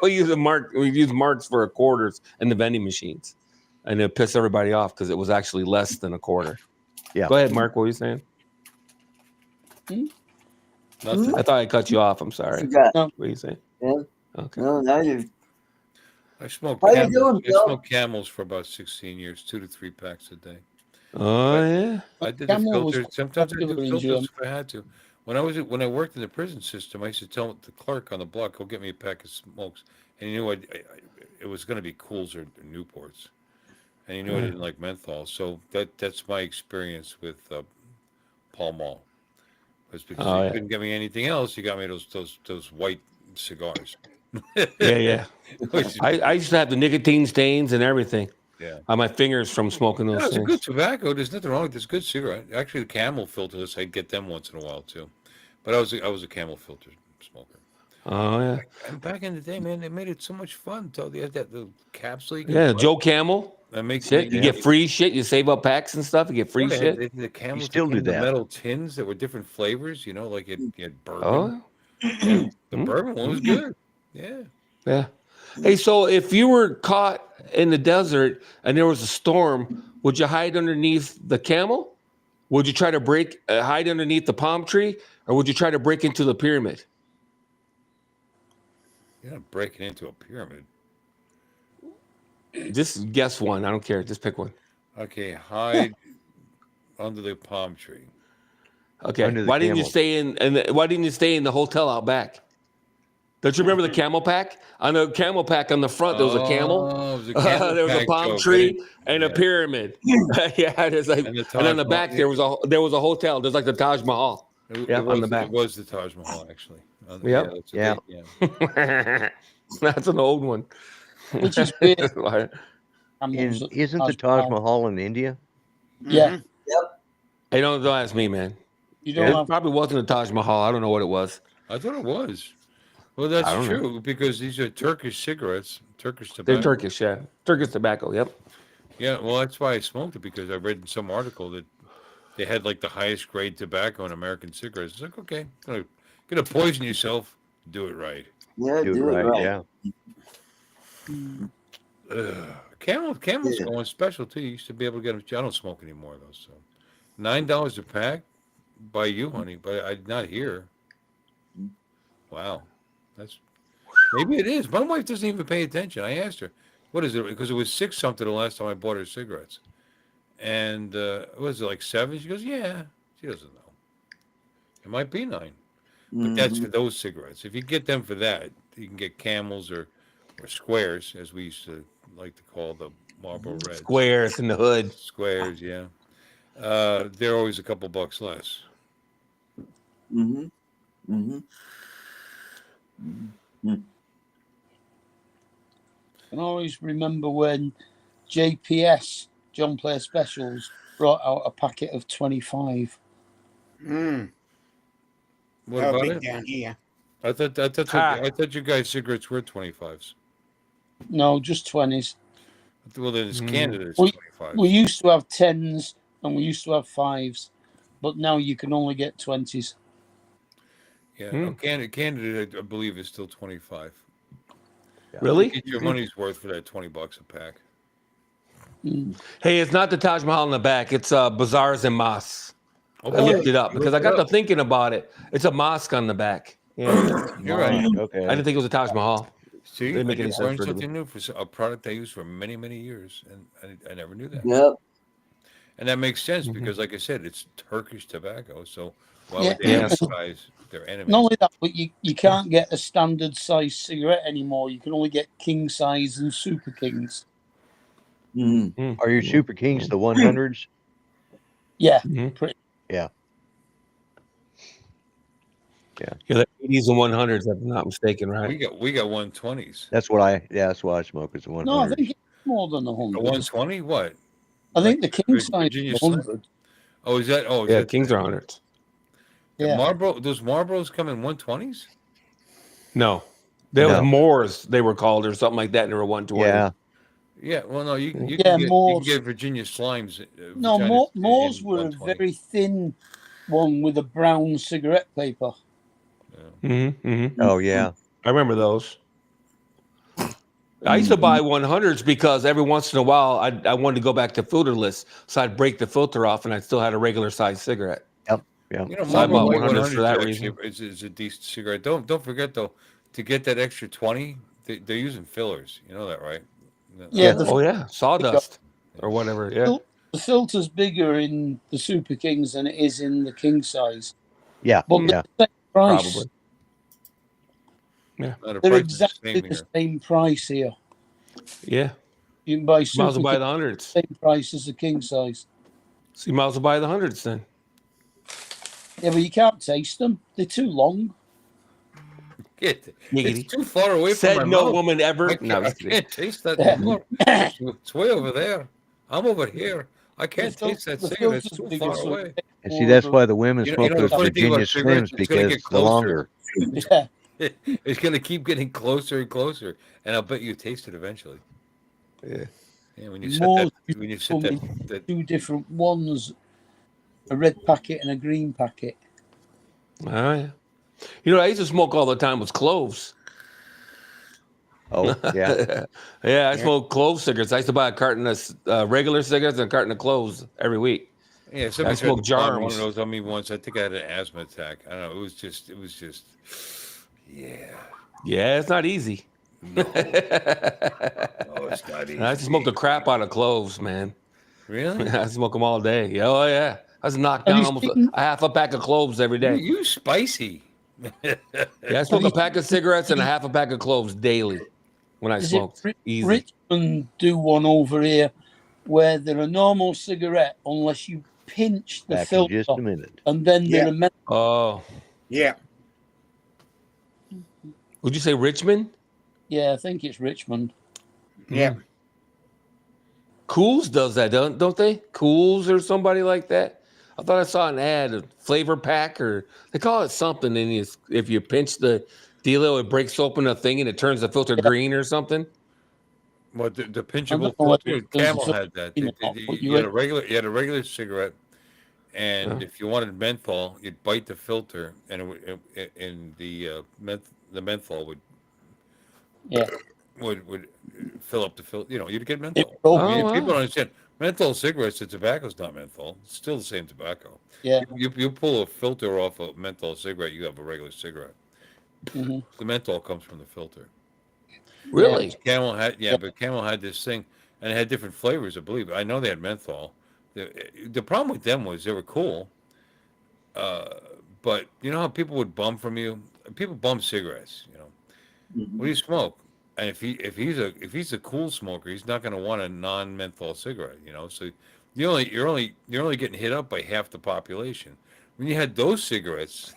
[SPEAKER 5] We use marks for a quarters in the vending machines, and it piss everybody off because it was actually less than a quarter.
[SPEAKER 7] Yeah.
[SPEAKER 5] Go ahead, Mark. What were you saying?
[SPEAKER 3] Nothing.
[SPEAKER 5] I thought I cut you off. I'm sorry.
[SPEAKER 4] Forgot.
[SPEAKER 8] No.
[SPEAKER 5] What are you saying?
[SPEAKER 4] Yeah.
[SPEAKER 5] Okay.
[SPEAKER 4] No, now you're.
[SPEAKER 3] I smoked
[SPEAKER 4] How you
[SPEAKER 3] Camels.
[SPEAKER 4] doing,
[SPEAKER 3] I
[SPEAKER 4] Bill?
[SPEAKER 3] smoked Camels for about 16 years, 2 to 3 packs a day.
[SPEAKER 5] Oh yeah.
[SPEAKER 3] I did
[SPEAKER 8] Camel
[SPEAKER 3] the
[SPEAKER 8] was
[SPEAKER 3] filters. Sometimes I do
[SPEAKER 8] popular in
[SPEAKER 3] filters
[SPEAKER 8] Germany.
[SPEAKER 3] if I had to. When I worked in the prison system, I used to tell the clerk on the block, "Go get me a pack of smokes," and he knew it was going to be Cools or Newports, and he knew I didn't like menthol. So that's my experience with Pall Mall. Was because
[SPEAKER 5] Oh,
[SPEAKER 3] he
[SPEAKER 5] yeah.
[SPEAKER 3] couldn't get me anything else. He got me those white cigars.
[SPEAKER 5] Yeah. I used to have the nicotine stains and everything
[SPEAKER 3] Yeah.
[SPEAKER 5] on my fingers from smoking
[SPEAKER 3] No,
[SPEAKER 5] those
[SPEAKER 3] it's a
[SPEAKER 5] things.
[SPEAKER 3] good tobacco. There's nothing wrong with this. Good cigarette. Actually, the Camel filterless, I'd get them once in a while too. But I was a Camel filter smoker.
[SPEAKER 5] Oh yeah.
[SPEAKER 3] And back in the day, man, they made it so much fun. So they had that little capsule. You could
[SPEAKER 5] Yeah,
[SPEAKER 3] put.
[SPEAKER 5] Joe Camel.
[SPEAKER 3] That makes
[SPEAKER 5] Shit, you get free shit. You save up packs and stuff. You get free
[SPEAKER 3] They
[SPEAKER 5] shit.
[SPEAKER 3] had the Camels
[SPEAKER 7] still
[SPEAKER 3] that came
[SPEAKER 7] do
[SPEAKER 3] in the
[SPEAKER 7] that.
[SPEAKER 3] metal tins that were different flavors. You know, like you had bourbon.
[SPEAKER 5] Oh
[SPEAKER 3] Yeah, the bourbon one was good. Yeah.
[SPEAKER 5] yeah. Hey, so if you were caught in the desert and there was a storm, would you hide underneath the camel? Would you try to hide underneath the palm tree, or would you try to break into the pyramid?
[SPEAKER 3] You're not breaking into a pyramid.
[SPEAKER 5] Just guess one. I don't care. Just pick one.
[SPEAKER 3] Okay, hide under the palm tree.
[SPEAKER 5] Okay.
[SPEAKER 7] Under the
[SPEAKER 5] Why didn't you
[SPEAKER 7] camel.
[SPEAKER 5] stay in the hotel out back? Don't you remember the camel pack? On the camel pack on the front, there was a camel.
[SPEAKER 3] Oh, it was a camel
[SPEAKER 5] There was a
[SPEAKER 3] pack
[SPEAKER 5] palm
[SPEAKER 3] joke.
[SPEAKER 5] tree and a
[SPEAKER 3] yeah.
[SPEAKER 5] pyramid. Yeah, there's like,
[SPEAKER 3] And the
[SPEAKER 5] and on the
[SPEAKER 3] Taj
[SPEAKER 5] back
[SPEAKER 3] Mahal,
[SPEAKER 5] there was a hotel. There's like the Taj Mahal.
[SPEAKER 3] It
[SPEAKER 5] on the back.
[SPEAKER 3] It was the Taj Mahal, actually.
[SPEAKER 5] Yep.
[SPEAKER 3] That's
[SPEAKER 7] Yeah.
[SPEAKER 3] yeah.
[SPEAKER 5] That's an old one.
[SPEAKER 8] Which is weird.
[SPEAKER 7] Isn't the Taj Mahal in India?
[SPEAKER 8] Yeah.
[SPEAKER 5] Hey, don't ask me, man.
[SPEAKER 8] You
[SPEAKER 5] It
[SPEAKER 8] don't have
[SPEAKER 5] probably wasn't a Taj Mahal. I don't know what it was.
[SPEAKER 3] I thought it was. Well,
[SPEAKER 5] I don't
[SPEAKER 3] that's
[SPEAKER 5] know.
[SPEAKER 3] true because these are Turkish cigarettes, Turkish
[SPEAKER 5] They're
[SPEAKER 3] tobacco.
[SPEAKER 5] Turkish, yeah. Turkish tobacco, yep.
[SPEAKER 3] Yeah, well, that's why I smoked it because I read in some article that they had like the highest grade tobacco in American cigarettes. It's like, okay, gonna poison yourself, do it right.
[SPEAKER 4] Yeah,
[SPEAKER 7] Do it right. Yeah.
[SPEAKER 3] Camel's
[SPEAKER 4] Yeah.
[SPEAKER 3] going special too. You used to be able to get them. I don't smoke anymore though. So $9 a pack by you, honey, but I'm not here. Wow, that's maybe it is. My wife doesn't even pay attention. I asked her, "What is it?" Because it was 6 something the last time I bought her cigarettes, and was it like 7? She goes, "Yeah." She doesn't know. It might be 9, but that's for those cigarettes. If you get them for that, you can get Camels or Squares, as we used to like to call the Marlboro Reds.
[SPEAKER 5] Squares in the hood.
[SPEAKER 3] Squares, yeah. They're always a couple bucks less.
[SPEAKER 4] Mm-hmm. Mm-hmm.
[SPEAKER 8] I can always remember when JPS, John Player Specials, brought out a packet of 25.
[SPEAKER 6] Mm.
[SPEAKER 3] What
[SPEAKER 6] Oh,
[SPEAKER 3] about
[SPEAKER 6] big
[SPEAKER 3] it?
[SPEAKER 6] down here.
[SPEAKER 3] I thought you guys cigarettes were 25s.
[SPEAKER 8] No, just 20s.
[SPEAKER 3] Well, then it's Canada. It's
[SPEAKER 8] We
[SPEAKER 3] 25.
[SPEAKER 8] We used to have 10s and we used to have 5s. but now you can only get 20s.
[SPEAKER 3] Yeah, no, Canada, I believe, is still 25.
[SPEAKER 5] Really?
[SPEAKER 3] Get your money's worth for that $20 a pack.
[SPEAKER 5] Hey, it's not the Taj Mahal in the back. It's Bazaars and Mosques.
[SPEAKER 3] Okay.
[SPEAKER 5] I looked it up
[SPEAKER 3] You
[SPEAKER 5] because I
[SPEAKER 3] looked
[SPEAKER 5] got
[SPEAKER 3] it
[SPEAKER 5] to
[SPEAKER 3] up.
[SPEAKER 5] thinking about it. It's a mosque on the back. Yeah,
[SPEAKER 3] You're right.
[SPEAKER 7] Okay.
[SPEAKER 5] I didn't think it was a Taj Mahal.
[SPEAKER 3] See,
[SPEAKER 5] Didn't
[SPEAKER 3] I
[SPEAKER 5] make any
[SPEAKER 3] just
[SPEAKER 5] sense
[SPEAKER 3] learned
[SPEAKER 5] for it to be.
[SPEAKER 3] something new for a product I used for many, many years, and I never knew that.
[SPEAKER 4] Yep.
[SPEAKER 3] And that makes sense
[SPEAKER 5] Mm-hmm.
[SPEAKER 3] because, like I said, it's Turkish tobacco. So why
[SPEAKER 8] Yeah.
[SPEAKER 3] would they
[SPEAKER 5] Yeah,
[SPEAKER 3] advertise their enemies?
[SPEAKER 8] Not only that, but you can't get a standard size cigarette anymore. You can only get king size and super kings.
[SPEAKER 4] Mm.
[SPEAKER 7] Are your Super Kings the 100s?
[SPEAKER 8] Yeah,
[SPEAKER 5] Mhm.
[SPEAKER 8] pretty.
[SPEAKER 7] Yeah.
[SPEAKER 5] Yeah, the 80s and 100s, if I'm not mistaken, right?
[SPEAKER 3] We got 120s.
[SPEAKER 7] That's what I smoke is the 100s.
[SPEAKER 8] No, I think it's more than
[SPEAKER 3] A
[SPEAKER 8] 100.
[SPEAKER 3] 120? What?
[SPEAKER 8] I think the king size
[SPEAKER 3] Virginia
[SPEAKER 8] is
[SPEAKER 3] Slim?
[SPEAKER 8] 100.
[SPEAKER 3] Oh, is that? Oh, is
[SPEAKER 5] Yeah,
[SPEAKER 3] that
[SPEAKER 5] Kings are 100s.
[SPEAKER 8] Yeah.
[SPEAKER 3] Marlboro? Those Marlboros come in 120s?
[SPEAKER 5] No, they was
[SPEAKER 7] No.
[SPEAKER 5] Moors, they were called, or something like that, and they were 120.
[SPEAKER 7] Yeah.
[SPEAKER 3] Yeah. Well, no, you
[SPEAKER 8] Yeah,
[SPEAKER 3] can get
[SPEAKER 8] Moors.
[SPEAKER 3] Virginia Slimes.
[SPEAKER 8] No,
[SPEAKER 3] vaginas
[SPEAKER 8] Moors
[SPEAKER 3] in
[SPEAKER 8] were a
[SPEAKER 3] 120.
[SPEAKER 8] very thin one with a brown cigarette paper.
[SPEAKER 7] Oh, yeah.
[SPEAKER 5] I remember those. I used to buy 100s because every once in a while I wanted to go back to filterless, so I'd break the filter off, and I still had a regular size cigarette.
[SPEAKER 7] Yep. Yeah.
[SPEAKER 3] You know,
[SPEAKER 5] So I
[SPEAKER 3] Marlboro
[SPEAKER 5] bought
[SPEAKER 3] White
[SPEAKER 5] 100s for that
[SPEAKER 3] actually
[SPEAKER 5] reason.
[SPEAKER 3] is a decent cigarette. Don't forget though, to get that extra 20, they're using fillers. You know that, right?
[SPEAKER 8] Yeah,
[SPEAKER 5] Oh yeah, sawdust or whatever. Yeah,
[SPEAKER 8] the filter's bigger in the super kings than it is in the king size.
[SPEAKER 7] Yeah.
[SPEAKER 8] But
[SPEAKER 7] Yeah.
[SPEAKER 8] the same price.
[SPEAKER 5] probably. Yeah,
[SPEAKER 3] No, the
[SPEAKER 8] They're
[SPEAKER 3] price is the
[SPEAKER 8] exactly
[SPEAKER 3] same
[SPEAKER 8] the
[SPEAKER 3] here.
[SPEAKER 8] same price here.
[SPEAKER 5] yeah.
[SPEAKER 8] You can buy
[SPEAKER 5] You might as
[SPEAKER 8] super
[SPEAKER 5] well buy
[SPEAKER 8] king
[SPEAKER 5] the hundreds.
[SPEAKER 8] same price as the king size.
[SPEAKER 5] So you might as well buy the hundreds then.
[SPEAKER 8] Yeah, but you can't taste them. They're too long.
[SPEAKER 3] It's
[SPEAKER 5] Giggity.
[SPEAKER 3] too far away
[SPEAKER 5] Said
[SPEAKER 3] from my
[SPEAKER 5] no
[SPEAKER 3] mouth.
[SPEAKER 5] woman ever.
[SPEAKER 3] I
[SPEAKER 5] No,
[SPEAKER 3] can't, I
[SPEAKER 5] just kidding.
[SPEAKER 3] can't taste that anymore. It's way over there. I'm over here. I can't
[SPEAKER 8] The
[SPEAKER 3] taste that
[SPEAKER 8] the
[SPEAKER 3] cigarette. It's
[SPEAKER 8] filter's
[SPEAKER 3] too
[SPEAKER 8] bigger,
[SPEAKER 3] far
[SPEAKER 8] so
[SPEAKER 3] away.
[SPEAKER 8] it takes
[SPEAKER 7] And see,
[SPEAKER 8] more
[SPEAKER 7] that's
[SPEAKER 8] of
[SPEAKER 7] why the women
[SPEAKER 3] You know,
[SPEAKER 7] smoke
[SPEAKER 3] the
[SPEAKER 7] those
[SPEAKER 3] funny thing
[SPEAKER 7] Virginia
[SPEAKER 3] about cigarettes,
[SPEAKER 7] Slims
[SPEAKER 3] it's gonna
[SPEAKER 7] because
[SPEAKER 3] get
[SPEAKER 7] the
[SPEAKER 3] closer.
[SPEAKER 7] longer.
[SPEAKER 8] a- Yeah.
[SPEAKER 3] It's going to keep getting closer and closer, and I'll bet you taste it eventually.
[SPEAKER 5] Yeah.
[SPEAKER 3] Yeah, when you set
[SPEAKER 8] More
[SPEAKER 3] that, when you set
[SPEAKER 8] come
[SPEAKER 3] that,
[SPEAKER 8] in
[SPEAKER 3] that
[SPEAKER 8] two different ones, a red packet and a green packet.
[SPEAKER 5] Oh yeah. You know, what I used to smoke all the time was cloves.
[SPEAKER 7] Oh, yeah.
[SPEAKER 5] Yeah, I smoked clove cigarettes. I used to buy a carton of regular cigarettes and a carton of cloves every week.
[SPEAKER 3] yeah,
[SPEAKER 5] I
[SPEAKER 3] somebody tried
[SPEAKER 5] smoked
[SPEAKER 3] to bomb one of
[SPEAKER 5] Jarms.
[SPEAKER 3] those on me once. I think I had an asthma attack. I don't know. It was just, yeah.
[SPEAKER 5] Yeah, it's not easy.
[SPEAKER 3] No, no, it's not easy.
[SPEAKER 5] I used to smoke the crap out of cloves, man.
[SPEAKER 3] Really?
[SPEAKER 5] I smoke them all day. Yeah, oh yeah. I was knocked
[SPEAKER 8] Have
[SPEAKER 5] down
[SPEAKER 8] you
[SPEAKER 5] almost
[SPEAKER 8] seen-
[SPEAKER 5] a half a pack of cloves every day.
[SPEAKER 3] You spicy.
[SPEAKER 5] Yeah, I smoke a pack of cigarettes and a half a pack of cloves daily when I
[SPEAKER 8] Is
[SPEAKER 5] smoked.
[SPEAKER 8] it
[SPEAKER 5] Easy.
[SPEAKER 8] Richmond do one over here where they're a normal cigarette unless you pinch the
[SPEAKER 7] Back in
[SPEAKER 8] filter
[SPEAKER 7] just a minute.
[SPEAKER 8] and then they're a
[SPEAKER 5] Oh,
[SPEAKER 6] Yeah.
[SPEAKER 5] would you say Richmond?
[SPEAKER 8] yeah, I think it's Richmond.
[SPEAKER 6] Yeah.
[SPEAKER 5] Cools does that, don't they? Cools or somebody like that. I thought I saw an ad, a flavor pack, or they call it something. And if you pinch the deal, it breaks open a thing and it turns the filter green or something.
[SPEAKER 3] What the
[SPEAKER 8] I
[SPEAKER 3] pinchable
[SPEAKER 8] don't know whether
[SPEAKER 3] filter?
[SPEAKER 8] it does
[SPEAKER 3] Camel
[SPEAKER 8] the
[SPEAKER 3] had that.
[SPEAKER 8] filter or not, but
[SPEAKER 3] You had a regular cigarette, and
[SPEAKER 5] Yeah.
[SPEAKER 3] if you wanted menthol, you'd bite the filter, and the menthol
[SPEAKER 8] Yeah.
[SPEAKER 3] would fill up the filter. You know, you'd get menthol.
[SPEAKER 8] Oh,
[SPEAKER 3] I mean,
[SPEAKER 5] wow.
[SPEAKER 3] people don't understand. Menthol cigarettes, the tobacco's not menthol. It's still the same tobacco.
[SPEAKER 8] Yeah.
[SPEAKER 3] You pull a filter off a menthol cigarette, you have a regular cigarette.
[SPEAKER 8] hmm
[SPEAKER 3] The menthol comes from the filter.
[SPEAKER 5] Really?
[SPEAKER 3] Camel had but Camel had this thing, and it had different flavors. I believe. I know they had menthol. The problem with them was they were cool, but you know how people would bum from you. People bum cigarettes. You know, what do you smoke? And if he's a cool smoker, he's not going to want a non-menthol cigarette. You know, so you're only getting hit up by half the population. When you had those cigarettes,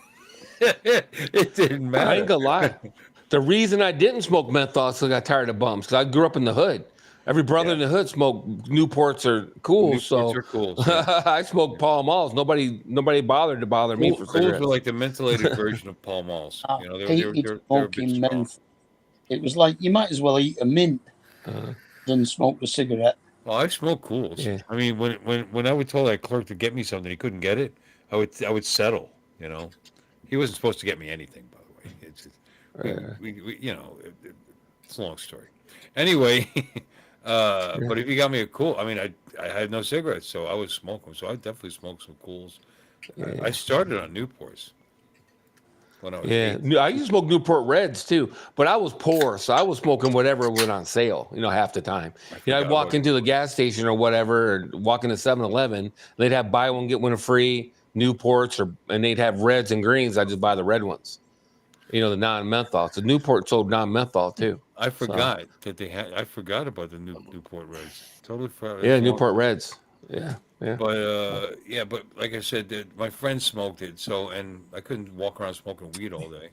[SPEAKER 3] it didn't matter.
[SPEAKER 5] I ain't gonna lie. The reason I didn't smoke menthol is 'cause I got tired of bums. Because I grew up in the hood. Every brother in the hood smoked Newports are cool.
[SPEAKER 3] Newports are cool,
[SPEAKER 5] I smoked Pall Malls. Nobody bothered to bother me for
[SPEAKER 3] Cools
[SPEAKER 5] cigarettes.
[SPEAKER 3] were like the mentholated version of Pall Malls. You know,
[SPEAKER 8] I
[SPEAKER 3] they're
[SPEAKER 8] hated
[SPEAKER 3] a bit
[SPEAKER 8] smoking
[SPEAKER 3] strong.
[SPEAKER 8] menthol. It was like you might as well eat a mint than smoke a cigarette.
[SPEAKER 3] Well, I smoke cools.
[SPEAKER 5] Yeah.
[SPEAKER 3] I mean, when I would tell that clerk to get me something, he couldn't get it. I would settle. You know, he wasn't supposed to get me anything, by the way. It's just, we you know, it's a long story. Anyway, but if you got me a cool, I mean, I had no cigarettes, so I was smoking. So I definitely smoked some cools. I started on Newports when I was
[SPEAKER 5] Yeah,
[SPEAKER 3] 8.
[SPEAKER 5] I used to smoke Newport Reds too, but I was poor, so I was smoking whatever went on sale. Half the time. I'd
[SPEAKER 3] forgot
[SPEAKER 5] walk
[SPEAKER 3] about
[SPEAKER 5] into the gas station or whatever, or walk into 7-Eleven. They'd have buy one get one free Newports, and they'd have reds and greens. I just buy the red ones. The non-menthol. So Newport sold non-menthol too.
[SPEAKER 3] I
[SPEAKER 5] So,
[SPEAKER 3] forgot that they had. I forgot about the Newport Reds. Totally forgot.
[SPEAKER 5] yeah, Newport Reds. Yeah.
[SPEAKER 3] But like I said, my friends smoked it, and I couldn't walk around smoking weed all day.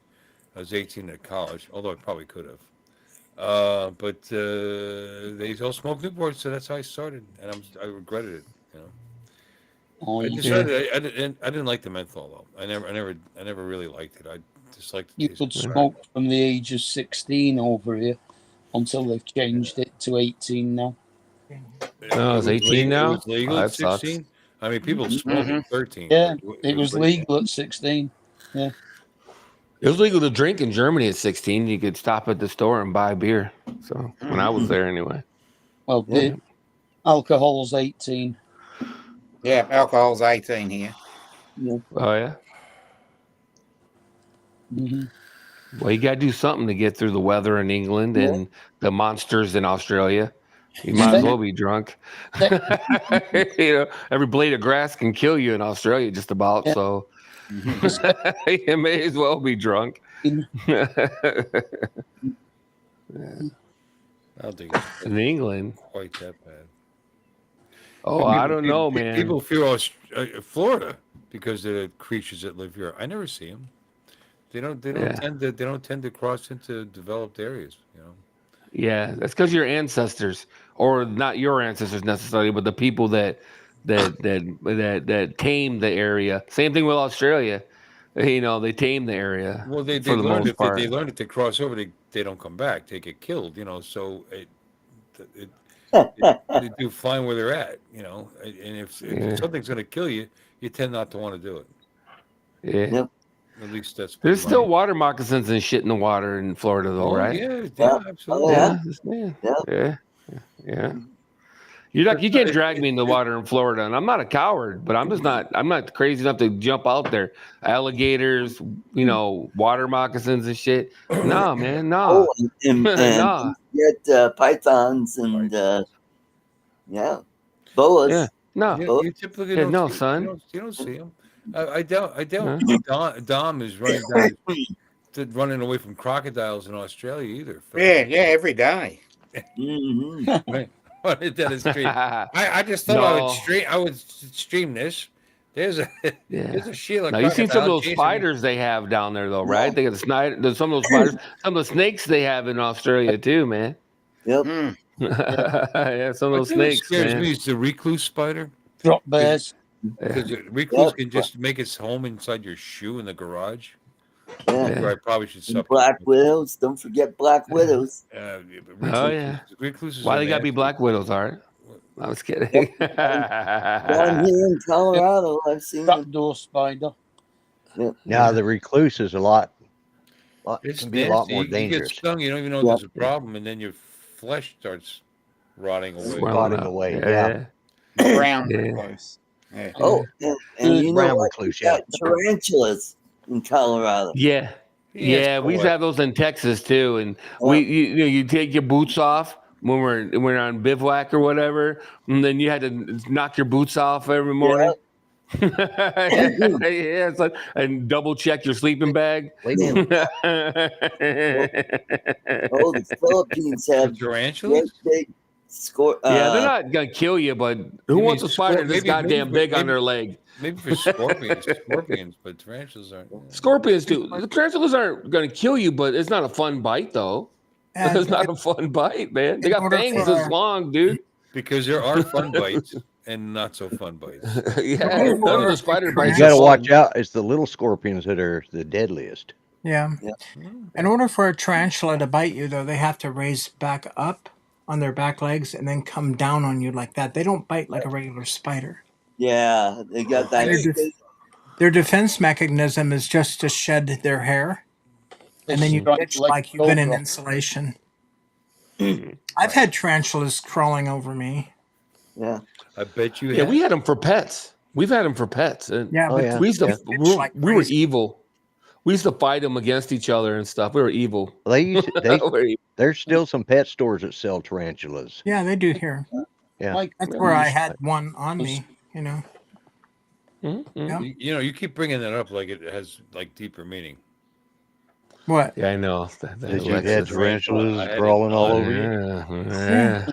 [SPEAKER 3] I was 18 at college, although I probably could have. But they all smoked Newport, so that's how I started, and I regretted it.
[SPEAKER 8] Oh,
[SPEAKER 3] I
[SPEAKER 8] you,
[SPEAKER 3] decided I didn't like the menthol though. I never really liked it. I just liked the
[SPEAKER 8] you
[SPEAKER 3] taste
[SPEAKER 8] could
[SPEAKER 3] of crack.
[SPEAKER 8] smoke from the age of 16 over here until they've changed it to 18 now.
[SPEAKER 5] Oh, it's 18
[SPEAKER 3] It
[SPEAKER 5] now?
[SPEAKER 3] was legal
[SPEAKER 5] Oh,
[SPEAKER 3] at
[SPEAKER 5] that sucks.
[SPEAKER 3] 16. I mean, people smoke at 13.
[SPEAKER 8] Yeah,
[SPEAKER 3] but
[SPEAKER 8] it was legal at 16. Yeah.
[SPEAKER 5] It was legal to drink in Germany at 16. You could stop at the store and buy beer. So when I was there, anyway.
[SPEAKER 8] Well, the alcohol's 18.
[SPEAKER 6] Yeah, alcohol's 18 here.
[SPEAKER 8] Yeah.
[SPEAKER 5] Oh yeah.
[SPEAKER 8] Mm-hmm.
[SPEAKER 5] Well, you got to do something to get through the weather in England and the monsters in Australia. You might as well be drunk. Every blade of grass can kill you in Australia, just about.
[SPEAKER 8] Yeah.
[SPEAKER 5] So you may as well be drunk.
[SPEAKER 3] I don't think it's
[SPEAKER 5] In England.
[SPEAKER 3] quite that bad.
[SPEAKER 5] Oh, I don't know, man.
[SPEAKER 3] People fear Florida because of the creatures that live here. I never see them. They don't tend to cross into developed areas.
[SPEAKER 5] Yeah, that's because your ancestors, or not your ancestors necessarily, but the people that tamed the area. Same thing with Australia. They tame the area.
[SPEAKER 3] Well, they
[SPEAKER 5] for the
[SPEAKER 3] learned
[SPEAKER 5] most part.
[SPEAKER 3] they learned if they cross over, they don't come back. They get killed. So they do fine where they're at. And if something's going to kill you, you tend not to want to do it.
[SPEAKER 5] Yeah.
[SPEAKER 4] Yep.
[SPEAKER 3] At least that's.
[SPEAKER 5] There's still water moccasins and shit in the water in Florida, though, right?
[SPEAKER 3] Yeah, absolutely.
[SPEAKER 5] Yeah. You can't drag me in the water in Florida, and I'm not a coward, but I'm not crazy enough to jump out there. Alligators, water moccasins and shit. No, man, no.
[SPEAKER 4] Oh, and
[SPEAKER 5] Nah.
[SPEAKER 4] get pythons and boas.
[SPEAKER 5] Yeah. No.
[SPEAKER 3] You typically
[SPEAKER 5] Yeah,
[SPEAKER 3] don't
[SPEAKER 5] no,
[SPEAKER 3] see,
[SPEAKER 5] son.
[SPEAKER 3] You don't see them. I doubt Dom is running away from crocodiles in Australia either.
[SPEAKER 6] Yeah, every day.
[SPEAKER 4] Mm-hmm.
[SPEAKER 3] Right. That is stream. I just thought I would stream this. There's a Sheila.
[SPEAKER 5] Now you seen some of those
[SPEAKER 3] chasing
[SPEAKER 5] spiders they have down there, though, right? They got there's some of those spiders, some of the snakes they have in Australia too, man.
[SPEAKER 4] Yep.
[SPEAKER 5] Yeah, some of those
[SPEAKER 3] What
[SPEAKER 5] snakes,
[SPEAKER 3] scares
[SPEAKER 5] man.
[SPEAKER 3] me is the recluse spider.
[SPEAKER 8] Drop bears.
[SPEAKER 3] Because recluse can just make its home inside your shoe in the garage.
[SPEAKER 4] Yeah.
[SPEAKER 3] Where I probably should
[SPEAKER 4] And
[SPEAKER 3] supplement.
[SPEAKER 4] black widows. Don't forget black widows.
[SPEAKER 5] Oh yeah.
[SPEAKER 3] Recluses.
[SPEAKER 5] Why they gotta be black widows, Art? I was kidding.
[SPEAKER 4] Down here in Colorado, I've seen them.
[SPEAKER 8] Trapdoor spider.
[SPEAKER 7] Now the recluse is a lot
[SPEAKER 3] It's
[SPEAKER 7] can be a lot
[SPEAKER 3] nasty.
[SPEAKER 7] more
[SPEAKER 3] You
[SPEAKER 7] dangerous.
[SPEAKER 3] get stung, you don't even know there's a problem, and then your flesh starts rotting away.
[SPEAKER 7] Rotting away.
[SPEAKER 5] Yeah.
[SPEAKER 6] Brown
[SPEAKER 5] Yeah.
[SPEAKER 6] recluse. Yeah.
[SPEAKER 4] Oh, and you know
[SPEAKER 7] Brown
[SPEAKER 4] what?
[SPEAKER 7] recluse,
[SPEAKER 4] We got tarantulas in Colorado.
[SPEAKER 5] Yeah. Yeah, we used to have those in Texas too, and you take your boots off when we're on bivouac or whatever, and then you had to knock your boots off every morning. Yeah, it's like, and double check your sleeping bag.
[SPEAKER 7] Lay down.
[SPEAKER 4] Oh, the Philippines have
[SPEAKER 3] Tarantulas?
[SPEAKER 4] great big
[SPEAKER 5] Yeah, they're not gonna kill you, but who
[SPEAKER 3] mean
[SPEAKER 5] wants a spider this
[SPEAKER 3] maybe-
[SPEAKER 5] goddamn
[SPEAKER 3] maybe-
[SPEAKER 5] big on their leg?
[SPEAKER 3] Maybe for scorpions, but tarantulas aren't.
[SPEAKER 5] Scorpions do. The tarantulas aren't gonna kill you, but it's not a fun bite though.
[SPEAKER 10] And
[SPEAKER 5] It's not a fun bite, man. They
[SPEAKER 10] in
[SPEAKER 5] got
[SPEAKER 10] order
[SPEAKER 5] fangs
[SPEAKER 10] for-
[SPEAKER 5] this long, dude.
[SPEAKER 3] Because there are fun bites and not so fun bites.
[SPEAKER 5] Yeah, none of the spider bites.
[SPEAKER 7] You
[SPEAKER 5] are
[SPEAKER 7] got to
[SPEAKER 5] fun.
[SPEAKER 7] watch out. It's the little scorpions that are the deadliest.
[SPEAKER 10] Yeah. In order for a tarantula to bite you, though, they have to raise back up on their back legs and then come down on you like that. They don't bite like a regular spider.
[SPEAKER 4] Yeah, they got that.
[SPEAKER 10] They're just- their defense mechanism is just to shed their hair, and then you
[SPEAKER 8] Right,
[SPEAKER 10] itch
[SPEAKER 8] like
[SPEAKER 10] like you've been in
[SPEAKER 8] Cobra.
[SPEAKER 10] insulation. I've had tarantulas crawling over me.
[SPEAKER 4] Yeah.
[SPEAKER 3] I bet you.
[SPEAKER 5] Yeah,
[SPEAKER 3] have.
[SPEAKER 5] we had them for pets. We've had them for pets. And
[SPEAKER 10] Yeah,
[SPEAKER 7] Oh,
[SPEAKER 10] but
[SPEAKER 7] yeah.
[SPEAKER 5] we used to.
[SPEAKER 10] they itch like
[SPEAKER 5] We were
[SPEAKER 10] crazy.
[SPEAKER 5] evil. We used to fight them against each other and stuff. We were evil.
[SPEAKER 7] Well,
[SPEAKER 5] We're evil.
[SPEAKER 7] there's still some pet stores that sell tarantulas.
[SPEAKER 10] Yeah, they do here.
[SPEAKER 7] Yeah.
[SPEAKER 8] Like
[SPEAKER 10] That's
[SPEAKER 8] we
[SPEAKER 10] where I
[SPEAKER 8] used-
[SPEAKER 10] had one on me. You know.
[SPEAKER 5] Mhm.
[SPEAKER 10] Yeah.
[SPEAKER 3] You know, you keep bringing that up like it has like deeper meaning.
[SPEAKER 10] What?
[SPEAKER 5] Yeah, I know.
[SPEAKER 7] Did you
[SPEAKER 5] Alexis.
[SPEAKER 7] had
[SPEAKER 3] I
[SPEAKER 7] tarantulas
[SPEAKER 3] had it
[SPEAKER 7] crawling all
[SPEAKER 3] on.
[SPEAKER 7] over you?
[SPEAKER 5] Yeah.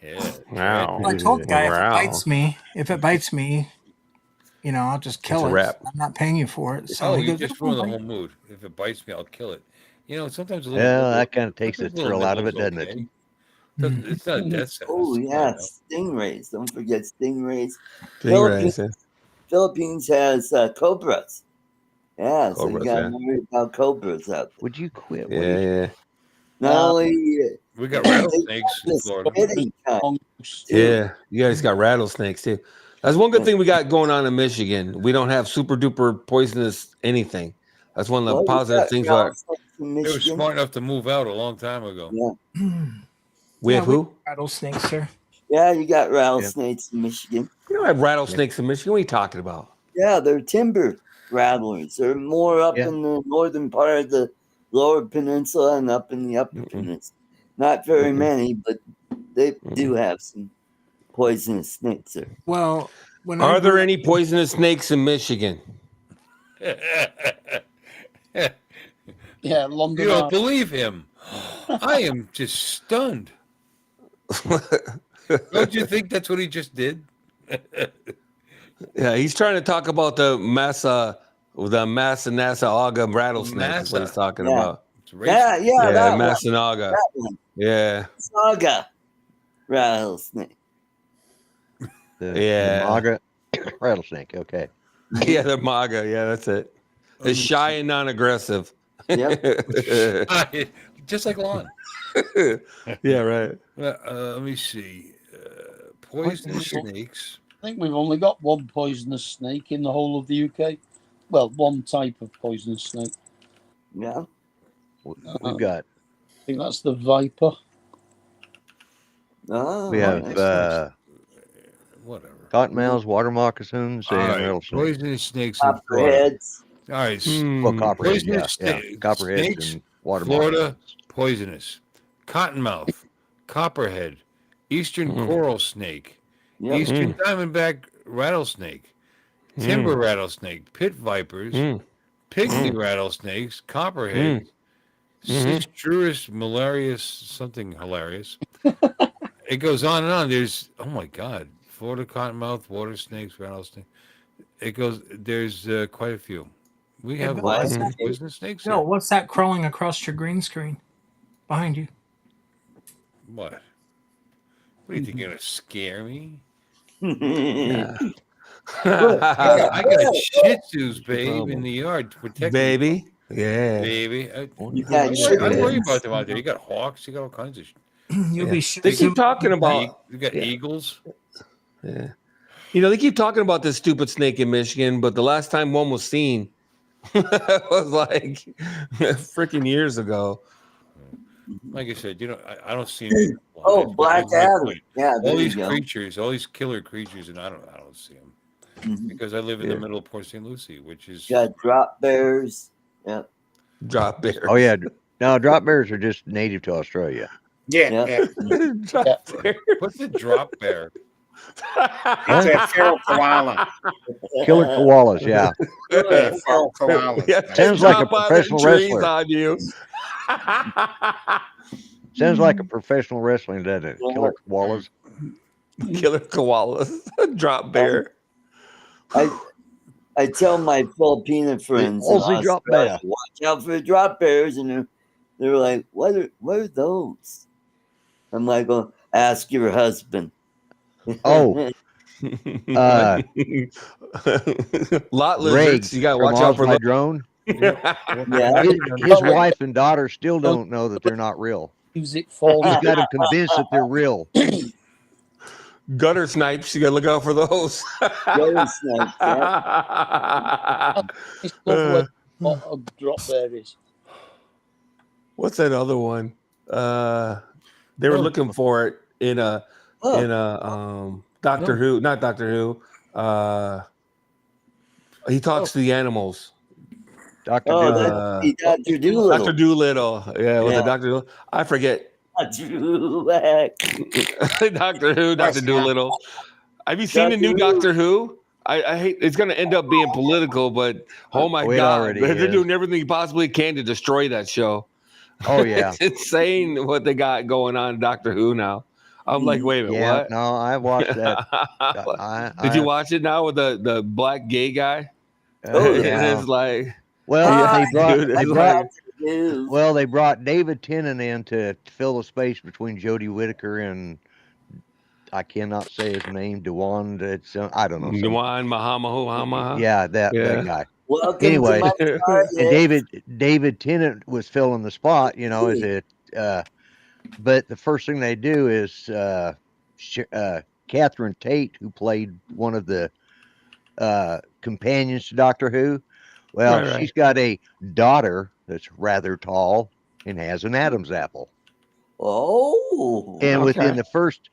[SPEAKER 3] Yeah.
[SPEAKER 5] Wow.
[SPEAKER 10] I told the guy if
[SPEAKER 5] Wow.
[SPEAKER 10] it bites me, you know, I'll just kill
[SPEAKER 5] a
[SPEAKER 10] it.
[SPEAKER 5] wrap.
[SPEAKER 10] I'm not paying you for it. So
[SPEAKER 3] Oh,
[SPEAKER 10] he
[SPEAKER 3] you
[SPEAKER 10] goes,
[SPEAKER 3] just
[SPEAKER 10] "Oh,
[SPEAKER 3] ruined the
[SPEAKER 10] bite
[SPEAKER 3] whole
[SPEAKER 10] me."
[SPEAKER 3] mood. If it bites me, I'll kill it. You know, sometimes a little.
[SPEAKER 7] Yeah,
[SPEAKER 3] nibble-
[SPEAKER 7] that kind of takes the
[SPEAKER 3] sometimes a little
[SPEAKER 7] thrill out of it,
[SPEAKER 3] nibble's
[SPEAKER 7] doesn't it?
[SPEAKER 3] okay. It's not a death sentence.
[SPEAKER 4] Oh
[SPEAKER 3] you
[SPEAKER 4] yeah,
[SPEAKER 3] know.
[SPEAKER 4] stingrays. Don't forget stingrays.
[SPEAKER 5] Stingrays.
[SPEAKER 4] Philippines has cobras. Yeah, so you
[SPEAKER 5] Cobras,
[SPEAKER 4] got to
[SPEAKER 5] yeah.
[SPEAKER 4] worry about cobras out there.
[SPEAKER 7] Would you quit?
[SPEAKER 5] Yeah,
[SPEAKER 7] Wade?
[SPEAKER 5] yeah.
[SPEAKER 4] Not only
[SPEAKER 3] We got
[SPEAKER 4] they
[SPEAKER 3] rattlesnakes in
[SPEAKER 4] this
[SPEAKER 3] Florida.
[SPEAKER 4] spitting kind,
[SPEAKER 8] mongoose.
[SPEAKER 4] too.
[SPEAKER 5] Yeah, you guys got rattlesnakes too. That's one good thing we got going on in Michigan. We don't have super duper poisonous anything. That's one of the
[SPEAKER 4] Well, you
[SPEAKER 5] positive
[SPEAKER 4] got
[SPEAKER 5] things about
[SPEAKER 4] rattlesnakes in
[SPEAKER 3] They were
[SPEAKER 4] Michigan.
[SPEAKER 3] smart enough to move out a long time ago.
[SPEAKER 4] Yeah,
[SPEAKER 5] we have who?
[SPEAKER 10] Rattlesnakes, sir.
[SPEAKER 4] yeah, you got rattlesnakes in Michigan.
[SPEAKER 5] We don't have rattlesnakes in Michigan. What are you talking about?
[SPEAKER 4] Yeah, they're timber rattlers. They're more up
[SPEAKER 7] Yeah.
[SPEAKER 4] in the northern part of the lower peninsula and up in the upper peninsula. Not very many, but they do have some poisonous snakes there.
[SPEAKER 10] Well, when
[SPEAKER 5] Are there any poisonous snakes in Michigan?
[SPEAKER 8] Yeah,
[SPEAKER 3] You
[SPEAKER 8] London.
[SPEAKER 3] don't
[SPEAKER 8] Eye.
[SPEAKER 3] believe him. I am just stunned. Don't you think that's what he just did?
[SPEAKER 5] Yeah, he's trying to talk about the Massanutten rattlesnake. That's what he's talking
[SPEAKER 4] Yeah.
[SPEAKER 5] about.
[SPEAKER 3] It's racist.
[SPEAKER 4] Yeah,
[SPEAKER 5] Yeah,
[SPEAKER 4] that one.
[SPEAKER 5] Massanutten.
[SPEAKER 4] That one.
[SPEAKER 5] Yeah,
[SPEAKER 4] Saga rattlesnake.
[SPEAKER 7] The
[SPEAKER 5] Yeah.
[SPEAKER 7] MAGA rattlesnake. Okay.
[SPEAKER 5] yeah, they're MAGA. Yeah, that's it. It's shy and non-aggressive.
[SPEAKER 3] Just like lawn.
[SPEAKER 5] Yeah, right.
[SPEAKER 3] Let me see. Poisonous snakes.
[SPEAKER 8] I think we've only got one poisonous snake in the whole of the UK. Well, one type of poisonous snake.
[SPEAKER 4] Yeah.
[SPEAKER 7] We've got.
[SPEAKER 8] I think that's the viper.
[SPEAKER 4] Oh,
[SPEAKER 7] We have
[SPEAKER 4] nice.
[SPEAKER 3] Whatever.
[SPEAKER 7] cottonmouths, water moccasins,
[SPEAKER 3] All
[SPEAKER 7] and
[SPEAKER 3] right.
[SPEAKER 7] rattlesnakes.
[SPEAKER 3] Poisonous snakes in Florida.
[SPEAKER 4] Copperheads.
[SPEAKER 3] All right.
[SPEAKER 7] Well, copperheads, yeah,
[SPEAKER 3] Poisonous
[SPEAKER 7] yeah. Copperheads
[SPEAKER 3] snakes,
[SPEAKER 7] and water
[SPEAKER 3] Florida,
[SPEAKER 7] moccasins.
[SPEAKER 3] poisonous. Cottonmouth, copperhead, eastern coral snake,
[SPEAKER 4] Yep.
[SPEAKER 3] eastern diamondback rattlesnake, timber rattlesnake, pit vipers, pixie rattlesnakes, copperhead, Cistrus malarius, something hilarious. It goes on and on. There's, oh my God, Florida cottonmouth, water snakes, rattlesnake. It goes, there's quite a few. We
[SPEAKER 10] Hey,
[SPEAKER 3] have
[SPEAKER 10] Bill,
[SPEAKER 3] lots
[SPEAKER 10] what's
[SPEAKER 3] of
[SPEAKER 10] that?
[SPEAKER 3] poisonous snakes.
[SPEAKER 10] Bill, what's that crawling across your green screen behind you?
[SPEAKER 3] What? What do you think, you're going to scare me?
[SPEAKER 5] Yeah.
[SPEAKER 3] I got Shih Tzus, babe, in the yard to protect me.
[SPEAKER 5] Baby. Yeah.
[SPEAKER 3] Baby.
[SPEAKER 4] You got Shih
[SPEAKER 3] I worry
[SPEAKER 4] Tzus.
[SPEAKER 3] about them out there. You got hawks, you got all kinds of shit.
[SPEAKER 10] You'll be shit
[SPEAKER 5] They keep talking about.
[SPEAKER 3] You got eagles.
[SPEAKER 5] Yeah. You know, they keep talking about this stupid snake in Michigan, but the last time one was seen was like freaking years ago.
[SPEAKER 3] Like I said, you know, I don't see them.
[SPEAKER 4] Oh, Black Adam. Yeah, there
[SPEAKER 3] All
[SPEAKER 4] you
[SPEAKER 3] these
[SPEAKER 4] go.
[SPEAKER 3] creatures, all these killer creatures, and I don't see them
[SPEAKER 4] Mhm.
[SPEAKER 3] because I live in the middle of Port St. Lucie, which is
[SPEAKER 4] You got drop bears. Yep.
[SPEAKER 5] Drop bear.
[SPEAKER 7] Oh yeah. No, drop bears are just native to Australia.
[SPEAKER 6] Yeah,
[SPEAKER 4] Yep.
[SPEAKER 6] yeah.
[SPEAKER 5] Drop bear.
[SPEAKER 3] what's the drop bear?
[SPEAKER 6] It's a feral koala.
[SPEAKER 7] Killer koalas, yeah.
[SPEAKER 6] Yeah, feral koalas.
[SPEAKER 5] Yeah,
[SPEAKER 7] Sounds like a
[SPEAKER 5] drop out of
[SPEAKER 7] professional
[SPEAKER 5] trees
[SPEAKER 7] wrestler.
[SPEAKER 5] on you.
[SPEAKER 7] Sounds like a professional wrestling, doesn't it? Killer koalas.
[SPEAKER 5] Killer koalas. Drop bear.
[SPEAKER 4] I tell my Filipino friends in
[SPEAKER 7] Aussie drop
[SPEAKER 4] Australia,
[SPEAKER 7] bear.
[SPEAKER 4] watch out for the drop bears, and they're like, what are those? I'm like, well, ask your husband.
[SPEAKER 7] Oh.
[SPEAKER 5] Lot
[SPEAKER 7] Ray
[SPEAKER 5] lizards. You gotta
[SPEAKER 7] from
[SPEAKER 5] watch out for
[SPEAKER 7] Oz My
[SPEAKER 5] li-
[SPEAKER 7] Drone.
[SPEAKER 4] Yeah.
[SPEAKER 7] His wife and daughter still don't know that they're not real.
[SPEAKER 8] Music falls.
[SPEAKER 7] He's got them convinced that they're real.
[SPEAKER 5] Gutter snipes. You gotta look out for those.
[SPEAKER 4] Gutter snipes, yeah.
[SPEAKER 8] It's lovely what a drop there is.
[SPEAKER 5] What's that other one? They were looking for it in a Doctor Who, not Doctor Who. He talks to the animals.
[SPEAKER 7] Dr.
[SPEAKER 4] Dr. Doolittle.
[SPEAKER 5] Dr. Doolittle. Yeah, was
[SPEAKER 4] Yeah.
[SPEAKER 5] it Dr. Doolittle? I forget.
[SPEAKER 4] Dr.
[SPEAKER 5] Doctor Who, Dr. Doolittle. Have you seen the new Doctor Who? I hate it's going to end up being political, but oh my God, they're doing everything possibly can to destroy that show.
[SPEAKER 7] Oh yeah,
[SPEAKER 5] It's insane what they got going on in Doctor Who now. I'm like, wait a minute, what?
[SPEAKER 7] No, I watched that.
[SPEAKER 5] Did you watch it now with the black gay guy?
[SPEAKER 7] Yeah.
[SPEAKER 5] It's like,
[SPEAKER 7] well,
[SPEAKER 5] dude,
[SPEAKER 7] they brought David Tennant in to fill the space between Jodie Whittaker and I cannot say his name, Dewan. It's I don't know.
[SPEAKER 5] Dewan Mahama.
[SPEAKER 7] Yeah, that guy.
[SPEAKER 4] Welcome
[SPEAKER 7] Anyway,
[SPEAKER 4] to my
[SPEAKER 7] and David Tennant was filling the spot. You know, but the first thing they do is Catherine Tate, who played one of the companions to Doctor Who. Well, she's got a daughter that's rather tall and has an Adam's apple.
[SPEAKER 4] Oh,
[SPEAKER 7] and within the first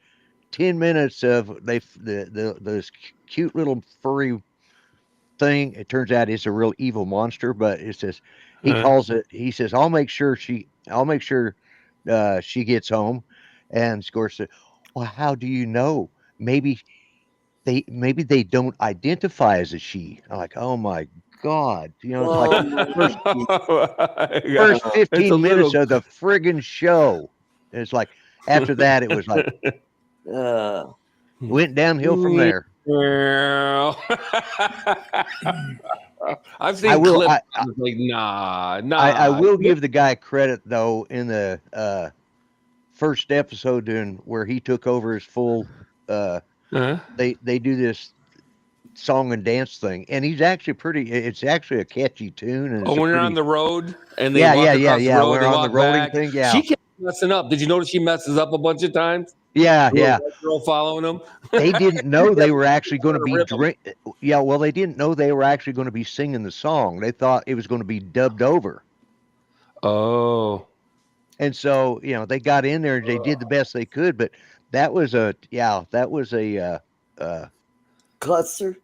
[SPEAKER 7] 10 minutes of this cute little furry thing, it turns out it's a real evil monster. But it says he calls it. He says, "I'll make sure she gets home." And of course, well, how do you know? Maybe they don't identify as a she. I'm like, oh my God, you know, it's like first 15 minutes of the friggin' show. And it's like after that, it was like went downhill from there.
[SPEAKER 5] I've seen clips. I was like, nah.
[SPEAKER 7] I will give the guy credit though in the first episode where he took over his full. They do this song and dance thing, and he's actually it's actually a catchy tune. And
[SPEAKER 5] when they're on the road and they
[SPEAKER 7] walk
[SPEAKER 5] across the road,
[SPEAKER 7] we're
[SPEAKER 5] they
[SPEAKER 7] on
[SPEAKER 5] walk
[SPEAKER 7] the rolling
[SPEAKER 5] back.
[SPEAKER 7] thing. Yeah,
[SPEAKER 5] she kept messing up. Did you notice she messes up a bunch of times?
[SPEAKER 7] Yeah.
[SPEAKER 5] Girl following them.
[SPEAKER 7] They didn't know they were actually going to be they didn't know they were actually going to be singing the song. They thought it was going to be dubbed over.
[SPEAKER 5] Oh.
[SPEAKER 7] And so, you know, they got in there and they did the best they could, but that was a
[SPEAKER 4] cluster.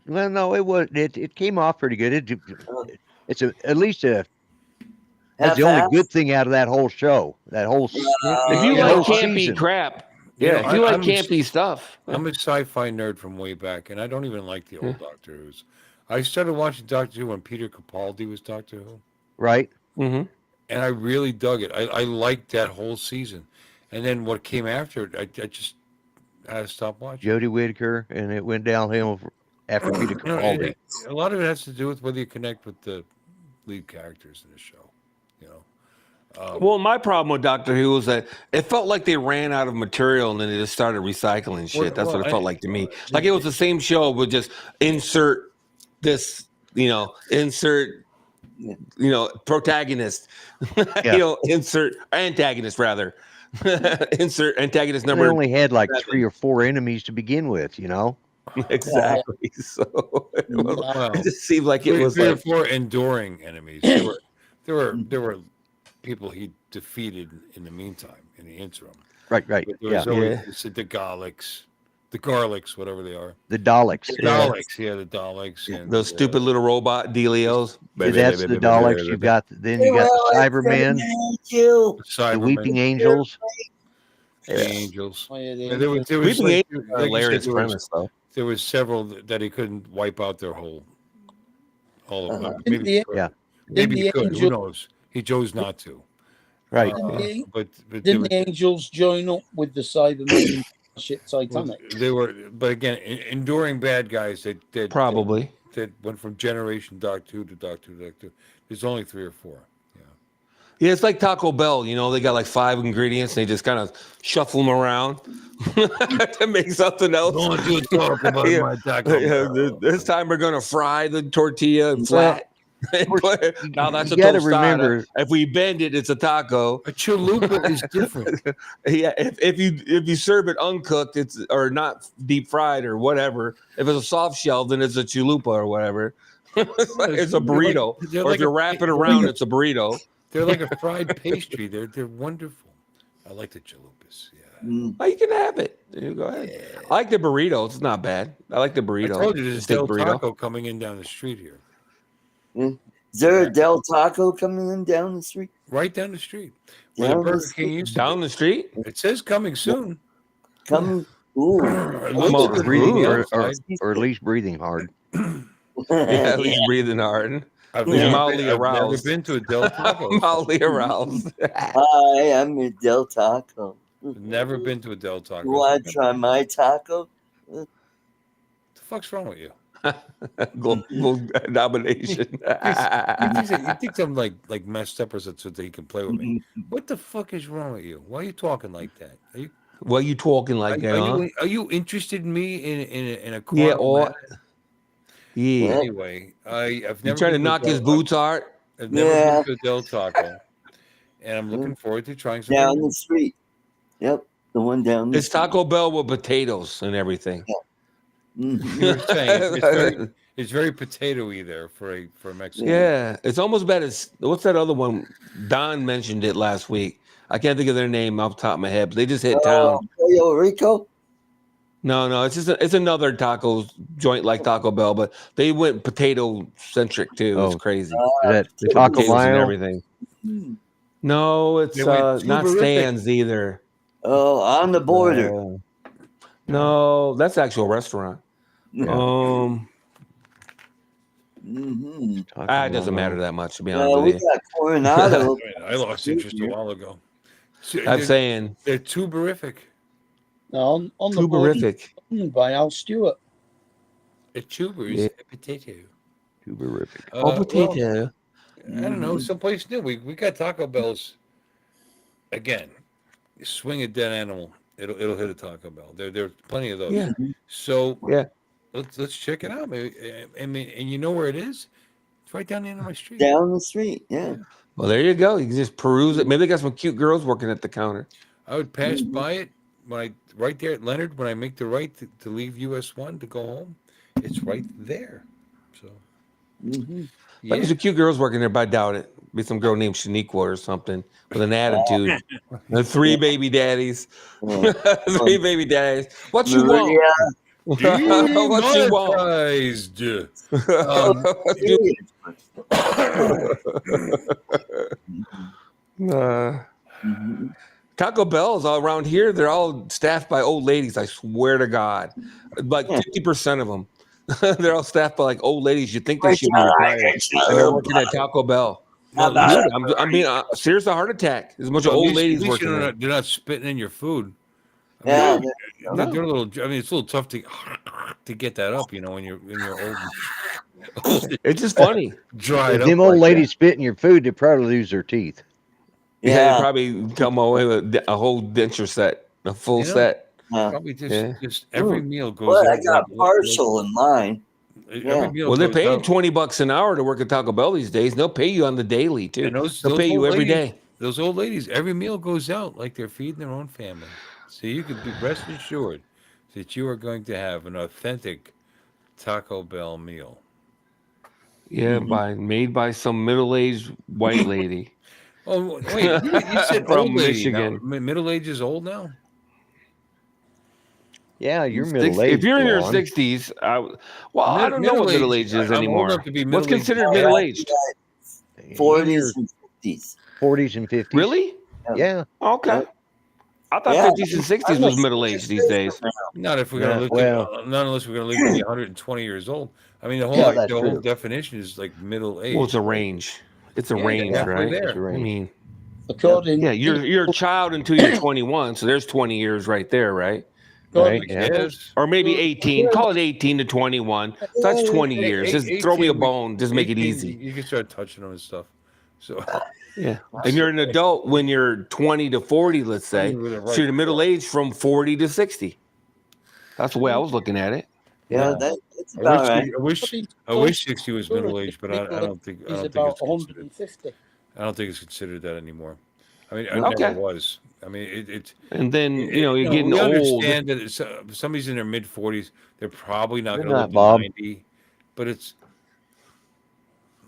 [SPEAKER 7] No, it came off pretty good. It's at least that's the only good thing out of that whole show. That whole
[SPEAKER 5] if you like campy crap, if you like campy stuff.
[SPEAKER 3] I'm a sci-fi nerd from way back, and I don't even like the old Doctor Who's. I started watching Doctor Who when Peter Capaldi was Doctor Who.
[SPEAKER 7] Right.
[SPEAKER 5] Mm-hmm.
[SPEAKER 3] And I really dug it. I liked that whole season. And then what came after it, I just had to stop watching.
[SPEAKER 7] Jodie Whittaker, and it went downhill after Peter Capaldi.
[SPEAKER 3] A lot of it has to do with whether you connect with the lead characters in the show. You know.
[SPEAKER 5] Well, my problem with Doctor Who was that it felt like they ran out of material and then they just started recycling shit. That's what it felt like to me. Like it was the same show, but just insert this, protagonist, insert antagonist rather. Insert antagonist number.
[SPEAKER 7] They only had like 3 or 4 enemies to begin with, you know.
[SPEAKER 5] Exactly. So it just seemed like it was
[SPEAKER 3] 3 or 4 enduring enemies. There were people he defeated in the meantime, in the interim.
[SPEAKER 7] Right.
[SPEAKER 3] But there was always the Garlics, whatever they are.
[SPEAKER 7] The Daleks.
[SPEAKER 3] The Daleks. And
[SPEAKER 5] those stupid little robot dealios.
[SPEAKER 7] That's the Daleks. You got the Cybermen, the Weeping Angels.
[SPEAKER 3] The Angels.
[SPEAKER 5] Weeping Angels are hilarious premise, though.
[SPEAKER 3] There was several that he couldn't wipe out their all of them. Maybe he could. Who knows? He chose not to.
[SPEAKER 7] Right.
[SPEAKER 8] But didn't the Angels join up with the Cybermen? Shit, Titanic.
[SPEAKER 3] They were, but again, enduring bad guys. That
[SPEAKER 5] probably
[SPEAKER 3] that went from Generation Doctor Who to Doctor Who. There's only 3 or 4.
[SPEAKER 5] Yeah, it's like Taco Bell. You know, they got like 5 ingredients. And they just kind of shuffle them around to make something else.
[SPEAKER 3] Don't you talk about my Taco Bell.
[SPEAKER 5] This time we're gonna fry the tortilla flat. Now that's
[SPEAKER 7] you
[SPEAKER 5] a
[SPEAKER 7] gotta
[SPEAKER 5] tostada.
[SPEAKER 7] remember-
[SPEAKER 5] If we bend it, it's a taco.
[SPEAKER 3] A chalupa is different.
[SPEAKER 5] Yeah, if you serve it uncooked, it's or not deep fried or whatever. If it's a soft shell, then it's a chalupa or whatever. It's a burrito.
[SPEAKER 3] They're
[SPEAKER 5] Or
[SPEAKER 3] like
[SPEAKER 5] if you
[SPEAKER 3] a-
[SPEAKER 5] wrap it
[SPEAKER 3] they're
[SPEAKER 5] around,
[SPEAKER 3] like a-
[SPEAKER 5] it's a burrito.
[SPEAKER 3] They're like a fried pastry. They're wonderful. I like the chalupas. Yeah.
[SPEAKER 4] Mm.
[SPEAKER 5] Oh, you can have it. You go ahead. I like the burrito. It's not bad. I like the burrito.
[SPEAKER 3] I told you there's a
[SPEAKER 5] Steak
[SPEAKER 3] Del
[SPEAKER 5] burrito.
[SPEAKER 3] Taco coming in down the street here.
[SPEAKER 4] Is there a Del Taco coming in down the street?
[SPEAKER 3] Right down the street. Where the
[SPEAKER 4] Down the
[SPEAKER 3] Burger King
[SPEAKER 4] street?
[SPEAKER 3] used to
[SPEAKER 5] Down the street?
[SPEAKER 3] be. It says coming soon.
[SPEAKER 4] Coming? Ooh.
[SPEAKER 3] It
[SPEAKER 5] Come
[SPEAKER 3] looks
[SPEAKER 5] on,
[SPEAKER 3] good
[SPEAKER 5] breathing
[SPEAKER 3] from the
[SPEAKER 7] or,
[SPEAKER 3] outside.
[SPEAKER 7] or at least breathing hard.
[SPEAKER 5] Yeah, at least breathing hard.
[SPEAKER 3] I've
[SPEAKER 5] He's
[SPEAKER 3] never
[SPEAKER 5] mildly
[SPEAKER 3] been- I've never
[SPEAKER 5] aroused.
[SPEAKER 3] been to a Del Taco.
[SPEAKER 5] Mildly aroused.
[SPEAKER 4] Hi, I'm a Del Taco.
[SPEAKER 3] Never been to a Del Taco.
[SPEAKER 4] You want to try my taco?
[SPEAKER 3] What the fuck's wrong with you?
[SPEAKER 5] Global domination.
[SPEAKER 3] You think I'm like messed up or so that he can play with me? What the fuck is wrong with you? Why are you talking like that? Are you
[SPEAKER 5] Why you talking like that, huh?
[SPEAKER 3] are you interested in me in a
[SPEAKER 5] Yeah,
[SPEAKER 3] quantum
[SPEAKER 5] or
[SPEAKER 3] matter?
[SPEAKER 5] yeah.
[SPEAKER 3] Anyway, I've never
[SPEAKER 5] You trying to
[SPEAKER 3] been
[SPEAKER 5] knock
[SPEAKER 3] a
[SPEAKER 5] his
[SPEAKER 3] Del
[SPEAKER 5] boots hard?
[SPEAKER 3] Taco. I've never
[SPEAKER 4] Yeah.
[SPEAKER 3] been to a Del Taco, and I'm looking forward to trying some.
[SPEAKER 4] Down the street. Yep. The one down the
[SPEAKER 5] It's Taco Bell with potatoes and everything.
[SPEAKER 4] Mhm.
[SPEAKER 3] You were saying it's very potatoy there for a Mexican.
[SPEAKER 5] Yeah, it's almost bad as what's that other one? Don mentioned it last week. I can't think of their name off the top of my head, but they just hit town.
[SPEAKER 4] Pollo Rico?
[SPEAKER 5] No, it's another taco joint like Taco Bell, but they went potato centric too.
[SPEAKER 7] Oh.
[SPEAKER 5] It's crazy.
[SPEAKER 7] Is that the Taco
[SPEAKER 5] Potatoes and
[SPEAKER 7] Mayo?
[SPEAKER 5] everything.
[SPEAKER 4] Hmm.
[SPEAKER 5] No, it's
[SPEAKER 3] They went
[SPEAKER 5] not
[SPEAKER 3] tuberific.
[SPEAKER 5] Stan's either.
[SPEAKER 4] Oh, on the border.
[SPEAKER 5] No, that's the actual restaurant.
[SPEAKER 4] Yeah.
[SPEAKER 5] Um,
[SPEAKER 4] Mhm.
[SPEAKER 5] it doesn't matter that much to be honest
[SPEAKER 4] We
[SPEAKER 5] with you.
[SPEAKER 4] got Coronado.
[SPEAKER 3] I lost interest a while ago.
[SPEAKER 5] I'm saying
[SPEAKER 3] they're tuberific.
[SPEAKER 8] On the border
[SPEAKER 5] tuberific.
[SPEAKER 8] by Al Stewart.
[SPEAKER 3] A tuber is
[SPEAKER 5] Yeah.
[SPEAKER 3] a potato.
[SPEAKER 7] Tuberific.
[SPEAKER 5] Oh, potato.
[SPEAKER 3] I don't know. Someplace new. We got Taco Bells. Again, you swing a dead animal, it'll hit a Taco Bell. There's plenty of those.
[SPEAKER 5] Yeah.
[SPEAKER 3] So
[SPEAKER 5] Yeah.
[SPEAKER 3] let's check it out. Maybe. I mean, and you know where it is? It's right down the end of my street.
[SPEAKER 4] Down the street. Yeah.
[SPEAKER 5] Well, there you go. You can just peruse it. Maybe they got some cute girls working at the counter.
[SPEAKER 3] I would pass by it right there at Leonard when I make the right to leave US 1 to go home. It's right there. So
[SPEAKER 4] Mhm.
[SPEAKER 5] But there's some cute girls working there, but I doubt it. Be some girl named Shaniqua or something with an attitude. The 3 baby daddies. 3 baby daddies. What you want? What you want?
[SPEAKER 3] Demonetized.
[SPEAKER 5] What you-
[SPEAKER 4] Mhm.
[SPEAKER 5] Taco Bell's all around here. They're all staffed by old ladies. I swear to God, like 50% of them. They're all staffed by like old ladies. You think they should be retired, and they're working at Taco Bell. No, dude, I'm being serious. A heart attack. There's a bunch of old ladies working there.
[SPEAKER 3] They're not spitting in your food.
[SPEAKER 4] Yeah.
[SPEAKER 3] They're a little. I mean, it's a little tough to get that up. You know, when you're old.
[SPEAKER 5] It's just funny.
[SPEAKER 3] Dried
[SPEAKER 7] If
[SPEAKER 3] up.
[SPEAKER 7] them old
[SPEAKER 3] like
[SPEAKER 7] ladies spit in your food, they probably lose their teeth.
[SPEAKER 5] Yeah,
[SPEAKER 4] Yeah.
[SPEAKER 5] they probably come away with a whole denture set, a full
[SPEAKER 3] You know,
[SPEAKER 5] set.
[SPEAKER 3] that. Probably just,
[SPEAKER 5] Yeah.
[SPEAKER 3] just every meal goes.
[SPEAKER 4] Well, I
[SPEAKER 3] out
[SPEAKER 4] got
[SPEAKER 3] like-
[SPEAKER 4] partial in mine.
[SPEAKER 3] every
[SPEAKER 4] Yeah.
[SPEAKER 3] meal
[SPEAKER 5] Well, they're
[SPEAKER 3] goes
[SPEAKER 5] paying
[SPEAKER 3] out.
[SPEAKER 5] $20 an hour to work at Taco Bell these days. They'll pay you on the daily too.
[SPEAKER 3] And those
[SPEAKER 5] They'll pay you
[SPEAKER 3] old
[SPEAKER 5] every
[SPEAKER 3] ladies-
[SPEAKER 5] day.
[SPEAKER 3] Those old ladies, every meal goes out like they're feeding their own family. So you could be rest assured that you are going to have an authentic Taco Bell meal.
[SPEAKER 5] Yeah, made by some middle-aged white lady.
[SPEAKER 3] Oh wait, you said
[SPEAKER 5] From
[SPEAKER 3] old lady. Now,
[SPEAKER 5] Michigan.
[SPEAKER 3] middle age is old now.
[SPEAKER 7] Yeah, you're middle aged.
[SPEAKER 5] If you're in your 60s, I don't know what middle age is
[SPEAKER 3] I'm old
[SPEAKER 5] anymore.
[SPEAKER 3] enough to be
[SPEAKER 5] What's
[SPEAKER 3] middle-aged.
[SPEAKER 5] considered middle-aged?
[SPEAKER 4] 40s and 50s.
[SPEAKER 7] 40s and 50s.
[SPEAKER 5] Really?
[SPEAKER 7] Yeah.
[SPEAKER 5] Okay. I thought
[SPEAKER 4] Yeah.
[SPEAKER 5] 50s and 60s was middle-aged these days.
[SPEAKER 3] Not if we're gonna
[SPEAKER 7] Yeah,
[SPEAKER 3] live.
[SPEAKER 7] well-
[SPEAKER 3] Not unless we're gonna live to be 120 years old. I mean, the whole
[SPEAKER 7] Yeah, that's
[SPEAKER 3] the whole
[SPEAKER 7] true.
[SPEAKER 3] definition is like middle age.
[SPEAKER 5] Well, it's a range. It's a
[SPEAKER 3] Yeah,
[SPEAKER 5] range,
[SPEAKER 3] halfway
[SPEAKER 5] right?
[SPEAKER 3] there.
[SPEAKER 7] It's a
[SPEAKER 5] I
[SPEAKER 7] range.
[SPEAKER 5] mean,
[SPEAKER 8] According,
[SPEAKER 5] yeah, you're a child until you're 21, so there's 20 years right there, right?
[SPEAKER 7] Right.
[SPEAKER 3] I
[SPEAKER 7] Yeah.
[SPEAKER 3] guess.
[SPEAKER 5] Or maybe 18. Call it 18 to 21. So that's 20 years. Just throw me a
[SPEAKER 3] 18,
[SPEAKER 5] bone. Just make it
[SPEAKER 3] 18,
[SPEAKER 5] easy.
[SPEAKER 3] You can start touching them and stuff. So
[SPEAKER 5] Yeah. And you're an adult when you're 20 to 40, let's say.
[SPEAKER 3] You're
[SPEAKER 5] So you're middle age from 40 to 60. That's the way I was looking at it.
[SPEAKER 4] Yeah, that's
[SPEAKER 3] I
[SPEAKER 4] about
[SPEAKER 3] wish,
[SPEAKER 4] right.
[SPEAKER 3] I wish 60 was middle age, but I don't think
[SPEAKER 8] He's
[SPEAKER 3] it's
[SPEAKER 8] about
[SPEAKER 3] considered.
[SPEAKER 8] 150.
[SPEAKER 3] I don't think it's considered that anymore. I mean, it
[SPEAKER 5] Okay.
[SPEAKER 3] never was. I mean,
[SPEAKER 5] And then you're getting
[SPEAKER 3] we
[SPEAKER 5] old.
[SPEAKER 3] understand that somebody's in their mid 40s. They're probably not
[SPEAKER 7] Good
[SPEAKER 3] going to live
[SPEAKER 7] night,
[SPEAKER 3] to
[SPEAKER 7] Bob.
[SPEAKER 3] 90. But it's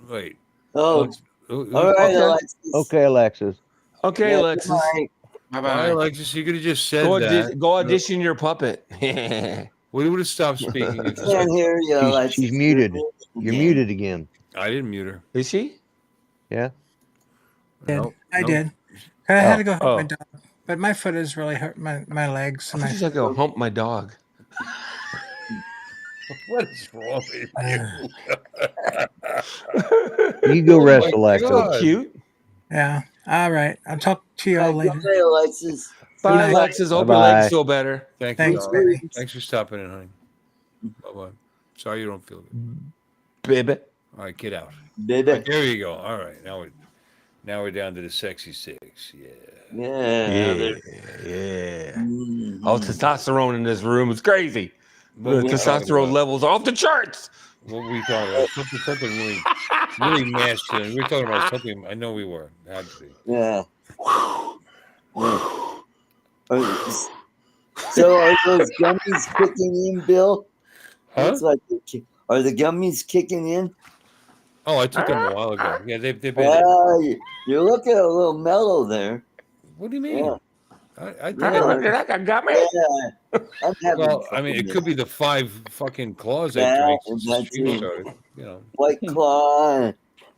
[SPEAKER 3] wait.
[SPEAKER 4] Oh,
[SPEAKER 3] Who's-
[SPEAKER 4] all right,
[SPEAKER 5] Okay.
[SPEAKER 4] Alexis.
[SPEAKER 7] Okay, Alexis.
[SPEAKER 5] Okay,
[SPEAKER 4] Yeah,
[SPEAKER 5] Alexis.
[SPEAKER 4] good night.
[SPEAKER 6] Bye
[SPEAKER 3] Why,
[SPEAKER 6] bye.
[SPEAKER 3] Alexis? You could have just said
[SPEAKER 5] Go,
[SPEAKER 3] that.
[SPEAKER 5] go audition your puppet.
[SPEAKER 3] We would have stopped speaking. If you
[SPEAKER 4] Can't
[SPEAKER 3] said,
[SPEAKER 4] hear you, Alexis.
[SPEAKER 7] She's muted. You're
[SPEAKER 4] again.
[SPEAKER 7] muted again.
[SPEAKER 3] I didn't mute her.
[SPEAKER 5] Is she?
[SPEAKER 7] Yeah.
[SPEAKER 10] Did.
[SPEAKER 3] Nope,
[SPEAKER 10] I
[SPEAKER 3] nope.
[SPEAKER 10] did. I had to go help
[SPEAKER 5] Oh.
[SPEAKER 10] my dog, but my foot is really hurt. My legs.
[SPEAKER 5] I
[SPEAKER 10] And
[SPEAKER 5] thought you said go hump my dog.
[SPEAKER 3] What is wrong with you?
[SPEAKER 7] You go
[SPEAKER 3] Oh
[SPEAKER 7] rest,
[SPEAKER 3] my
[SPEAKER 7] Alexis.
[SPEAKER 3] God.
[SPEAKER 5] So cute.
[SPEAKER 10] yeah. All right. I'll talk to you all
[SPEAKER 4] Bye,
[SPEAKER 10] later.
[SPEAKER 4] bye, Alexis.
[SPEAKER 5] Bye,
[SPEAKER 10] Good night.
[SPEAKER 5] Alexis. Hope your
[SPEAKER 7] Bye-bye.
[SPEAKER 5] legs feel better.
[SPEAKER 3] Thank you.
[SPEAKER 10] Thanks,
[SPEAKER 3] darling.
[SPEAKER 10] baby.
[SPEAKER 3] Thanks for stopping in, honey. Bye-bye. Sorry you don't feel good.
[SPEAKER 5] Baby.
[SPEAKER 3] All right, get out.
[SPEAKER 4] Baby.
[SPEAKER 3] Right, there you go. All right, now we're down to the sexy six. Yeah.
[SPEAKER 4] Yeah.
[SPEAKER 5] Yeah.
[SPEAKER 4] Mhm.
[SPEAKER 5] Oh, testosterone in this room is crazy.
[SPEAKER 3] What
[SPEAKER 5] The
[SPEAKER 3] we talking
[SPEAKER 5] testosterone
[SPEAKER 3] about?
[SPEAKER 5] levels are off the charts.
[SPEAKER 3] What were we talking about? Something really masculine. We were talking about something. I know we were. Had to be.
[SPEAKER 4] Yeah. So are those gummies kicking in, Bill?
[SPEAKER 3] Huh?
[SPEAKER 4] Looks like are the gummies kicking in?
[SPEAKER 3] Oh, I took them a while ago. Yeah, they've been.
[SPEAKER 4] You're looking a little mellow there.
[SPEAKER 3] What do you mean?
[SPEAKER 4] Yeah.
[SPEAKER 3] I think
[SPEAKER 4] Yeah.
[SPEAKER 5] Look at that gummy.
[SPEAKER 4] Yeah. I'm having
[SPEAKER 3] well, I
[SPEAKER 4] fun
[SPEAKER 3] mean, it
[SPEAKER 4] with
[SPEAKER 3] could be the 5 fucking claws I
[SPEAKER 4] Yeah,
[SPEAKER 3] drank since the
[SPEAKER 4] that
[SPEAKER 3] stream
[SPEAKER 4] too.
[SPEAKER 3] started. You know,
[SPEAKER 4] White Claw.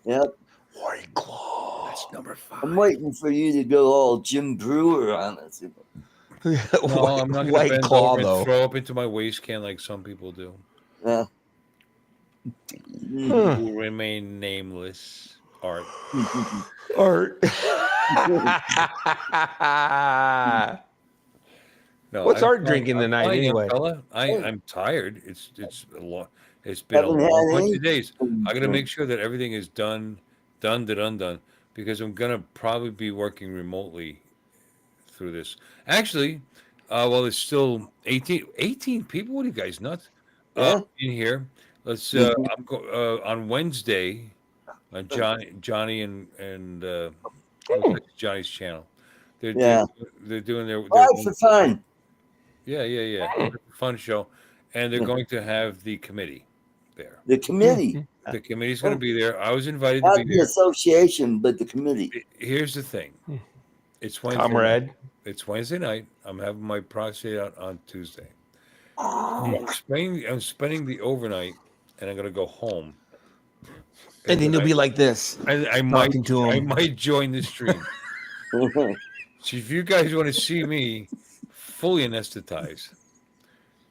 [SPEAKER 4] Yep.
[SPEAKER 5] White claw.
[SPEAKER 3] that's number 5.
[SPEAKER 4] I'm waiting for you to go all Jim Brewer on us.
[SPEAKER 3] No, I'm not going to
[SPEAKER 5] White
[SPEAKER 3] bend
[SPEAKER 5] claw
[SPEAKER 3] over and
[SPEAKER 5] though.
[SPEAKER 3] throw up into my waist can like some people do.
[SPEAKER 4] Yeah.
[SPEAKER 5] Huh.
[SPEAKER 3] Who remain nameless. Art.
[SPEAKER 5] Art.
[SPEAKER 3] No,
[SPEAKER 5] What's
[SPEAKER 3] I'm
[SPEAKER 5] Art
[SPEAKER 3] fine.
[SPEAKER 5] drinking
[SPEAKER 3] I'm
[SPEAKER 5] tonight
[SPEAKER 3] fine, young
[SPEAKER 5] anyway?
[SPEAKER 3] fella. I'm tired. It's a lot. It's been a
[SPEAKER 4] Haven't had
[SPEAKER 3] long bunch
[SPEAKER 4] any-
[SPEAKER 3] of days. I got to make sure that everything is done, because I'm gonna probably be working remotely through this. Actually, well, there's still 18 people. What are you guys nuts?
[SPEAKER 4] Yeah.
[SPEAKER 3] In here. Let's. I'm on Wednesday. Johnny and Johnny's channel. They're doing their
[SPEAKER 4] All right, for fun.
[SPEAKER 3] yeah. Fun show, and they're going to have the committee there.
[SPEAKER 4] The committee.
[SPEAKER 3] The committee's going to be there. I was invited to
[SPEAKER 4] Not
[SPEAKER 3] be
[SPEAKER 4] the
[SPEAKER 3] there.
[SPEAKER 4] association, but the committee.
[SPEAKER 3] Here's the thing. It's Wednesday.
[SPEAKER 5] Comrade.
[SPEAKER 3] Night. It's Wednesday night. I'm having my prostate out on Tuesday.
[SPEAKER 4] Oh,
[SPEAKER 3] I'm spending the overnight, and I'm going to go home.
[SPEAKER 5] And then you'll be like this.
[SPEAKER 3] I might
[SPEAKER 5] talking to
[SPEAKER 3] I
[SPEAKER 5] him.
[SPEAKER 3] might join the stream. So if you guys want to see me fully anesthetized,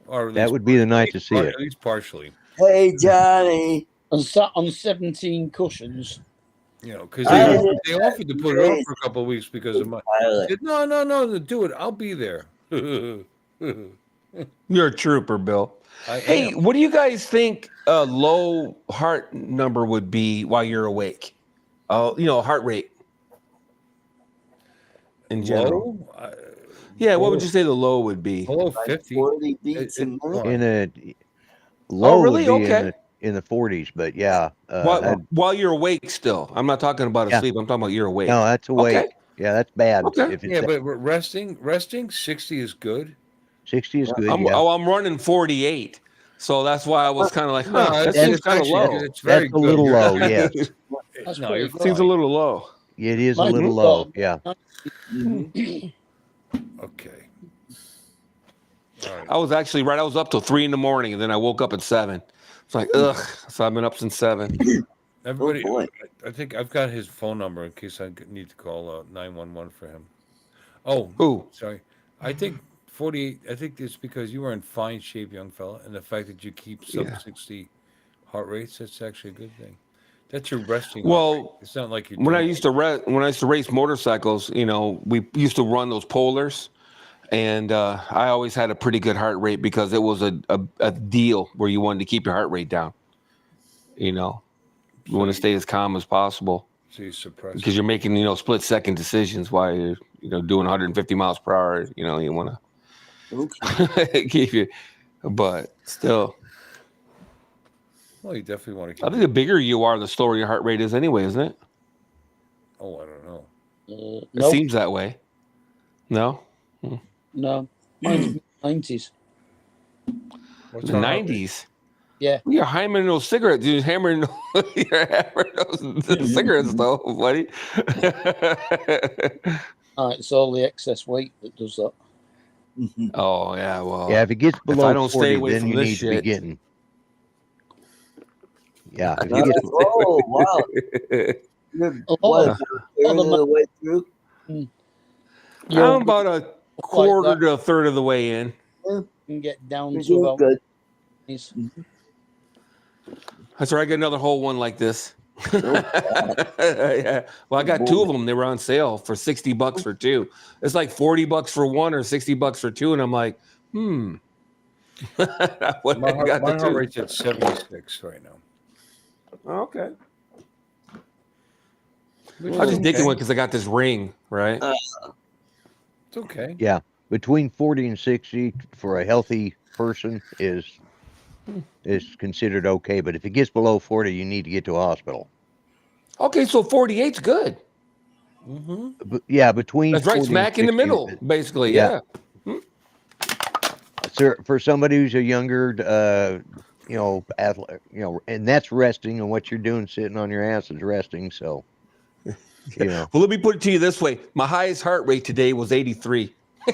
[SPEAKER 3] or at
[SPEAKER 7] That
[SPEAKER 3] least
[SPEAKER 7] would be the night to see it.
[SPEAKER 3] at least partially,
[SPEAKER 4] hey, Johnny.
[SPEAKER 8] And sat on 17 cushions.
[SPEAKER 3] you know, because
[SPEAKER 4] I
[SPEAKER 3] they offered to put it off for a couple of weeks because of my. I
[SPEAKER 4] Pilot.
[SPEAKER 3] said, no, do it. I'll be there.
[SPEAKER 5] You're a trooper, Bill.
[SPEAKER 3] I
[SPEAKER 5] Hey,
[SPEAKER 3] am.
[SPEAKER 5] what do you guys think a low heart number would be while you're awake? Heart rate in general.
[SPEAKER 3] Low?
[SPEAKER 5] Yeah, what would you say the low would be?
[SPEAKER 3] Below
[SPEAKER 4] Like
[SPEAKER 3] 50.
[SPEAKER 4] 40 beats a
[SPEAKER 3] It-
[SPEAKER 4] minute.
[SPEAKER 7] In a low
[SPEAKER 5] really?
[SPEAKER 7] would be
[SPEAKER 5] Okay.
[SPEAKER 7] in the 40s, but yeah.
[SPEAKER 5] While you're awake still. I'm not talking about
[SPEAKER 7] Yeah.
[SPEAKER 5] asleep. I'm talking about you're awake.
[SPEAKER 7] No, that's awake.
[SPEAKER 5] Okay.
[SPEAKER 7] Yeah, that's bad.
[SPEAKER 5] Okay.
[SPEAKER 7] If it's
[SPEAKER 3] Yeah, but resting 60 is good.
[SPEAKER 7] 60 is good.
[SPEAKER 5] I'm,
[SPEAKER 7] yeah.
[SPEAKER 5] I'm running 48. So that's why I was kind of like,
[SPEAKER 3] No,
[SPEAKER 5] that
[SPEAKER 3] it's
[SPEAKER 5] seems kind of
[SPEAKER 3] actually-
[SPEAKER 5] low.
[SPEAKER 3] It's very
[SPEAKER 7] That's a little
[SPEAKER 3] good.
[SPEAKER 7] low, yes.
[SPEAKER 8] That's
[SPEAKER 3] No,
[SPEAKER 8] pretty
[SPEAKER 3] you're
[SPEAKER 8] good.
[SPEAKER 5] Seems a little low.
[SPEAKER 7] It is a
[SPEAKER 8] My
[SPEAKER 7] little
[SPEAKER 8] group
[SPEAKER 7] low.
[SPEAKER 8] dog.
[SPEAKER 7] Yeah.
[SPEAKER 3] Okay. All right.
[SPEAKER 5] I was actually right. I was up till 3 a.m. and then I woke up at 7. It's like, ugh. So I've been up since 7.
[SPEAKER 3] Everybody,
[SPEAKER 4] Oh, boy.
[SPEAKER 3] I think I've got his phone number in case I need to call 911 for him. Oh,
[SPEAKER 5] Who?
[SPEAKER 3] sorry. I think 48. I think it's because you are in fine shape, young fella, and the fact that you keep sub
[SPEAKER 5] Yeah.
[SPEAKER 3] 60 heart rates. That's actually a good thing. That's your resting.
[SPEAKER 5] Well,
[SPEAKER 3] heart rate. It's not like you're.
[SPEAKER 5] When I
[SPEAKER 3] doing-
[SPEAKER 5] used to race motorcycles, we used to run those polars, and I always had a pretty good heart rate because it was a deal where you wanted to keep your heart rate down. You want to stay as calm as possible
[SPEAKER 3] So you suppress.
[SPEAKER 5] because you're making split second decisions while you're doing 150 miles per hour. You want
[SPEAKER 4] Okay.
[SPEAKER 5] to keep you, but still.
[SPEAKER 3] Well, you definitely want to keep
[SPEAKER 5] I think the bigger you are, the slower your heart rate is anyway, isn't it?
[SPEAKER 3] Oh, I don't know.
[SPEAKER 5] It
[SPEAKER 8] Nope.
[SPEAKER 5] seems that way. No?
[SPEAKER 8] No. Mine's 90s.
[SPEAKER 3] What's
[SPEAKER 5] In the
[SPEAKER 3] our heart rate?
[SPEAKER 5] 90s?
[SPEAKER 8] Yeah.
[SPEAKER 5] You're hammering those cigarettes. You're hammering those cigarettes, though, buddy.
[SPEAKER 8] It's all the excess weight that does that.
[SPEAKER 5] Oh, yeah, well.
[SPEAKER 7] Yeah, if it gets
[SPEAKER 5] If I
[SPEAKER 7] below
[SPEAKER 5] don't stay
[SPEAKER 7] 40,
[SPEAKER 5] away
[SPEAKER 7] then
[SPEAKER 5] from
[SPEAKER 7] you
[SPEAKER 5] this
[SPEAKER 7] need to be
[SPEAKER 5] shit.
[SPEAKER 7] getting. Yeah, if it gets
[SPEAKER 4] Oh, wow. You're
[SPEAKER 8] Oh,
[SPEAKER 4] what,
[SPEAKER 8] uh,
[SPEAKER 4] about a third of the way through?
[SPEAKER 8] You're
[SPEAKER 5] I'm about a quarter to a third of the way in.
[SPEAKER 4] Yeah,
[SPEAKER 8] can get down
[SPEAKER 4] you're
[SPEAKER 8] to
[SPEAKER 4] doing
[SPEAKER 8] about
[SPEAKER 4] good.
[SPEAKER 5] That's right. I got another whole one like this.
[SPEAKER 4] Oh,
[SPEAKER 5] Yeah. Well, I got two of them. They were on sale for $60 for two. It's like $40 for one or $60 for two. And I'm like, what
[SPEAKER 3] My
[SPEAKER 5] I got the
[SPEAKER 3] heart
[SPEAKER 5] two.
[SPEAKER 3] rate's at 76 right now.
[SPEAKER 5] Okay.
[SPEAKER 3] Which
[SPEAKER 5] I was
[SPEAKER 3] is
[SPEAKER 5] just thinking
[SPEAKER 3] okay.
[SPEAKER 5] one because I got this ring, right?
[SPEAKER 3] It's okay.
[SPEAKER 7] Yeah, between 40 and 60 for a healthy person is considered okay. But if it gets below 40, you need to get to a hospital.
[SPEAKER 5] Okay, so 48's good.
[SPEAKER 7] But yeah, between
[SPEAKER 5] That's right,
[SPEAKER 7] 40 and
[SPEAKER 5] smack in the
[SPEAKER 7] 60,
[SPEAKER 5] middle, basically. Yeah.
[SPEAKER 7] So for somebody who's a younger, athlete, and that's resting, and what you're doing sitting on your ass is resting. So,
[SPEAKER 5] Well, let me put it to you this way: my highest heart rate today was 83.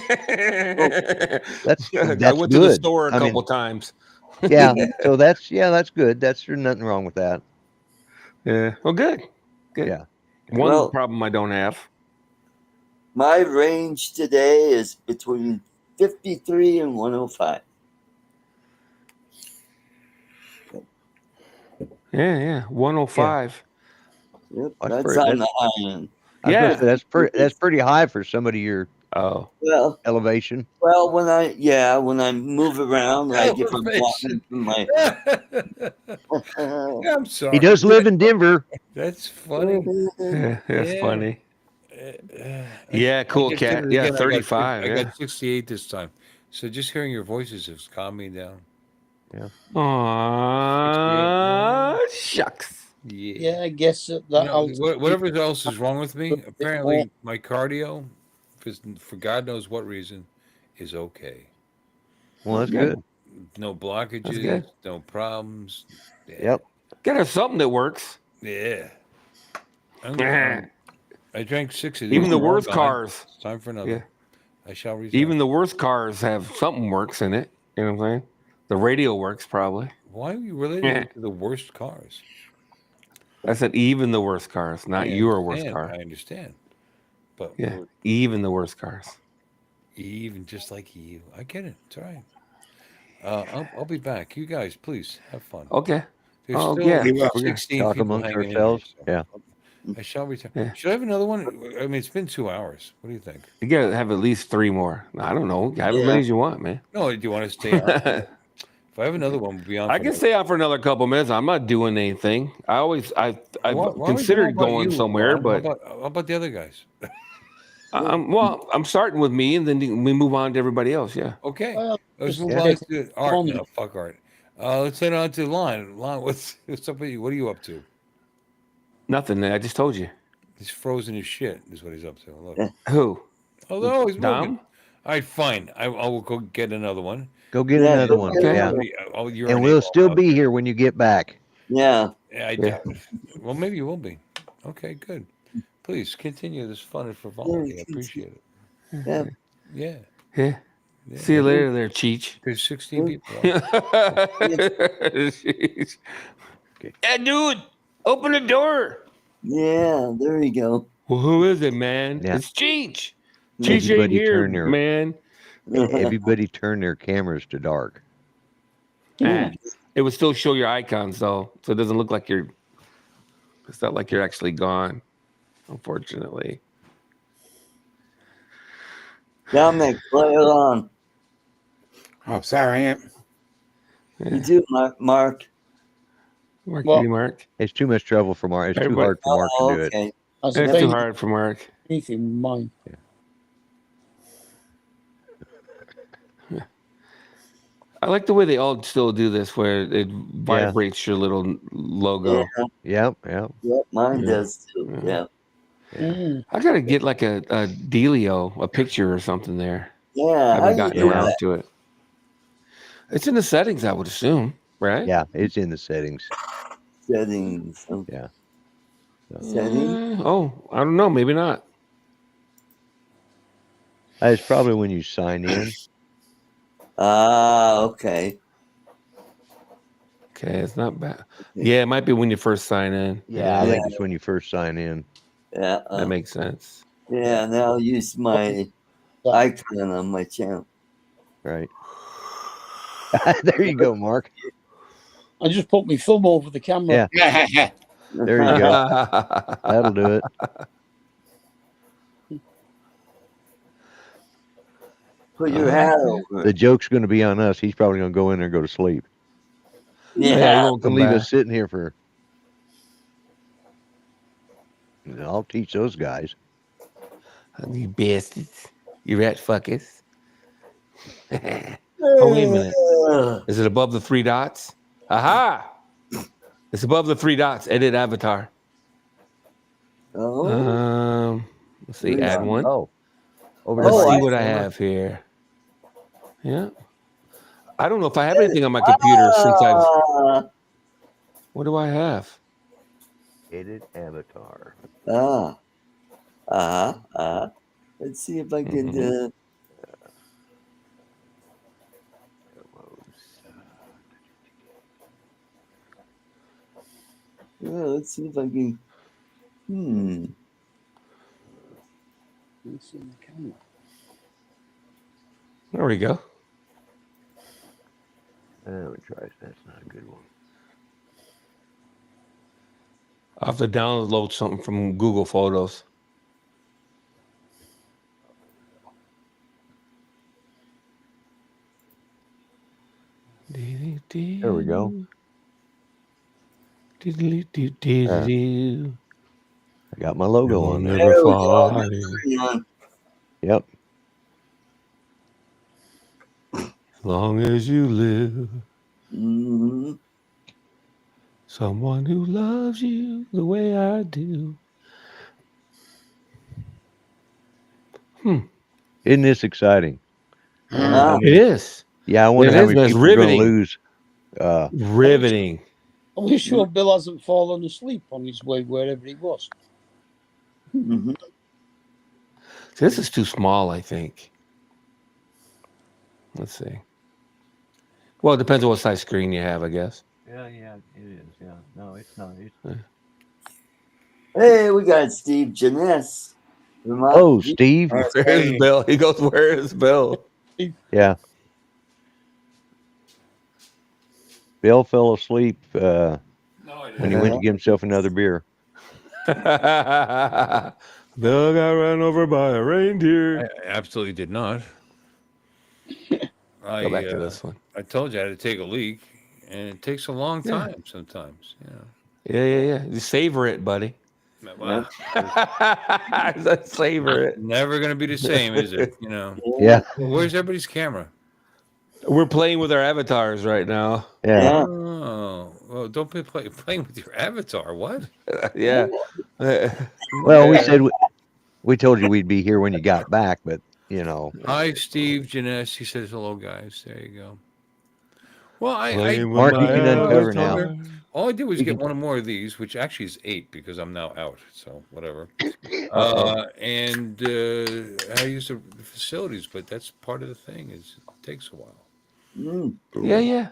[SPEAKER 7] that's
[SPEAKER 5] I went
[SPEAKER 7] good.
[SPEAKER 5] to the store a couple times.
[SPEAKER 7] Yeah, so that's good. There's nothing wrong with that.
[SPEAKER 5] Yeah. Well, good.
[SPEAKER 7] Yeah.
[SPEAKER 5] One problem I don't have.
[SPEAKER 4] My range today is between 53 and 105.
[SPEAKER 5] Yeah. 105.
[SPEAKER 4] Yep,
[SPEAKER 7] That's
[SPEAKER 4] that's
[SPEAKER 7] pretty-
[SPEAKER 4] on
[SPEAKER 7] that's-
[SPEAKER 4] the high end.
[SPEAKER 5] Yeah.
[SPEAKER 7] That's pretty high for somebody your
[SPEAKER 4] Well,
[SPEAKER 7] elevation.
[SPEAKER 4] when I move around, like if I'm walking from my.
[SPEAKER 3] I'm sorry.
[SPEAKER 7] He does live in Denver.
[SPEAKER 3] That's funny.
[SPEAKER 5] Yeah, that's
[SPEAKER 3] Yeah.
[SPEAKER 5] funny.
[SPEAKER 3] I
[SPEAKER 5] Yeah, cool
[SPEAKER 3] just
[SPEAKER 5] cat.
[SPEAKER 3] did it
[SPEAKER 5] Yeah,
[SPEAKER 3] again.
[SPEAKER 5] 35.
[SPEAKER 3] I
[SPEAKER 5] Yeah.
[SPEAKER 3] got 68 this time. So just hearing your voices has calmed me down.
[SPEAKER 7] Yeah.
[SPEAKER 5] Aww, shucks.
[SPEAKER 8] Yeah, I guess that
[SPEAKER 3] Whatever else is wrong with me, apparently my cardio, for God knows what reason, is okay.
[SPEAKER 7] Well, that's good.
[SPEAKER 3] No blockages,
[SPEAKER 5] good.
[SPEAKER 3] no problems. Yeah.
[SPEAKER 7] Yep.
[SPEAKER 5] Get her something that works.
[SPEAKER 3] Yeah. I drank 6 of these.
[SPEAKER 5] Even the
[SPEAKER 3] They're all
[SPEAKER 5] worst
[SPEAKER 3] gone.
[SPEAKER 5] cars.
[SPEAKER 3] It's time for another.
[SPEAKER 5] Yeah.
[SPEAKER 3] I shall resign.
[SPEAKER 5] Even the worst cars have something works in it. You know what I'm saying? The radio works probably.
[SPEAKER 3] Why are you relating it to the worst cars?
[SPEAKER 5] I said even the worst cars, not your worst car.
[SPEAKER 3] I understand. But
[SPEAKER 5] Yeah, even the worst cars.
[SPEAKER 3] Even just like you. I get it. It's all right. I'll be back. You guys, please have fun.
[SPEAKER 5] Okay.
[SPEAKER 3] There's
[SPEAKER 5] Oh,
[SPEAKER 3] still
[SPEAKER 5] yeah.
[SPEAKER 7] We're gonna
[SPEAKER 3] 16
[SPEAKER 7] talk
[SPEAKER 3] people
[SPEAKER 7] amongst
[SPEAKER 3] hanging
[SPEAKER 7] ourselves.
[SPEAKER 3] in here, so
[SPEAKER 7] Yeah.
[SPEAKER 3] I shall return.
[SPEAKER 5] Yeah.
[SPEAKER 3] Should I have another one? I mean, it's been 2 hours. What do you think?
[SPEAKER 5] You gotta have at least 3 more. I don't know. Have as many as you want, man.
[SPEAKER 3] No, do you want to stay on? If I have another one, we'll be on.
[SPEAKER 5] I
[SPEAKER 3] for
[SPEAKER 5] can
[SPEAKER 3] another-
[SPEAKER 5] stay out for another couple minutes. I'm not doing anything. I
[SPEAKER 3] Why
[SPEAKER 5] considered
[SPEAKER 3] about
[SPEAKER 5] going
[SPEAKER 3] you,
[SPEAKER 5] somewhere,
[SPEAKER 3] Ron?
[SPEAKER 5] but
[SPEAKER 3] how about the other guys?
[SPEAKER 5] I'm starting with me, and then we move on to everybody else. Yeah.
[SPEAKER 3] Okay.
[SPEAKER 8] Well,
[SPEAKER 3] Let's
[SPEAKER 8] just
[SPEAKER 3] move on
[SPEAKER 8] take
[SPEAKER 3] to Art.
[SPEAKER 8] on.
[SPEAKER 3] No, fuck Art. Let's head on to Lon. Lon, what's up with you? What are you up to?
[SPEAKER 5] Nothing. I just told you.
[SPEAKER 3] He's frozen as shit, is what he's up to. Look.
[SPEAKER 5] Who?
[SPEAKER 3] Although he's
[SPEAKER 5] Dom?
[SPEAKER 3] moving. All right, fine. I will go get another one.
[SPEAKER 7] Go get
[SPEAKER 4] Yeah,
[SPEAKER 7] another
[SPEAKER 4] go
[SPEAKER 7] one.
[SPEAKER 4] get
[SPEAKER 7] Yeah.
[SPEAKER 4] another
[SPEAKER 3] I'll
[SPEAKER 7] And
[SPEAKER 3] urinate
[SPEAKER 7] we'll
[SPEAKER 3] while
[SPEAKER 7] still
[SPEAKER 3] I'm
[SPEAKER 7] be
[SPEAKER 3] out
[SPEAKER 7] here when you get back.
[SPEAKER 4] Yeah.
[SPEAKER 3] there. I doubt it. Well, maybe you will be. Okay, good. Please continue this fun and frivolity. I appreciate it.
[SPEAKER 4] Yeah.
[SPEAKER 3] Yeah.
[SPEAKER 5] Yeah. See you later, there, Cheech.
[SPEAKER 3] There's 16 people.
[SPEAKER 5] Cheech. Hey, dude, open the door.
[SPEAKER 4] Yeah, there you go.
[SPEAKER 5] Well, who is it, man?
[SPEAKER 7] Yeah.
[SPEAKER 5] It's Cheech. Cheech ain't
[SPEAKER 7] Everybody
[SPEAKER 5] here,
[SPEAKER 7] turn their-
[SPEAKER 5] man.
[SPEAKER 7] Everybody turn their cameras to dark.
[SPEAKER 5] It would still show your icons though, so it doesn't look like you're. It's not like you're actually gone, unfortunately.
[SPEAKER 4] Dominic, play along.
[SPEAKER 6] Oh, sorry, Aunt.
[SPEAKER 4] You do, Mark.
[SPEAKER 5] Mark,
[SPEAKER 8] Well-
[SPEAKER 5] Mark.
[SPEAKER 7] It's too much trouble for Mark. It's too
[SPEAKER 5] Everybody-
[SPEAKER 7] hard for Mark to do it.
[SPEAKER 4] Okay.
[SPEAKER 8] As
[SPEAKER 5] It's
[SPEAKER 8] a
[SPEAKER 5] too
[SPEAKER 8] baby,
[SPEAKER 5] hard for Mark.
[SPEAKER 8] anything mine.
[SPEAKER 5] I like the way they all still do this, where it vibrates your little logo.
[SPEAKER 7] Yep.
[SPEAKER 4] Yep, mine does too. Yeah.
[SPEAKER 8] Mm.
[SPEAKER 5] I gotta get like a Delio, a picture or something there.
[SPEAKER 4] Yeah.
[SPEAKER 5] I
[SPEAKER 4] How
[SPEAKER 5] haven't
[SPEAKER 4] you
[SPEAKER 5] gotten
[SPEAKER 4] do
[SPEAKER 5] around
[SPEAKER 4] that?
[SPEAKER 5] to it. It's in the settings, I would assume, right?
[SPEAKER 7] Yeah, it's in the settings.
[SPEAKER 4] Settings. Okay.
[SPEAKER 7] Yeah.
[SPEAKER 4] Settings.
[SPEAKER 5] Oh, I don't know. Maybe not.
[SPEAKER 7] It's probably when you sign in.
[SPEAKER 4] Okay.
[SPEAKER 5] Okay, it's not bad. Yeah, it might be when you first sign in.
[SPEAKER 7] Yeah, I think it's when you first sign in.
[SPEAKER 4] Yeah.
[SPEAKER 5] That makes sense.
[SPEAKER 4] Yeah, and I'll use my icon on my channel.
[SPEAKER 7] Right. There you go, Mark.
[SPEAKER 8] I just put my thumb over the camera.
[SPEAKER 7] Yeah. There you go. That'll do it.
[SPEAKER 4] Put your hat over.
[SPEAKER 7] The joke's going to be on us. He's probably going to go in there and go to sleep.
[SPEAKER 5] Yeah, he won't
[SPEAKER 7] Don't
[SPEAKER 5] come
[SPEAKER 7] leave
[SPEAKER 5] back.
[SPEAKER 7] us sitting here for. I'll teach those guys.
[SPEAKER 5] You bastards. You rat fuckers. Oh, wait a minute. Is it above the 3 dots? Aha! It's above the 3 dots. Edit avatar. Let's see. Add one.
[SPEAKER 7] Oh. Over
[SPEAKER 5] Let's
[SPEAKER 7] there.
[SPEAKER 5] see what I have here. Yeah. I don't know if I have anything on my computer since I've. What do I have?
[SPEAKER 7] Edit avatar.
[SPEAKER 4] Let's see if I can. Let's see if I can.
[SPEAKER 8] It's in the camera.
[SPEAKER 5] There we go.
[SPEAKER 7] Let me try it. That's not a good one.
[SPEAKER 5] I'll have to download something from Google Photos.
[SPEAKER 7] There we go. I got my logo on there.
[SPEAKER 5] Never fall.
[SPEAKER 7] Yep.
[SPEAKER 5] As long as you live. Someone who loves you the way I do.
[SPEAKER 7] Isn't this exciting?
[SPEAKER 5] It is.
[SPEAKER 7] Yeah, I wonder
[SPEAKER 5] It
[SPEAKER 7] how
[SPEAKER 5] is,
[SPEAKER 7] many
[SPEAKER 5] but it's
[SPEAKER 7] people are going to
[SPEAKER 5] riveting.
[SPEAKER 7] lose.
[SPEAKER 5] Riveting.
[SPEAKER 8] Are we sure Bill hasn't fallen asleep on his way wherever he was?
[SPEAKER 5] This is too small, I think. Let's see. Well, it depends on what size screen you have, I guess.
[SPEAKER 7] Yeah, it is. Yeah, no, it's not.
[SPEAKER 4] Hey, we got Steve Janess.
[SPEAKER 7] Oh, Steve.
[SPEAKER 5] Where's Bill? He goes, where is Bill?
[SPEAKER 7] Yeah. Bill fell asleep when he went to give himself another beer.
[SPEAKER 5] Bill got run over by a reindeer.
[SPEAKER 3] I absolutely did not.
[SPEAKER 5] Go back to this one.
[SPEAKER 3] I told you I had to take a leak, and it takes a long time sometimes.
[SPEAKER 5] Yeah. You savor it, buddy.
[SPEAKER 3] Wow.
[SPEAKER 5] Savor it.
[SPEAKER 3] Never going to be the same, is it?
[SPEAKER 7] Yeah.
[SPEAKER 3] Where's everybody's camera?
[SPEAKER 5] We're playing with our avatars right now.
[SPEAKER 7] Yeah.
[SPEAKER 3] Oh, well, don't be playing with your avatar. What?
[SPEAKER 5] Yeah.
[SPEAKER 7] Well, we said we told you we'd be here when you got back, but
[SPEAKER 3] Hi, Steve Janess. He says hello, guys. There you go. Well,
[SPEAKER 7] Mark, you can uncover now.
[SPEAKER 3] All I did was get one more of these, which actually is 8 because I'm now out. So whatever. And I use the facilities, but that's part of the thing. It takes a while.
[SPEAKER 5] Yeah.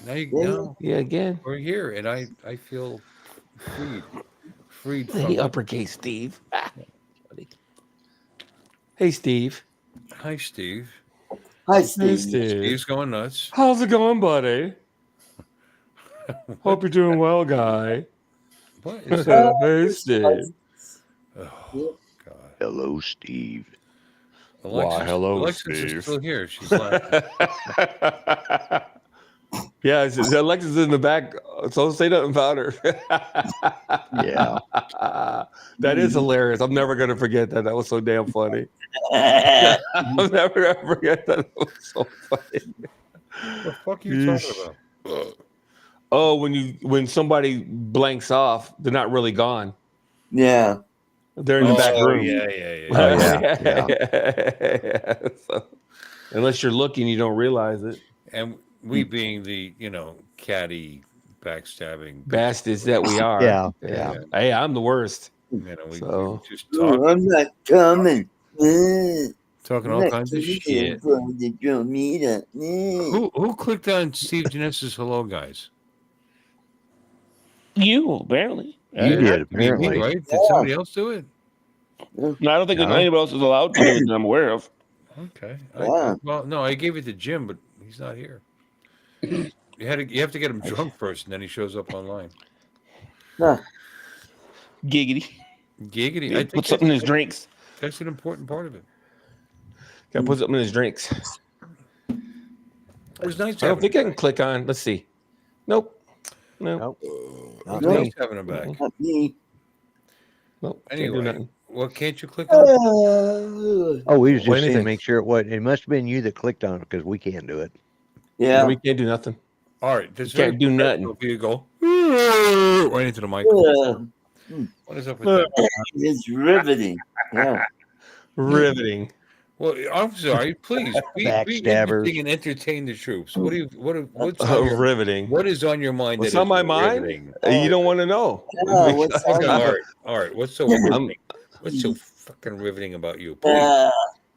[SPEAKER 3] Now
[SPEAKER 5] Again.
[SPEAKER 3] we're here, and I feel freed from
[SPEAKER 5] Hey, uppercase Steve. Hey, Steve.
[SPEAKER 3] Hi, Steve.
[SPEAKER 4] Hi, Steve.
[SPEAKER 5] Hey, Steve.
[SPEAKER 3] Steve's going nuts.
[SPEAKER 5] How's it going, buddy? Hope you're doing well, guy.
[SPEAKER 3] What is
[SPEAKER 5] Hey, Steve.
[SPEAKER 3] Oh, God.
[SPEAKER 7] Hello, Steve.
[SPEAKER 3] Alexis,
[SPEAKER 5] hello,
[SPEAKER 3] Alexis
[SPEAKER 5] Steve.
[SPEAKER 3] is still here. She's laughing.
[SPEAKER 5] Yeah, Alexis is in the back, so say nothing about her.
[SPEAKER 7] Yeah.
[SPEAKER 5] That is hilarious. I'm never going to forget that. That was so damn funny. I'll never ever forget that. It was so funny.
[SPEAKER 3] The fuck are you talking about?
[SPEAKER 5] Oh, when somebody blanks off, they're not really gone.
[SPEAKER 4] Yeah.
[SPEAKER 5] They're in the back room.
[SPEAKER 3] Yeah.
[SPEAKER 7] Oh, yeah.
[SPEAKER 5] So, unless you're looking, you don't realize it.
[SPEAKER 3] And we being the, catty, backstabbing,
[SPEAKER 5] Bastards that we are.
[SPEAKER 7] Yeah.
[SPEAKER 5] Hey, I'm the worst.
[SPEAKER 3] we
[SPEAKER 5] So-
[SPEAKER 3] just
[SPEAKER 4] Oh,
[SPEAKER 3] talk,
[SPEAKER 4] I'm not coming.
[SPEAKER 3] talking
[SPEAKER 4] I'm
[SPEAKER 3] all
[SPEAKER 4] not
[SPEAKER 3] kinds of
[SPEAKER 4] coming
[SPEAKER 3] shit.
[SPEAKER 4] for the drum meetup.
[SPEAKER 3] Who clicked on Steve Janessa's hello, guys?
[SPEAKER 5] You apparently.
[SPEAKER 7] You did,
[SPEAKER 3] Had to be me,
[SPEAKER 7] apparently.
[SPEAKER 3] right? Did somebody else do it?
[SPEAKER 5] No, I don't think
[SPEAKER 7] No.
[SPEAKER 5] anybody else is allowed to do it that I'm aware of.
[SPEAKER 3] Okay.
[SPEAKER 4] Yeah.
[SPEAKER 3] Well, no, I gave it to Jim, but he's not here. You have to get him drunk first, and then he shows up online.
[SPEAKER 4] Huh.
[SPEAKER 5] Giggity.
[SPEAKER 3] Giggity. I think
[SPEAKER 5] Put something in his drinks.
[SPEAKER 3] that's an important part of it.
[SPEAKER 5] Gotta put something in his drinks.
[SPEAKER 3] It was nice
[SPEAKER 5] I don't
[SPEAKER 3] having
[SPEAKER 5] think
[SPEAKER 3] him
[SPEAKER 5] I can click on. Let's see. Nope. No.
[SPEAKER 7] Nope.
[SPEAKER 3] back.
[SPEAKER 7] Not
[SPEAKER 3] It was
[SPEAKER 7] me.
[SPEAKER 3] nice having him back.
[SPEAKER 4] Not me.
[SPEAKER 5] Nope. Can't do
[SPEAKER 3] Anyway,
[SPEAKER 5] nothing.
[SPEAKER 3] well, can't you click on it?
[SPEAKER 7] Oh, we was just
[SPEAKER 5] What
[SPEAKER 7] saying,
[SPEAKER 5] anything?
[SPEAKER 7] make sure it must have been you that clicked on it because we can't do it.
[SPEAKER 4] Yeah.
[SPEAKER 5] We can't do nothing.
[SPEAKER 3] All right. This
[SPEAKER 5] You can't do nothing.
[SPEAKER 3] If you go right into the microphone. What is up with that?
[SPEAKER 4] It's riveting. Yeah.
[SPEAKER 5] Riveting.
[SPEAKER 3] Well, I'm sorry. Please be
[SPEAKER 7] Backstabbers.
[SPEAKER 3] interesting and entertain the troops. What's on your,
[SPEAKER 5] Riveting.
[SPEAKER 3] what is on your mind?
[SPEAKER 5] What's
[SPEAKER 3] that
[SPEAKER 5] on
[SPEAKER 3] is
[SPEAKER 5] my mind?
[SPEAKER 3] riveting?
[SPEAKER 5] You don't want to know.
[SPEAKER 4] Yeah, what's on
[SPEAKER 3] All right. What's so riveting? What's so fucking riveting about you? Please
[SPEAKER 4] Yeah.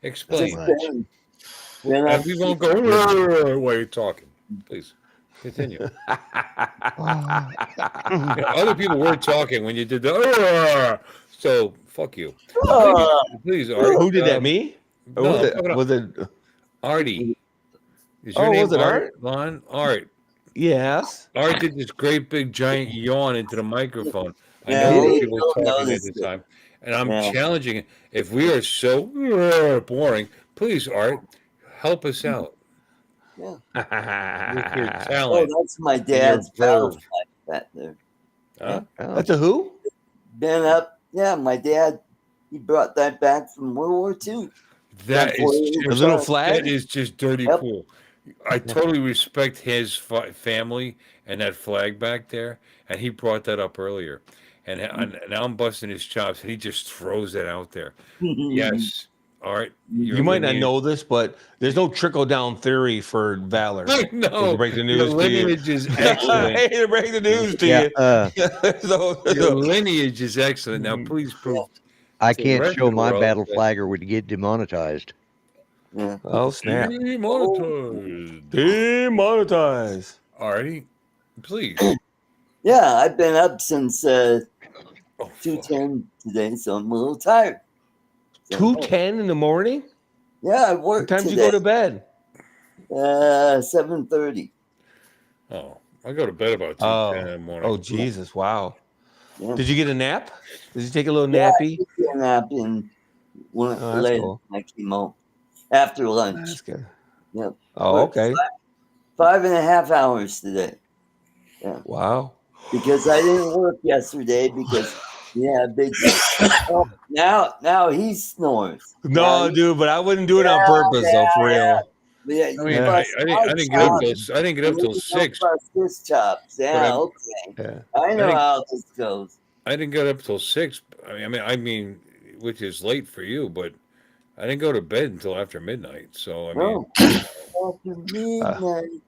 [SPEAKER 3] explain.
[SPEAKER 7] Just-
[SPEAKER 3] And we won't go while you're talking. Please continue. Other people were talking when you did the. So fuck you. Please, Art.
[SPEAKER 5] Who did that? Me? Or
[SPEAKER 3] No,
[SPEAKER 5] was
[SPEAKER 3] I'm
[SPEAKER 5] it?
[SPEAKER 3] talking about
[SPEAKER 5] Was it?
[SPEAKER 3] Artie. Is
[SPEAKER 5] Oh,
[SPEAKER 3] your name
[SPEAKER 5] was it
[SPEAKER 3] Art?
[SPEAKER 5] Art?
[SPEAKER 3] Lon? Art.
[SPEAKER 5] Yes.
[SPEAKER 3] Art did this great big giant yawn into the microphone. I
[SPEAKER 4] Yeah,
[SPEAKER 3] know
[SPEAKER 4] he
[SPEAKER 3] people were
[SPEAKER 4] don't
[SPEAKER 3] talking at
[SPEAKER 4] notice
[SPEAKER 3] the
[SPEAKER 4] it.
[SPEAKER 3] time, and I'm
[SPEAKER 4] Yeah.
[SPEAKER 3] challenging it. If we are so boring, please, Art, help us out with your
[SPEAKER 4] Oh,
[SPEAKER 3] talent.
[SPEAKER 4] that's my dad's
[SPEAKER 3] your
[SPEAKER 4] battle
[SPEAKER 3] verve.
[SPEAKER 4] flag back there.
[SPEAKER 3] Huh?
[SPEAKER 7] Oh,
[SPEAKER 5] That's a who?
[SPEAKER 4] Been up. Yeah, my dad, he brought that back from World War II.
[SPEAKER 3] That is
[SPEAKER 5] A
[SPEAKER 3] just,
[SPEAKER 5] little
[SPEAKER 3] that
[SPEAKER 5] flag?
[SPEAKER 3] is just dirty
[SPEAKER 4] Yep.
[SPEAKER 3] cool. I totally respect his family and that flag back there, and he brought that up earlier. And now I'm busting his chops, and he just throws that out there. Yes, all right.
[SPEAKER 5] You might not know this, but there's no trickle down theory for valor.
[SPEAKER 3] I know.
[SPEAKER 5] To break the
[SPEAKER 3] Your
[SPEAKER 5] news to you.
[SPEAKER 3] lineage is
[SPEAKER 5] I
[SPEAKER 3] excellent.
[SPEAKER 5] hate to break the news to
[SPEAKER 7] yeah.
[SPEAKER 5] you.
[SPEAKER 3] Your lineage is excellent. Now, please prove.
[SPEAKER 7] I
[SPEAKER 3] to the
[SPEAKER 7] can't
[SPEAKER 3] rest
[SPEAKER 7] show
[SPEAKER 3] of the
[SPEAKER 7] my
[SPEAKER 3] world
[SPEAKER 7] battle
[SPEAKER 3] that-
[SPEAKER 7] flag or would get demonetized.
[SPEAKER 4] Yeah.
[SPEAKER 5] Oh snap!
[SPEAKER 3] Demonetized.
[SPEAKER 5] Demonetize.
[SPEAKER 3] Artie, please.
[SPEAKER 4] Yeah, I've been up since
[SPEAKER 3] Oh, fuck.
[SPEAKER 4] 2:10 today, so I'm a little tired. So,
[SPEAKER 5] 2:10 in the morning.
[SPEAKER 4] yeah, I
[SPEAKER 5] What
[SPEAKER 4] worked
[SPEAKER 5] time do you
[SPEAKER 4] today.
[SPEAKER 5] go to bed?
[SPEAKER 4] 7:30.
[SPEAKER 3] Oh, I go to bed about 2:10 in the morning.
[SPEAKER 5] Oh Jesus! Wow.
[SPEAKER 4] Yeah.
[SPEAKER 5] Did you get a nap? Did you take a little
[SPEAKER 4] Yeah,
[SPEAKER 5] nappy?
[SPEAKER 4] I took a nap in one
[SPEAKER 5] Oh, that's
[SPEAKER 4] later
[SPEAKER 5] cool.
[SPEAKER 4] when I came home after lunch.
[SPEAKER 5] That's good.
[SPEAKER 4] Yep.
[SPEAKER 5] Oh,
[SPEAKER 4] Worked
[SPEAKER 5] okay.
[SPEAKER 4] 5.5 hours today
[SPEAKER 5] Wow.
[SPEAKER 4] because I didn't work yesterday because big. Oh, now he snores.
[SPEAKER 5] No,
[SPEAKER 4] Now
[SPEAKER 5] dude, but I wouldn't do it on purpose, though, for real.
[SPEAKER 4] Yeah,
[SPEAKER 3] I
[SPEAKER 4] you
[SPEAKER 3] mean,
[SPEAKER 4] bust
[SPEAKER 3] I
[SPEAKER 4] my
[SPEAKER 3] didn't get up
[SPEAKER 4] chops.
[SPEAKER 3] till I didn't get up till
[SPEAKER 4] You don't
[SPEAKER 3] 6.
[SPEAKER 4] bust his chops. Yeah,
[SPEAKER 3] I-
[SPEAKER 4] okay.
[SPEAKER 5] Yeah.
[SPEAKER 4] I know
[SPEAKER 3] think-
[SPEAKER 4] how this goes.
[SPEAKER 3] I didn't get up till 6. I mean, which is late for you, but I didn't go to bed until after midnight. So I mean,
[SPEAKER 4] No. After midnight.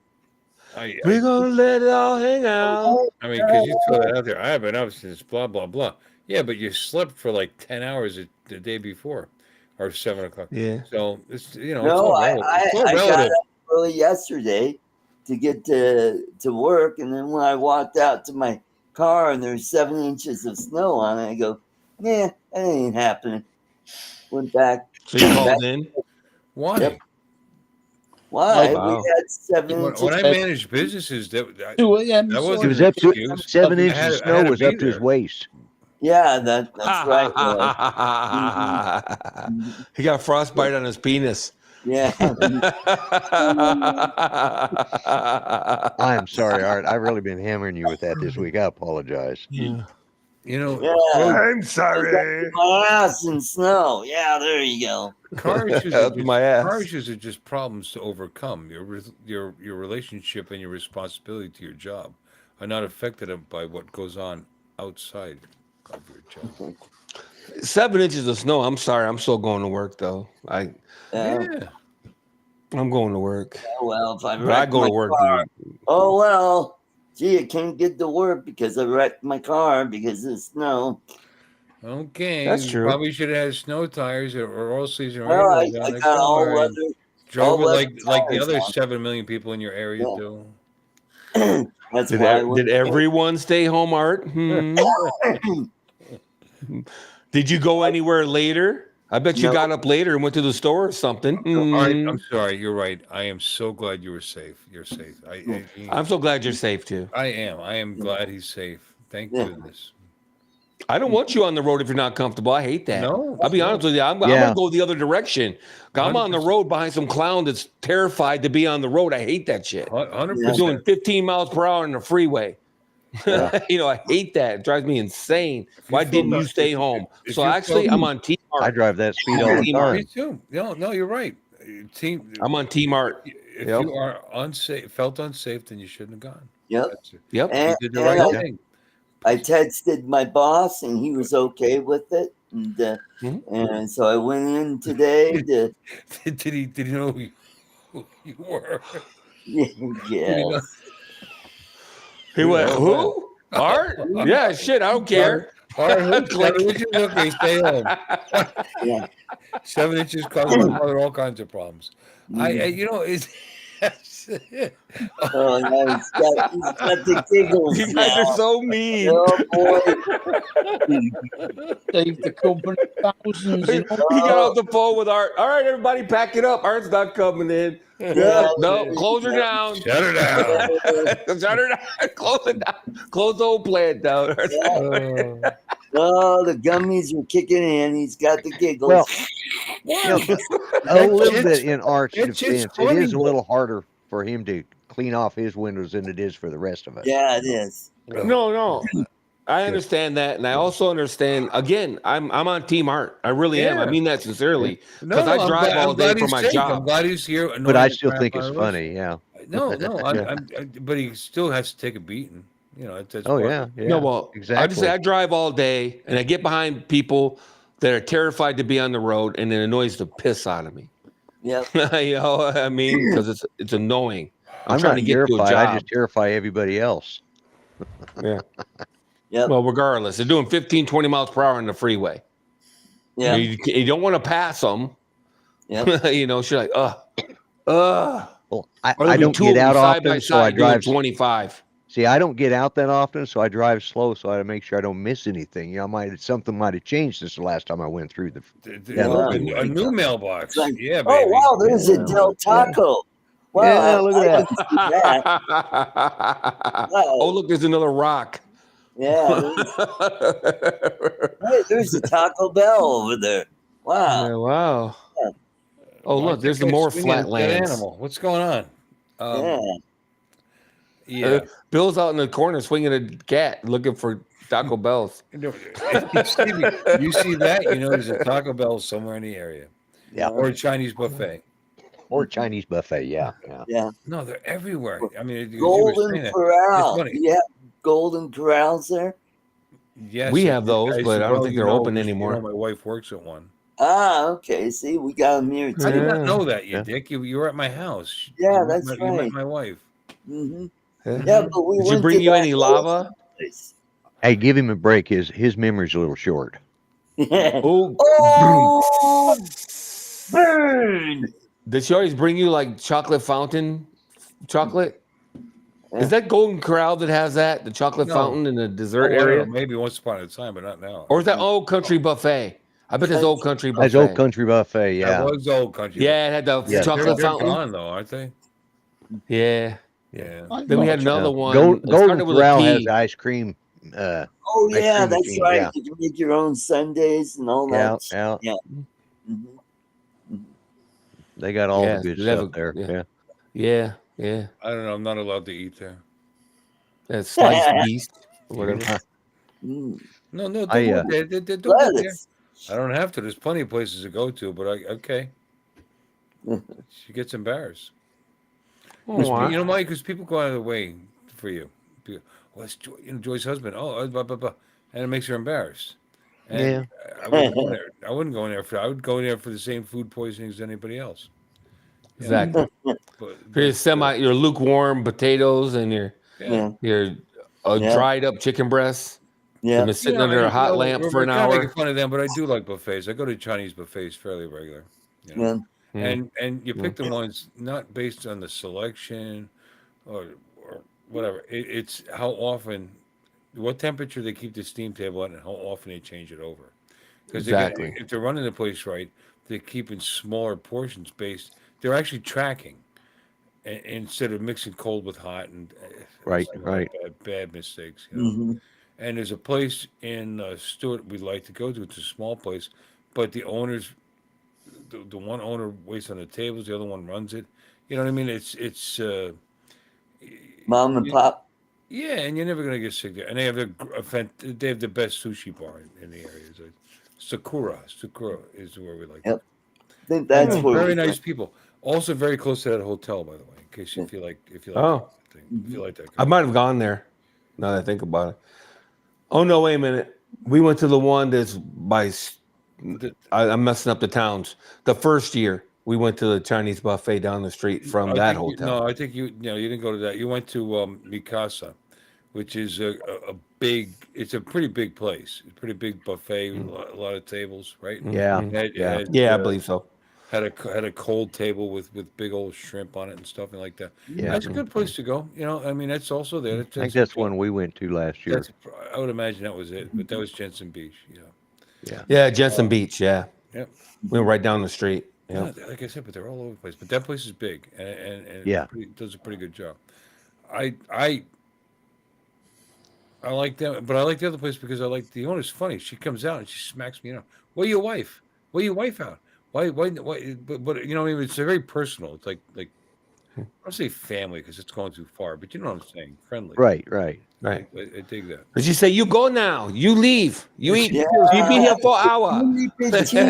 [SPEAKER 5] We're gonna let it all hang out.
[SPEAKER 3] because you throw that out there. I have been up since blah blah blah. Yeah, but you slept for like 10 hours the day before, or 7 o'clock.
[SPEAKER 5] Yeah.
[SPEAKER 3] So it's it's
[SPEAKER 4] No,
[SPEAKER 3] all
[SPEAKER 4] I
[SPEAKER 3] relative. It's all
[SPEAKER 4] got
[SPEAKER 3] relative.
[SPEAKER 4] up early yesterday to get to work, and then when I walked out to my car and there's 7 inches of snow on it, I go, yeah, that ain't happening. Went back.
[SPEAKER 5] So you called in?
[SPEAKER 3] Why?
[SPEAKER 4] Yep. Why?
[SPEAKER 5] Oh, wow.
[SPEAKER 4] We had 7 inches.
[SPEAKER 3] When I managed businesses, that
[SPEAKER 8] 2 a.m.
[SPEAKER 3] That
[SPEAKER 8] this
[SPEAKER 3] wasn't
[SPEAKER 7] It was
[SPEAKER 3] an
[SPEAKER 7] up to
[SPEAKER 3] excuse.
[SPEAKER 7] 7
[SPEAKER 3] I
[SPEAKER 7] inches
[SPEAKER 3] had-
[SPEAKER 7] of
[SPEAKER 3] I had
[SPEAKER 7] snow
[SPEAKER 3] to
[SPEAKER 7] was
[SPEAKER 3] be
[SPEAKER 7] up to his
[SPEAKER 3] there.
[SPEAKER 7] waist.
[SPEAKER 4] Yeah, that's right.
[SPEAKER 5] He got frostbite on his penis.
[SPEAKER 4] Yeah.
[SPEAKER 7] I'm sorry, Art. I've really been hammering you with that this week. I apologize.
[SPEAKER 5] Yeah.
[SPEAKER 3] You know,
[SPEAKER 4] Yeah.
[SPEAKER 5] I'm sorry.
[SPEAKER 4] My ass in snow. Yeah, there you go.
[SPEAKER 3] car issues
[SPEAKER 5] Up my ass.
[SPEAKER 3] car issues are just problems to overcome. Your relationship and your responsibility to your job are not affected by what goes on outside of your job.
[SPEAKER 5] 7 inches of snow. I'm sorry. I'm still going to work though.
[SPEAKER 4] Yeah.
[SPEAKER 5] I'm going to work.
[SPEAKER 4] Well, if I
[SPEAKER 5] But I
[SPEAKER 4] wreck
[SPEAKER 5] go
[SPEAKER 4] my
[SPEAKER 5] to work,
[SPEAKER 4] car,
[SPEAKER 5] dude.
[SPEAKER 4] oh well. Gee, I can't get to work because I wrecked my car because of snow.
[SPEAKER 3] Okay,
[SPEAKER 5] That's
[SPEAKER 3] you
[SPEAKER 5] true.
[SPEAKER 3] probably should have had snow tires or all season
[SPEAKER 4] Well,
[SPEAKER 3] radios
[SPEAKER 4] I
[SPEAKER 3] on it.
[SPEAKER 4] got
[SPEAKER 3] Don't
[SPEAKER 4] all
[SPEAKER 3] worry.
[SPEAKER 4] weather.
[SPEAKER 3] Drove it
[SPEAKER 4] weather
[SPEAKER 3] like the
[SPEAKER 4] tires
[SPEAKER 3] other
[SPEAKER 4] on.
[SPEAKER 3] 7 million people in your area
[SPEAKER 4] Yeah.
[SPEAKER 3] do.
[SPEAKER 4] That's
[SPEAKER 5] Did,
[SPEAKER 4] why I
[SPEAKER 5] did
[SPEAKER 4] went.
[SPEAKER 5] everyone stay home, Art? Did you go anywhere later? I bet you
[SPEAKER 4] No.
[SPEAKER 5] got up later and went to the store or something.
[SPEAKER 3] All right, I'm sorry. You're right. I am so glad you were safe. You're safe.
[SPEAKER 5] I'm so glad you're safe too.
[SPEAKER 3] I am. I am glad he's safe. Thank
[SPEAKER 4] Yeah.
[SPEAKER 3] goodness.
[SPEAKER 5] I don't want you on the road if you're not comfortable. I hate that.
[SPEAKER 3] No,
[SPEAKER 5] I'll be
[SPEAKER 3] no.
[SPEAKER 5] honest with you. I'm
[SPEAKER 7] Yeah.
[SPEAKER 5] going to go the other direction. I'm on the
[SPEAKER 3] 100%.
[SPEAKER 5] road behind some clown that's terrified to be on the road. I hate that shit.
[SPEAKER 3] 100%.
[SPEAKER 5] They're doing 15 miles per hour on the freeway. I hate that. It drives me insane. Why didn't you stay home?
[SPEAKER 3] if
[SPEAKER 5] So
[SPEAKER 3] you
[SPEAKER 5] actually,
[SPEAKER 3] felt-
[SPEAKER 5] I'm on Team
[SPEAKER 7] I
[SPEAKER 5] Art.
[SPEAKER 7] drive that speed all the
[SPEAKER 5] Team Art.
[SPEAKER 3] Me
[SPEAKER 7] time.
[SPEAKER 3] too. No, you're right. Team.
[SPEAKER 5] I'm on Team Art.
[SPEAKER 3] If
[SPEAKER 5] Yep.
[SPEAKER 3] you are felt unsafe, then you shouldn't have gone.
[SPEAKER 4] Yep.
[SPEAKER 3] That's it.
[SPEAKER 5] Yep.
[SPEAKER 3] You
[SPEAKER 4] And,
[SPEAKER 3] did the
[SPEAKER 4] and
[SPEAKER 3] right
[SPEAKER 4] I,
[SPEAKER 3] thing.
[SPEAKER 4] I texted my boss, and he was okay with it. And so I went in today to.
[SPEAKER 3] Did he know who you were?
[SPEAKER 4] Yes.
[SPEAKER 5] He went, who? Art? Yeah, shit. I don't care.
[SPEAKER 3] Click. Looking, stay home.
[SPEAKER 4] Yeah.
[SPEAKER 3] 7 inches caused my mother all kinds of problems. It's.
[SPEAKER 4] Oh, now he's got the giggles.
[SPEAKER 5] You guys
[SPEAKER 4] now.
[SPEAKER 5] are so mean.
[SPEAKER 4] Oh boy.
[SPEAKER 8] Save the company thousands.
[SPEAKER 5] He got off the phone with Art. All right, everybody, pack it up. Art's not coming in.
[SPEAKER 4] Yeah.
[SPEAKER 5] No, close her down.
[SPEAKER 3] Shut her down.
[SPEAKER 5] Shut her down. Close it down. Close the whole plant down.
[SPEAKER 4] Oh, the gummies are kicking in. He's got the giggles.
[SPEAKER 7] Well, a little
[SPEAKER 3] shit's-
[SPEAKER 7] bit in Art's
[SPEAKER 3] that shit's
[SPEAKER 7] defense, it
[SPEAKER 3] funny,
[SPEAKER 7] is a
[SPEAKER 3] but-
[SPEAKER 7] little harder for him to clean off his windows than it is for the rest of us.
[SPEAKER 4] Yeah, it is.
[SPEAKER 5] No. I understand that, and I also understand. Again, I'm on Team Art. I really am. I
[SPEAKER 3] Yeah.
[SPEAKER 5] mean that sincerely
[SPEAKER 3] No,
[SPEAKER 5] because I
[SPEAKER 3] I'm
[SPEAKER 5] drive
[SPEAKER 3] glad-
[SPEAKER 5] all
[SPEAKER 3] I'm
[SPEAKER 5] day
[SPEAKER 3] glad
[SPEAKER 5] for
[SPEAKER 3] he's
[SPEAKER 5] my
[SPEAKER 3] safe.
[SPEAKER 5] job.
[SPEAKER 3] I'm glad he's here.
[SPEAKER 7] But
[SPEAKER 3] annoying
[SPEAKER 7] I
[SPEAKER 3] the
[SPEAKER 7] still
[SPEAKER 3] crap
[SPEAKER 7] think
[SPEAKER 3] out
[SPEAKER 7] it's
[SPEAKER 3] of us.
[SPEAKER 7] funny. Yeah.
[SPEAKER 3] No, but he still has to take a beating. That's
[SPEAKER 7] Oh
[SPEAKER 3] part
[SPEAKER 7] yeah.
[SPEAKER 3] of it.
[SPEAKER 7] Yeah.
[SPEAKER 5] No, well,
[SPEAKER 7] exactly.
[SPEAKER 5] I just say I drive all day, and I get behind people that are terrified to be on the road, and it annoys the piss out of me.
[SPEAKER 4] Yep.
[SPEAKER 5] You know what I mean? Because it's annoying. I'm
[SPEAKER 7] I'm
[SPEAKER 5] trying
[SPEAKER 7] not
[SPEAKER 5] to get to a
[SPEAKER 7] terrified.
[SPEAKER 5] job.
[SPEAKER 7] I just terrify everybody else.
[SPEAKER 5] Yeah.
[SPEAKER 4] Yep.
[SPEAKER 5] Well, regardless, they're doing 15, 20 miles per hour on the freeway.
[SPEAKER 4] Yeah.
[SPEAKER 5] You don't want to pass them.
[SPEAKER 4] Yep.
[SPEAKER 5] She's like,
[SPEAKER 7] Well,
[SPEAKER 5] Or
[SPEAKER 7] I
[SPEAKER 5] there'll be
[SPEAKER 7] don't
[SPEAKER 5] two
[SPEAKER 7] get
[SPEAKER 5] of them
[SPEAKER 7] out
[SPEAKER 5] side by
[SPEAKER 7] often, so I
[SPEAKER 5] side doing
[SPEAKER 7] drive.
[SPEAKER 5] 25.
[SPEAKER 7] See, I don't get out that often, so I drive slow, so I make sure I don't miss anything. Something might have changed since the last time I went through the.
[SPEAKER 3] A new mailbox.
[SPEAKER 4] Like,
[SPEAKER 3] Yeah, baby.
[SPEAKER 4] oh wow, there's a Del Taco. Wow,
[SPEAKER 7] Yeah, look at
[SPEAKER 4] I
[SPEAKER 7] that.
[SPEAKER 4] didn't see that. Wow.
[SPEAKER 5] Oh, look, there's another rock.
[SPEAKER 4] Yeah. Hey, there's a Taco Bell over there. Wow.
[SPEAKER 5] Yeah, wow.
[SPEAKER 4] Yeah.
[SPEAKER 5] Oh, look, there's the more flatlands.
[SPEAKER 3] Animal. What's going on?
[SPEAKER 4] Yeah.
[SPEAKER 3] Yeah.
[SPEAKER 5] Bill's out in the corner swinging a cat looking for Taco Bells.
[SPEAKER 3] You see that? There's a Taco Bell somewhere in the area.
[SPEAKER 7] Yeah.
[SPEAKER 3] Or a Chinese buffet.
[SPEAKER 7] Or Chinese buffet. Yeah.
[SPEAKER 4] Yeah.
[SPEAKER 3] No, they're everywhere. I mean,
[SPEAKER 4] Golden Corral. You have Golden Corrals there?
[SPEAKER 3] Yes,
[SPEAKER 5] We have those,
[SPEAKER 3] as
[SPEAKER 5] but
[SPEAKER 3] you
[SPEAKER 5] I don't
[SPEAKER 3] well
[SPEAKER 5] think they're
[SPEAKER 3] know,
[SPEAKER 5] open
[SPEAKER 3] because,
[SPEAKER 5] anymore.
[SPEAKER 3] my wife works at one.
[SPEAKER 4] Ah, okay. See, we got them here too.
[SPEAKER 3] I did not
[SPEAKER 5] Yeah.
[SPEAKER 3] know that, you
[SPEAKER 7] Yeah.
[SPEAKER 3] dick. You were at my house.
[SPEAKER 4] Yeah,
[SPEAKER 3] You met
[SPEAKER 4] that's
[SPEAKER 3] my- You met
[SPEAKER 4] right.
[SPEAKER 3] my wife.
[SPEAKER 4] Mm-hmm.
[SPEAKER 5] Yeah.
[SPEAKER 4] Yeah, but we
[SPEAKER 5] Did
[SPEAKER 4] went
[SPEAKER 5] you bring
[SPEAKER 4] to
[SPEAKER 5] you
[SPEAKER 4] that
[SPEAKER 5] any
[SPEAKER 4] other
[SPEAKER 5] lava?
[SPEAKER 4] place.
[SPEAKER 7] Hey, give him a break. His memory's a little short.
[SPEAKER 5] Oh,
[SPEAKER 4] Oh, burn!
[SPEAKER 5] did she always bring you like chocolate fountain chocolate?
[SPEAKER 4] Yeah.
[SPEAKER 5] Is that Golden Corral that has that? The chocolate
[SPEAKER 3] No.
[SPEAKER 5] fountain in the dessert
[SPEAKER 3] Oh, I don't
[SPEAKER 5] area?
[SPEAKER 3] know, maybe once upon a time, but not now.
[SPEAKER 5] Or is that Old Country Buffet? I bet there's Old Country Buffet.
[SPEAKER 7] That's Old Country Buffet.
[SPEAKER 3] That
[SPEAKER 7] Yeah.
[SPEAKER 3] was old country.
[SPEAKER 5] Yeah, it had the
[SPEAKER 7] Yeah.
[SPEAKER 5] chocolate
[SPEAKER 3] they're
[SPEAKER 5] fountain.
[SPEAKER 3] gone though, aren't they?
[SPEAKER 5] Yeah.
[SPEAKER 3] Yeah.
[SPEAKER 5] Then we had another
[SPEAKER 7] Yeah.
[SPEAKER 5] one.
[SPEAKER 7] Golden
[SPEAKER 5] It started with a
[SPEAKER 7] Corral
[SPEAKER 5] P.
[SPEAKER 7] has ice cream.
[SPEAKER 4] Oh
[SPEAKER 7] Ice
[SPEAKER 4] yeah,
[SPEAKER 7] cream
[SPEAKER 4] that's
[SPEAKER 7] machine,
[SPEAKER 4] right.
[SPEAKER 7] yeah.
[SPEAKER 4] You can make your own sundaes and all
[SPEAKER 7] Yeah.
[SPEAKER 4] that.
[SPEAKER 7] Yeah.
[SPEAKER 4] Yeah. Mhm.
[SPEAKER 7] They got all
[SPEAKER 5] Yeah,
[SPEAKER 7] the good
[SPEAKER 5] they have
[SPEAKER 7] stuff
[SPEAKER 5] a-
[SPEAKER 7] there.
[SPEAKER 5] yeah.
[SPEAKER 7] Yeah.
[SPEAKER 5] Yeah.
[SPEAKER 3] I don't know. I'm not allowed to eat there.
[SPEAKER 5] That's sliced beast or whatever.
[SPEAKER 4] Mm.
[SPEAKER 3] No, don't
[SPEAKER 7] I,
[SPEAKER 3] go there. Don't go there.
[SPEAKER 4] Lettuce.
[SPEAKER 3] I don't have to. There's plenty of places to go to, but okay. She gets embarrassed.
[SPEAKER 5] Oh, wow.
[SPEAKER 3] You know why? Because people go out of their way for you. People, well, that's Joy's husband. Oh, blah, blah, blah. And it makes her embarrassed. And I wouldn't go in there. I wouldn't go in there I would go in there for the same food poisoning as anybody else.
[SPEAKER 5] Exactly.
[SPEAKER 3] But
[SPEAKER 5] Your lukewarm potatoes and your
[SPEAKER 4] Yeah.
[SPEAKER 5] dried up chicken breasts.
[SPEAKER 4] Yeah.
[SPEAKER 5] They've been sitting under a hot lamp for an
[SPEAKER 3] We're kinda
[SPEAKER 5] hour.
[SPEAKER 3] making fun of them, but I do like buffets. I go to Chinese buffets fairly regular. You know?
[SPEAKER 4] Yeah.
[SPEAKER 3] And you pick the ones not based on the selection or whatever. It's how often, what temperature they keep the steam table at, and how often they change it over. Because
[SPEAKER 5] Exactly.
[SPEAKER 3] if they're running the place right, they're keeping smaller portions based. They're actually tracking instead of mixing cold with hot and
[SPEAKER 7] Right,
[SPEAKER 3] some
[SPEAKER 7] right.
[SPEAKER 3] bad mistakes. You know?
[SPEAKER 4] Mm-hmm.
[SPEAKER 3] And there's a place in Stewart we'd like to go to. It's a small place, but the owners, the one owner waits on the tables, the other one runs it. You know what I mean? It's
[SPEAKER 4] Mom and pop.
[SPEAKER 3] yeah, and you're never gonna get sick there. And they have they have the best sushi bar in the area. It's like Sakura is where we like.
[SPEAKER 4] Yep. I think that's where
[SPEAKER 3] Very
[SPEAKER 4] we
[SPEAKER 3] nice
[SPEAKER 4] went.
[SPEAKER 3] people. Also very close to that hotel, by the way. In case you feel like
[SPEAKER 5] Oh.
[SPEAKER 3] if you like that.
[SPEAKER 5] I might have gone there. Now that I think about it. Oh no! Wait a minute. We went to the one that's by. I'm messing up the towns. The first year we went to the Chinese buffet down the street from that hotel.
[SPEAKER 3] No, I think you didn't go to that. You went to Mikasa, which is a big. It's a pretty big place. A pretty big buffet. A lot of tables, right?
[SPEAKER 7] Yeah.
[SPEAKER 5] Yeah, I believe so.
[SPEAKER 3] Had a cold table with big old shrimp on it and stuff and like that.
[SPEAKER 7] Yeah.
[SPEAKER 3] That's a good place to go. You know, I mean, that's also there.
[SPEAKER 7] I think that's one we went to last year.
[SPEAKER 3] I would imagine that was it, but that was Jensen Beach.
[SPEAKER 5] Yeah, Jensen Beach. Yeah.
[SPEAKER 3] Yep.
[SPEAKER 5] We went right down the street.
[SPEAKER 3] Yeah, like I said, but they're all over the place. But that place is big and
[SPEAKER 7] Yeah.
[SPEAKER 3] does a pretty good job. I like them, but I like the other place because I like the owner's funny. She comes out and she smacks me, where your wife? Where your wife out? Why? But you know, I mean, it's very personal. It's like I don't say family because it's going too far, but you know what I'm saying, friendly.
[SPEAKER 7] Right.
[SPEAKER 5] Right.
[SPEAKER 3] I dig that.
[SPEAKER 5] But she say, "You go now. You leave. You eat.
[SPEAKER 4] Yeah.
[SPEAKER 5] You be here for an hour.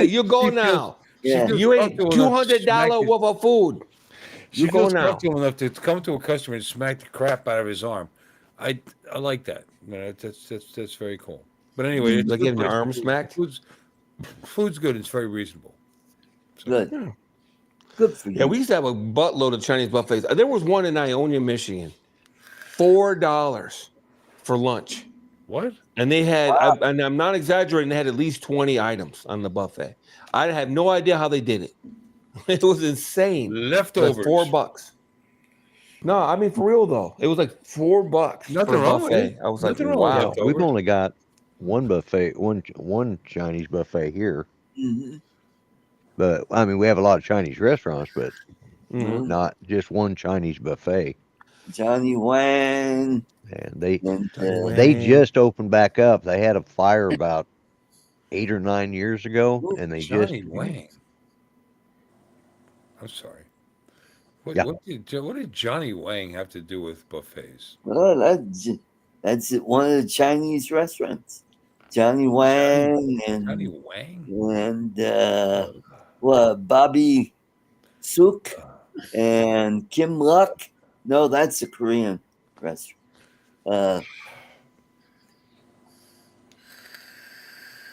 [SPEAKER 5] You go
[SPEAKER 3] She
[SPEAKER 5] now.
[SPEAKER 4] Yeah.
[SPEAKER 5] You ate $200 worth of food.
[SPEAKER 3] She
[SPEAKER 5] You go
[SPEAKER 3] feels
[SPEAKER 5] now."
[SPEAKER 3] comfortable enough to come to a customer and smack the crap out of his arm. I like that. You know, that's very cool. But anyway, it's a
[SPEAKER 5] Like
[SPEAKER 3] good
[SPEAKER 5] getting your
[SPEAKER 3] place.
[SPEAKER 5] arm smacked.
[SPEAKER 3] Food's good. It's very reasonable.
[SPEAKER 4] Good. Good for you.
[SPEAKER 5] Yeah, we used to have a buttload of Chinese buffets. There was one in Ionia, Michigan, $4 for lunch,
[SPEAKER 3] What?
[SPEAKER 5] and they had, and I'm not exaggerating, they had at least 20 items on the buffet. I have no idea how they did it. It was insane.
[SPEAKER 3] Leftovers.
[SPEAKER 5] Like $4. No, I mean for real though, it was like $4
[SPEAKER 3] Nothing
[SPEAKER 5] for a
[SPEAKER 3] wrong with
[SPEAKER 5] buffet.
[SPEAKER 3] it.
[SPEAKER 5] I was
[SPEAKER 3] Nothing
[SPEAKER 5] like,
[SPEAKER 3] wrong with
[SPEAKER 5] wow.
[SPEAKER 3] leftovers.
[SPEAKER 7] We've only got one buffet, one Chinese buffet here.
[SPEAKER 4] Mm-hmm.
[SPEAKER 7] But I mean, we have a lot of Chinese restaurants, but
[SPEAKER 5] Mhm.
[SPEAKER 7] not just one Chinese buffet.
[SPEAKER 4] Johnny Wang.
[SPEAKER 7] And they
[SPEAKER 4] And,
[SPEAKER 7] they just opened back up. They had a fire about 8 or 9 years ago, and they
[SPEAKER 3] Johnny
[SPEAKER 7] just
[SPEAKER 3] Wang. I'm sorry. What,
[SPEAKER 7] Yeah.
[SPEAKER 3] what did Johnny Wang have to do with buffets?
[SPEAKER 4] well, that's one of the Chinese restaurants. Johnny Wang
[SPEAKER 3] Johnny
[SPEAKER 4] and
[SPEAKER 3] Wang?
[SPEAKER 4] Bobby Sook and Kim Luck. No, that's a Korean restaurant.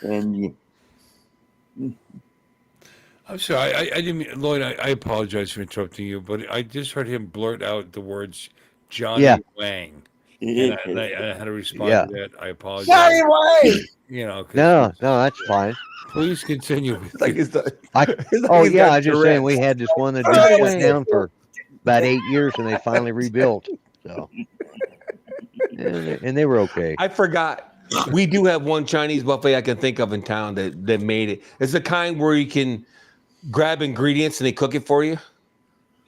[SPEAKER 4] And
[SPEAKER 3] I'm sorry. I didn't mean, Lloyd, I apologize for interrupting you, but I just heard him blurt out the words Johnny
[SPEAKER 7] Yeah.
[SPEAKER 3] Wang. And I had to respond
[SPEAKER 7] Yeah.
[SPEAKER 3] to that. I apologize.
[SPEAKER 4] Johnny Wang.
[SPEAKER 3] You know, 'cause-
[SPEAKER 7] no, that's fine.
[SPEAKER 3] Please continue. With
[SPEAKER 5] Like
[SPEAKER 3] it.
[SPEAKER 5] it's the,
[SPEAKER 7] I
[SPEAKER 5] it's
[SPEAKER 7] oh
[SPEAKER 5] he's
[SPEAKER 7] yeah,
[SPEAKER 5] got
[SPEAKER 7] I was just saying we
[SPEAKER 5] Tourette's.
[SPEAKER 7] had this one that
[SPEAKER 4] Johnny
[SPEAKER 7] been shut
[SPEAKER 4] Wang.
[SPEAKER 7] down for about 8 years, and they finally rebuilt. So and they were okay.
[SPEAKER 5] I forgot. We do have one Chinese buffet I can think of in town that made it. It's the kind where you can grab ingredients and they cook it for you.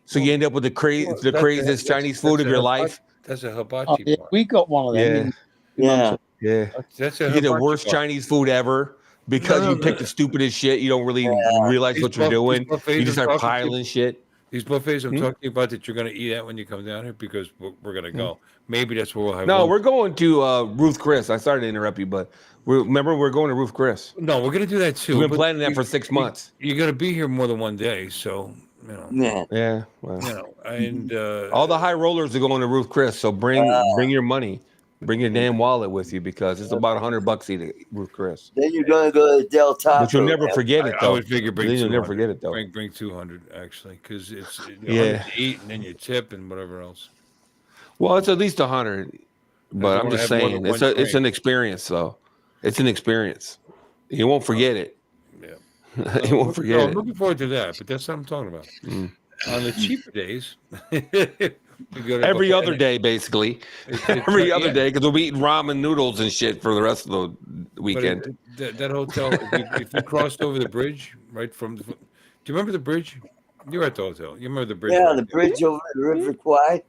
[SPEAKER 5] So you end up with the craziest Chinese food of your life.
[SPEAKER 3] That's a hibachi
[SPEAKER 8] Oh, yeah,
[SPEAKER 3] bar.
[SPEAKER 8] we got one of them.
[SPEAKER 5] Yeah.
[SPEAKER 4] Yeah.
[SPEAKER 5] Yeah.
[SPEAKER 3] That's a
[SPEAKER 5] You get the
[SPEAKER 3] hibachi
[SPEAKER 5] worst
[SPEAKER 3] bar.
[SPEAKER 5] Chinese food ever because
[SPEAKER 3] No,
[SPEAKER 5] you pick the stupidest shit. You don't really realize what you're
[SPEAKER 3] These
[SPEAKER 5] doing.
[SPEAKER 3] buffets
[SPEAKER 5] You just
[SPEAKER 3] are
[SPEAKER 5] start
[SPEAKER 3] talking to-
[SPEAKER 5] piling shit.
[SPEAKER 3] These buffets I'm
[SPEAKER 5] Hmm?
[SPEAKER 3] talking about that you're going to eat at when you come down here, because we're going to go. Maybe that's where we'll have
[SPEAKER 5] No,
[SPEAKER 3] lunch.
[SPEAKER 5] we're going to Ruth Chris. I started to interrupt you, but remember we're going to Ruth Chris.
[SPEAKER 3] No, we're going to do that too.
[SPEAKER 5] We've been
[SPEAKER 3] but
[SPEAKER 5] planning that for 6 months.
[SPEAKER 3] You're going to be here more than one day, so
[SPEAKER 4] Yeah.
[SPEAKER 5] Yeah, well,
[SPEAKER 3] and
[SPEAKER 5] all the high rollers are going to Ruth Chris. So bring your money, bring your damn wallet with you because it's about $100 to eat at Ruth Chris.
[SPEAKER 4] Then you're gonna go to Del Taco.
[SPEAKER 5] But you'll never forget it
[SPEAKER 3] I
[SPEAKER 5] though.
[SPEAKER 3] would figure bring
[SPEAKER 5] Then you'll
[SPEAKER 3] 200.
[SPEAKER 5] never forget it though.
[SPEAKER 3] Bring 200 actually, because it's 100
[SPEAKER 5] Yeah.
[SPEAKER 3] to eat and then you tip and whatever else.
[SPEAKER 5] Well, it's at least 100. But
[SPEAKER 3] I
[SPEAKER 5] I'm
[SPEAKER 3] wanna
[SPEAKER 5] just
[SPEAKER 3] have more
[SPEAKER 5] saying,
[SPEAKER 3] than
[SPEAKER 5] it's
[SPEAKER 3] one
[SPEAKER 5] it's an
[SPEAKER 3] drink.
[SPEAKER 5] experience though. It's an experience. You won't forget it.
[SPEAKER 3] Yeah.
[SPEAKER 5] You won't forget
[SPEAKER 3] I'm
[SPEAKER 5] it.
[SPEAKER 3] looking forward to that, but that's what I'm talking about.
[SPEAKER 5] Mm.
[SPEAKER 3] On the cheaper days, we go to
[SPEAKER 5] Every
[SPEAKER 3] buffet.
[SPEAKER 5] other day, basically.
[SPEAKER 3] It's
[SPEAKER 5] Every other
[SPEAKER 3] yeah.
[SPEAKER 5] day, because we'll be eating ramen noodles and shit for the rest of the
[SPEAKER 3] But
[SPEAKER 5] weekend.
[SPEAKER 3] that hotel, if you crossed over the bridge, right from do you remember the bridge? You're at the hotel. You remember the bridge?
[SPEAKER 4] Yeah,
[SPEAKER 3] right
[SPEAKER 4] the
[SPEAKER 3] there.
[SPEAKER 4] bridge over the River Kwai.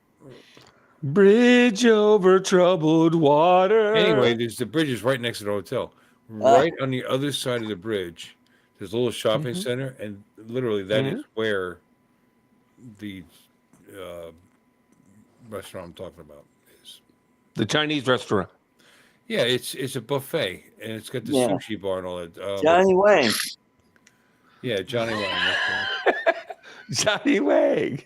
[SPEAKER 5] Bridge over troubled water.
[SPEAKER 3] Anyway, there's the bridge is right next to the hotel. Right on the other side of the bridge, there's a little shopping center, and literally that is where the restaurant I'm talking about is.
[SPEAKER 5] The Chinese restaurant.
[SPEAKER 3] Yeah, it's a buffet, and it's got the
[SPEAKER 4] Yeah.
[SPEAKER 3] sushi bar and all that.
[SPEAKER 4] Johnny Wang.
[SPEAKER 3] Yeah, Johnny Wang. That's right.
[SPEAKER 5] Johnny Wang.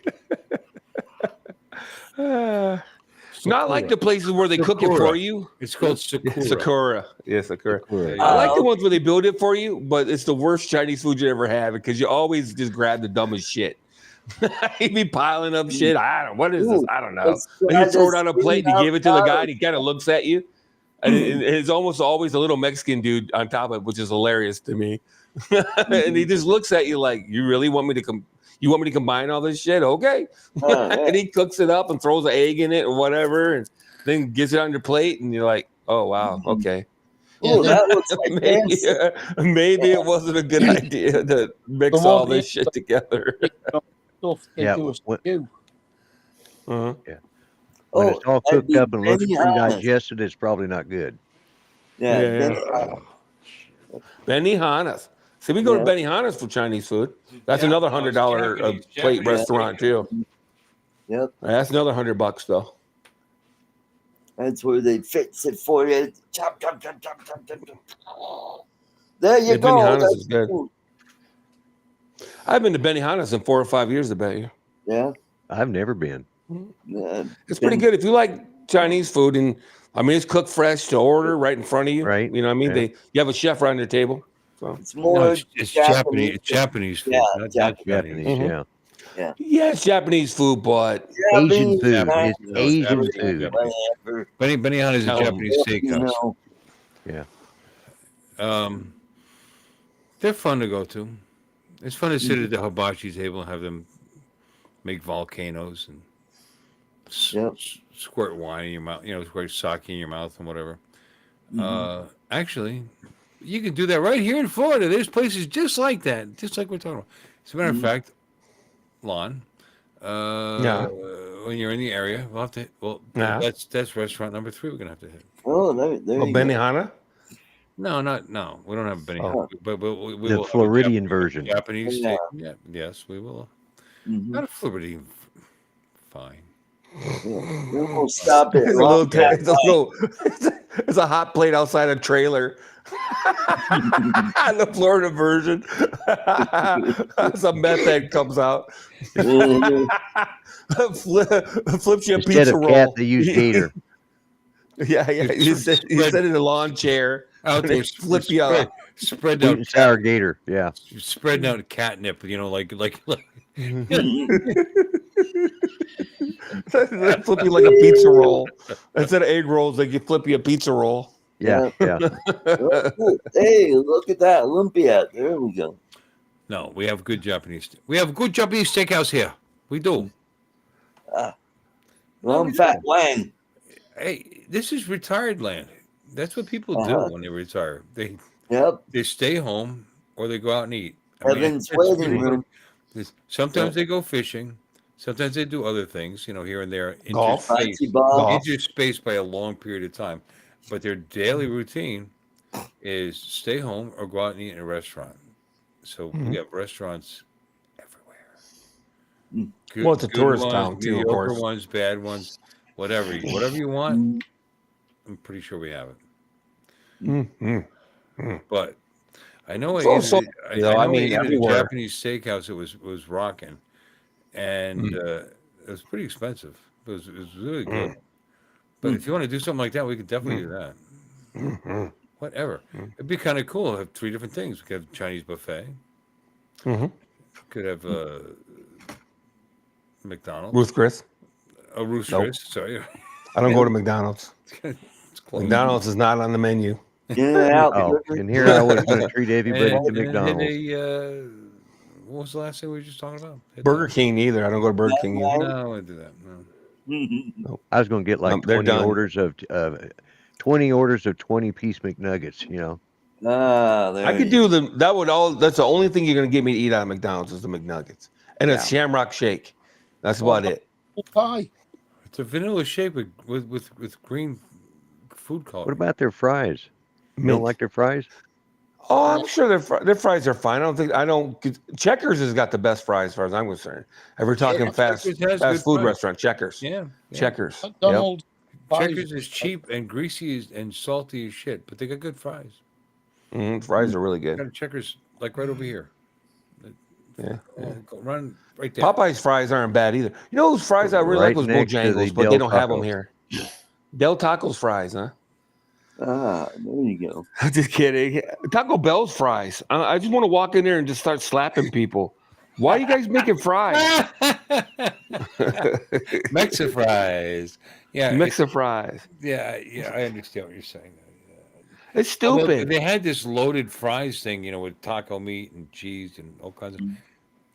[SPEAKER 5] Not like the places where they cook it
[SPEAKER 3] Sakura.
[SPEAKER 5] for you.
[SPEAKER 3] It's called Sakura.
[SPEAKER 5] Sakura. Yeah, Sakura.
[SPEAKER 7] Sakura.
[SPEAKER 5] I like the ones where they build it for you, but it's the worst Chinese food you ever had because you always just grab the dumbest shit. You be piling up shit. I don't. What is this? I don't know.
[SPEAKER 4] Let's
[SPEAKER 5] And
[SPEAKER 4] try
[SPEAKER 5] you throw it
[SPEAKER 4] this
[SPEAKER 5] on a plate and you give it to the guy, and he kind of looks at you, and it's almost always a little Mexican dude on top of it, which is hilarious to me. And he just looks at you like, "You really want me to come? You want me to combine all this shit? Okay." And he cooks it up and throws an egg in it or whatever, and then gets it on your plate, and you're like, "Oh wow, okay."
[SPEAKER 4] Oh, that looks like
[SPEAKER 5] Maybe,
[SPEAKER 4] dancing.
[SPEAKER 5] maybe it wasn't a good idea to mix
[SPEAKER 8] Come
[SPEAKER 5] all
[SPEAKER 8] on,
[SPEAKER 5] this shit together.
[SPEAKER 8] Stuff they
[SPEAKER 7] Yeah,
[SPEAKER 8] do a
[SPEAKER 7] what-
[SPEAKER 8] stew.
[SPEAKER 5] Uh-huh.
[SPEAKER 7] When it's all
[SPEAKER 4] that'd
[SPEAKER 7] cooked
[SPEAKER 4] be
[SPEAKER 7] up and looks
[SPEAKER 4] Benny
[SPEAKER 7] pretty
[SPEAKER 4] Hanna's.
[SPEAKER 7] digested, it's probably not good.
[SPEAKER 4] Yeah,
[SPEAKER 5] Yeah.
[SPEAKER 4] Benny Hanna's.
[SPEAKER 5] Benihana's. See, we go
[SPEAKER 4] Yeah.
[SPEAKER 5] to Benihana's for Chinese food. That's another $100 plate
[SPEAKER 3] Japanese.
[SPEAKER 5] restaurant too.
[SPEAKER 4] Yep,
[SPEAKER 5] That's another $100 though.
[SPEAKER 4] that's where they fix it for you. Chop, chop, chop, chop, chop, chop, chop. There you
[SPEAKER 5] Yeah,
[SPEAKER 4] go.
[SPEAKER 5] Benihana's
[SPEAKER 4] That's
[SPEAKER 5] is good.
[SPEAKER 4] food.
[SPEAKER 5] I've been to Benihana's in 4 or 5 years, I bet you.
[SPEAKER 4] Yeah,
[SPEAKER 7] I've never been.
[SPEAKER 4] yeah.
[SPEAKER 5] It's pretty good if you like Chinese food, and I mean it's cooked fresh to order right in front of you.
[SPEAKER 7] Right,
[SPEAKER 5] You know what I mean?
[SPEAKER 7] yeah.
[SPEAKER 5] You have a chef right on your table. So
[SPEAKER 4] It's more
[SPEAKER 3] No, it's Japanese. It's Japanese food,
[SPEAKER 4] Yeah,
[SPEAKER 3] not
[SPEAKER 4] Japanese.
[SPEAKER 3] Japanese.
[SPEAKER 7] Japanese, yeah.
[SPEAKER 5] yeah, it's Japanese food, but
[SPEAKER 7] Asian
[SPEAKER 4] Japanese,
[SPEAKER 7] food.
[SPEAKER 4] Chinese,
[SPEAKER 7] It's Asian
[SPEAKER 3] Japanese,
[SPEAKER 7] food.
[SPEAKER 4] whatever.
[SPEAKER 3] Benihana is a
[SPEAKER 5] Oh,
[SPEAKER 3] Japanese
[SPEAKER 4] You
[SPEAKER 3] steakhouse.
[SPEAKER 4] know.
[SPEAKER 3] They're fun to go to. It's fun to sit at the hibachi table and have them make volcanoes and
[SPEAKER 4] Yep.
[SPEAKER 3] squirt wine in your mouth, squirt sake in your mouth and whatever. Actually, you can do that right here in Florida. There's places just like that, just like we're talking about. As a matter of fact, Lon,
[SPEAKER 5] Yeah.
[SPEAKER 3] when you're in the area, we'll have to. Well,
[SPEAKER 5] Yeah.
[SPEAKER 3] that's restaurant number 3. We're gonna have to hit.
[SPEAKER 4] Oh, there
[SPEAKER 5] oh,
[SPEAKER 4] you go.
[SPEAKER 5] Benihana.
[SPEAKER 3] No, we don't have Benihana,
[SPEAKER 5] Oh.
[SPEAKER 3] but we
[SPEAKER 7] The
[SPEAKER 3] will have a
[SPEAKER 7] Floridian version.
[SPEAKER 3] Japanese
[SPEAKER 4] Yeah.
[SPEAKER 3] steak. Yeah, yes, we will.
[SPEAKER 4] Mhm.
[SPEAKER 3] Not a Floridian. Fine.
[SPEAKER 4] Yeah. Then we'll stop it.
[SPEAKER 5] It's a little. It's a little. It's a hot plate outside a trailer. The Florida version. Some meth head comes out. Flips you a
[SPEAKER 7] Instead
[SPEAKER 5] pizza
[SPEAKER 7] of
[SPEAKER 5] roll.
[SPEAKER 7] cat, they use gator.
[SPEAKER 5] Yeah. You sit in a lawn chair.
[SPEAKER 3] Out
[SPEAKER 5] and
[SPEAKER 3] there,
[SPEAKER 5] they flip you out.
[SPEAKER 3] spread
[SPEAKER 7] Sweet
[SPEAKER 3] out,
[SPEAKER 7] and sour gator. Yeah.
[SPEAKER 3] spreading out catnip. Like
[SPEAKER 5] They flip you like a pizza roll. Instead of egg rolls, they flip you a pizza roll.
[SPEAKER 7] Yeah. Yeah.
[SPEAKER 4] Hey, look at that Olympia. There we go.
[SPEAKER 3] No, we have good Japanese. We have good Japanese steakhouse here. We do.
[SPEAKER 4] Rum Fat Wang.
[SPEAKER 3] Hey, this is retired land. That's what people do when they retire.
[SPEAKER 4] Yep.
[SPEAKER 3] They stay home or they go out and eat.
[SPEAKER 4] Evan's
[SPEAKER 3] that's
[SPEAKER 4] waiting
[SPEAKER 3] really-
[SPEAKER 4] room.
[SPEAKER 3] Sometimes they go fishing. Sometimes they do other things, here and there.
[SPEAKER 5] Golf.
[SPEAKER 4] Fancy Bob.
[SPEAKER 3] Interspaced by a long period of time. But their daily routine is stay home or go out and eat in a restaurant. So we have restaurants everywhere. Good,
[SPEAKER 5] Well, it's a
[SPEAKER 3] good
[SPEAKER 5] tourist
[SPEAKER 3] ones,
[SPEAKER 5] town, too, of
[SPEAKER 3] mediocre
[SPEAKER 5] course.
[SPEAKER 3] ones, bad ones, whatever you want. I'm pretty sure we have it. But I know
[SPEAKER 5] So,
[SPEAKER 3] I know I
[SPEAKER 5] mean,
[SPEAKER 3] ate at a
[SPEAKER 5] everywhere.
[SPEAKER 3] Japanese steakhouse. It was rocking, and it was pretty expensive. It was really good. But if you want to do something like that, we could definitely do that. Whatever. It'd be kind of cool to have 3 different things. We could have Chinese buffet. Could have McDonald's.
[SPEAKER 5] Ruth Chris.
[SPEAKER 3] Ruth's
[SPEAKER 5] Nope.
[SPEAKER 3] Chris. Sorry.
[SPEAKER 5] I don't go to McDonald's.
[SPEAKER 3] It's close.
[SPEAKER 5] McDonald's is not on the menu.
[SPEAKER 7] Oh, and here I was going to treat everybody to
[SPEAKER 3] And
[SPEAKER 7] McDonald's.
[SPEAKER 3] what was the last thing we were just talking about?
[SPEAKER 5] Burger King either. I don't go to Burger King either.
[SPEAKER 3] No, I wouldn't do that. No.
[SPEAKER 7] I was going to get like
[SPEAKER 5] They're
[SPEAKER 7] 20
[SPEAKER 5] done.
[SPEAKER 7] orders of 20-piece McNuggets. You know.
[SPEAKER 5] I could do them. That's the only thing you're going to get me to eat out of McDonald's is the McNuggets and a Shamrock Shake. That's about it.
[SPEAKER 8] Pie.
[SPEAKER 3] It's a vanilla shake with green food coloring.
[SPEAKER 7] What about their fries? You don't like their fries?
[SPEAKER 5] Oh, I'm sure their fries are fine. I don't. Checkers has got the best fries, as far as I'm concerned. If we're talking fast
[SPEAKER 3] Checkers has
[SPEAKER 5] food
[SPEAKER 3] good fries.
[SPEAKER 5] restaurant, Checkers.
[SPEAKER 3] Yeah.
[SPEAKER 5] Checkers.
[SPEAKER 8] McDonald's.
[SPEAKER 3] Checkers is cheap and greasy and salty as shit, but they got good fries.
[SPEAKER 5] Fries are really good.
[SPEAKER 3] Got a Checkers like right over here.
[SPEAKER 5] Yeah.
[SPEAKER 3] Go run right there.
[SPEAKER 5] Popeye's fries aren't bad either. You know whose fries I really
[SPEAKER 7] Right
[SPEAKER 5] like was
[SPEAKER 7] next to the
[SPEAKER 5] Bojangles, but they
[SPEAKER 7] Del
[SPEAKER 5] don't have them
[SPEAKER 7] Taco.
[SPEAKER 5] here. Del Taco's fries, huh?
[SPEAKER 4] There you go.
[SPEAKER 5] I'm just kidding. Taco Bell's fries. I just want to walk in there and just start slapping people. Why are you guys making fries?
[SPEAKER 3] Mexa fries. Yeah.
[SPEAKER 5] Mexa fries.
[SPEAKER 3] Yeah, I understand what you're saying.
[SPEAKER 5] It's stupid.
[SPEAKER 3] They had this loaded fries thing, with taco meat and cheese and all kinds of.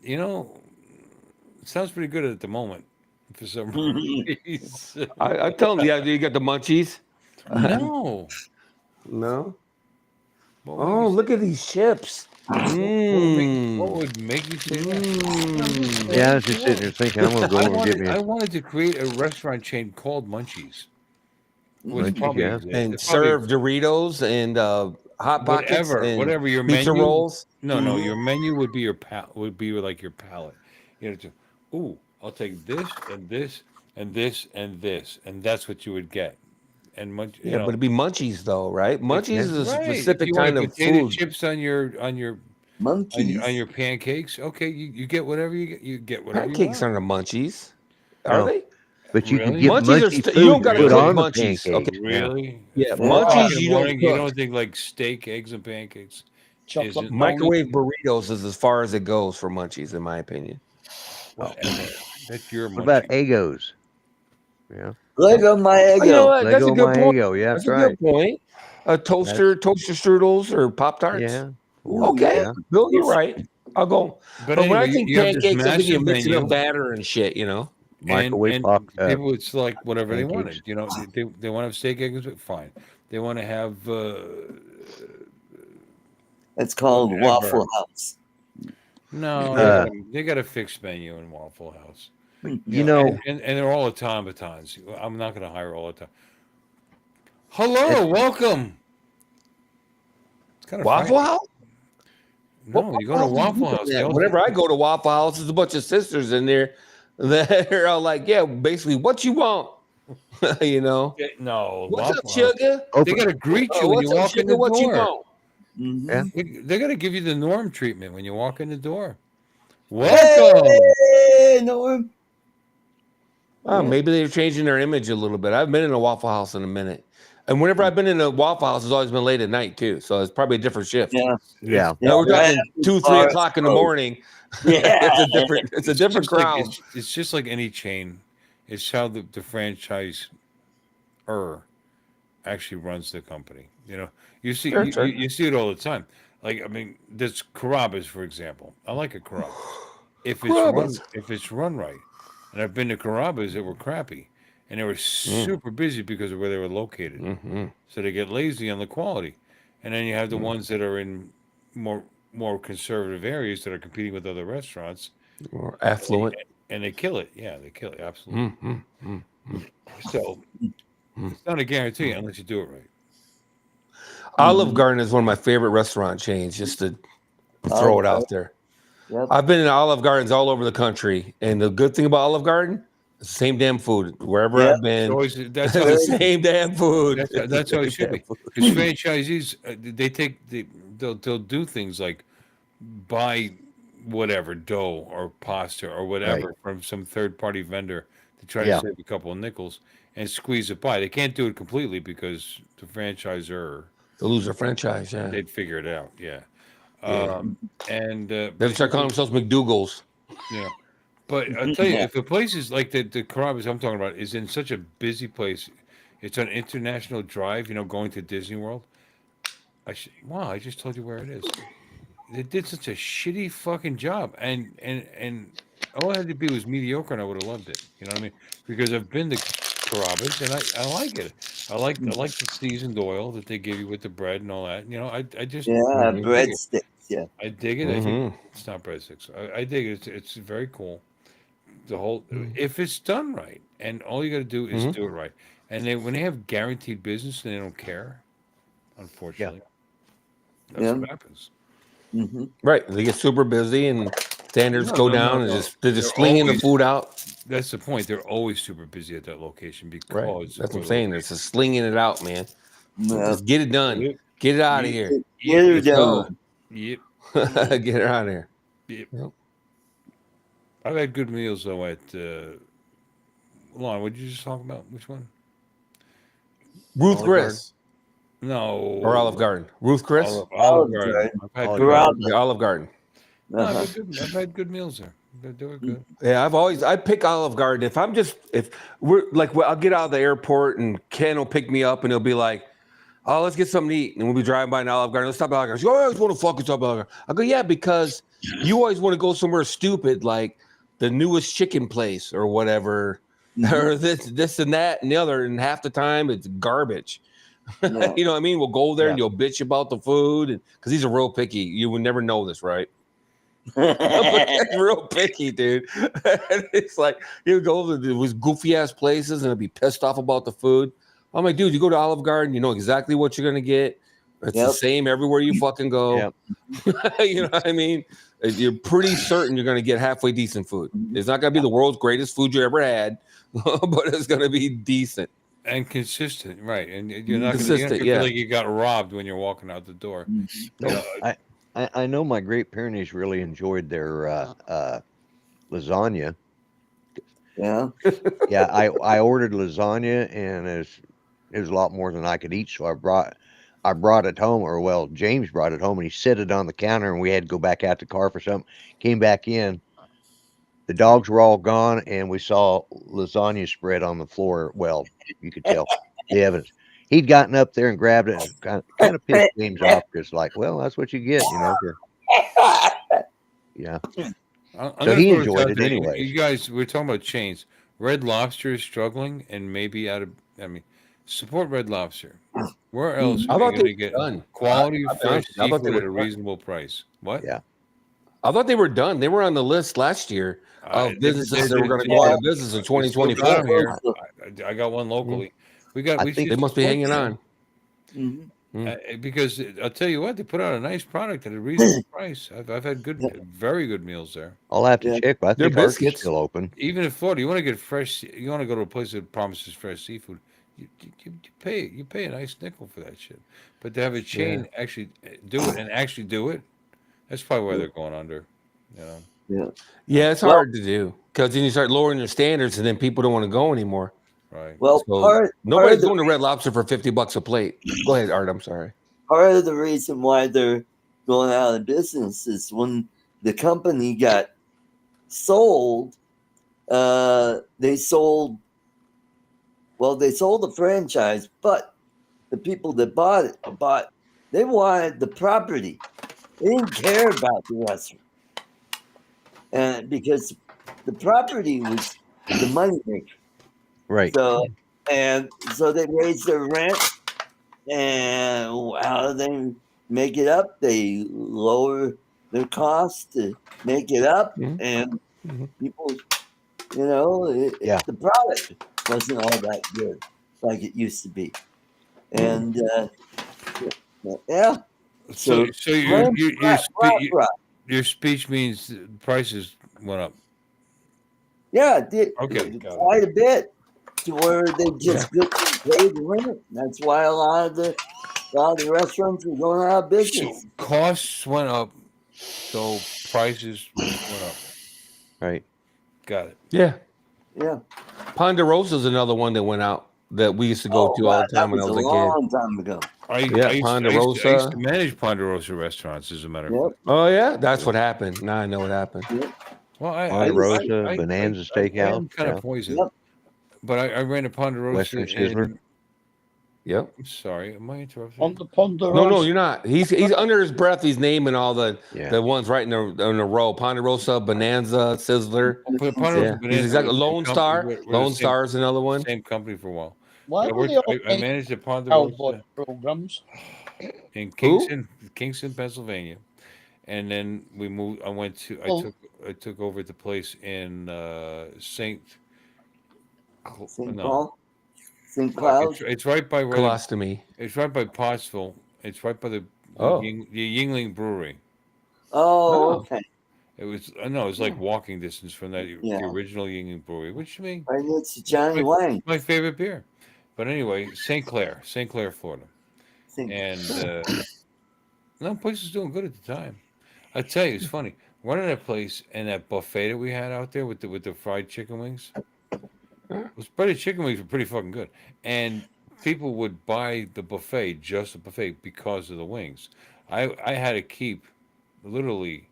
[SPEAKER 3] It sounds pretty good at the moment for some reason.
[SPEAKER 5] I tell them, you got the munchies?
[SPEAKER 3] No.
[SPEAKER 5] No?
[SPEAKER 3] What
[SPEAKER 5] Oh, look at these chips.
[SPEAKER 3] What would make you say that?
[SPEAKER 7] Yeah, I was just sitting there thinking, I'm going to go over and get me
[SPEAKER 3] I
[SPEAKER 7] a
[SPEAKER 3] wanted to create a restaurant chain called Munchies. Which
[SPEAKER 7] Munchies,
[SPEAKER 3] probably
[SPEAKER 7] yeah.
[SPEAKER 3] exists.
[SPEAKER 5] And
[SPEAKER 3] It probably-
[SPEAKER 5] serve Doritos and Hot Pockets and
[SPEAKER 3] whatever your
[SPEAKER 5] pizza
[SPEAKER 3] menu.
[SPEAKER 5] rolls.
[SPEAKER 3] No, your menu would be like your palate. I'll take this and this and this and this, and that's what you would get. And
[SPEAKER 5] But it'd be Munchies though, right? Munchies is a
[SPEAKER 3] Right.
[SPEAKER 5] specific
[SPEAKER 3] If you want
[SPEAKER 5] kind of
[SPEAKER 3] potato
[SPEAKER 5] food.
[SPEAKER 3] chips on your
[SPEAKER 4] Monkeys.
[SPEAKER 3] on your pancakes. Okay, you get whatever you get. You get whatever
[SPEAKER 5] Pancakes
[SPEAKER 3] you want.
[SPEAKER 5] aren't a Munchies, are
[SPEAKER 7] No.
[SPEAKER 5] they?
[SPEAKER 7] But you
[SPEAKER 3] Really?
[SPEAKER 7] can get
[SPEAKER 5] Munchies are
[SPEAKER 7] munchy
[SPEAKER 5] st-
[SPEAKER 7] food
[SPEAKER 5] you don't gotta
[SPEAKER 7] put
[SPEAKER 5] cook
[SPEAKER 7] on the
[SPEAKER 5] munchies,
[SPEAKER 7] pancake.
[SPEAKER 5] okay?
[SPEAKER 3] Really?
[SPEAKER 5] Yeah,
[SPEAKER 3] Four o'clock
[SPEAKER 5] Munchies
[SPEAKER 3] in the
[SPEAKER 5] you don't
[SPEAKER 3] morning, you
[SPEAKER 5] cook.
[SPEAKER 3] don't think like steak, eggs, and pancakes.
[SPEAKER 8] Chocolate
[SPEAKER 3] Is it-
[SPEAKER 5] Microwave burritos is as far as it goes for Munchies, in my opinion.
[SPEAKER 3] Whatever. That's your
[SPEAKER 7] What about
[SPEAKER 3] munchie.
[SPEAKER 7] Egos? Yeah.
[SPEAKER 4] Lego my
[SPEAKER 5] Oh, you know
[SPEAKER 4] Eggo.
[SPEAKER 5] what? That's a
[SPEAKER 7] Lego
[SPEAKER 5] good
[SPEAKER 7] my
[SPEAKER 5] point.
[SPEAKER 7] Eggo. Yeah,
[SPEAKER 5] That's
[SPEAKER 7] that's
[SPEAKER 5] a
[SPEAKER 7] right.
[SPEAKER 5] good point. Toaster strudels or Pop Tarts.
[SPEAKER 7] Yeah.
[SPEAKER 5] Okay,
[SPEAKER 7] Yeah.
[SPEAKER 5] Bill, you're right. I'll go. But when I
[SPEAKER 3] anyway,
[SPEAKER 5] think
[SPEAKER 3] you have this
[SPEAKER 5] pancakes, I think you're
[SPEAKER 3] massive
[SPEAKER 5] mixing
[SPEAKER 3] menu.
[SPEAKER 5] up batter and shit.
[SPEAKER 7] Microwave
[SPEAKER 3] and
[SPEAKER 7] pop.
[SPEAKER 3] people would select whatever they
[SPEAKER 7] pancakes.
[SPEAKER 3] wanted. They want to have steak, eggs, fine. They want to have
[SPEAKER 4] It's called
[SPEAKER 3] Whatever.
[SPEAKER 4] Waffle House.
[SPEAKER 3] no. They got a fixed menu in Waffle House.
[SPEAKER 7] You know,
[SPEAKER 3] and they're all automatons. I'm not going to hire all the time. Hello, welcome. It's kind of
[SPEAKER 5] Waffle House?
[SPEAKER 3] No, you go to Waffle House. they all-
[SPEAKER 5] Whenever I go to Waffle House, there's a bunch of sisters in there that are all like, yeah, basically, what you want?
[SPEAKER 3] No,
[SPEAKER 5] What's up,
[SPEAKER 3] Waffle House.
[SPEAKER 5] sugar?
[SPEAKER 3] They got to greet you when
[SPEAKER 5] What's
[SPEAKER 3] you
[SPEAKER 5] up,
[SPEAKER 3] walk in
[SPEAKER 5] sugar?
[SPEAKER 3] the
[SPEAKER 5] What you
[SPEAKER 3] door.
[SPEAKER 5] want?
[SPEAKER 7] Yeah.
[SPEAKER 3] They got to give you the norm treatment when you walk in the door. Welcome.
[SPEAKER 4] Hey, Norm.
[SPEAKER 5] Oh, maybe they're changing their image a little bit. I've been in a Waffle House in a minute. And whenever I've been in a Waffle House, it's always been late at night, too. So it's probably a different shift.
[SPEAKER 4] Yeah.
[SPEAKER 7] yeah.
[SPEAKER 5] We're talking 2-3
[SPEAKER 4] Bars
[SPEAKER 5] o'clock in the
[SPEAKER 4] closed.
[SPEAKER 5] morning.
[SPEAKER 4] Yeah.
[SPEAKER 5] It's a different
[SPEAKER 3] just like-
[SPEAKER 5] crowd.
[SPEAKER 3] it's just like any chain. It's how the franchise actually runs the company. You see
[SPEAKER 5] Sure,
[SPEAKER 3] you,
[SPEAKER 5] sure.
[SPEAKER 3] you see it all the time. Like, I mean, there's Carrabba's, for example. I like a Carrabba's. If it's run right. And I've been to Carrabba's that were crappy. And they were super busy because of where they were located.
[SPEAKER 5] Mm-hmm.
[SPEAKER 3] So they get lazy on the quality. And then you have the ones that are in more conservative areas that are competing with other restaurants.
[SPEAKER 5] Or affluent.
[SPEAKER 3] And they kill it. Yeah, they kill it. Absolutely.
[SPEAKER 5] Mm-hmm.
[SPEAKER 3] So it's not a guarantee unless you do it right.
[SPEAKER 5] Olive Garden is one of my favorite restaurant chains, just to throw it out there.
[SPEAKER 4] Yep.
[SPEAKER 5] I've been in Olive Gardens all over the country, and the good thing about Olive Garden, it's the same damn food wherever
[SPEAKER 4] Yep.
[SPEAKER 5] I've been.
[SPEAKER 3] Always, that's
[SPEAKER 5] It's
[SPEAKER 3] how
[SPEAKER 5] the
[SPEAKER 3] it should be.
[SPEAKER 5] same damn food.
[SPEAKER 3] That's how it should be. Because franchisees, they'll do things like buy whatever dough or pasta or whatever from some third party vendor to try to
[SPEAKER 7] Yeah.
[SPEAKER 3] save a couple of nickels and squeeze it by. They can't do it completely because the franchisor,
[SPEAKER 5] They'll lose their franchise. Yeah,
[SPEAKER 3] they'd figure it out. Yeah.
[SPEAKER 5] Yeah.
[SPEAKER 3] And
[SPEAKER 5] They'll start calling themselves McDougal's.
[SPEAKER 3] yeah. But I'll tell you,
[SPEAKER 4] Yeah.
[SPEAKER 3] if a place is like the Carrabba's I'm talking about is in such a busy place, it's on International Drive, going to Disney World. Wow, I just told you where it is. They did such a shitty fucking job, and all it had to be was mediocre, and I would have loved it. You know what I mean? Because I've been to Carrabba's, and I like it. I like the seasoned oil that they give you with the bread and all that. I just
[SPEAKER 4] Yeah,
[SPEAKER 5] Mhm.
[SPEAKER 3] dig it.
[SPEAKER 4] breadsticks. Yeah.
[SPEAKER 3] I dig it. I think
[SPEAKER 5] Mhm.
[SPEAKER 3] it's not breadsticks. I dig it. It's very cool. The whole
[SPEAKER 5] Mhm.
[SPEAKER 3] if it's done right, and all you got to do is
[SPEAKER 5] Mhm.
[SPEAKER 3] do it right. And when they have guaranteed business, they don't care. Unfortunately, that's
[SPEAKER 4] Yeah.
[SPEAKER 3] what happens.
[SPEAKER 4] Mm-hmm.
[SPEAKER 5] Right. They get super busy and standards
[SPEAKER 3] No,
[SPEAKER 5] go
[SPEAKER 3] no,
[SPEAKER 5] down,
[SPEAKER 3] no,
[SPEAKER 5] and
[SPEAKER 3] no.
[SPEAKER 5] they're just
[SPEAKER 3] They're
[SPEAKER 5] slinging the
[SPEAKER 3] always-
[SPEAKER 5] food out.
[SPEAKER 3] That's the point. They're always super busy at that location because
[SPEAKER 5] Right. That's what
[SPEAKER 3] of
[SPEAKER 5] I'm
[SPEAKER 3] the
[SPEAKER 5] saying. It's just slinging it out, man.
[SPEAKER 4] Yeah.
[SPEAKER 5] Just get it done.
[SPEAKER 3] Yep.
[SPEAKER 5] Get it out of
[SPEAKER 3] Yep.
[SPEAKER 5] here.
[SPEAKER 4] Get her
[SPEAKER 5] Let's go.
[SPEAKER 4] done.
[SPEAKER 3] Yep.
[SPEAKER 5] Get it out of here.
[SPEAKER 3] Yep.
[SPEAKER 5] Yep.
[SPEAKER 3] I've had good meals though at Lon, what did you just talk about? Which one?
[SPEAKER 5] Ruth
[SPEAKER 3] Olive
[SPEAKER 5] Chris
[SPEAKER 3] No.
[SPEAKER 5] or Olive Garden. Ruth Chris.
[SPEAKER 3] Olive
[SPEAKER 4] Olive
[SPEAKER 3] Garden.
[SPEAKER 4] Garden.
[SPEAKER 3] I've had
[SPEAKER 7] Olive
[SPEAKER 3] good
[SPEAKER 4] Garden.
[SPEAKER 5] The Olive Garden.
[SPEAKER 3] No,
[SPEAKER 4] Uh-huh.
[SPEAKER 3] I've had good meals there. They were good.
[SPEAKER 5] Yeah, I pick Olive Garden if we're like I'll get out of the airport and Ken will pick me up and he'll be like, "Oh, let's get something to eat," and we'll be driving by an Olive Garden. Let's stop at Olive Garden. She goes, "Oh, I always want to fucking stop at Olive Garden." I go, "Yeah, because you always want to go somewhere stupid like the newest chicken place or whatever, or this and that and the other, and half the time it's garbage."
[SPEAKER 4] Yeah.
[SPEAKER 5] You know what I mean? We'll go there and
[SPEAKER 7] Yeah.
[SPEAKER 5] you'll bitch about the food, and because he's a real picky. You would never know this, right? But that's real picky, dude. And it's like you go to those goofy ass places and be pissed off about the food. I'm like, dude, you go to Olive Garden, you know exactly what you're gonna get. It's the
[SPEAKER 4] Yep.
[SPEAKER 5] same everywhere you fucking go. You know what I mean? You're pretty certain you're gonna get halfway decent food. It's not gonna be the world's greatest food you ever had, but it's gonna be decent.
[SPEAKER 3] And consistent, right? And you're not going
[SPEAKER 5] Consistent,
[SPEAKER 3] to
[SPEAKER 5] yeah.
[SPEAKER 3] feel like you got robbed when you're walking out the door.
[SPEAKER 7] No, I know my Great Pyrenees really enjoyed their lasagna.
[SPEAKER 4] Yeah.
[SPEAKER 7] Yeah, I ordered lasagna and it was a lot more than I could eat, so I brought it home, or well, James brought it home and he set it on the counter and we had to go back out to the car for something. Came back in, the dogs were all gone and we saw lasagna spread on the floor. Well, you could tell the evidence. He'd gotten up there and grabbed it and kind of pissed James off because, like, well, that's what you get, yeah.
[SPEAKER 3] I'm
[SPEAKER 7] So
[SPEAKER 3] gonna
[SPEAKER 7] he
[SPEAKER 3] throw this
[SPEAKER 7] enjoyed
[SPEAKER 3] out
[SPEAKER 7] it
[SPEAKER 3] there.
[SPEAKER 7] anyways.
[SPEAKER 3] You guys, we're talking about chains. Red Lobster is struggling and maybe support Red Lobster. Where else
[SPEAKER 5] I
[SPEAKER 3] are you
[SPEAKER 5] thought
[SPEAKER 3] going to
[SPEAKER 5] they
[SPEAKER 3] get
[SPEAKER 5] were done.
[SPEAKER 3] quality
[SPEAKER 5] I'll be
[SPEAKER 3] fresh
[SPEAKER 5] honest with you, I thought they
[SPEAKER 3] seafood
[SPEAKER 5] were
[SPEAKER 3] at a
[SPEAKER 5] done.
[SPEAKER 3] reasonable price? What?
[SPEAKER 7] Yeah.
[SPEAKER 5] I thought they were done. They were on the list last year of businesses that were going to go out of business in
[SPEAKER 3] They're still
[SPEAKER 5] 2024.
[SPEAKER 3] down here. I got one locally. We
[SPEAKER 7] I
[SPEAKER 3] should
[SPEAKER 7] think
[SPEAKER 5] They must be
[SPEAKER 3] support
[SPEAKER 5] hanging
[SPEAKER 3] them.
[SPEAKER 5] on.
[SPEAKER 3] Because I'll tell you what, they put out a nice product at a reasonable price. I've had very good meals there.
[SPEAKER 7] I'll have to check, but I
[SPEAKER 5] Their
[SPEAKER 7] think ours is
[SPEAKER 5] biscuits.
[SPEAKER 7] still open.
[SPEAKER 3] Even in Florida, you want to get fresh. You want to go to a place that promises fresh seafood. You pay a nice nickel for that shit. But to have a chain actually do it, that's probably why they're going under. You know.
[SPEAKER 4] Yeah.
[SPEAKER 5] Yeah, it's hard to do because then you start lowering your standards, and then people don't want to go anymore.
[SPEAKER 3] Right.
[SPEAKER 4] Well,
[SPEAKER 5] So
[SPEAKER 4] part
[SPEAKER 5] nobody's
[SPEAKER 4] of the
[SPEAKER 5] going to Red Lobster for $50 a plate. Go ahead, Art. I'm sorry.
[SPEAKER 4] part of the reason why they're going out of business is when the company got sold, they sold the franchise, but the people that bought they wanted the property. They didn't care about the restaurant. And because the property was the money maker.
[SPEAKER 7] Right.
[SPEAKER 4] So they raised their rent, and how do they make it up? They lower their costs to make it up, and people, the product wasn't all that good like it used to be, and yeah.
[SPEAKER 3] So Your speech means prices went up.
[SPEAKER 4] Yeah, it did
[SPEAKER 3] Okay, got it.
[SPEAKER 4] quite a bit to where they just couldn't pay the rent. That's why a lot of the restaurants are going out of business.
[SPEAKER 3] So costs went up, so prices went up.
[SPEAKER 7] Right.
[SPEAKER 3] Got it.
[SPEAKER 5] Yeah.
[SPEAKER 4] Yeah.
[SPEAKER 5] Ponderosa is another one that went out that we used to go to all
[SPEAKER 4] wow,
[SPEAKER 5] the time
[SPEAKER 4] that
[SPEAKER 5] when I
[SPEAKER 4] was
[SPEAKER 5] was
[SPEAKER 4] a
[SPEAKER 5] a kid.
[SPEAKER 4] long time ago.
[SPEAKER 3] I used to
[SPEAKER 5] Ponderosa.
[SPEAKER 3] manage Ponderosa restaurants, as a matter of
[SPEAKER 4] Yep.
[SPEAKER 3] fact.
[SPEAKER 5] Oh yeah, that's what happened. Now I know what happened.
[SPEAKER 4] Yep.
[SPEAKER 3] Well,
[SPEAKER 7] Ponderosa, Bonanza
[SPEAKER 3] I
[SPEAKER 7] Steakhouse,
[SPEAKER 3] am kind
[SPEAKER 7] yeah.
[SPEAKER 3] of poisoned,
[SPEAKER 4] Yep.
[SPEAKER 3] but I ran a Ponderosa
[SPEAKER 7] Western Sizzler.
[SPEAKER 3] in.
[SPEAKER 5] Yep.
[SPEAKER 3] I'm sorry, am I interrupting?
[SPEAKER 8] On the Ponderosa.
[SPEAKER 5] No, you're not. He's under his breath. He's naming all the ones right in a row. Ponderosa, Bonanza, Sizzler.
[SPEAKER 3] Ponderosa
[SPEAKER 5] Yeah, he's
[SPEAKER 3] Bonanza
[SPEAKER 5] exactly
[SPEAKER 3] was the
[SPEAKER 5] Lone
[SPEAKER 3] company-
[SPEAKER 5] Star.
[SPEAKER 3] we're the
[SPEAKER 5] Lone
[SPEAKER 3] same-
[SPEAKER 5] Star is another one.
[SPEAKER 3] Same company for a while.
[SPEAKER 8] Why
[SPEAKER 3] I,
[SPEAKER 8] were
[SPEAKER 3] worked,
[SPEAKER 8] they all
[SPEAKER 3] I
[SPEAKER 8] named
[SPEAKER 3] managed a
[SPEAKER 8] cowboy
[SPEAKER 3] Ponderosa
[SPEAKER 8] programs?
[SPEAKER 3] in
[SPEAKER 5] Who?
[SPEAKER 3] Kingston, Pennsylvania, and then we moved. I went to.
[SPEAKER 8] Well-
[SPEAKER 3] I took over the place in Saint.
[SPEAKER 4] St.
[SPEAKER 3] No,
[SPEAKER 4] Paul, St.
[SPEAKER 3] fuck,
[SPEAKER 4] Cloud.
[SPEAKER 3] it's right by where
[SPEAKER 5] Colostomy.
[SPEAKER 3] it's right by Pottsville. It's right by the
[SPEAKER 5] Oh.
[SPEAKER 3] Yingling Brewery.
[SPEAKER 4] Oh,
[SPEAKER 5] Oh.
[SPEAKER 4] okay.
[SPEAKER 3] It was no, it was like walking distance from that
[SPEAKER 4] Yeah.
[SPEAKER 3] the original Yingling Brewery, which to me
[SPEAKER 4] Right next to Johnny
[SPEAKER 3] my,
[SPEAKER 4] Wang.
[SPEAKER 3] my favorite beer. But anyway, St. Clair, Florida,
[SPEAKER 4] St.
[SPEAKER 3] and no, place was doing good at the time. I tell you, it's funny running that place and that buffet that we had out there with the fried chicken wings. Those breaded chicken wings were pretty fucking good, and people would buy the buffet, just the buffet, because of the wings. I had to keep literally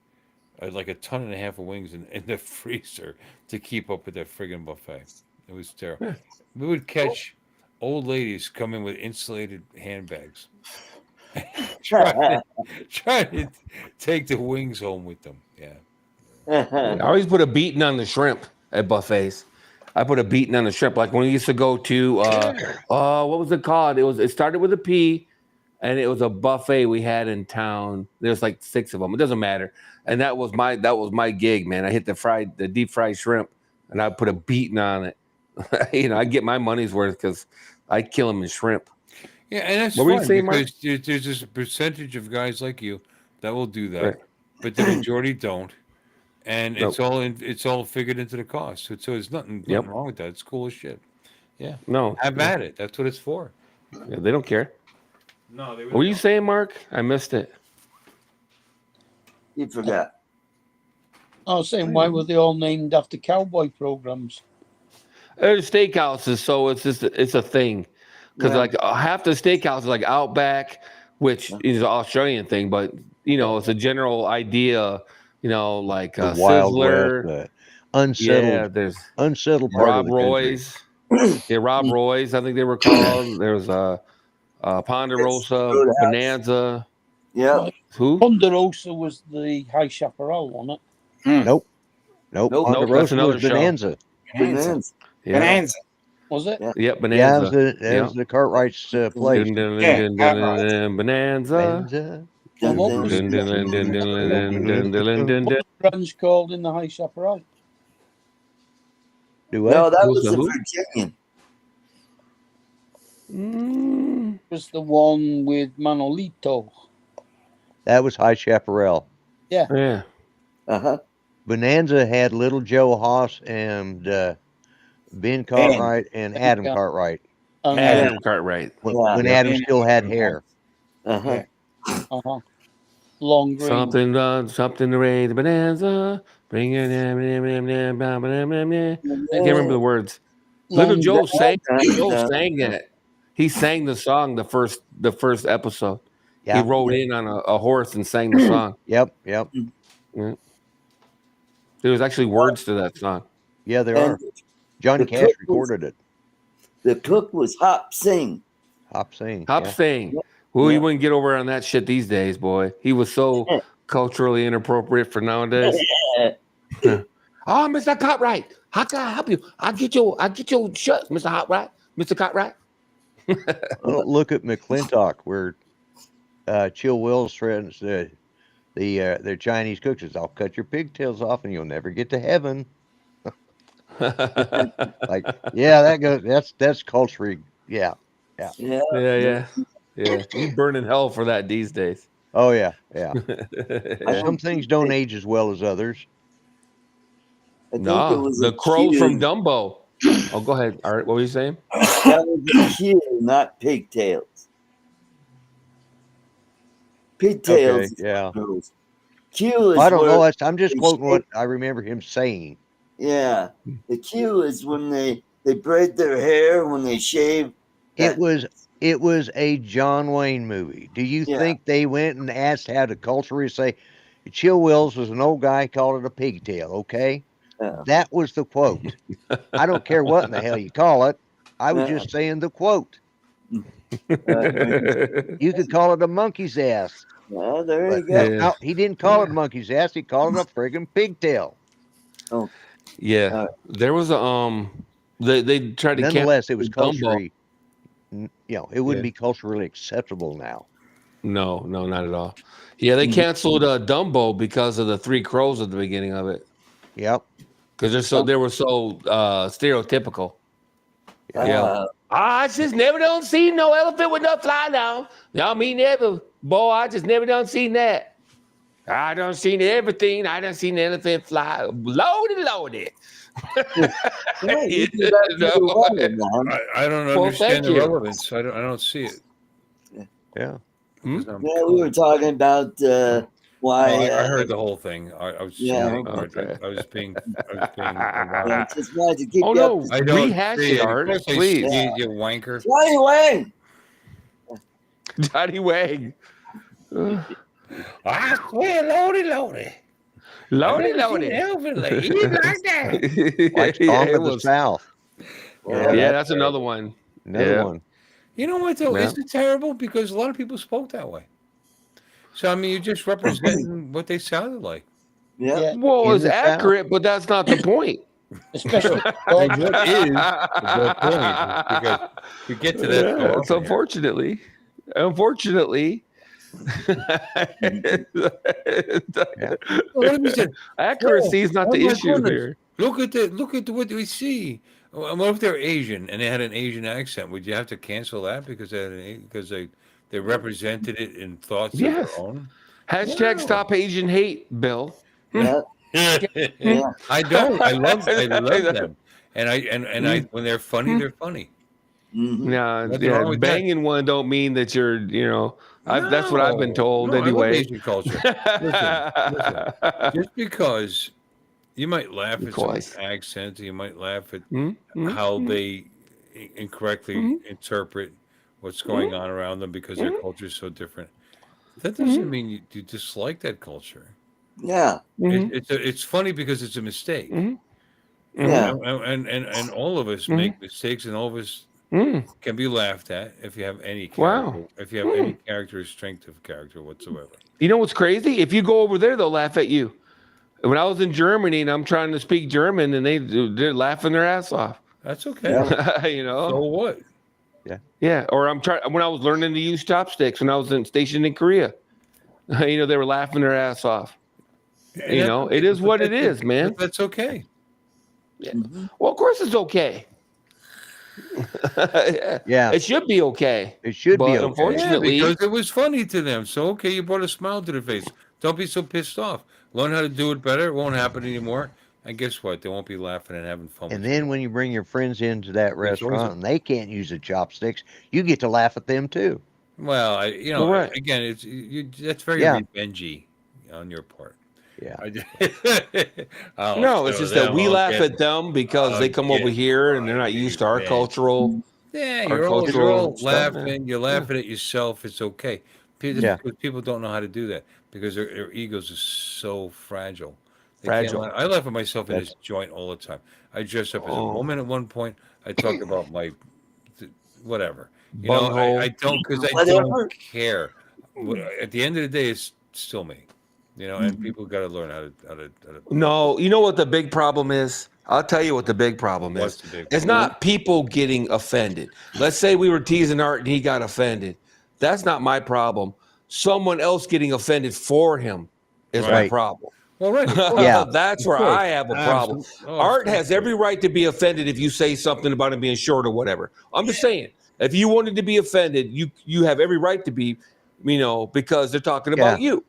[SPEAKER 3] like a ton and a half of wings in the freezer to keep up with that friggin' buffet. It was terrible. We would catch old ladies come in with insulated handbags, trying to take the wings home with them. Yeah.
[SPEAKER 5] I always put a beating on the shrimp at buffets. I put a beating on the shrimp. Like when we used to go to what was it called? It started with a P, and it was a buffet we had in town. There's like 6 of them. It doesn't matter. And that was my gig, man. I hit the deep fried shrimp, and I put a beating on it. I get my money's worth because I kill them in shrimp.
[SPEAKER 3] Yeah, and that's
[SPEAKER 5] What were you
[SPEAKER 3] fun
[SPEAKER 5] saying, Mark?
[SPEAKER 3] because there's this percentage of guys like you that will do that,
[SPEAKER 5] Right.
[SPEAKER 3] but the majority don't, and
[SPEAKER 5] Nope.
[SPEAKER 3] it's all figured into the cost. So there's nothing wrong with that. It's cool as shit. Yeah,
[SPEAKER 5] No,
[SPEAKER 3] have at it. That's what it's for.
[SPEAKER 5] Yeah, they don't care.
[SPEAKER 3] No, they
[SPEAKER 5] What were you saying, Mark? I missed it.
[SPEAKER 4] You forgot.
[SPEAKER 8] I was saying, why were they all named after cowboy programs?
[SPEAKER 5] There's steakhouses, so it's a thing. Because
[SPEAKER 4] Yeah.
[SPEAKER 5] like half the steakhouses, like Outback, which is an Australian thing, but it's a general idea. Like
[SPEAKER 7] The Wild
[SPEAKER 5] Sizzler.
[SPEAKER 7] West, unsettled,
[SPEAKER 5] Yeah, there's
[SPEAKER 7] unsettled part
[SPEAKER 5] Rob
[SPEAKER 7] of the country.
[SPEAKER 5] Roy's. Yeah, Rob Roy's, I think they were called. There's Ponderosa,
[SPEAKER 4] Roadhouse.
[SPEAKER 5] Bonanza.
[SPEAKER 4] Yeah.
[SPEAKER 5] Who?
[SPEAKER 8] Ponderosa was the High Chaparral, wasn't it?
[SPEAKER 7] Nope.
[SPEAKER 4] Nope.
[SPEAKER 7] Ponderosa
[SPEAKER 5] that's another
[SPEAKER 7] was
[SPEAKER 5] show.
[SPEAKER 7] Bonanza.
[SPEAKER 4] Bonanza.
[SPEAKER 5] Yeah,
[SPEAKER 6] Bonanza.
[SPEAKER 8] Was it?
[SPEAKER 4] Yeah.
[SPEAKER 5] yeah,
[SPEAKER 7] Yeah,
[SPEAKER 5] Bonanza.
[SPEAKER 7] that was the Cartwright's place.
[SPEAKER 5] Bonanza.
[SPEAKER 7] Bonanza.
[SPEAKER 8] Well, what was
[SPEAKER 5] Dun, dun, dun, dun, dun, dun, dun, dun, dun, dun.
[SPEAKER 8] the branch called in the High Chaparral?
[SPEAKER 7] Do what?
[SPEAKER 4] No, that
[SPEAKER 5] Who's
[SPEAKER 4] was
[SPEAKER 5] the
[SPEAKER 4] the
[SPEAKER 5] who?
[SPEAKER 4] Virginian.
[SPEAKER 5] Mm,
[SPEAKER 8] Was the one with Manolito?
[SPEAKER 7] That was High Chaparral.
[SPEAKER 5] yeah.
[SPEAKER 4] Uh-huh.
[SPEAKER 7] Bonanza had Little Joe Haas and Ben Cartwright and Adam
[SPEAKER 8] Yeah.
[SPEAKER 7] Cartwright
[SPEAKER 8] And
[SPEAKER 5] Adam Cartwright.
[SPEAKER 7] when Adam still had hair.
[SPEAKER 4] Uh-huh.
[SPEAKER 8] uh-huh. Long Green.
[SPEAKER 5] Something to raise the Bonanza. Bring it in. I can't remember the words. Little
[SPEAKER 8] Long
[SPEAKER 5] Joe
[SPEAKER 8] Green.
[SPEAKER 5] sang that. He sang the song the first episode.
[SPEAKER 7] Yeah.
[SPEAKER 5] He rode in on a horse and sang the song.
[SPEAKER 7] Yep.
[SPEAKER 5] Yeah. There was actually words to that song.
[SPEAKER 7] Yeah, there
[SPEAKER 4] And
[SPEAKER 7] are. Johnny
[SPEAKER 4] the
[SPEAKER 7] Cash
[SPEAKER 4] cook was-
[SPEAKER 7] recorded it.
[SPEAKER 4] The cook was Hop Sing.
[SPEAKER 7] Hop Sing.
[SPEAKER 5] Hop
[SPEAKER 7] yeah.
[SPEAKER 5] Sing. Well,
[SPEAKER 4] Yeah.
[SPEAKER 5] you wouldn't get over on that shit these days, boy. He was so culturally inappropriate for nowadays. Oh, Mr. Cartwright, how can I help you? I'll get your shirts, Mr. Cartwright. Mr. Cartwright.
[SPEAKER 7] Well, look at McClintock, where Chill Will's friends, their Chinese cooks says, "I'll cut your pigtails off, and you'll never get to heaven." Like, yeah, that goes. That's culturally, yeah.
[SPEAKER 4] Yeah.
[SPEAKER 5] Yeah. You burn in hell for that these days.
[SPEAKER 7] Oh yeah, yeah.
[SPEAKER 4] I
[SPEAKER 7] Some
[SPEAKER 4] don't
[SPEAKER 7] things don't
[SPEAKER 4] think-
[SPEAKER 7] age as well as others.
[SPEAKER 4] I think it
[SPEAKER 5] Nah,
[SPEAKER 4] was
[SPEAKER 5] the
[SPEAKER 4] a
[SPEAKER 5] crow
[SPEAKER 4] cue.
[SPEAKER 5] from Dumbo. Oh, go ahead. All right, what were you saying?
[SPEAKER 4] That was a cue, not pigtails. Pigtails
[SPEAKER 7] Okay,
[SPEAKER 4] is
[SPEAKER 7] yeah.
[SPEAKER 4] what goes. Q is
[SPEAKER 7] I don't know.
[SPEAKER 4] where
[SPEAKER 7] I'm just
[SPEAKER 4] they
[SPEAKER 7] quoting what
[SPEAKER 4] shave-
[SPEAKER 7] I remember him saying.
[SPEAKER 4] Yeah, the Q is when they braid their hair when they shave.
[SPEAKER 7] It
[SPEAKER 4] That-
[SPEAKER 7] was a John Wayne movie. Do you
[SPEAKER 4] Yeah.
[SPEAKER 7] think they went and asked how the culture is say Chill Wills was an old guy called it a pigtail, okay?
[SPEAKER 4] Yeah.
[SPEAKER 7] That was the quote. I don't care what in the hell you call it. I was
[SPEAKER 4] Yeah.
[SPEAKER 7] just saying the quote.
[SPEAKER 4] When-
[SPEAKER 7] You could call it a monkey's ass.
[SPEAKER 4] well, there you
[SPEAKER 7] But
[SPEAKER 4] go.
[SPEAKER 5] Yeah.
[SPEAKER 7] no, he didn't call it a monkey's ass. He called it a friggin' pigtail.
[SPEAKER 5] Yeah,
[SPEAKER 4] All right.
[SPEAKER 5] there was a they tried to
[SPEAKER 7] Nonetheless, it was
[SPEAKER 5] cancel Dumbo.
[SPEAKER 7] culturally, it wouldn't
[SPEAKER 5] Yeah.
[SPEAKER 7] be culturally acceptable now.
[SPEAKER 5] No, not at all. Yeah, they canceled Dumbo because of the three crows at the beginning of it
[SPEAKER 7] Yep.
[SPEAKER 5] because they were so stereotypical. Yeah.
[SPEAKER 4] Uh,
[SPEAKER 5] I just never done seen no elephant with no fly down. Y'all me never, boy. I just never done seen that. I done seen everything. I done seen the elephant fly. Loaded.
[SPEAKER 4] yeah, you do that
[SPEAKER 5] No.
[SPEAKER 4] either way, man.
[SPEAKER 3] I don't
[SPEAKER 5] Well,
[SPEAKER 3] understand
[SPEAKER 5] thank
[SPEAKER 3] the
[SPEAKER 5] you.
[SPEAKER 3] relevance. I don't see it.
[SPEAKER 7] Yeah.
[SPEAKER 5] Hmm?
[SPEAKER 3] Because I'm-
[SPEAKER 4] Yeah, we were talking about why.
[SPEAKER 3] I heard the whole thing. I was
[SPEAKER 4] Yeah.
[SPEAKER 5] Okay.
[SPEAKER 3] I was being
[SPEAKER 4] Yeah, just wanted to keep
[SPEAKER 5] Oh
[SPEAKER 4] you
[SPEAKER 5] no,
[SPEAKER 4] up to
[SPEAKER 3] I don't
[SPEAKER 5] rehash
[SPEAKER 3] see
[SPEAKER 5] it,
[SPEAKER 3] Of
[SPEAKER 5] Art,
[SPEAKER 3] course I
[SPEAKER 5] please.
[SPEAKER 3] see it, you wanker.
[SPEAKER 4] Johnny Wayne.
[SPEAKER 5] Johnny Wang.
[SPEAKER 3] I swear, lordy.
[SPEAKER 5] Loaded.
[SPEAKER 3] Elephant lady. You like that?
[SPEAKER 7] Like
[SPEAKER 5] Yeah,
[SPEAKER 7] Song
[SPEAKER 5] it
[SPEAKER 7] of the
[SPEAKER 5] was-
[SPEAKER 7] South.
[SPEAKER 5] yeah, that's another one.
[SPEAKER 7] Another
[SPEAKER 5] Yeah.
[SPEAKER 7] one.
[SPEAKER 3] You know what though?
[SPEAKER 5] Yeah.
[SPEAKER 3] Isn't it terrible? Because a lot of people spoke that way. So I mean, you're just representing what they sounded like.
[SPEAKER 4] Yeah.
[SPEAKER 8] Yeah,
[SPEAKER 5] Well,
[SPEAKER 7] In
[SPEAKER 5] it's
[SPEAKER 7] the South.
[SPEAKER 5] accurate, but that's not the point.
[SPEAKER 8] especially
[SPEAKER 3] And what is the point? Because we get to that. so
[SPEAKER 5] Yeah, it's
[SPEAKER 3] often
[SPEAKER 5] unfortunately.
[SPEAKER 3] What is it?
[SPEAKER 5] Accuracy is not
[SPEAKER 3] Oh
[SPEAKER 5] the
[SPEAKER 3] my
[SPEAKER 5] issue
[SPEAKER 3] goodness.
[SPEAKER 5] here.
[SPEAKER 3] Look at what we see. What if they're Asian and they had an Asian accent? Would you have to cancel that because they represented it in thoughts of
[SPEAKER 5] Yes.
[SPEAKER 3] their own?
[SPEAKER 5] Hashtag
[SPEAKER 3] No.
[SPEAKER 5] stop Asian hate, Bill.
[SPEAKER 4] Yeah. Yeah.
[SPEAKER 3] I don't. I love them. And I when they're funny, they're funny.
[SPEAKER 4] Mhm.
[SPEAKER 5] Yeah,
[SPEAKER 3] Nothing wrong with that.
[SPEAKER 5] banging one don't mean that you're, that's what I've been told
[SPEAKER 3] No, I love
[SPEAKER 5] anyway.
[SPEAKER 3] Asian culture. Listen. Just because you might laugh at someone's accent, you might laugh at how they incorrectly interpret what's going on around them because their culture is so different. That doesn't mean you dislike that culture.
[SPEAKER 4] Yeah.
[SPEAKER 3] It's funny because it's a mistake.
[SPEAKER 4] Yeah.
[SPEAKER 3] And all of us make mistakes, and all of us can be laughed at if you have any character,
[SPEAKER 5] Wow.
[SPEAKER 3] if you have any character or strength of character whatsoever.
[SPEAKER 5] You know what's crazy? If you go over there, they'll laugh at you. When I was in Germany and I'm trying to speak German, and they're laughing their ass off.
[SPEAKER 3] That's okay. So what?
[SPEAKER 5] Yeah. Or when I was learning to use chopsticks when I was stationed in Korea, they were laughing their ass off.
[SPEAKER 3] And
[SPEAKER 5] It is what it is, man.
[SPEAKER 3] But that's okay.
[SPEAKER 5] Well, of course it's okay.
[SPEAKER 7] Yeah.
[SPEAKER 5] It should be okay.
[SPEAKER 7] It should
[SPEAKER 5] But
[SPEAKER 7] be okay.
[SPEAKER 5] unfortunately,
[SPEAKER 3] because it was funny to them. So okay, you brought a smile to their face. Don't be so pissed off. Learn how to do it better. It won't happen anymore. And guess what? They won't be laughing and having fun.
[SPEAKER 7] And
[SPEAKER 3] with
[SPEAKER 7] then when you bring your friends into that
[SPEAKER 3] always
[SPEAKER 7] restaurant and they can't use the chopsticks, you get to laugh at them too.
[SPEAKER 3] you. Well,
[SPEAKER 5] Correct.
[SPEAKER 3] again, that's very
[SPEAKER 7] Yeah.
[SPEAKER 3] revengey on your part.
[SPEAKER 7] Yeah.
[SPEAKER 5] no, it's just that we laugh at them because they come
[SPEAKER 3] yeah.
[SPEAKER 5] over here and they're not used to our
[SPEAKER 3] Yeah.
[SPEAKER 5] cultural.
[SPEAKER 3] Yeah,
[SPEAKER 5] Our
[SPEAKER 3] you're all
[SPEAKER 5] cultural stuff,
[SPEAKER 3] laughing. You're laughing at yourself. It's okay.
[SPEAKER 7] Yeah.
[SPEAKER 3] Because people don't know how to do that because their egos are so fragile. They
[SPEAKER 5] Fragile.
[SPEAKER 3] can't laugh. I laugh at myself in this joint all the time. I dress up as a woman at one point. I talk about my whatever.
[SPEAKER 5] Bunghole.
[SPEAKER 3] I don't because I
[SPEAKER 4] Whatever.
[SPEAKER 3] don't care. At the end of the day, it's still me. And people got to learn how to.
[SPEAKER 5] No, you know what the big problem is? I'll tell you what the big problem is.
[SPEAKER 3] What's the big
[SPEAKER 5] It's not people getting offended. Let's say we were teasing Art and he got offended. That's not my problem. Someone else getting offended for him is my
[SPEAKER 7] Right.
[SPEAKER 5] problem.
[SPEAKER 3] Well, right.
[SPEAKER 7] Yeah.
[SPEAKER 5] That's where
[SPEAKER 3] course.
[SPEAKER 5] I have a problem.
[SPEAKER 3] Absolutely. Oh,
[SPEAKER 5] Art has
[SPEAKER 3] absolutely.
[SPEAKER 5] every right to be offended if you say something about him being short or whatever. I'm just saying, if you wanted to be offended, you have every right to be. because they're talking
[SPEAKER 7] Yeah.
[SPEAKER 5] about you.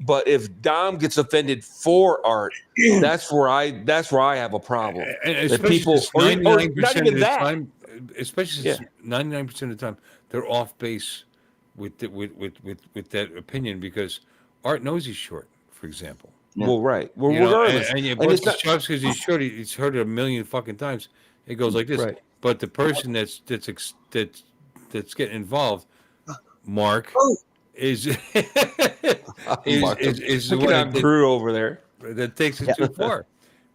[SPEAKER 5] But if Dom gets offended for art, that's where I have a problem.
[SPEAKER 3] And
[SPEAKER 5] That
[SPEAKER 3] especially
[SPEAKER 5] people,
[SPEAKER 3] since
[SPEAKER 5] or
[SPEAKER 3] 99%
[SPEAKER 5] not even
[SPEAKER 3] of the
[SPEAKER 5] that.
[SPEAKER 3] time, especially since 99% of the time, they're off base with that opinion because Art knows he's short, for example.
[SPEAKER 5] Well, right. Well,
[SPEAKER 3] You know,
[SPEAKER 5] regardless,
[SPEAKER 3] and you
[SPEAKER 5] and
[SPEAKER 3] bust
[SPEAKER 5] it's
[SPEAKER 3] his
[SPEAKER 5] not
[SPEAKER 3] chops because he's short. He's heard it a million fucking times. It goes like this.
[SPEAKER 5] right.
[SPEAKER 3] But the person that's getting involved, Mark,
[SPEAKER 4] Oh,
[SPEAKER 3] is
[SPEAKER 5] Mark,
[SPEAKER 3] is the
[SPEAKER 5] looking
[SPEAKER 3] one
[SPEAKER 5] at Brew over there.
[SPEAKER 3] that takes it too far.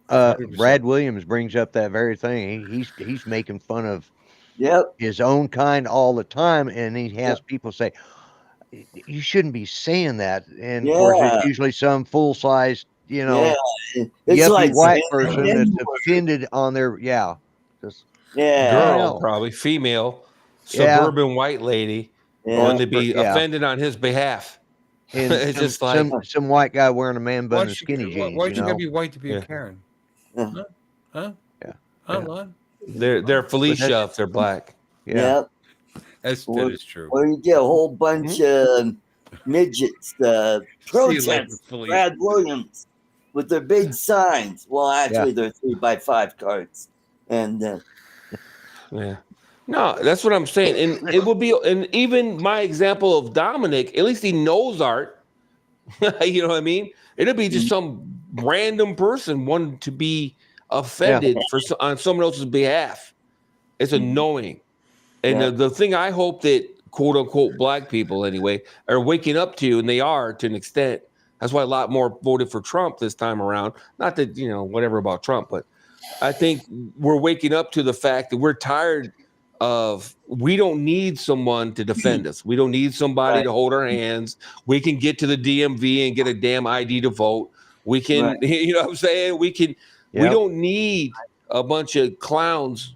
[SPEAKER 3] 100%.
[SPEAKER 7] Brad Williams brings up that very thing. He's making fun of
[SPEAKER 4] yep.
[SPEAKER 7] his own kind all the time, and he has people say, "You shouldn't be saying that." And of course,
[SPEAKER 4] Yeah.
[SPEAKER 7] it's usually some full size,
[SPEAKER 4] Yeah. It's
[SPEAKER 7] yuppie
[SPEAKER 4] like
[SPEAKER 7] white
[SPEAKER 4] saying
[SPEAKER 7] person
[SPEAKER 4] the
[SPEAKER 7] that's
[SPEAKER 4] N-word.
[SPEAKER 7] offended on their just
[SPEAKER 4] Yeah.
[SPEAKER 5] Girl,
[SPEAKER 7] hell.
[SPEAKER 5] probably female,
[SPEAKER 7] Yeah.
[SPEAKER 5] suburban white lady,
[SPEAKER 4] Yeah.
[SPEAKER 5] going to be
[SPEAKER 7] Yeah.
[SPEAKER 5] offended on his behalf.
[SPEAKER 7] And
[SPEAKER 5] It's just like,
[SPEAKER 7] some white guy wearing a man bun
[SPEAKER 3] Why
[SPEAKER 7] and
[SPEAKER 3] she,
[SPEAKER 7] skinny
[SPEAKER 3] why,
[SPEAKER 7] jeans,
[SPEAKER 3] why she gotta be white to be a
[SPEAKER 5] Yeah.
[SPEAKER 3] Karen?
[SPEAKER 4] Yeah.
[SPEAKER 3] Huh?
[SPEAKER 7] Yeah.
[SPEAKER 3] Huh,
[SPEAKER 7] Yeah.
[SPEAKER 3] Lon?
[SPEAKER 5] they're Felicia if they're black.
[SPEAKER 7] Yeah.
[SPEAKER 4] Yep.
[SPEAKER 3] That is true.
[SPEAKER 4] Or you get a whole bunch of midgets
[SPEAKER 3] See you later,
[SPEAKER 4] protest
[SPEAKER 3] Felicia.
[SPEAKER 4] Brad Williams with their big signs. Well, actually, they're 3x5 cards. And
[SPEAKER 5] Yeah. No, that's what I'm saying. And it would be, and even my example of Dominic, at least he knows art. You know what I mean? It'll be just some random person wanting to be offended on someone else's behalf. It's annoying. And the thing I hope that quote unquote black people anyway are waking up to, and they are to an extent. That's why a lot more voted for Trump this time around. Not that, whatever about Trump, but I think we're waking up to the fact that we're tired of, we don't need someone to defend us. We don't need somebody to hold our hands. We can get to the DMV and get a damn ID to vote. We can, you know what I'm saying? We can, we don't need a bunch of clowns,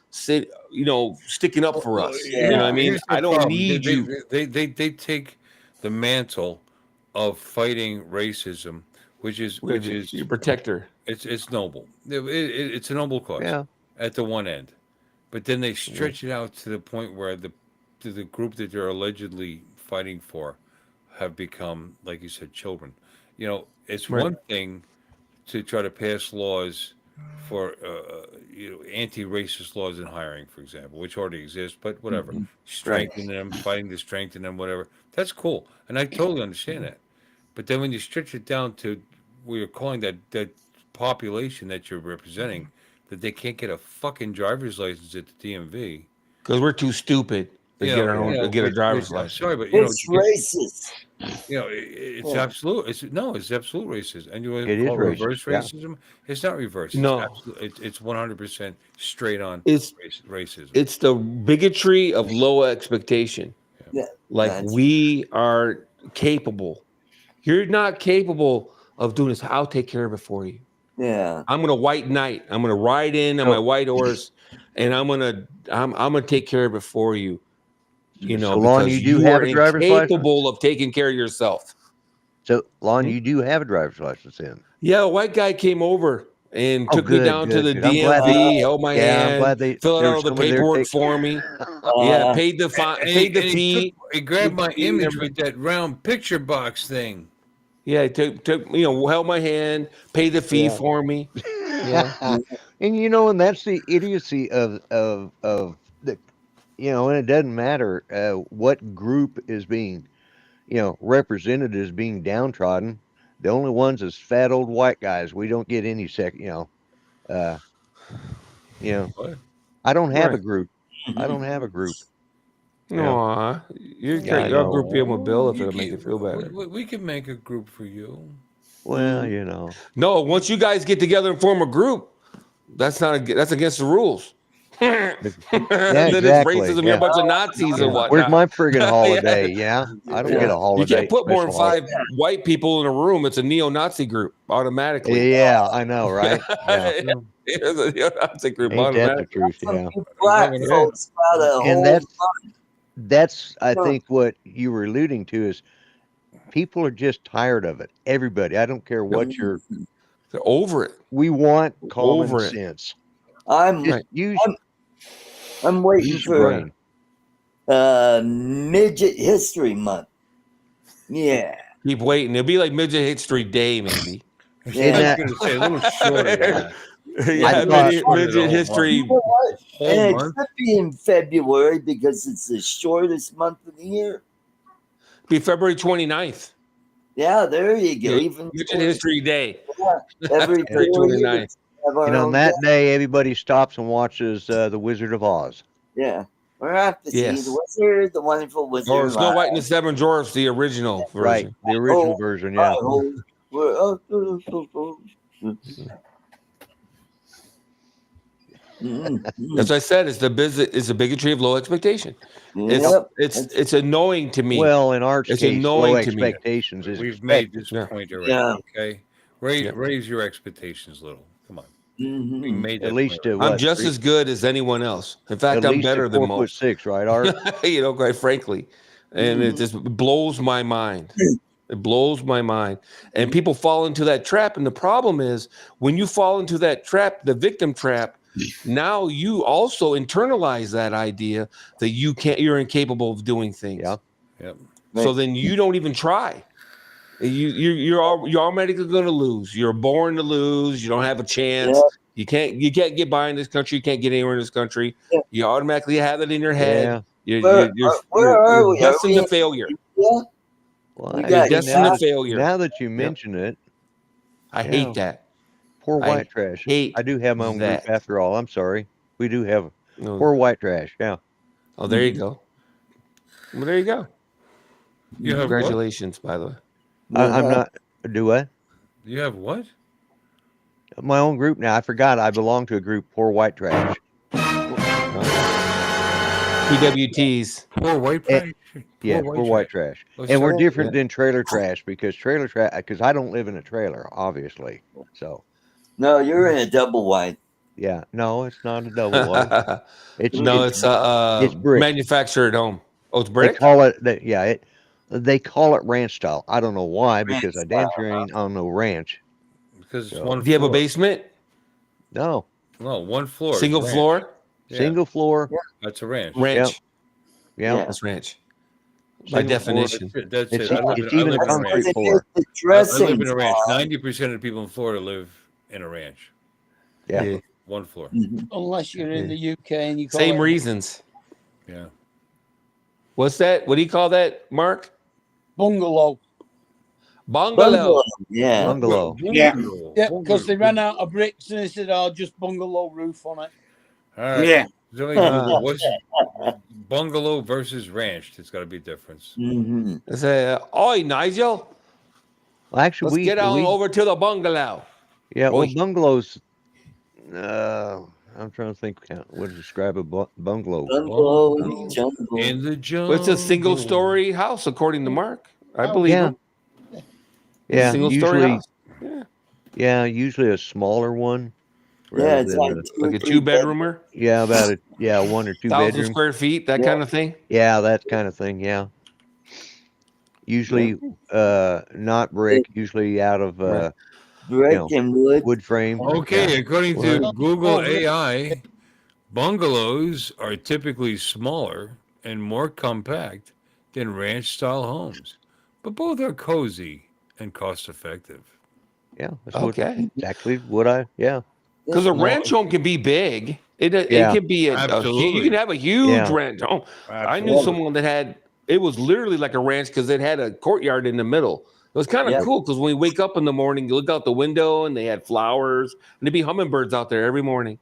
[SPEAKER 5] sticking up for us. You know what I mean?
[SPEAKER 3] Here's the
[SPEAKER 5] I don't
[SPEAKER 3] problem.
[SPEAKER 5] need you.
[SPEAKER 3] They take the mantle of fighting racism, which is
[SPEAKER 5] Your protector.
[SPEAKER 3] it's noble. It's a noble cause at the one end, but then they stretch it out to the point where the group that they're allegedly fighting for have become, like you said, children. It's one thing to try to pass laws for anti-racist laws in hiring, for example, which already exist, but whatever, strengthen them, fighting to strengthen them, whatever. That's cool, and I totally understand that. But then when you stretch it down to where you're calling that population that you're representing, that they can't get a fucking driver's license at the DMV
[SPEAKER 5] because we're too stupid to get a driver's license.
[SPEAKER 3] Sorry, but
[SPEAKER 4] it's racist.
[SPEAKER 3] It's absolute. It's absolute racism. And you want
[SPEAKER 7] It
[SPEAKER 3] to
[SPEAKER 7] is
[SPEAKER 3] call it reverse
[SPEAKER 7] racist,
[SPEAKER 3] racism? It's not reverse.
[SPEAKER 5] No.
[SPEAKER 3] It's 100% straight on
[SPEAKER 5] It's
[SPEAKER 3] racism.
[SPEAKER 5] It's the bigotry of low expectation.
[SPEAKER 4] Yeah.
[SPEAKER 5] Like, we are capable. You're not capable of doing this. I'll take care of it for you.
[SPEAKER 4] Yeah.
[SPEAKER 5] I'm gonna white knight. I'm gonna ride in on my white horse, and I'm gonna take care of it for you.
[SPEAKER 7] So Lon,
[SPEAKER 5] because
[SPEAKER 7] you do have a driver's
[SPEAKER 5] incapable
[SPEAKER 7] license?
[SPEAKER 5] of taking care of yourself.
[SPEAKER 7] So Lon, you do have a driver's license then?
[SPEAKER 5] Yeah, a white guy came over and took me down to the
[SPEAKER 7] good.
[SPEAKER 5] DMV, held my hand,
[SPEAKER 7] I'm glad they
[SPEAKER 5] filled out
[SPEAKER 7] there's
[SPEAKER 5] all the
[SPEAKER 7] somebody there
[SPEAKER 5] paperwork
[SPEAKER 7] take-
[SPEAKER 5] for me. Yeah, paid the fee.
[SPEAKER 3] He grabbed my
[SPEAKER 5] fee
[SPEAKER 3] image
[SPEAKER 5] number.
[SPEAKER 3] with that round picture box thing.
[SPEAKER 5] Yeah, took held my hand, paid the fee for me. Yeah.
[SPEAKER 7] And that's the idiocy of the and it doesn't matter what group is being represented as being downtrodden. The only ones is fat old white guys. We don't get any I don't have a group. I don't have a group.
[SPEAKER 5] Aw, I'll group you in with Bill if it'll make you feel better.
[SPEAKER 3] We can make a group for you.
[SPEAKER 7] Well,
[SPEAKER 5] No, once you guys get together and form a group, that's against the rules. Then
[SPEAKER 7] exactly.
[SPEAKER 5] it's racism. You're a bunch of Nazis or whatnot.
[SPEAKER 7] Where's my friggin' holiday? I don't get a holiday.
[SPEAKER 5] You can't put more than
[SPEAKER 7] special
[SPEAKER 5] 5 white people in a room. It's a neo-Nazi group automatically.
[SPEAKER 7] holiday. Yeah, I know, right? Yeah.
[SPEAKER 5] It's a neo-Nazi group
[SPEAKER 7] Ain't that the
[SPEAKER 5] automatically.
[SPEAKER 7] truth? Yeah.
[SPEAKER 4] Black folks got a
[SPEAKER 7] And
[SPEAKER 4] whole
[SPEAKER 7] that's I think what you were alluding to is people are just tired of it. Everybody. I don't care what
[SPEAKER 5] They're over it.
[SPEAKER 7] we want common
[SPEAKER 5] Over it.
[SPEAKER 7] sense.
[SPEAKER 4] I'm
[SPEAKER 7] Just use
[SPEAKER 4] I'm waiting
[SPEAKER 7] use your
[SPEAKER 4] for
[SPEAKER 7] brain.
[SPEAKER 4] Midget History Month. Yeah.
[SPEAKER 5] Keep waiting. It'll be like Midget History Day, maybe.
[SPEAKER 4] Yeah.
[SPEAKER 3] I was going to say a little shorter than that.
[SPEAKER 5] Yeah,
[SPEAKER 7] thought-
[SPEAKER 5] midget history.
[SPEAKER 4] You know what?
[SPEAKER 3] Whole
[SPEAKER 4] And it
[SPEAKER 3] month?
[SPEAKER 4] could be in February because it's the shortest month of the year.
[SPEAKER 5] Be February 29th.
[SPEAKER 4] Yeah, there you go.
[SPEAKER 5] Yeah,
[SPEAKER 4] Even
[SPEAKER 5] Midget History Day.
[SPEAKER 4] every
[SPEAKER 5] February
[SPEAKER 4] 4
[SPEAKER 5] 29th.
[SPEAKER 4] years. Have our
[SPEAKER 7] And on
[SPEAKER 4] own
[SPEAKER 7] that
[SPEAKER 4] day.
[SPEAKER 7] day, everybody stops and watches The Wizard of Oz.
[SPEAKER 4] Yeah. We're off to
[SPEAKER 5] Yes.
[SPEAKER 4] see the Wizard, the Wonderful Wizard.
[SPEAKER 5] Or Snow
[SPEAKER 4] live.
[SPEAKER 5] White and the Seven Dwarfs, the original
[SPEAKER 7] Right,
[SPEAKER 5] version.
[SPEAKER 7] the original
[SPEAKER 4] Oh,
[SPEAKER 7] version.
[SPEAKER 4] I
[SPEAKER 7] Yeah.
[SPEAKER 4] hope we're
[SPEAKER 5] As I said, it's the bigotry of low expectation.
[SPEAKER 4] Yep.
[SPEAKER 5] It's annoying to me.
[SPEAKER 7] Well, in Art's
[SPEAKER 5] It's
[SPEAKER 7] case,
[SPEAKER 5] annoying
[SPEAKER 7] low
[SPEAKER 5] to me.
[SPEAKER 7] expectations is
[SPEAKER 3] We've made this
[SPEAKER 5] Yeah.
[SPEAKER 3] point already,
[SPEAKER 4] Yeah.
[SPEAKER 3] okay?
[SPEAKER 5] Yeah.
[SPEAKER 3] Raise your expectations a little. Come on. We
[SPEAKER 4] Mhm.
[SPEAKER 3] made that
[SPEAKER 7] at least
[SPEAKER 3] point.
[SPEAKER 5] I'm
[SPEAKER 7] what?
[SPEAKER 5] just as good as anyone else. In fact,
[SPEAKER 7] At
[SPEAKER 5] I'm
[SPEAKER 7] least
[SPEAKER 5] better
[SPEAKER 7] at
[SPEAKER 5] than
[SPEAKER 7] 4'6",
[SPEAKER 5] most.
[SPEAKER 7] right, Art?
[SPEAKER 5] Quite frankly. And it just blows my mind. It blows my mind. And people fall into that trap. And the problem is when you fall into that trap, the victim trap, now you also internalize that idea that you're incapable of doing things.
[SPEAKER 7] Yeah.
[SPEAKER 3] Yep.
[SPEAKER 5] So then you don't even try. You're automatically going to lose. You're born to lose. You don't have a chance.
[SPEAKER 4] Yeah.
[SPEAKER 5] You can't get by in this country. You can't get anywhere in this country.
[SPEAKER 4] Yeah.
[SPEAKER 5] You automatically have it in your head.
[SPEAKER 7] Yeah.
[SPEAKER 4] Where are we? Are
[SPEAKER 5] destined
[SPEAKER 4] we
[SPEAKER 5] to failure.
[SPEAKER 4] Yeah.
[SPEAKER 7] Well,
[SPEAKER 4] We
[SPEAKER 7] I-
[SPEAKER 4] got
[SPEAKER 5] destined
[SPEAKER 7] now,
[SPEAKER 5] to failure.
[SPEAKER 7] now that you mention it,
[SPEAKER 5] I
[SPEAKER 7] Yeah.
[SPEAKER 5] hate that.
[SPEAKER 7] poor
[SPEAKER 5] I
[SPEAKER 7] white trash.
[SPEAKER 5] hate
[SPEAKER 7] I do have my own
[SPEAKER 5] that.
[SPEAKER 7] group after all. I'm sorry. We do have
[SPEAKER 5] No.
[SPEAKER 7] poor white trash. Yeah.
[SPEAKER 5] Oh, there you go. Well, there you go.
[SPEAKER 3] You have what?
[SPEAKER 5] Congratulations, by the way.
[SPEAKER 7] I'm not. Do I?
[SPEAKER 3] You have what?
[SPEAKER 7] My own group now. I forgot I belong to a group, Poor White Trash.
[SPEAKER 5] PWTs.
[SPEAKER 3] Poor white
[SPEAKER 7] Eh,
[SPEAKER 3] trash?
[SPEAKER 7] Yeah, Poor White Trash.
[SPEAKER 3] Let's
[SPEAKER 7] And we're
[SPEAKER 3] start-
[SPEAKER 7] different than trailer trash because because I don't live in a trailer, obviously. So
[SPEAKER 4] No, you're in a double wide.
[SPEAKER 7] yeah, no, it's not a double wide. It's
[SPEAKER 5] No, it's
[SPEAKER 7] brick.
[SPEAKER 5] manufactured at home. Oh, it's
[SPEAKER 7] They
[SPEAKER 5] brick?
[SPEAKER 7] call it they call it ranch style. I don't know why because I damn sure ain't on no ranch.
[SPEAKER 3] Because it's
[SPEAKER 7] So-
[SPEAKER 3] one
[SPEAKER 5] Do you have a
[SPEAKER 3] floor.
[SPEAKER 5] basement?
[SPEAKER 7] No,
[SPEAKER 3] No, one floor. is
[SPEAKER 5] Single
[SPEAKER 3] ranch.
[SPEAKER 5] floor?
[SPEAKER 3] Yeah,
[SPEAKER 7] single floor.
[SPEAKER 3] That's a ranch.
[SPEAKER 5] Ranch.
[SPEAKER 7] Yeah,
[SPEAKER 4] Yeah.
[SPEAKER 5] That's ranch. By
[SPEAKER 7] Single
[SPEAKER 5] definition.
[SPEAKER 3] That's
[SPEAKER 7] It's,
[SPEAKER 3] it. I live
[SPEAKER 7] it's
[SPEAKER 3] in, I
[SPEAKER 7] even
[SPEAKER 3] live
[SPEAKER 7] a
[SPEAKER 3] in a
[SPEAKER 7] concrete
[SPEAKER 3] ranch.
[SPEAKER 7] floor.
[SPEAKER 4] The
[SPEAKER 3] I
[SPEAKER 4] dressing.
[SPEAKER 3] live in a ranch. 90% of the people in Florida live in a ranch.
[SPEAKER 7] Yeah.
[SPEAKER 5] Yeah.
[SPEAKER 3] One floor.
[SPEAKER 8] Unless you're in the UK and you call
[SPEAKER 5] Same
[SPEAKER 8] it
[SPEAKER 5] reasons.
[SPEAKER 3] Yeah.
[SPEAKER 5] What's that? What do you call that, Mark?
[SPEAKER 8] bungalow.
[SPEAKER 5] Bungalow.
[SPEAKER 4] Yeah.
[SPEAKER 7] Bungalow.
[SPEAKER 6] Yeah.
[SPEAKER 8] Yeah, because they ran out of bricks and they said, "Oh, just bungalow roof on it."
[SPEAKER 3] All right.
[SPEAKER 6] Yeah.
[SPEAKER 3] So let me Google, what's bungalow versus ranch? There's got to be a difference.
[SPEAKER 4] Mm-hmm.
[SPEAKER 5] I say, oi, Nigel,
[SPEAKER 7] Well, actually,
[SPEAKER 5] let's get on over to the bungalow.
[SPEAKER 7] Yeah, well,
[SPEAKER 5] Oi.
[SPEAKER 7] bungalows. I'm trying to think what to describe a bungalow.
[SPEAKER 4] Bungalow in the jungle.
[SPEAKER 3] In the jungle.
[SPEAKER 5] Well, it's a single-story house, according to Mark. I believe
[SPEAKER 7] Yeah.
[SPEAKER 5] him.
[SPEAKER 7] Yeah,
[SPEAKER 5] Single-story
[SPEAKER 7] usually,
[SPEAKER 5] house.
[SPEAKER 7] yeah, usually a smaller one.
[SPEAKER 4] Yeah,
[SPEAKER 7] rather
[SPEAKER 4] it's
[SPEAKER 7] than
[SPEAKER 4] like
[SPEAKER 7] a-
[SPEAKER 5] Like a two-bedroomer,
[SPEAKER 7] yeah, about a 1 or 2
[SPEAKER 5] 1,000
[SPEAKER 7] bedroom.
[SPEAKER 5] square feet, that
[SPEAKER 4] Yeah.
[SPEAKER 5] kind of thing.
[SPEAKER 7] Yeah, that kind of thing. Yeah. Usually, not brick. Usually out of
[SPEAKER 5] Right.
[SPEAKER 4] brick
[SPEAKER 7] know,
[SPEAKER 4] and wood.
[SPEAKER 7] wood frame.
[SPEAKER 3] Okay,
[SPEAKER 7] Yeah.
[SPEAKER 3] according to
[SPEAKER 8] Well,
[SPEAKER 3] Google
[SPEAKER 8] oh, really?
[SPEAKER 3] AI, bungalows are typically smaller and more compact than ranch-style homes, but both are cozy and cost-effective.
[SPEAKER 7] Yeah. That's
[SPEAKER 5] Okay.
[SPEAKER 7] exactly what I. Yeah.
[SPEAKER 5] Because a
[SPEAKER 3] No.
[SPEAKER 5] ranch home can be big. It
[SPEAKER 7] Yeah.
[SPEAKER 5] can be you
[SPEAKER 3] Absolutely.
[SPEAKER 5] can have a huge
[SPEAKER 7] Yeah.
[SPEAKER 5] ranch home. I knew
[SPEAKER 3] Absolutely.
[SPEAKER 5] someone that had it was literally like a ranch because it had a courtyard in the middle. It was kind of
[SPEAKER 4] Yeah.
[SPEAKER 5] cool because when we wake up in the morning, you look out the window and they had flowers and there'd be hummingbirds out there every morning.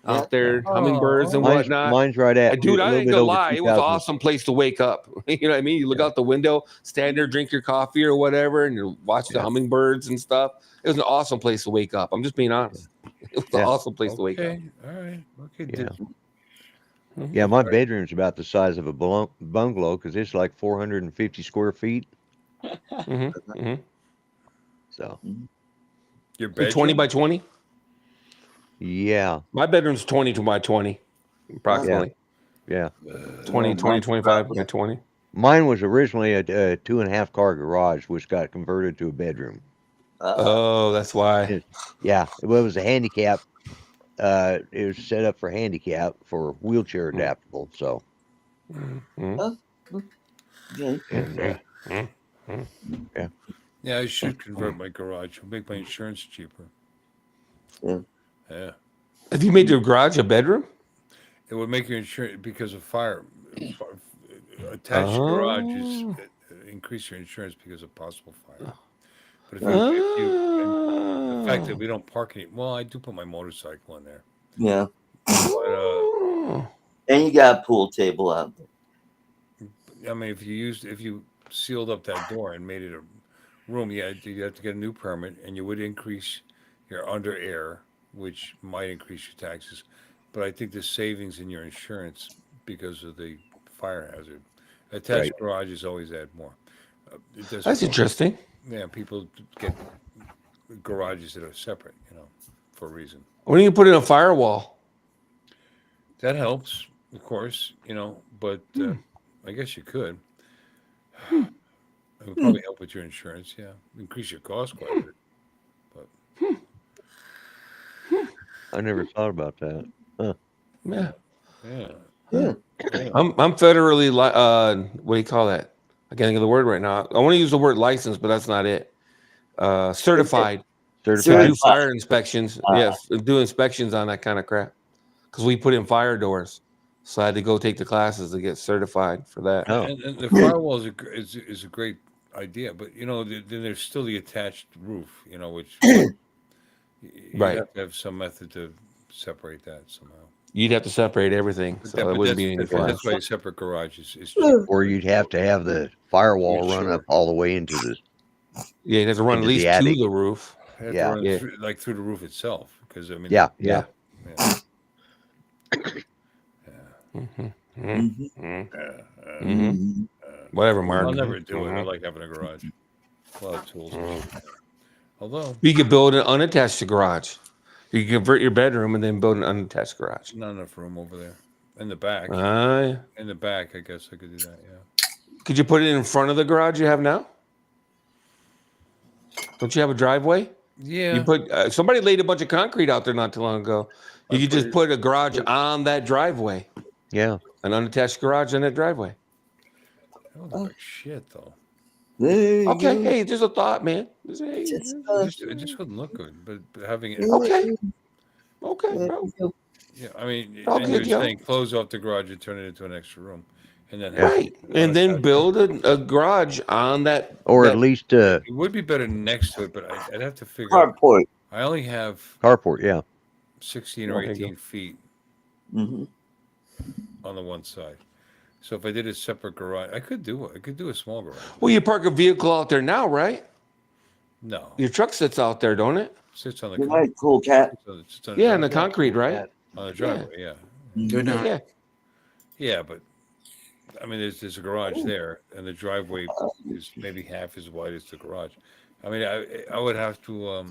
[SPEAKER 4] Yeah.
[SPEAKER 5] Out there, hummingbirds and
[SPEAKER 7] Mine's,
[SPEAKER 5] whatnot.
[SPEAKER 7] mine's right at.
[SPEAKER 5] And dude,
[SPEAKER 7] a
[SPEAKER 5] I
[SPEAKER 7] little
[SPEAKER 5] ain't
[SPEAKER 7] bit
[SPEAKER 5] gonna
[SPEAKER 7] over
[SPEAKER 5] lie, it was an
[SPEAKER 7] 2,000.
[SPEAKER 5] awesome place to wake up. You know what I mean? You look out the window, stand there, drink your coffee or whatever, and you watch the
[SPEAKER 7] Yeah.
[SPEAKER 5] hummingbirds and stuff. It was an awesome place to wake up. I'm just being honest. It was an
[SPEAKER 7] Yeah.
[SPEAKER 5] awesome place to wake up.
[SPEAKER 3] Okay, all right. Okay,
[SPEAKER 7] Yeah. Yeah, my bedroom's about the size of a bungalow because it's like 450 square feet.
[SPEAKER 5] Mm-hmm.
[SPEAKER 7] So,
[SPEAKER 3] Your bedroom?
[SPEAKER 5] 20 by 20?
[SPEAKER 7] yeah,
[SPEAKER 5] My bedroom's 20 by 20, approximately.
[SPEAKER 7] yeah.
[SPEAKER 5] 20, 25 by 20.
[SPEAKER 7] Mine was originally a 2.5 car garage, which got converted to a bedroom.
[SPEAKER 5] Oh, that's why.
[SPEAKER 7] Yeah, it was a handicap. It was set up for handicap for wheelchair adaptable. So,
[SPEAKER 4] Oh, okay.
[SPEAKER 7] And
[SPEAKER 3] Yeah, I should convert my garage. It'll make my insurance cheaper.
[SPEAKER 4] Yeah.
[SPEAKER 3] Yeah.
[SPEAKER 5] Have you made your garage a bedroom?
[SPEAKER 3] It would make your insurance because of fire. Attached garages increase your insurance because of possible fire. But and the fact that we don't park any, well, I do put my motorcycle in there.
[SPEAKER 4] Yeah.
[SPEAKER 3] But
[SPEAKER 4] And you got a pool table out there.
[SPEAKER 3] I mean, if you sealed up that door and made it a room, you have to get a new permit, and you would increase your under air, which might increase your taxes. But I think the savings in your insurance because of the fire hazard. Attached garages always add more.
[SPEAKER 5] That's interesting.
[SPEAKER 3] Yeah, people get garages that are separate, for a reason.
[SPEAKER 5] When do you put in a firewall?
[SPEAKER 3] That helps, of course, but I guess you could. It would probably help with your insurance, yeah. Increase your cost quite a bit. But
[SPEAKER 7] I never thought about that. Huh.
[SPEAKER 5] Yeah.
[SPEAKER 3] yeah.
[SPEAKER 5] I'm federally what do you call that? I can't think of the word right now. I want to use the word license, but that's not it. Certified. To do fire inspections. Yes, do inspections on that kind of crap. Because we put in fire doors, so I had to go take the classes to get certified for that.
[SPEAKER 7] Oh.
[SPEAKER 3] And the firewall is a great idea, but then there's still the attached roof, which you have to have some method to separate that somehow.
[SPEAKER 5] You'd have to separate everything, so it wouldn't be any fun.
[SPEAKER 3] That's why a separate garage is
[SPEAKER 7] Or you'd have to have the firewall run up all the way into the.
[SPEAKER 5] Yeah, it has to run at least to the roof.
[SPEAKER 3] Yeah, through the roof itself, because I mean.
[SPEAKER 7] Yeah.
[SPEAKER 5] Whatever, Mark.
[SPEAKER 3] I'll never do it. I like having a garage. A lot of tools. Although
[SPEAKER 5] you could build an unattached garage. You can convert your bedroom and then build an unattached garage.
[SPEAKER 3] Not enough room over there. In the back. In the back, I guess I could do that, yeah.
[SPEAKER 5] Could you put it in front of the garage you have now? Don't you have a driveway?
[SPEAKER 3] Yeah.
[SPEAKER 5] You put somebody laid a bunch of concrete out there not too long ago. You could just put a garage on that driveway.
[SPEAKER 7] Yeah.
[SPEAKER 5] An unattached garage on that driveway.
[SPEAKER 3] That would look like shit, though.
[SPEAKER 5] Okay, hey, just a thought, man.
[SPEAKER 3] It just wouldn't look good, but having it.
[SPEAKER 5] Okay, bro.
[SPEAKER 3] Yeah, I mean,
[SPEAKER 5] All
[SPEAKER 3] and
[SPEAKER 5] good,
[SPEAKER 3] you're
[SPEAKER 5] yo.
[SPEAKER 3] saying close off the garage and turn it into an extra room, and then
[SPEAKER 5] and then build a garage on that,
[SPEAKER 7] or at least
[SPEAKER 3] it would be better next to it, but I'd have to figure
[SPEAKER 4] carport.
[SPEAKER 3] I only have
[SPEAKER 7] carport, yeah,
[SPEAKER 3] 16 or 18 feet
[SPEAKER 4] on
[SPEAKER 3] the one side. So if I did a separate garage, I could do a small garage.
[SPEAKER 5] Well, you park a vehicle out there now, right?
[SPEAKER 3] No,
[SPEAKER 5] your truck sits out there, don't it?
[SPEAKER 3] Sits on the
[SPEAKER 4] good night, cool cat.
[SPEAKER 5] Yeah, in the concrete, right?
[SPEAKER 3] On the driveway, yeah.
[SPEAKER 6] Good night.
[SPEAKER 3] Yeah, but I mean, there's a garage there, and the driveway is maybe half as wide as the garage. I mean, I would have to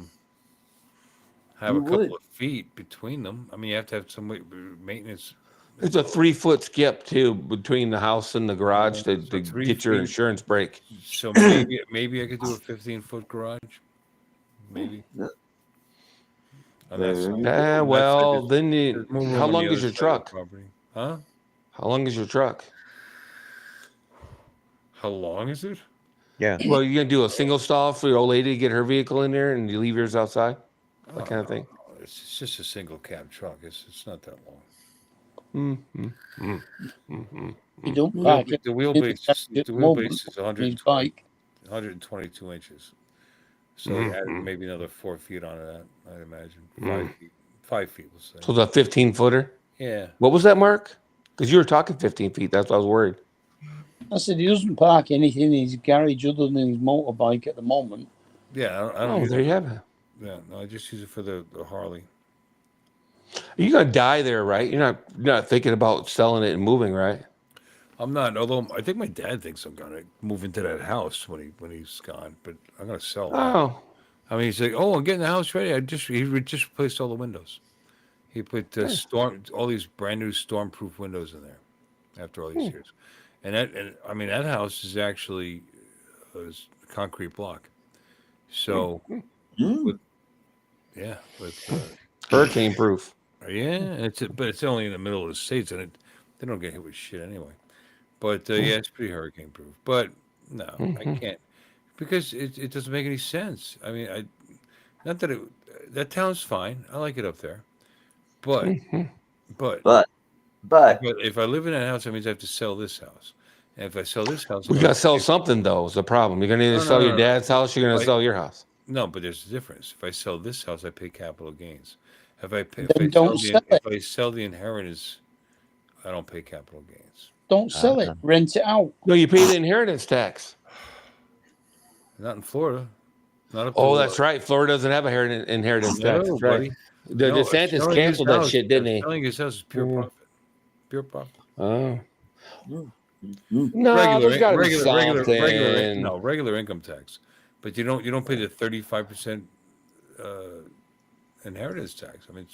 [SPEAKER 3] have a couple of feet between them. I mean, you have to have some maintenance.
[SPEAKER 5] It's a 3-foot skip too between the house and the garage to get your insurance break.
[SPEAKER 3] So maybe I could do a 15-foot garage. Maybe.
[SPEAKER 5] Well, then how long is your truck?
[SPEAKER 3] Huh?
[SPEAKER 5] How long is your truck?
[SPEAKER 3] How long is it?
[SPEAKER 7] Yeah.
[SPEAKER 5] Well, you're gonna do a single stall for your old lady to get her vehicle in there, and you leave yours outside, that kind of thing.
[SPEAKER 3] It's just a single cab truck. It's not that long.
[SPEAKER 8] You don't park
[SPEAKER 3] The wheelbase is 122 inches. So you add maybe another 4 feet onto that, I'd imagine. 5 feet, we'll say.
[SPEAKER 5] So it's a 15-footer?
[SPEAKER 3] Yeah.
[SPEAKER 5] What was that, Mark? Because you were talking 15 feet. That's why I was worried.
[SPEAKER 8] I said he doesn't park anything in his garage other than his motorbike at the moment.
[SPEAKER 3] Yeah, I don't use
[SPEAKER 5] there you have it.
[SPEAKER 3] Yeah, no, I just use it for the Harley.
[SPEAKER 5] You're gonna die there, right? You're not thinking about selling it and moving, right?
[SPEAKER 3] I'm not. Although I think my dad thinks I'm gonna move into that house when he's gone, but I'm gonna sell.
[SPEAKER 5] Oh,
[SPEAKER 3] I mean, he's like, "Oh, I'm getting the house ready." He just replaced all the windows. He put all these brand new stormproof windows in there after all these years, and that house is actually a concrete block. So, with
[SPEAKER 5] hurricane proof.
[SPEAKER 3] Yeah, but it's only in the middle of the states, and they don't get hit with shit anyway. But yeah, it's pretty hurricane proof. But no, I
[SPEAKER 5] Mhm.
[SPEAKER 3] can't because it doesn't make any sense. I mean, not that that town's fine. I like it up there, but
[SPEAKER 5] Mhm.
[SPEAKER 3] but
[SPEAKER 4] But
[SPEAKER 3] if I live in that house, that means I have to sell this house. And if I sell this house, I'm
[SPEAKER 5] We
[SPEAKER 3] gonna
[SPEAKER 5] gotta sell
[SPEAKER 3] pay.
[SPEAKER 5] something though. Is the problem? You're gonna either
[SPEAKER 3] No, no,
[SPEAKER 5] sell your
[SPEAKER 3] no, no.
[SPEAKER 5] dad's house. You're gonna
[SPEAKER 3] If I
[SPEAKER 5] sell your house.
[SPEAKER 3] no, but there's a difference. If I sell this house, I pay capital gains.
[SPEAKER 8] Then don't sell
[SPEAKER 3] If
[SPEAKER 8] it.
[SPEAKER 3] I sell the inheritance, I don't pay capital gains.
[SPEAKER 8] Don't sell it. Rent it out.
[SPEAKER 5] No, you pay the inheritance tax.
[SPEAKER 3] Not in Florida. Not up
[SPEAKER 5] Oh,
[SPEAKER 3] to
[SPEAKER 5] that's right. Florida doesn't have a inheritance tax.
[SPEAKER 3] no,
[SPEAKER 5] That's right.
[SPEAKER 3] buddy.
[SPEAKER 5] The
[SPEAKER 3] No,
[SPEAKER 5] DeSantis canceled that shit, didn't he?
[SPEAKER 3] Selling his house is pure
[SPEAKER 5] Mm.
[SPEAKER 3] profit. Pure profit.
[SPEAKER 5] Oh.
[SPEAKER 4] mm,
[SPEAKER 5] No, there's got to be something.
[SPEAKER 3] Regular income tax, but you don't pay the 35% inheritance tax. I mean,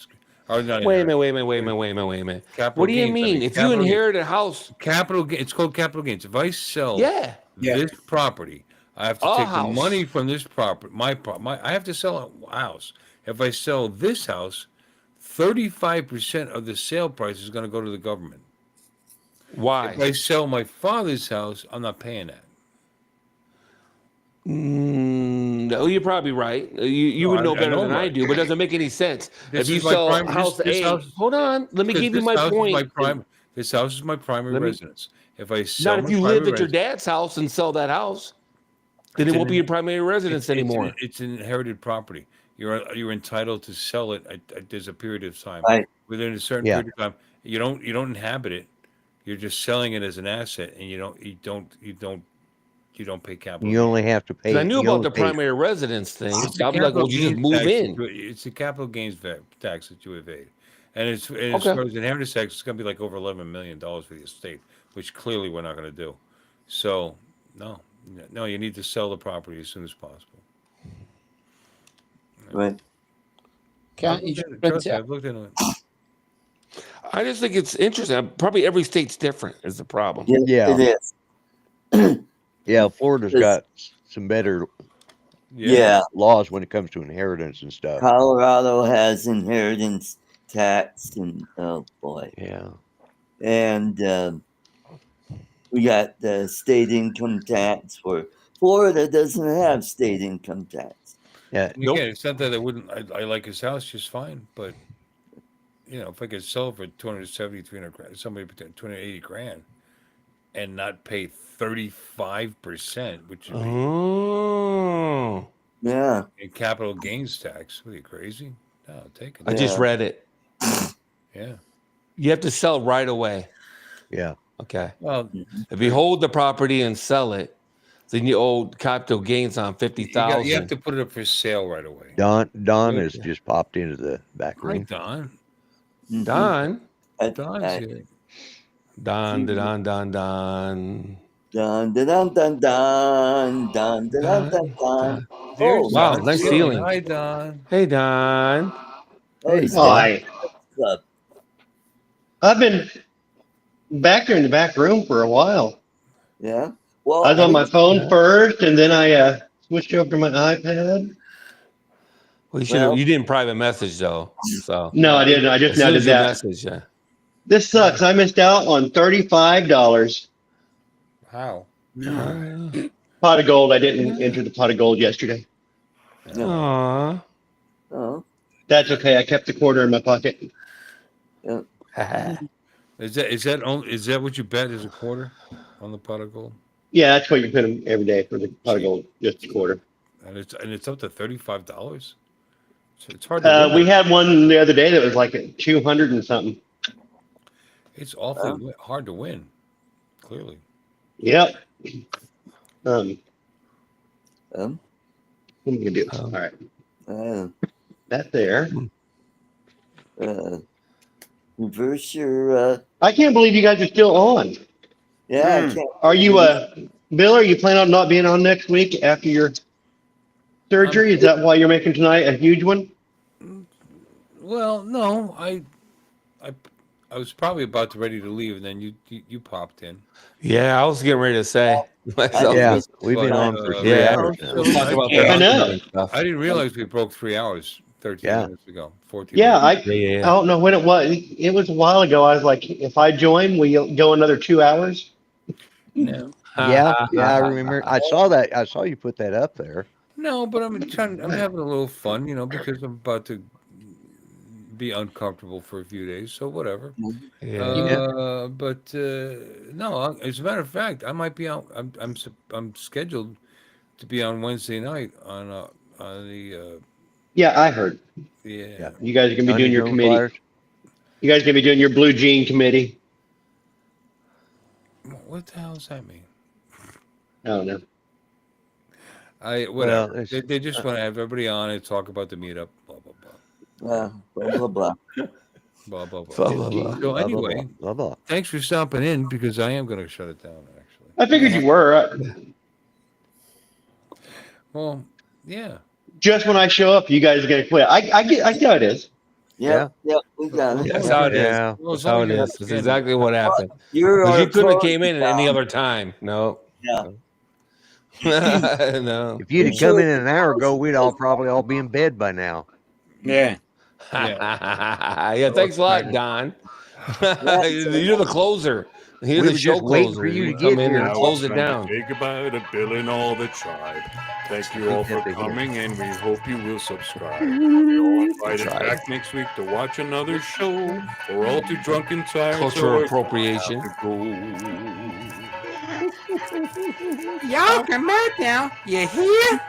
[SPEAKER 3] or not
[SPEAKER 5] Wait a
[SPEAKER 3] inheritance,
[SPEAKER 5] minute, wait a minute, wait a minute, wait a minute, wait a minute.
[SPEAKER 3] capital
[SPEAKER 5] What do you
[SPEAKER 3] gains. I
[SPEAKER 5] mean?
[SPEAKER 3] mean,
[SPEAKER 5] If you
[SPEAKER 3] capital gains.
[SPEAKER 5] inherit a house,
[SPEAKER 3] It's called capital gains. If I sell
[SPEAKER 5] yeah,
[SPEAKER 3] this property, I have to
[SPEAKER 5] A
[SPEAKER 3] take the
[SPEAKER 5] house.
[SPEAKER 3] money from this property. I have to sell a house. If I sell this house, 35% of the sale price is going to go to the government. If
[SPEAKER 5] why?
[SPEAKER 3] I sell my father's house, I'm not paying that.
[SPEAKER 5] No, you're probably right. You would
[SPEAKER 3] I-
[SPEAKER 5] know
[SPEAKER 3] I
[SPEAKER 5] better
[SPEAKER 3] know
[SPEAKER 5] than
[SPEAKER 3] I'm
[SPEAKER 5] I
[SPEAKER 3] right.
[SPEAKER 5] do, but it doesn't make any sense.
[SPEAKER 3] This
[SPEAKER 5] If you
[SPEAKER 3] is my
[SPEAKER 5] sell
[SPEAKER 3] prime-
[SPEAKER 5] house
[SPEAKER 3] this
[SPEAKER 5] A,
[SPEAKER 3] house-
[SPEAKER 5] hold on, let me
[SPEAKER 3] Because
[SPEAKER 5] give you
[SPEAKER 3] this
[SPEAKER 5] my
[SPEAKER 3] house
[SPEAKER 5] point.
[SPEAKER 3] This house is my primary
[SPEAKER 5] Let me-
[SPEAKER 3] residence. If I sell
[SPEAKER 5] Not if
[SPEAKER 3] my
[SPEAKER 5] you live
[SPEAKER 3] primary
[SPEAKER 5] at your
[SPEAKER 3] residence,
[SPEAKER 5] dad's house and sell that house, then it
[SPEAKER 3] It's
[SPEAKER 5] won't
[SPEAKER 3] an-
[SPEAKER 5] be your primary residence anymore.
[SPEAKER 3] It's an inherited property. You're entitled to sell it. There's a period of time.
[SPEAKER 4] Right.
[SPEAKER 3] Within a certain
[SPEAKER 7] Yeah.
[SPEAKER 3] period of time, you don't inhabit it. You're just selling it as an asset, and you don't pay capital.
[SPEAKER 7] You only have to pay.
[SPEAKER 5] 'Cause I knew
[SPEAKER 7] you
[SPEAKER 5] about
[SPEAKER 7] only
[SPEAKER 5] the
[SPEAKER 7] pay-
[SPEAKER 5] primary residence thing.
[SPEAKER 3] It's the
[SPEAKER 5] I'm like, well,
[SPEAKER 3] capital
[SPEAKER 5] you just
[SPEAKER 3] gains
[SPEAKER 5] move
[SPEAKER 3] tax
[SPEAKER 5] in.
[SPEAKER 3] It's a capital gains tax that you evade, and as
[SPEAKER 5] Okay.
[SPEAKER 3] far as inheritance tax, it's going to be like over $11 million for the estate, which clearly we're not going to do. So no, you need to sell the property as soon as possible.
[SPEAKER 4] right.
[SPEAKER 8] Can't you just rent it out?
[SPEAKER 3] I've looked into it.
[SPEAKER 5] I just think it's interesting. Probably every state's different is the problem.
[SPEAKER 4] Yeah,
[SPEAKER 7] Yeah.
[SPEAKER 4] it is.
[SPEAKER 7] Yeah, Florida's got some better
[SPEAKER 4] Yeah.
[SPEAKER 7] laws when it comes to inheritance and stuff.
[SPEAKER 4] Colorado has inheritance tax, and oh boy,
[SPEAKER 7] Yeah.
[SPEAKER 4] and we got the state income tax. Where Florida doesn't have state income tax.
[SPEAKER 7] Yeah.
[SPEAKER 3] And again, it's not that I wouldn't. I like his house just fine, but if I could sell it for 270, 300 grand, somebody between 280 grand, and not pay 35%, which would be
[SPEAKER 5] Oh,
[SPEAKER 4] Yeah,
[SPEAKER 3] in capital gains tax. What are you crazy? No, take
[SPEAKER 5] I
[SPEAKER 3] it.
[SPEAKER 5] just
[SPEAKER 4] Yeah.
[SPEAKER 5] read it.
[SPEAKER 3] Yeah.
[SPEAKER 5] You have to sell right away.
[SPEAKER 7] Yeah.
[SPEAKER 5] Okay.
[SPEAKER 3] Well,
[SPEAKER 5] If you hold the property and sell it, then you owe capital gains on
[SPEAKER 3] you have
[SPEAKER 5] 50,000.
[SPEAKER 3] to put it up for sale right away.
[SPEAKER 7] Don
[SPEAKER 5] Good.
[SPEAKER 7] has just popped into the back
[SPEAKER 3] Hi,
[SPEAKER 7] room.
[SPEAKER 3] Don.
[SPEAKER 4] Mhm.
[SPEAKER 5] Don,
[SPEAKER 3] Don's
[SPEAKER 4] I-
[SPEAKER 3] here.
[SPEAKER 5] Don, Don, Don, Don.
[SPEAKER 4] Dun dun dun dun dun dun dun dun dun dun.
[SPEAKER 3] There's
[SPEAKER 4] Oh,
[SPEAKER 5] Wow,
[SPEAKER 3] Don
[SPEAKER 5] nice
[SPEAKER 3] Sealing.
[SPEAKER 5] feeling.
[SPEAKER 3] Hi, Don.
[SPEAKER 5] Hey, Don.
[SPEAKER 4] oh, he's
[SPEAKER 11] Hi.
[SPEAKER 4] club.
[SPEAKER 11] I've been back there in the back room for a while.
[SPEAKER 4] Yeah. Well,
[SPEAKER 11] I was on my phone
[SPEAKER 5] Yeah.
[SPEAKER 11] first, and then I switched over to my iPad.
[SPEAKER 5] Well, you should have.
[SPEAKER 4] Well-
[SPEAKER 5] You didn't private message though. So
[SPEAKER 11] No, I didn't. I just
[SPEAKER 5] as
[SPEAKER 11] now
[SPEAKER 5] soon
[SPEAKER 11] did
[SPEAKER 5] as you
[SPEAKER 11] that.
[SPEAKER 5] message, yeah.
[SPEAKER 11] This sucks. I missed out on $35.
[SPEAKER 3] How?
[SPEAKER 11] Pot of gold. I didn't enter the pot of gold yesterday.
[SPEAKER 5] Aww.
[SPEAKER 4] Oh,
[SPEAKER 11] That's okay. I kept the quarter in my pocket.
[SPEAKER 3] Is that what you bet is a quarter on the pot of gold?
[SPEAKER 11] Yeah, that's what you put in every day for the pot of gold, just a quarter.
[SPEAKER 3] And it's up to $35. So it's hard to win.
[SPEAKER 11] We had one the other day that was like at 200 and something.
[SPEAKER 3] It's awfully hard to win. Clearly.
[SPEAKER 11] Yep.
[SPEAKER 4] um,
[SPEAKER 11] What am I gonna do? All right, that there.
[SPEAKER 4] reverse your.
[SPEAKER 11] I can't believe you guys are still on.
[SPEAKER 4] Yeah, I can't.
[SPEAKER 11] Are you, Bill? Are you planning on not being on next week after your surgery? Is that why you're making tonight a huge one?
[SPEAKER 3] Well, no, I was probably about to ready to leave, and then you popped in.
[SPEAKER 5] Yeah, I was getting ready to say. myself.
[SPEAKER 7] Yeah, we've been
[SPEAKER 3] But,
[SPEAKER 7] on for 3
[SPEAKER 5] yeah.
[SPEAKER 7] hours now.
[SPEAKER 5] Let's talk about
[SPEAKER 11] I
[SPEAKER 5] that
[SPEAKER 11] know.
[SPEAKER 5] and stuff.
[SPEAKER 3] I didn't realize we broke 3 hours 13
[SPEAKER 7] Yeah.
[SPEAKER 3] minutes ago. 14
[SPEAKER 11] Yeah,
[SPEAKER 3] minutes.
[SPEAKER 5] Yeah.
[SPEAKER 11] I don't know when it was. It was a while ago. I was like, if I join, will you go another 2 hours?
[SPEAKER 3] No.
[SPEAKER 7] Yeah, I remember. I saw that. I saw you put that up there.
[SPEAKER 3] No, but I'm having a little fun, because I'm about to be uncomfortable for a few days, so whatever.
[SPEAKER 5] Yeah.
[SPEAKER 3] But no, as a matter of fact, I might be out. I'm scheduled to be on Wednesday night on the
[SPEAKER 11] Yeah, I heard.
[SPEAKER 3] yeah.
[SPEAKER 11] You guys are gonna be doing your
[SPEAKER 7] Underground
[SPEAKER 11] committee.
[SPEAKER 7] Flyers.
[SPEAKER 11] You guys gonna be doing your blue jean committee.
[SPEAKER 3] What the hell does that mean?
[SPEAKER 11] I don't know.
[SPEAKER 3] Whatever.
[SPEAKER 7] Well,
[SPEAKER 3] They just want to have everybody on and talk about the meetup. Blah blah blah.
[SPEAKER 4] Blah blah blah.
[SPEAKER 3] Blah blah blah.
[SPEAKER 5] Blah, blah, blah.
[SPEAKER 3] So
[SPEAKER 7] Blah, blah,
[SPEAKER 3] anyway,
[SPEAKER 7] blah, blah.
[SPEAKER 3] thanks for stopping in because I am going to shut it down. Actually.
[SPEAKER 11] I figured you were.
[SPEAKER 3] Well, yeah.
[SPEAKER 11] Just when I show up, you guys are gonna quit. I see how it is.
[SPEAKER 4] Yep, we got it.
[SPEAKER 5] That's how it is.
[SPEAKER 7] Yeah.
[SPEAKER 3] Well, as
[SPEAKER 5] That's how
[SPEAKER 3] long
[SPEAKER 5] it
[SPEAKER 3] as
[SPEAKER 5] is.
[SPEAKER 3] you're
[SPEAKER 5] That's exactly what happened.
[SPEAKER 4] You're
[SPEAKER 5] 'Cause
[SPEAKER 4] our
[SPEAKER 5] you couldn't have
[SPEAKER 4] pro,
[SPEAKER 5] came in at any
[SPEAKER 4] Tom.
[SPEAKER 5] other time. No.
[SPEAKER 4] Yeah.
[SPEAKER 5] No.
[SPEAKER 7] If you'd have come in an hour ago, we'd probably all be in bed by now.
[SPEAKER 6] Yeah.
[SPEAKER 5] Yeah. Thanks a lot, Don. You're the closer. You're
[SPEAKER 7] We
[SPEAKER 5] the
[SPEAKER 7] were
[SPEAKER 5] show
[SPEAKER 7] just waiting
[SPEAKER 5] closer.
[SPEAKER 7] for you to
[SPEAKER 5] come
[SPEAKER 7] get
[SPEAKER 5] in
[SPEAKER 7] here.
[SPEAKER 5] and
[SPEAKER 12] Now
[SPEAKER 5] close
[SPEAKER 12] it's
[SPEAKER 5] it
[SPEAKER 12] time to
[SPEAKER 5] down.
[SPEAKER 12] Say goodbye to Bill and all the tribe. Thank you all for coming, and we hope you will subscribe. You're all invited back next week to watch another show. We're all too drunk and tired.
[SPEAKER 5] Cultural
[SPEAKER 12] so
[SPEAKER 5] appropriation.
[SPEAKER 12] have to go.
[SPEAKER 13] Y'all come out now. You hear?